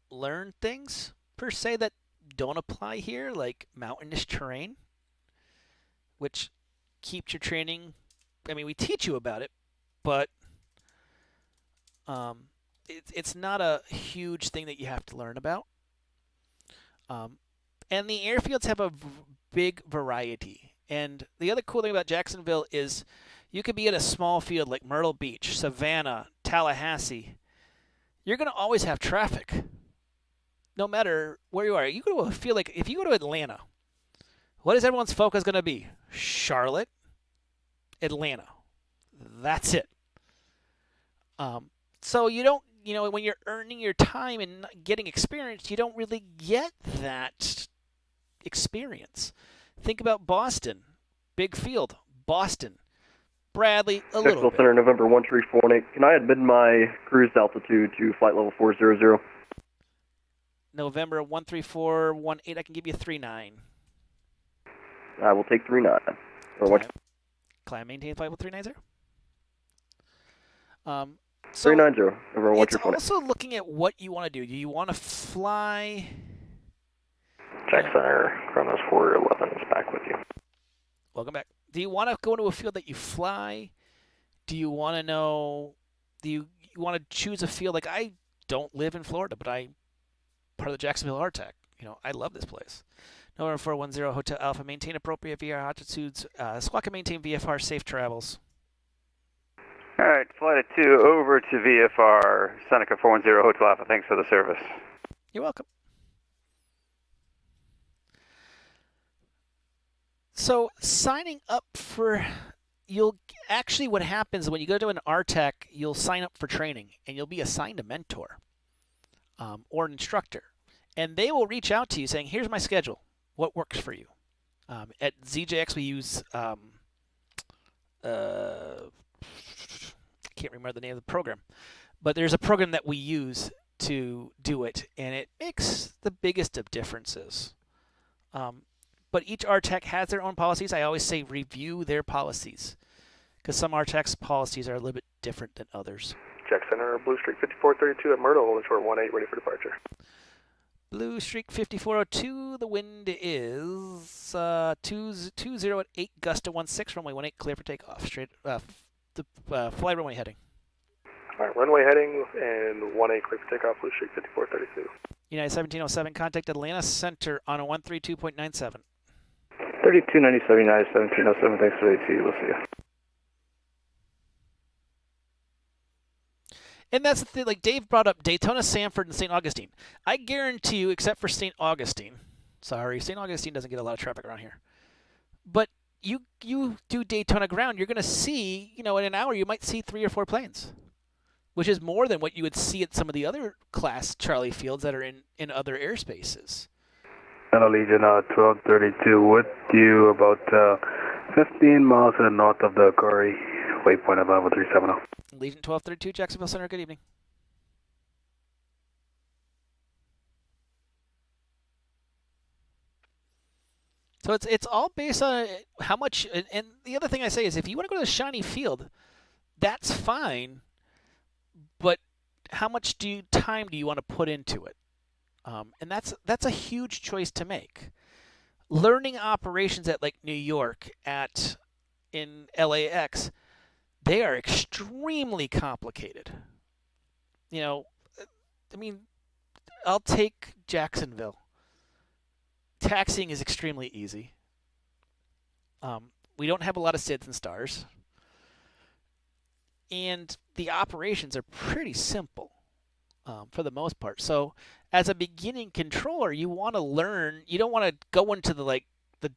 learn things, per se, that don't apply here, like mountainous terrain, which keeps your training. I mean, we teach you about it, but it's not a huge thing that you have to learn about. And the airfields have a big variety. And the other cool thing about Jacksonville is you could be at a small field like Myrtle Beach, Savannah, Tallahassee. You're going to always have traffic, no matter where you are. You go to a field like, if you go to Atlanta, what is everyone's focus going to be? Charlotte, Atlanta. That's it. So you don't, when you're earning your time and getting experience, you don't really get that experience. Think about Boston, big field, Boston. Bradley, a little bit. Center, November 1348. Can I admit my cruise altitude to flight level 400? November 13418, I can give you 39. I will take 39. Or what? Climb, maintain flight level 390. So 390, over 134. It's also looking at what you want to do. Do you want to fly? Jack Center, Chronos 411 is back with you. Welcome back. Do you want to go into a field that you fly? Do you want to know, do you want to choose a field? Like, I don't live in Florida, but I'm part of the Jacksonville RTEC. I love this place. November 410 Hotel Alpha, maintain appropriate VFR altitudes. Squawk and maintain VFR, safe travels. All right, flight at 2 over to VFR, Seneca 410 Hotel Alpha. Thanks for the service. You're welcome. So signing up for, what happens when you go to an RTEC, you'll sign up for training and you'll be assigned a mentor or an instructor. And they will reach out to you saying, here's my schedule. What works for you? At ZJX, we use, I can't remember the name of the program, but there's a program that we use to do it, and it makes the biggest of differences. But each RTEC has their own policies. I always say review their policies, because some RTEC's policies are a little bit different than others. Jack Center, Blue Streak 5432 at Myrtle, holding short 18, ready for departure. Blue Streak 5402, the wind is 20 at 8, gust to 16, runway 18, clear for takeoff. Straight, fly runway heading. All right, runway heading and 18, clear for takeoff, Blue Streak 5432. United 1707, contact Atlanta Center on a 132.97. 3297, United 1707, thanks for the AT, we'll see you. And that's the thing, like Dave brought up Daytona, Sanford, and St. Augustine. I guarantee you, except for St. Augustine, sorry, St. Augustine doesn't get a lot of traffic around here. But you do Daytona ground, you're going to see, in an hour, you might see 3 or 4 planes, which is more than what you would see at some of the other Class Charlie fields that are in other airspaces. Hello, Legion 1232, with you about 15 miles to the north of the Corey, waypoint of 370. Legion 1232, Jacksonville Center, good evening. So it's all based on how much, and the other thing I say is if you want to go to the shiny field, that's fine, but how much time do you want to put into it? And that's a huge choice to make. Learning operations at like New York, in LAX, they are extremely complicated. I'll take Jacksonville. Taxiing is extremely easy. We don't have a lot of SIDs and stars. And the operations are pretty simple for the most part. So as a beginning controller, you want to learn. You don't want to go into the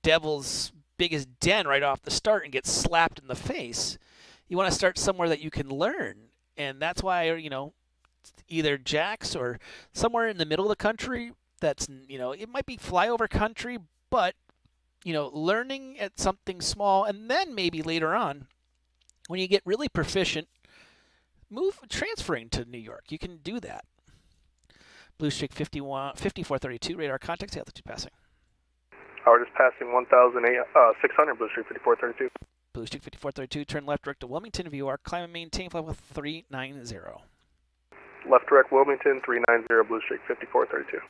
devil's biggest den right off the start and get slapped in the face. You want to start somewhere that you can learn. And that's why, either Jax or somewhere in the middle of the country that's, it might be flyover country, but, learning at something small, and then maybe later on, when you get really proficient, transferring to New York. You can do that. Blue Streak 5432, radar contact, altitude passing. We're just passing 1,600, Blue Streak 5432. Blue Streak 5432, turn left direct to Wilmington, view arc, climb and maintain flight level 390. Left direct Wilmington, 390, Blue Streak 5432.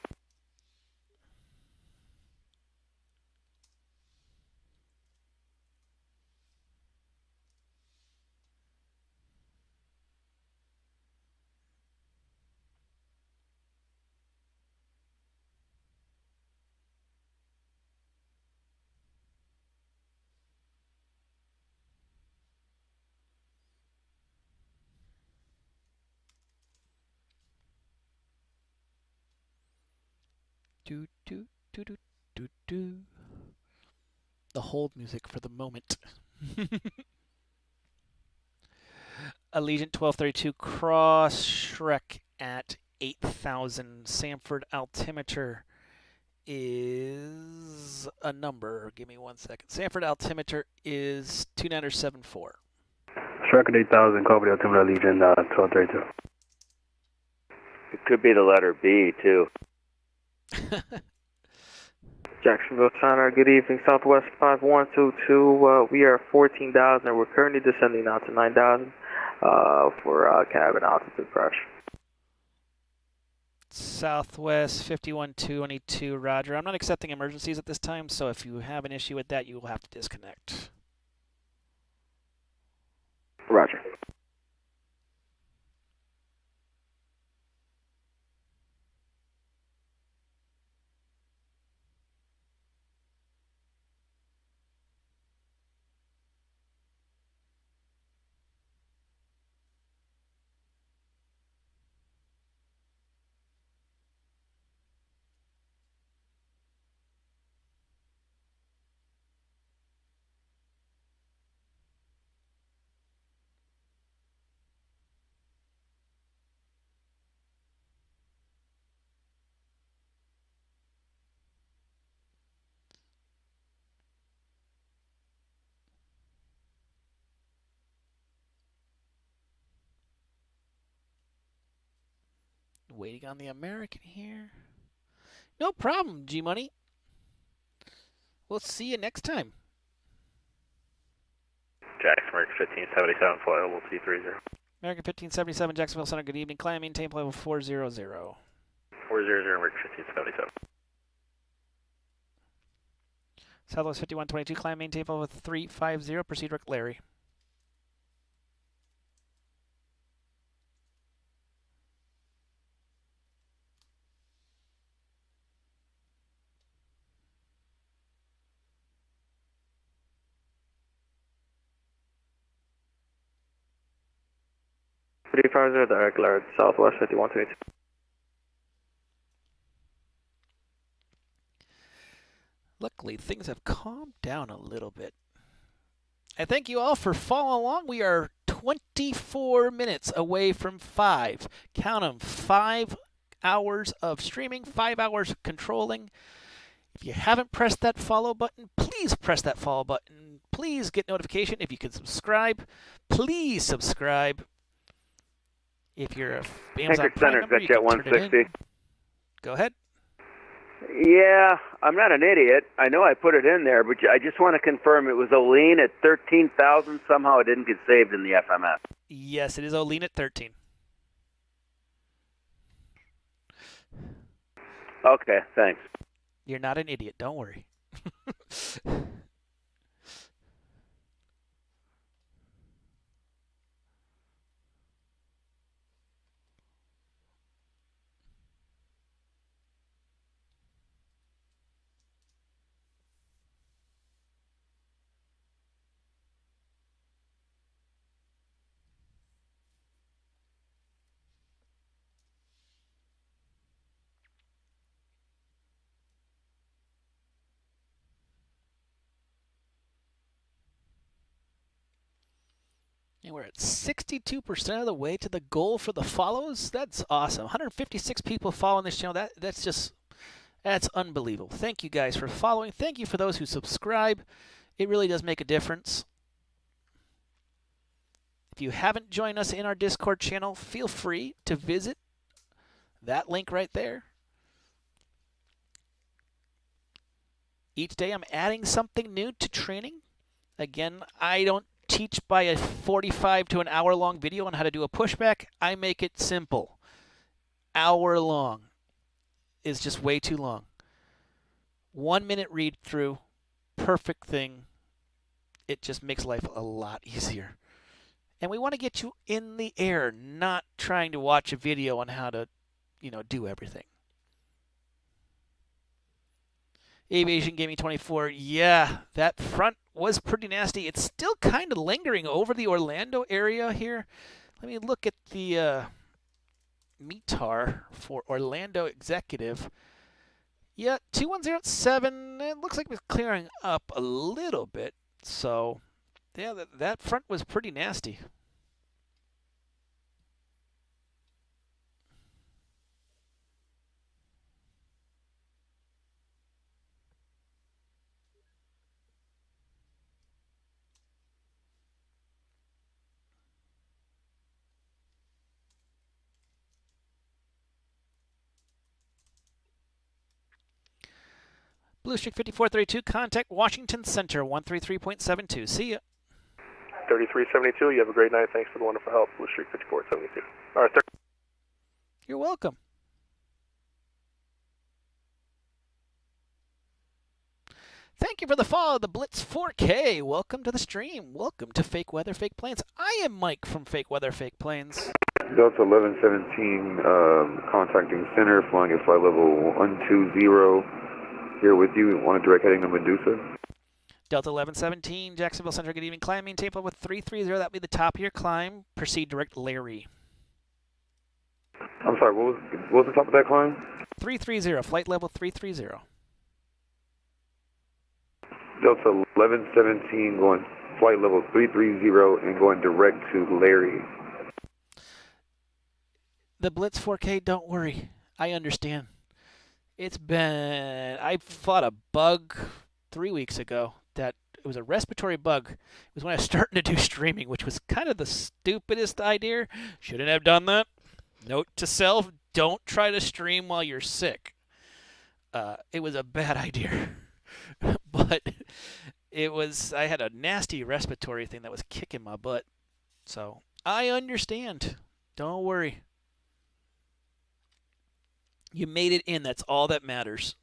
The hold music for the moment. Allegiant 1232, cross Shrek at 8,000. Sanford altimeter is a number. Give me 1 second. Sanford altimeter is 2974. Shrek at 8,000, copy altimeter, Legion 1232. It could be the letter B, too. Jacksonville Center, good evening, Southwest 5122. We are 14,000 and we're currently descending now to 9,000 for cabin altitude pressure. Southwest 51222, roger. I'm not accepting emergencies at this time, so if you have an issue with that, you will have to disconnect. Roger. Waiting on the American here. No problem, G-Money. We'll see you next time. Jackson, American 1577, flight level T30. American 1577, Jacksonville Center, good evening. Climb, maintain flight level 400. 400, emergency 1577. Southwest 5122, climb maintain level with 350, proceed direct Larry. Three five zero direct Larry, Southwest 5122. Luckily, things have calmed down a little bit. I thank you all for following along. We are 24 minutes away from 5. Count them, 5 hours of streaming, 5 hours of controlling. If you haven't pressed that follow button, please press that follow button. Please get notification. If you can subscribe, please subscribe. If you're a Amazon Prime Center's member, got you you at can turn it 160. in. Go ahead. Yeah, I'm not an idiot. I know I put it in there, but I just want to confirm it was Olean at 13,000. Somehow it didn't get saved in the FMS. Yes, it is Olean at 13. Okay, thanks. You're not an idiot. Don't worry. And we're at 62% of the way to the goal for the follows. That's awesome. 156 people following this channel. That's unbelievable. Thank you guys for following. Thank you for those who subscribe. It really does make a difference. If you haven't joined us in our Discord channel, feel free to visit that link right there. Each day I'm adding something new to training. Again, I don't teach by a 45 to an hour long video on how to do a pushback. I make it simple. Hour long is just way too long. 1 minute read through, perfect thing. It just makes life a lot easier. And we want to get you in the air, not trying to watch a video on how to, do everything. Aviation Gaming 24, yeah, that front was pretty nasty. It's still kind of lingering over the Orlando area here. Let me look at the METAR for Orlando Executive. Yeah, 2107, it looks like it's clearing up a little bit. So, yeah, that front was pretty nasty. Blue Streak 5432, contact Washington Center 133.72. See ya. 3372, you have a great night. Thanks for the wonderful help. Blue Streak 5472. All right, You're welcome. Thank you for the follow, the Blitz 4K. Welcome to the stream. Welcome to Fake Weather, Fake Planes. I am Mike from Fake Weather, Fake Planes. Delta 1117, contacting center, flying at flight level 120. Here with you, on a direct heading to Medusa. Delta 1117, Jacksonville Center, good evening. Climb, maintain level with 330. That'll be the top of your climb. Proceed direct Larry. I'm sorry, what was the top of that climb? 330, flight level 330. Delta 1117, going flight level 330 and going direct to Larry. The Blitz 4K, don't worry. I understand. I fought a bug 3 weeks ago that it was a respiratory bug. It was when I was starting to do streaming, which was kind of the stupidest idea. Shouldn't have done that. Note to self, don't try to stream while you're sick. It was a bad idea. But I had a nasty respiratory thing that was kicking my butt. So I understand. Don't worry. You made it in. That's all that matters.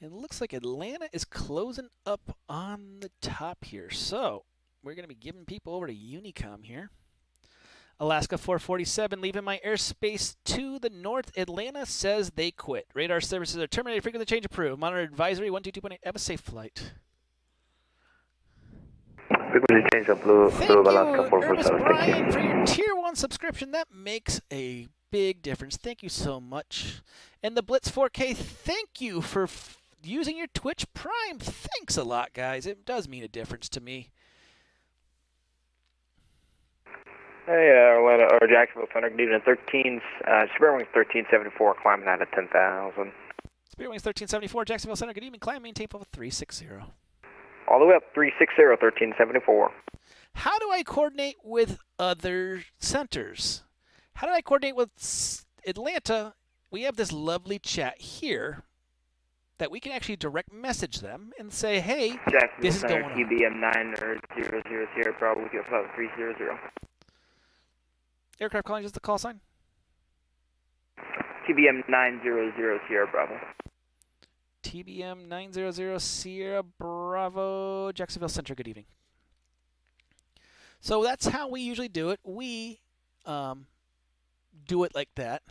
It looks like Atlanta is closing up on the top here. So we're going to be giving people over to Unicom here. Alaska 447 leaving my airspace to the north. Atlanta says they quit. Radar services are terminated. Frequency change approved. Monitor advisory 122.8. Have a safe flight. Frequency change approved. Alaska 447. Thank you, for your Tier 1 subscription. That makes a big difference. Thank you so much. And the Blitz 4K, thank you for using your Twitch Prime. Thanks a lot, guys. It does mean a difference to me. Hey, Atlanta, or Jacksonville Center, Cleveland 13, Spirit Wings 1374, climbing out at 10,000. Spirit Wings 1374, Jacksonville Center, good evening. Climb, maintain level 360. All the way up, 360, 1374. How do I coordinate with other centers? How do I coordinate with Atlanta? We have this lovely chat here that we can actually direct message them and say, hey, this is going on. TBM 900, probably get 300. Aircraft calling, just the call sign? TBM 900, Sierra Bravo. TBM 900, Sierra Bravo, Jacksonville Center, good evening. So that's how we usually do it. We do it like that.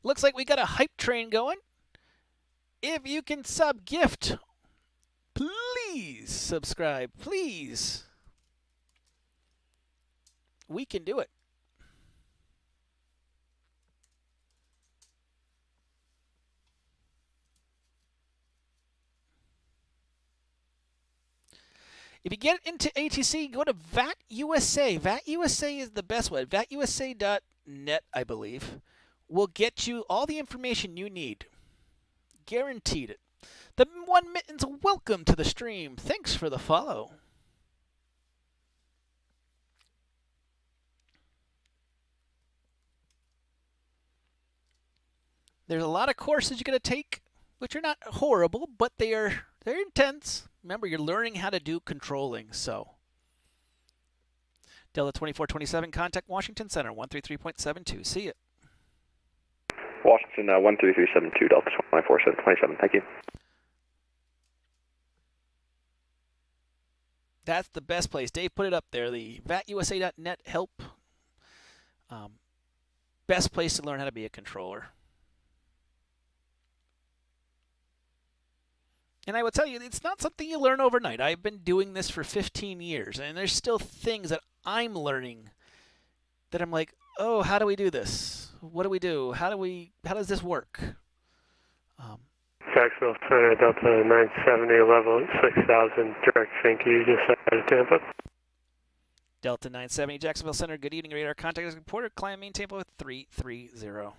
Looks like we got a hype train going. If you can sub-gift, please subscribe, please. We can do it. If you get into ATC, go to VAT USA. VAT USA is the best way. VATUSA.net, I believe, will get you all the information you need. Guaranteed it. The One Mittens, welcome to the stream. Thanks for the follow. There's a lot of courses you got to take, which are not horrible, but they're intense. Remember, you're learning how to do controlling, so. Delta 2427, contact Washington Center, 133.72. See you. Washington 13372, Delta 2427. Thank you. That's the best place. Dave put it up there. The VATUSA.net help. Best place to learn how to be a controller. And I will tell you, it's not something you learn overnight. I've been doing this for 15 years, and there's still things that I'm learning that I'm like, oh, how do we do this? What do we do? How does this work? Jacksonville Center, Delta 970, level 6000, direct thank you, just out of Tampa. Delta 970, Jacksonville Center, good evening, radar contact as reported, climb main Tampa with 330.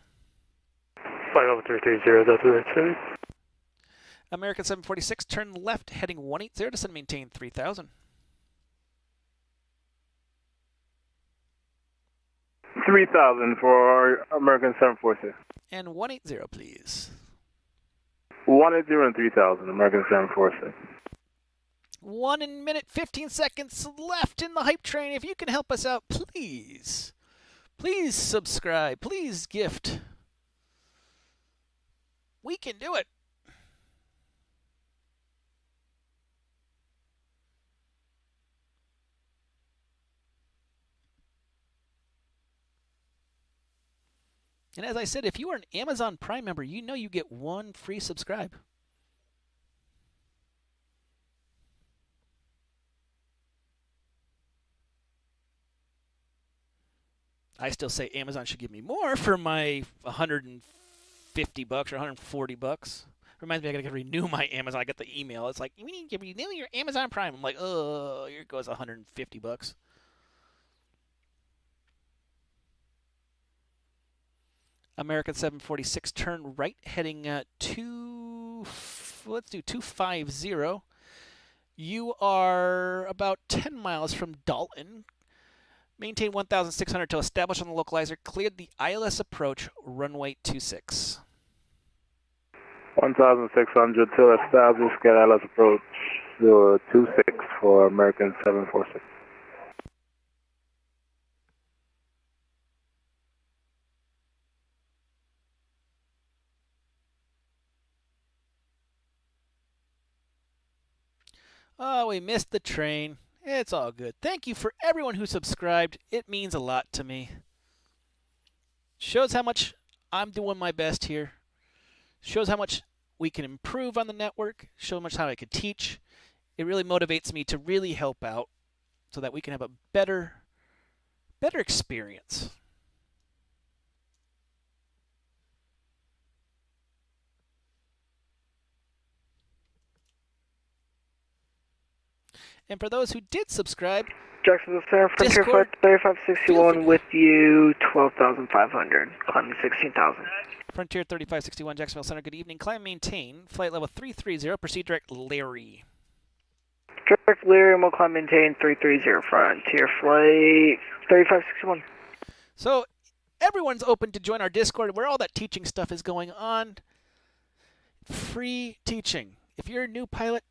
Flight level 330, Delta 970. American 746, turn left, heading 180, descend maintain 3000. 3000 for American 746. And 180, please. 180 and 3000, American 746. 1 minute, 15 seconds left in the hype train. If you can help us out, please. Please subscribe. Please gift. We can do it. And as I said, if you are an Amazon Prime member, you know you get 1 free subscribe. I still say Amazon should give me more for my $150 or $140. Reminds me I gotta renew my Amazon. I got the email. It's like, you need to renew your Amazon Prime. I'm like, oh, here goes $150. American 746, turn right, heading let's do 250. You are about 10 miles from Dalton. Maintain 1,600 to establish on the localizer. Cleared the ILS approach, runway 26. 1,600 to establish, get ILS approach 26 for American 746. Oh, we missed the train. It's all good. Thank you for everyone who subscribed. It means a lot to me. Shows how much I'm doing my best here. Shows how much we can improve on the network. Shows how much how I could teach. It really motivates me to really help out so that we can have a better experience. And for those who did subscribe, Jacksonville Center, Frontier Discord, 3561 with you, 12,500, climbing 16,000. Frontier 3561, Jacksonville Center, good evening. Climb maintain, flight level 330, proceed direct Larry. Direct Larry, we'll climb maintain 330, Frontier flight 3561. So everyone's open to join our Discord where all that teaching stuff is going on. Free teaching. If you're a new pilot,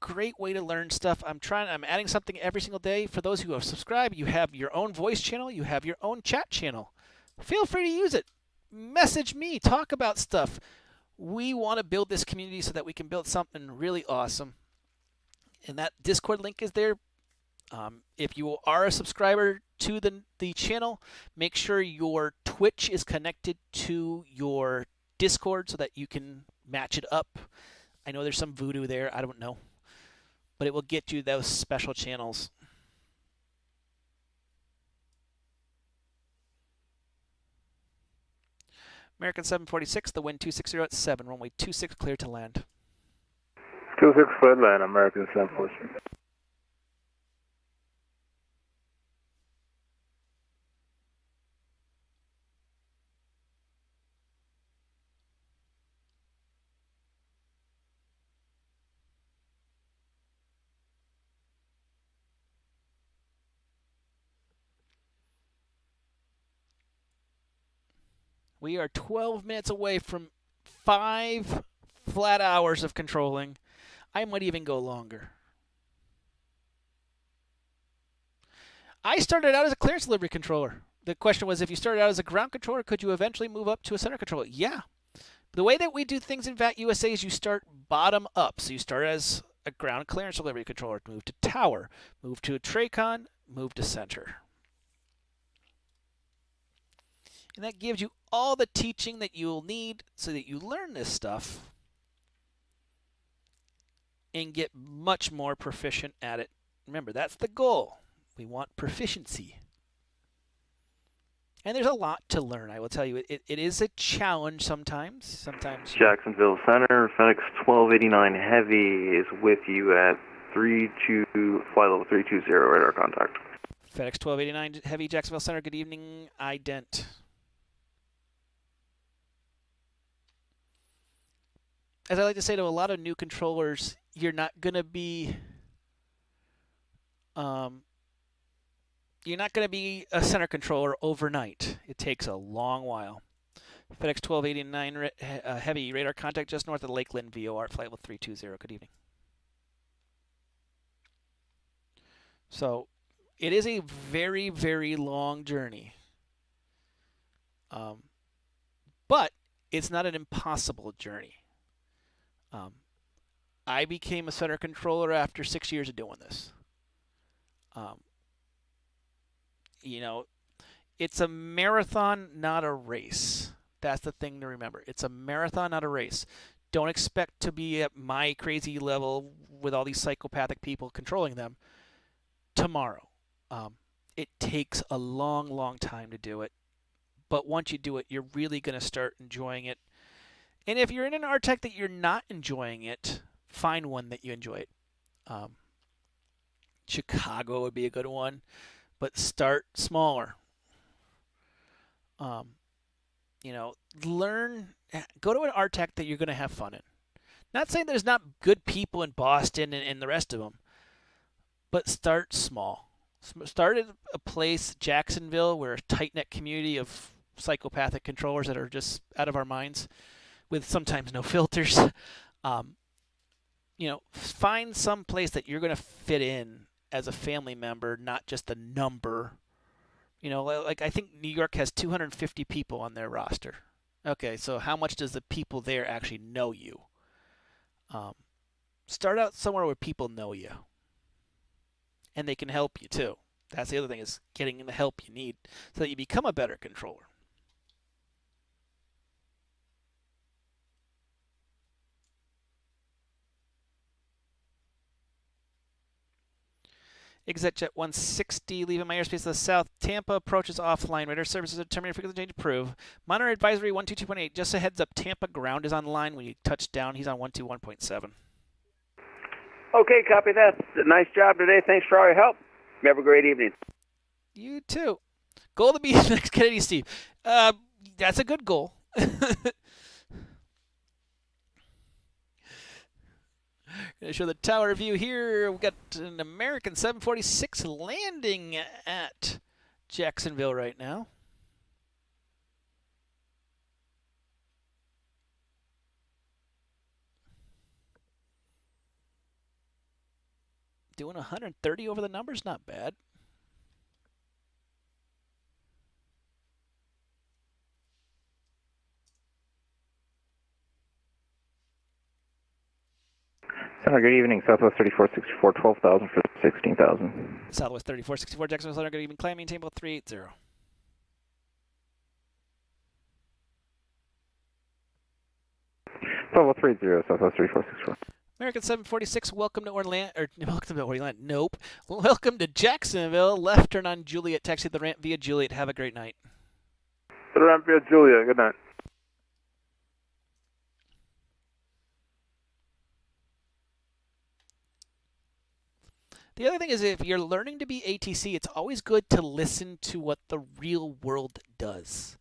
great way to learn stuff. I'm adding something every single day. For those who have subscribed, you have your own voice channel, you have your own chat channel. Feel free to use it. Message me, talk about stuff. We want to build this community so that we can build something really awesome. And that Discord link is there. If you are a subscriber to the channel, make sure your Twitch is connected to your Discord so that you can match it up. I know there's some voodoo there. I don't know. But it will get you those special channels. American 746, the wind 260 at 7, runway 26, clear to land. 26 foot land, American 746. We are 12 minutes away from 5 flat hours of controlling. I might even go longer. I started out as a clearance delivery controller. The question was, if you started out as a ground controller, could you eventually move up to a center controller? Yeah. The way that we do things in VAT USA is you start bottom up. So you start as a ground clearance delivery controller, move to tower, move to a TRACON, move to center. And that gives you all the teaching that you'll need so that you learn this stuff and get much more proficient at it. Remember, that's the goal. We want proficiency. And there's a lot to learn, I will tell you. It is a challenge sometimes. Jacksonville Center, FedEx 1289 Heavy is with you at flight level 320, radar contact. FedEx 1289 Heavy, Jacksonville Center, good evening, ident. As I like to say to a lot of new controllers, you're not going to be a center controller overnight. It takes a long while. FedEx 1289 Heavy, radar contact just north of Lakeland, VOR, flight level 320. Good evening. So it is a very, very long journey. But it's not an impossible journey. I became a center controller after 6 years of doing this. It's a marathon, not a race. That's the thing to remember. It's a marathon, not a race. Don't expect to be at my crazy level with all these psychopathic people controlling them tomorrow. It takes a long, long time to do it. But once you do it, you're really going to start enjoying it. And if you're in an RTEC that you're not enjoying it, find one that you enjoy it. Chicago would be a good one, but start smaller. Go to an RTEC that you're going to have fun in. Not saying there's not good people in Boston and the rest of them, but start small. Start at a place, Jacksonville, where a tight-knit community of psychopathic controllers that are just out of our minds with sometimes no filters. Find some place that you're going to fit in as a family member, not just a number. Like I think New York has 250 people on their roster. Okay, so how much does the people there actually know you? Start out somewhere where people know you. And they can help you too. That's the other thing, is getting the help you need so that you become a better controller. ExitJet 160, leaving my airspace to the south. Tampa approaches offline. Radar services are terminated. Frequency change approved. Monitor advisory 122.8. Just a heads up, Tampa ground is online. When you touch down, he's on 121.7. Okay, copy that. Nice job today. Thanks for all your help. You have a great evening. You too. Goal to be next Kennedy Steve. That's a good goal. Going to show the tower view here. We've got an American 746 landing at Jacksonville right now. Doing 130 over the numbers, not bad. Center, good evening. Southwest 3464, 12,000 for 16,000. Southwest 3464, Jacksonville Center, good evening. Climb, maintain about 380. Level 30, Southwest 3464. American 746, welcome to Orlando. Welcome to Orlando. Nope. Welcome to Jacksonville. Left turn on Juliet. Taxi the ramp via Juliet. Have a great night. The ramp via Juliet. Good night. The other thing is, if you're learning to be ATC, it's always good to listen to what the real world does.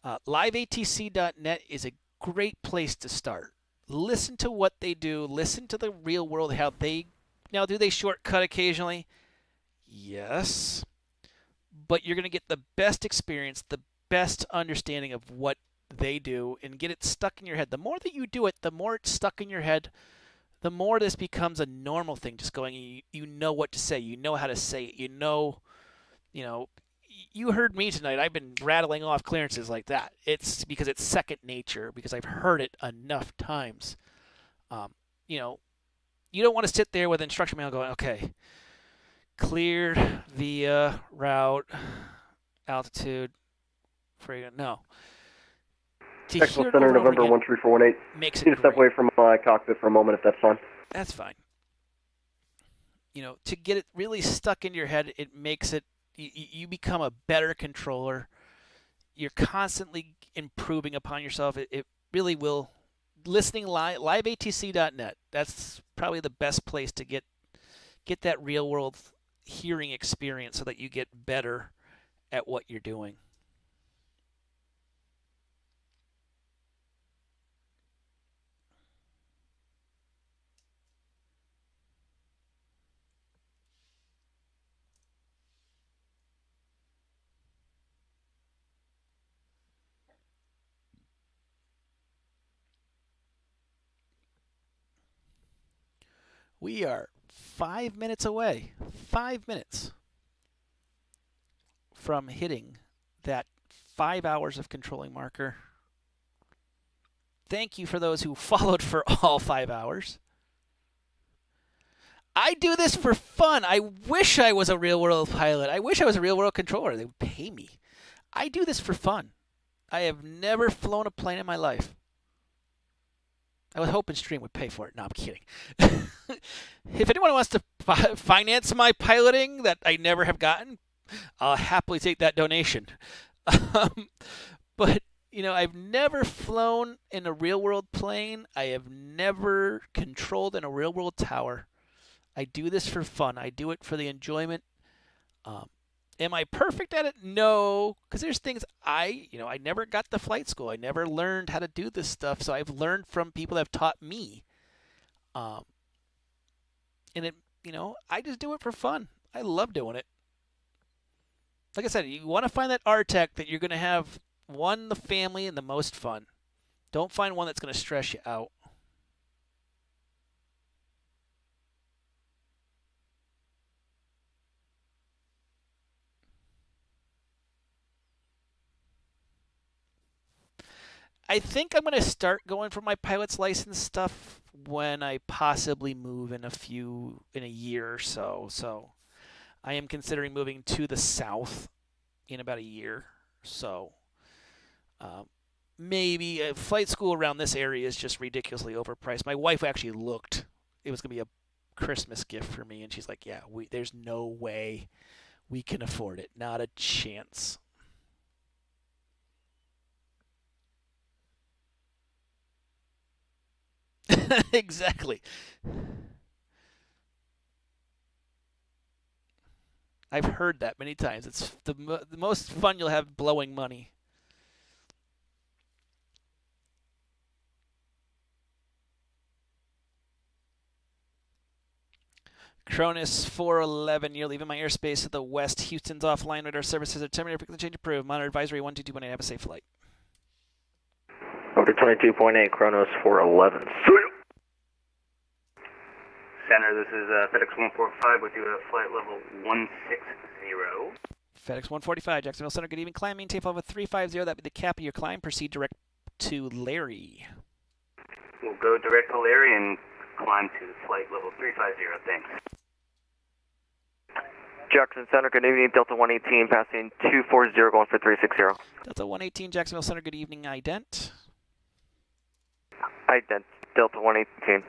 LiveATC.net is a great place to start. Listen to what they do. Listen to the real world, how they... Now, do they shortcut occasionally? Yes. But you're going to get the best experience, the best understanding of what they do, and get it stuck in your head. The more that you do it, the more it's stuck in your head, the more this becomes a normal thing, just going, you know what to say, you know how to say it, you know, you heard me tonight. I've been rattling off clearances like that. It's because it's second nature, because I've heard it enough times. You don't want to sit there with instruction manual going, okay, cleared via route, altitude, no. Jacksonville Center, November 13418. Makes it Need to step away from my cockpit for a moment if that's fine. That's fine. To get it really stuck in your head, it makes it, you become a better controller. You're constantly improving upon yourself. It really will. Listening liveatc.net. That's probably the best place to get that real world hearing experience so that you get better at what you're doing. We are 5 minutes away, 5 minutes from hitting that 5 hours of controlling marker. Thank you for those who followed for all 5 hours. I do this for fun. I wish I was a real-world pilot. I wish I was a real-world controller. They would pay me. I do this for fun. I have never flown a plane in my life. I was hoping Stream would pay for it. No, I'm kidding. If anyone wants to finance my piloting that I never have gotten, I'll happily take that donation. But, I've never flown in a real-world plane. I have never controlled in a real-world tower. I do this for fun. I do it for the enjoyment. Am I perfect at it? No, because there's things I never got the flight school. I never learned how to do this stuff, so I've learned from people that have taught me. Um, and I just do it for fun. I love doing it. Like I said, you want to find that RTEC that you're going to have the family and the most fun. Don't find one that's going to stress you out. I think I'm going to start going for my pilot's license stuff when I possibly move in a year or so. So I am considering moving to the south in about a year. So maybe a flight school around this area is just ridiculously overpriced. My wife actually looked. It was going to be a Christmas gift for me, and she's like, "Yeah, there's no way we can afford it. Not a chance." Exactly. I've heard that many times. It's the most fun you'll have blowing money. Cronus 411, you're leaving my airspace to the west. Houston's offline. Radar services are terminated. Frequency change approved. Monitor advisory 122.8. Have a safe flight. Over 22.8, Kronos 411. Center, this is FedEx 145 with you at flight level 160. FedEx 145, Jacksonville Center. Good evening. Climb, maintain level 350. That'd be the cap of your climb. Proceed direct to Larry. We'll go direct to Larry and climb to flight level 350. Thanks. Jackson Center, good evening. Delta 118, passing 240, going for 360. Delta 118, Jacksonville Center. Good evening. Ident. Ident, Delta 118.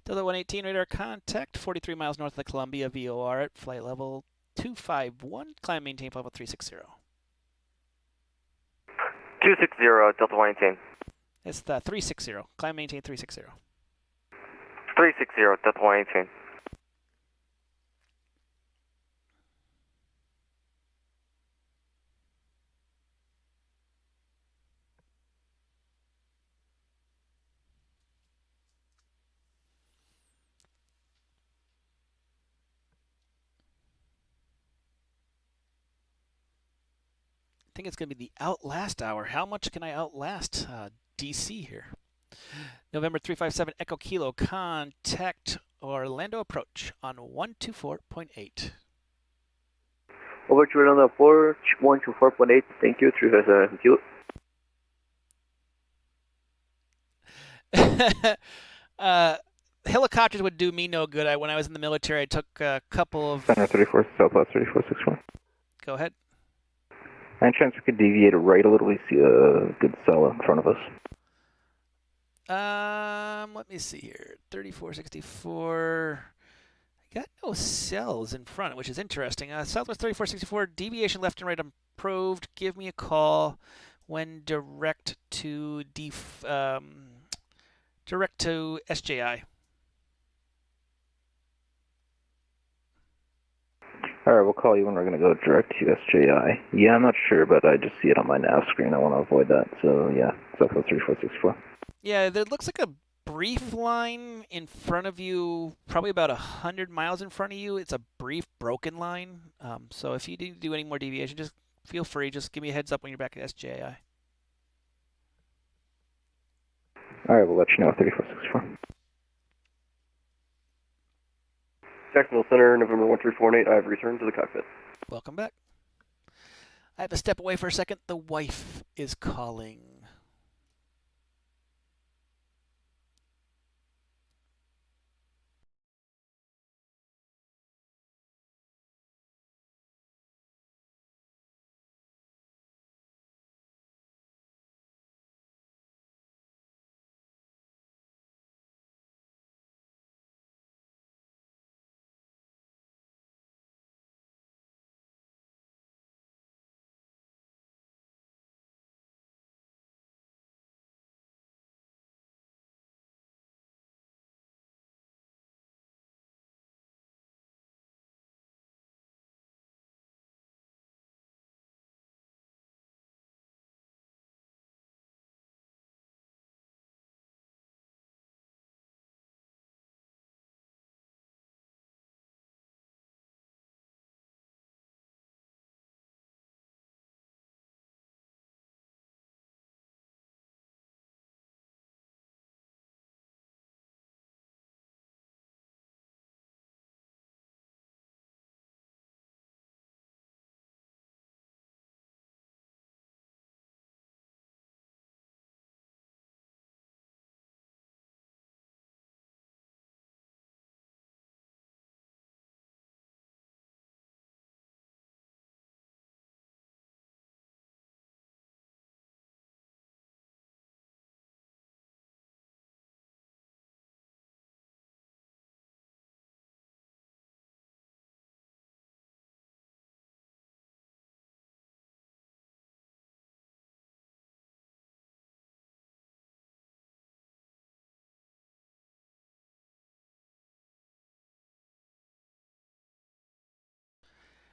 Delta 118, radar contact. 43 miles north of the Columbia VOR at flight level 251. Climb, maintain level 360. 260, Delta 118. It's the 360. Climb, maintain 360. 360, Delta 118. I think it's going to be the outlast hour. How much can I outlast DC here? November 357 Echo Kilo, contact Orlando approach on 124.8. Over to Orlando approach, 124.8, thank you, 357 Kilo. Helicopters would do me no good. When I was in the military, I took a couple of... Center 34, Southwest 3461. Go ahead. Any chance we could deviate right a little? We see a good cell in front of us. Let me see here. 3464. I got no cells in front, which is interesting. Southwest 3464, deviation left and right approved. Give me a call when direct to SJI. Alright, we'll call you when we're going to go direct to SJI. Yeah, I'm not sure, but I just see it on my nav screen. I want to avoid that. So, yeah, Southwest 3464. Yeah, there looks like a brief line in front of you, probably about 100 miles in front of you. It's a brief, broken line. So if you do any more deviation, just feel free. Just give me a heads up when you're back at SJI. Alright, we'll let you know, 3464. Jacksonville Center, November 1348, I have returned to the cockpit. Welcome back. I have to step away for a second. The wife is calling.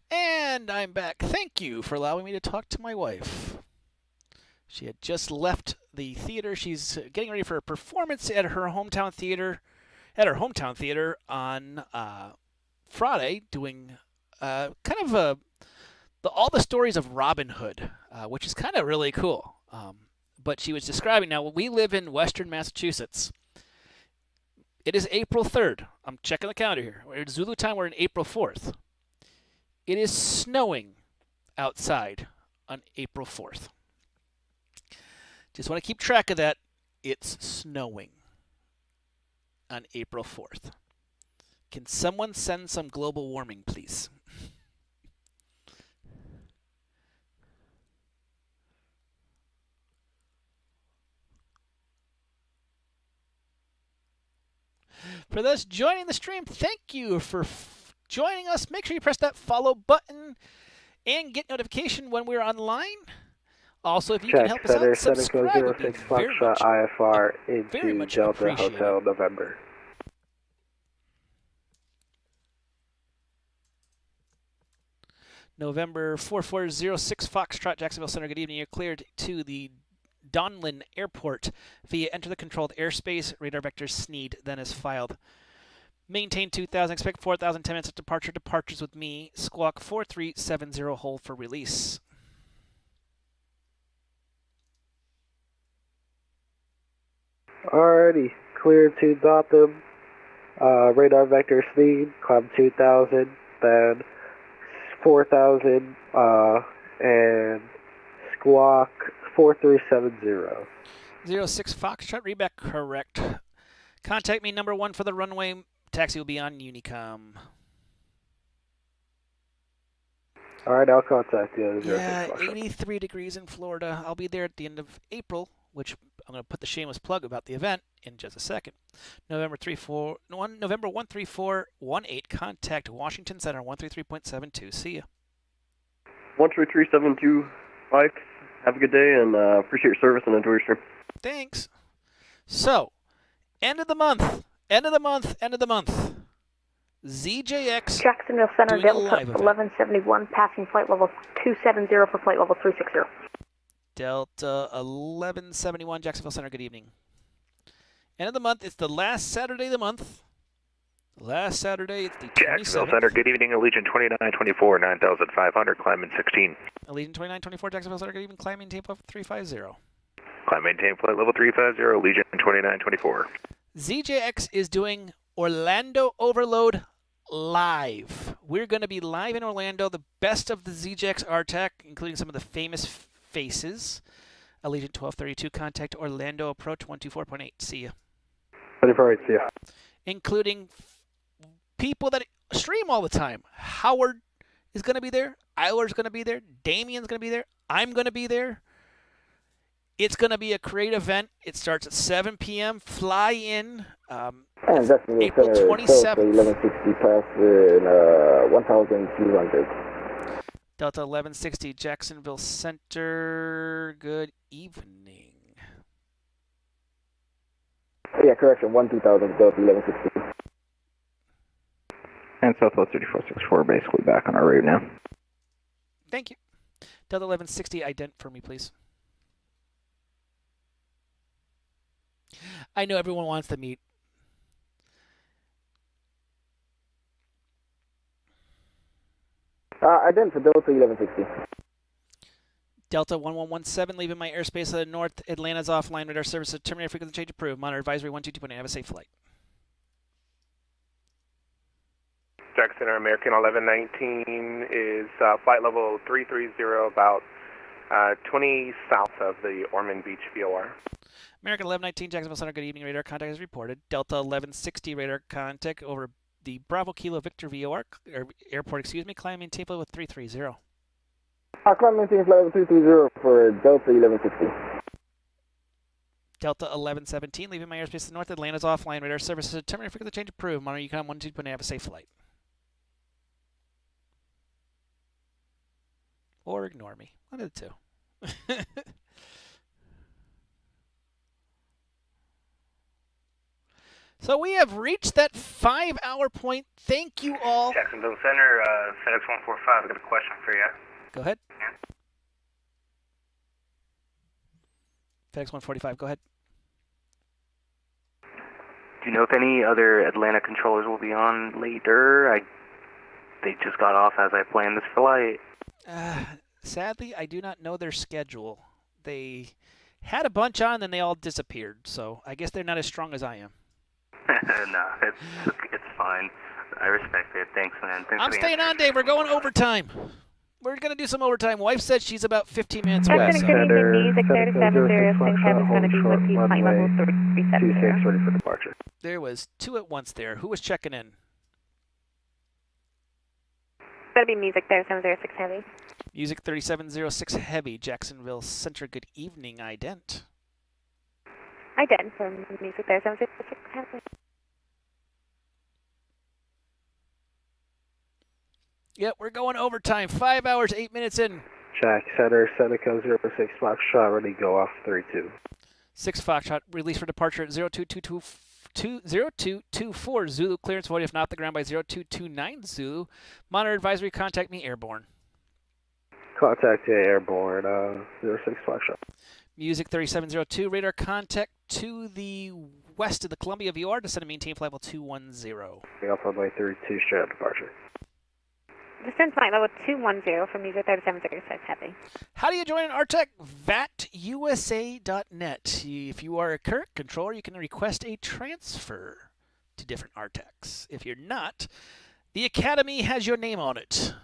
And I'm back. Thank you for allowing me to talk to my wife. She had just left the theater. She's getting ready for a performance at her hometown theater. On Friday, doing kind of all the stories of Robin Hood, which is kind of really cool. But she was describing, now we live in Western Massachusetts. It is April 3rd. I'm checking the calendar here. It's Zulu time. We're in April 4th. It is snowing outside on April 4th. Just want to keep track of that. It's snowing on April 4th. Can someone send some global warming, please? For those joining the stream, thank you for joining us. Make sure you press that follow button and get notification when we're online. Also, if you can help us out, subscribe would be very much, IFR very into much Delta appreciated. Hotel November. November 4406 Foxtrot, Jacksonville Center. Good evening. You're cleared to the Donlin Airport via enter the controlled airspace. Radar vector SNEED then is filed. Maintain 2000. Expect 4,000. 10 minutes of departure. Departures with me. Squawk 4370. Hold for release. Alrighty, clear to Gotham. Radar vector speed, climb 2000, then 4000, and squawk 4370. 06 Foxtrot, read back correct. Contact me number 1 for the runway. Taxi will be on Unicom. Alright, I'll contact you. Yeah, 83 degrees in Florida. I'll be there at the end of April, which I'm going to put the shameless plug about the event in just a second. November 13418. Contact Washington Center 133.72. See ya. 13372 Mike. Have a good day and appreciate your service and enjoy your stream. Thanks. So, end of the month. End of the month. End of the month. ZJX. Jacksonville Center, doing a Delta live event. 1171, passing flight level 270 for flight level 360. Delta 1171, Jacksonville Center, good evening. End of the month, it's the last Saturday of the month. Last Saturday, it's the 27th. Jacksonville Center, good evening. Allegiant 2924, 9500, climbing 16. Allegiant 2924, Jacksonville Center, good evening. Climb maintain flight 350. Climb maintain flight level 350, Allegiant 2924. ZJX is doing Orlando Overload live. We're going to be live in Orlando, the best of the ZJX RTAC, including some of the famous faces. Allegiant 1232, contact Orlando Approach 124.8. See ya. 24.8, see ya. Including people that stream all the time. Howard is going to be there. Eiler's going to be there. Damien's going to be there. I'm going to be there. It's going to be a great event. It starts at 7 p.m. Fly in. April 27th. 1160 past 1,200. Delta 1160, Jacksonville Center. Good evening. Yeah, correction. 1,200, Delta 1160. And Southwest 3464, basically back on our route now. Thank you. Delta 1160, ident for me, please. I know everyone wants to meet. Ident for Delta 1160. Delta 1117, leaving my airspace of the north. Atlanta's offline. Radar services. Terminator frequency change approved. Monitor advisory 122.8. Have a safe flight. Jackson Center, American 1119 is flight level 330, about 20 south of the Ormond Beach VOR. American 1119, Jacksonville Center, good evening. Radar contact is reported. Delta 1160, radar contact over the Bravo Kilo Victor VOR, airport, excuse me. Climb maintain flight with 330. Climb maintain flight with 330 for Delta 1160. Delta 1117, leaving my airspace to the north. Atlanta's offline. Radar services. Terminator frequency change approved. Monitor Yukon 122.8. Have a safe flight. Or ignore me. One of the two. So we have reached that 5-hour point. Thank you all. Jacksonville Center, FedEx 145, I got a question for you. Go ahead. FedEx 145, go ahead. Do you know if any other Atlanta controllers will be on later? They just got off as I planned this flight. Sadly, I do not know their schedule. They had a bunch on, then they all disappeared. So I guess they're not as strong as I am. No, it's fine. I respect it. Thanks, man. Thanks I'm for the staying answer. on, Dave. We're going overtime. We're going to do some overtime. Wife said she's about 15 minutes away. Yes, Center, Music 3706 Heavy is going to be with you, flight level 370. 26, ready for departure. There was two at once there. Who was checking in? It's going to be Music 3706 Heavy. Music 3706 Heavy, Jacksonville Center. Good evening, ident. Ident from Music 3706 Heavy. Yep, we're going overtime. 5 hours, 8 minutes in. Jack Center, Seneca 06 Foxtrot, ready to go off 32. 6 Foxtrot, release for departure at 0224 Zulu. Clearance void if not the ground by 0229 Zulu. Monitor advisory, contact me airborne. Contact airborne, 06 Foxtrot. Music 3702, radar contact to the west of the Columbia VR, descend and maintain flight level 210. Off runway 32, straight up departure. Descend flight level 210 from Music 3706 Heavy. How do you join an RTEC? VATUSA.net. If you are a current controller, you can request a transfer to different RTECs. If you're not, the Academy has your name on it.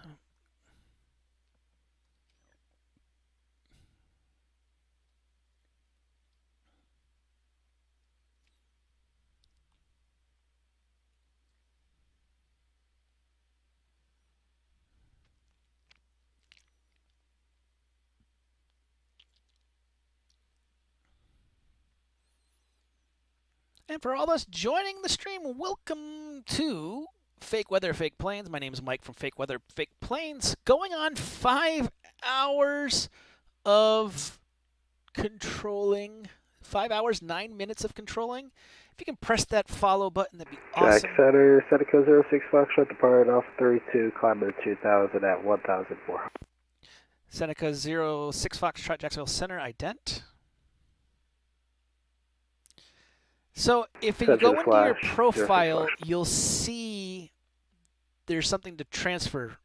And for all those joining the stream, welcome to Fake Weather, Fake Planes. My name is Mike from Fake Weather, Fake Planes. Going on 5 hours of controlling. 5 hours, 9 minutes of controlling. If you can press that follow button, that'd be awesome. Jack Center, Seneca 06 Foxtrot, depart off 32, climb to 2000 at 1,400. Seneca 06 Foxtrot, Jacksonville Center, ident. So if you go into your profile, you'll see there's something to transfer.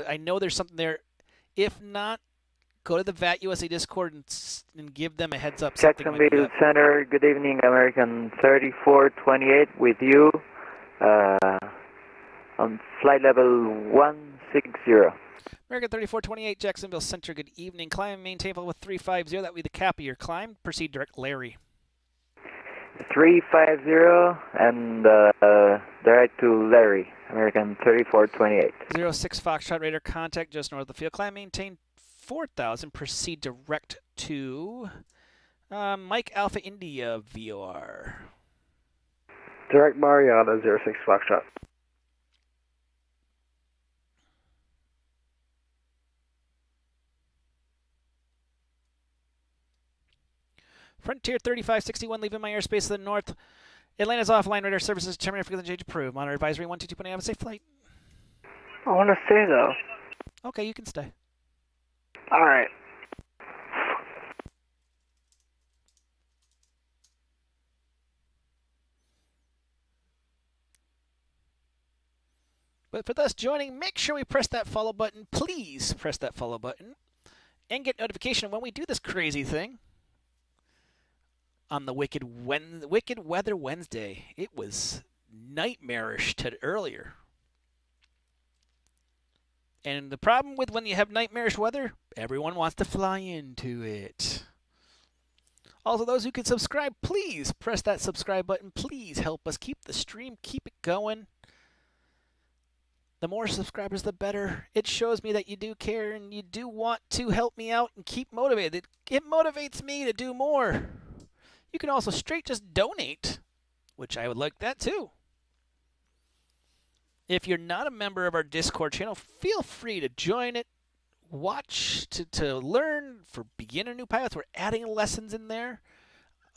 I know there's something there. If not, go to the VAT USA Discord and give them a heads up. Jacksonville Center, good evening, American 3428 with you on flight level 160. American 3428, Jacksonville Center, good evening. Climb and maintain level 350. That will be the cap of your climb. Proceed direct Larry. 350 and direct to Larry, American 3428. 06 Foxtrot radar contact just north of the field. Climb maintain 4000. Proceed direct to Mike Alpha India VOR. Direct Mariana 06 Foxtrot. Frontier 3561, leaving my airspace to the north. Atlanta's offline. Radar services terminated for the change approved. Monitor advisory 122.8. Have a safe flight. I want to stay, though. Okay, you can stay. All right. But for those joining, make sure we press that follow button. Please press that follow button. And get notification when we do this crazy thing. On the Wicked Weather Wednesday. It was nightmarish earlier. And the problem with when you have nightmarish weather, everyone wants to fly into it. Also, those who can subscribe, please press that subscribe button. Please help us keep the stream, keep it going. The more subscribers, the better. It shows me that you do care and you do want to help me out and keep motivated. It motivates me to do more. You can also straight just donate, which I would like that too. If you're not a member of our Discord channel, feel free to join it. Watch to learn for beginner new pilots. We're adding lessons in there.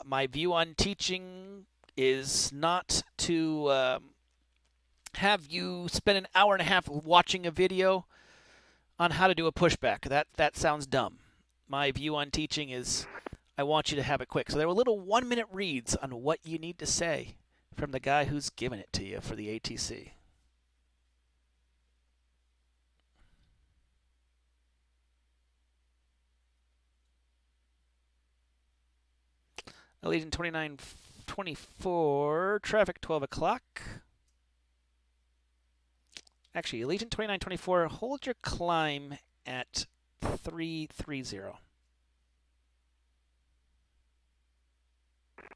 My view on teaching is not to have you spend an hour and a half watching a video on how to do a pushback. That sounds dumb. My view on teaching is I want you to have it quick. So there were little 1-minute reads on what you need to say from the guy who's giving it to you for the ATC. Allegiant 2924, traffic 12 o'clock. Actually, Allegiant 2924, hold your climb at 330. All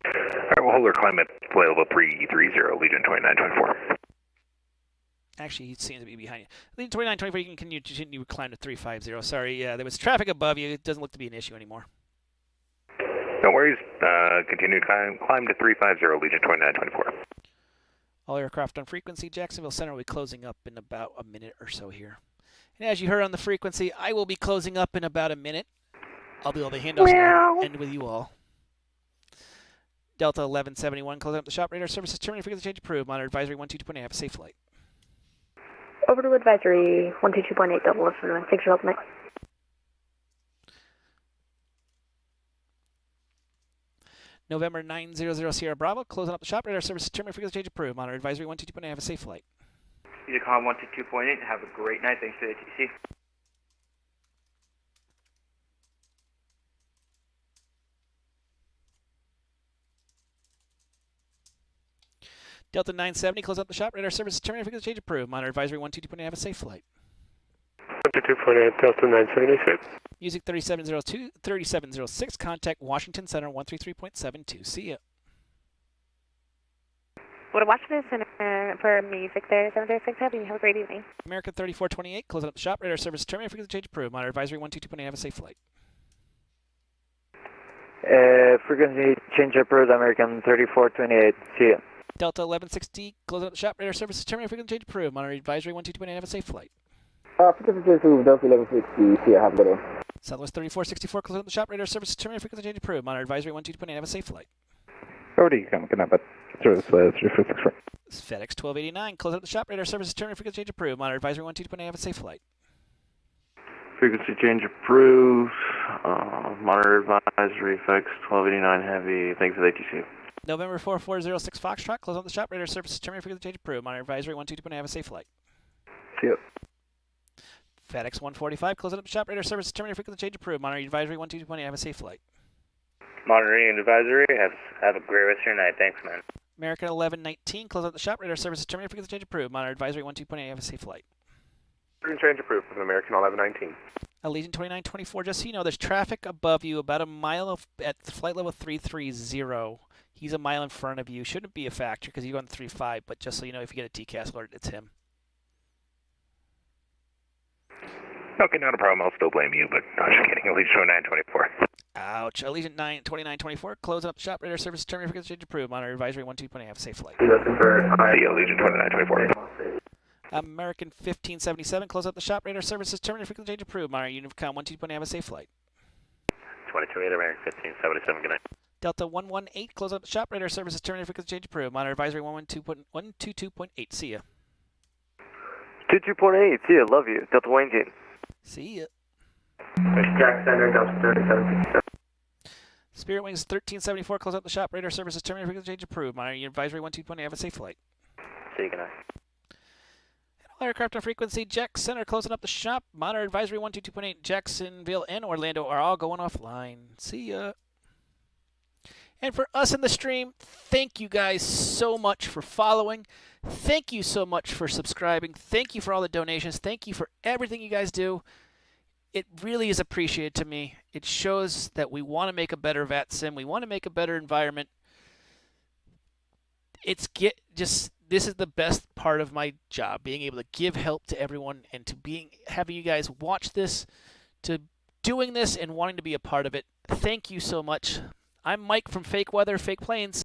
right, we'll hold our climb at flight level 330, Allegiant 2924. Actually, he seems to be behind you. Allegiant 2924, you can continue to climb to 350. Sorry, yeah, there was traffic above you. It doesn't look to be an issue anymore. No worries. Continue to climb to 350, Allegiant 2924. All aircraft on frequency. Jacksonville Center will be closing up in about a minute or so here. And as you heard on the frequency, I will be closing up in about a minute. I'll be able to handoffs and end with you all. Delta 1171, closing up the shop. Radar services terminated. Frequency change approved. Monitor advisory 122.8. Have a safe flight. Over to advisory 122.8, double listen. Thanks for helping me. November 900 Sierra Bravo, closing up the shop. Radar services terminated. Frequency change approved. Monitor advisory 122.8. Have a safe flight. Unicom 122.8. Have a great night. Thanks for the ATC. Delta 970, close up the shop. Radar services terminated. Frequency change approved. Monitor advisory 122.8. Have a safe flight. 122.8, Delta 976. Music 3706. Contact Washington Center 133.72. See ya. Go to Washington Center for music there. 706. Have a great evening. American 3428, closing up the shop. Radar services terminated. Frequency change approved. Monitor advisory 122.8. Have a safe flight. Frequency change approved. American 3428. See ya. Delta 1160, closing up the shop. Radar services terminated. Frequency change approved. Monitor advisory 122.8. Have a safe flight. Frequency change approved. Delta 1160. See ya. Have a good one. Southwest 3464, closing up the shop. Radar services terminated. Frequency change approved. Monitor advisory 122.8. Have a safe flight. Over to you, coming up at service 3464. FedEx 1289, closing up the shop. Radar services terminated. Frequency change approved. Monitor advisory 122.8. Have a safe flight. Frequency change approved. Monitor advisory, FedEx 1289 Heavy. Thanks for the ATC. November 4406 Foxtrot, close up the shop. Radar services terminated. Frequency change approved. Monitor advisory 122.8. Have a safe flight. See ya. FedEx 145, closing up the shop. Radar services terminated. Frequency change approved. Monitor advisory 122.8. Have a safe flight. Monitoring and advisory. Have a great rest of your night. Thanks, man. American 1119, close up the shop. Radar services terminated. Frequency change approved. Monitor advisory 122.8. Have a safe flight. Frequency change approved with an American 1119. Allegiant 2924, just so you know, there's traffic above you about a mile at flight level 330. He's a mile in front of you. Shouldn't be a factor because you're going 3.5, but just so you know, if you get a TCAS alert, it's him. Okay, not a problem. I'll still blame you, but no, just kidding. Allegiant 924. Ouch. Allegiant 2924, closing up the shop. Radar service terminated. Frequency change approved. Monitor advisory 122.8. Have a safe flight. See you, Allegiant 2924. American 1577, close up the shop. Radar services terminated. Frequency change approved. Monitor Unicom 122.8. Have a safe flight. 22.8, American 1577. Good night. Delta 118, close up the shop. Radar services terminated. Frequency change approved. Monitor advisory 122.8. See ya. 22.8. See ya. Love you. Delta 118. See ya. Jack Center, Delta 3767. Spirit Wings 1374, close up the shop. Radar services terminated. Frequency change approved. Monitor advisory 122.8. Have a safe flight. See you. Good night. All aircraft on frequency. Jack Center, closing up the shop. Monitor advisory 122.8. Jacksonville and Orlando are all going offline. See ya. And for us in the stream, thank you guys so much for following. Thank you so much for subscribing. Thank you for all the donations. Thank you for everything you guys do. It really is appreciated to me. It shows that we want to make a better VATSIM. We want to make a better environment. This is the best part of my job, being able to give help to everyone and to having you guys watch this, to doing this and wanting to be a part of it. Thank you so much. I'm Mike from Fake Weather, Fake Planes.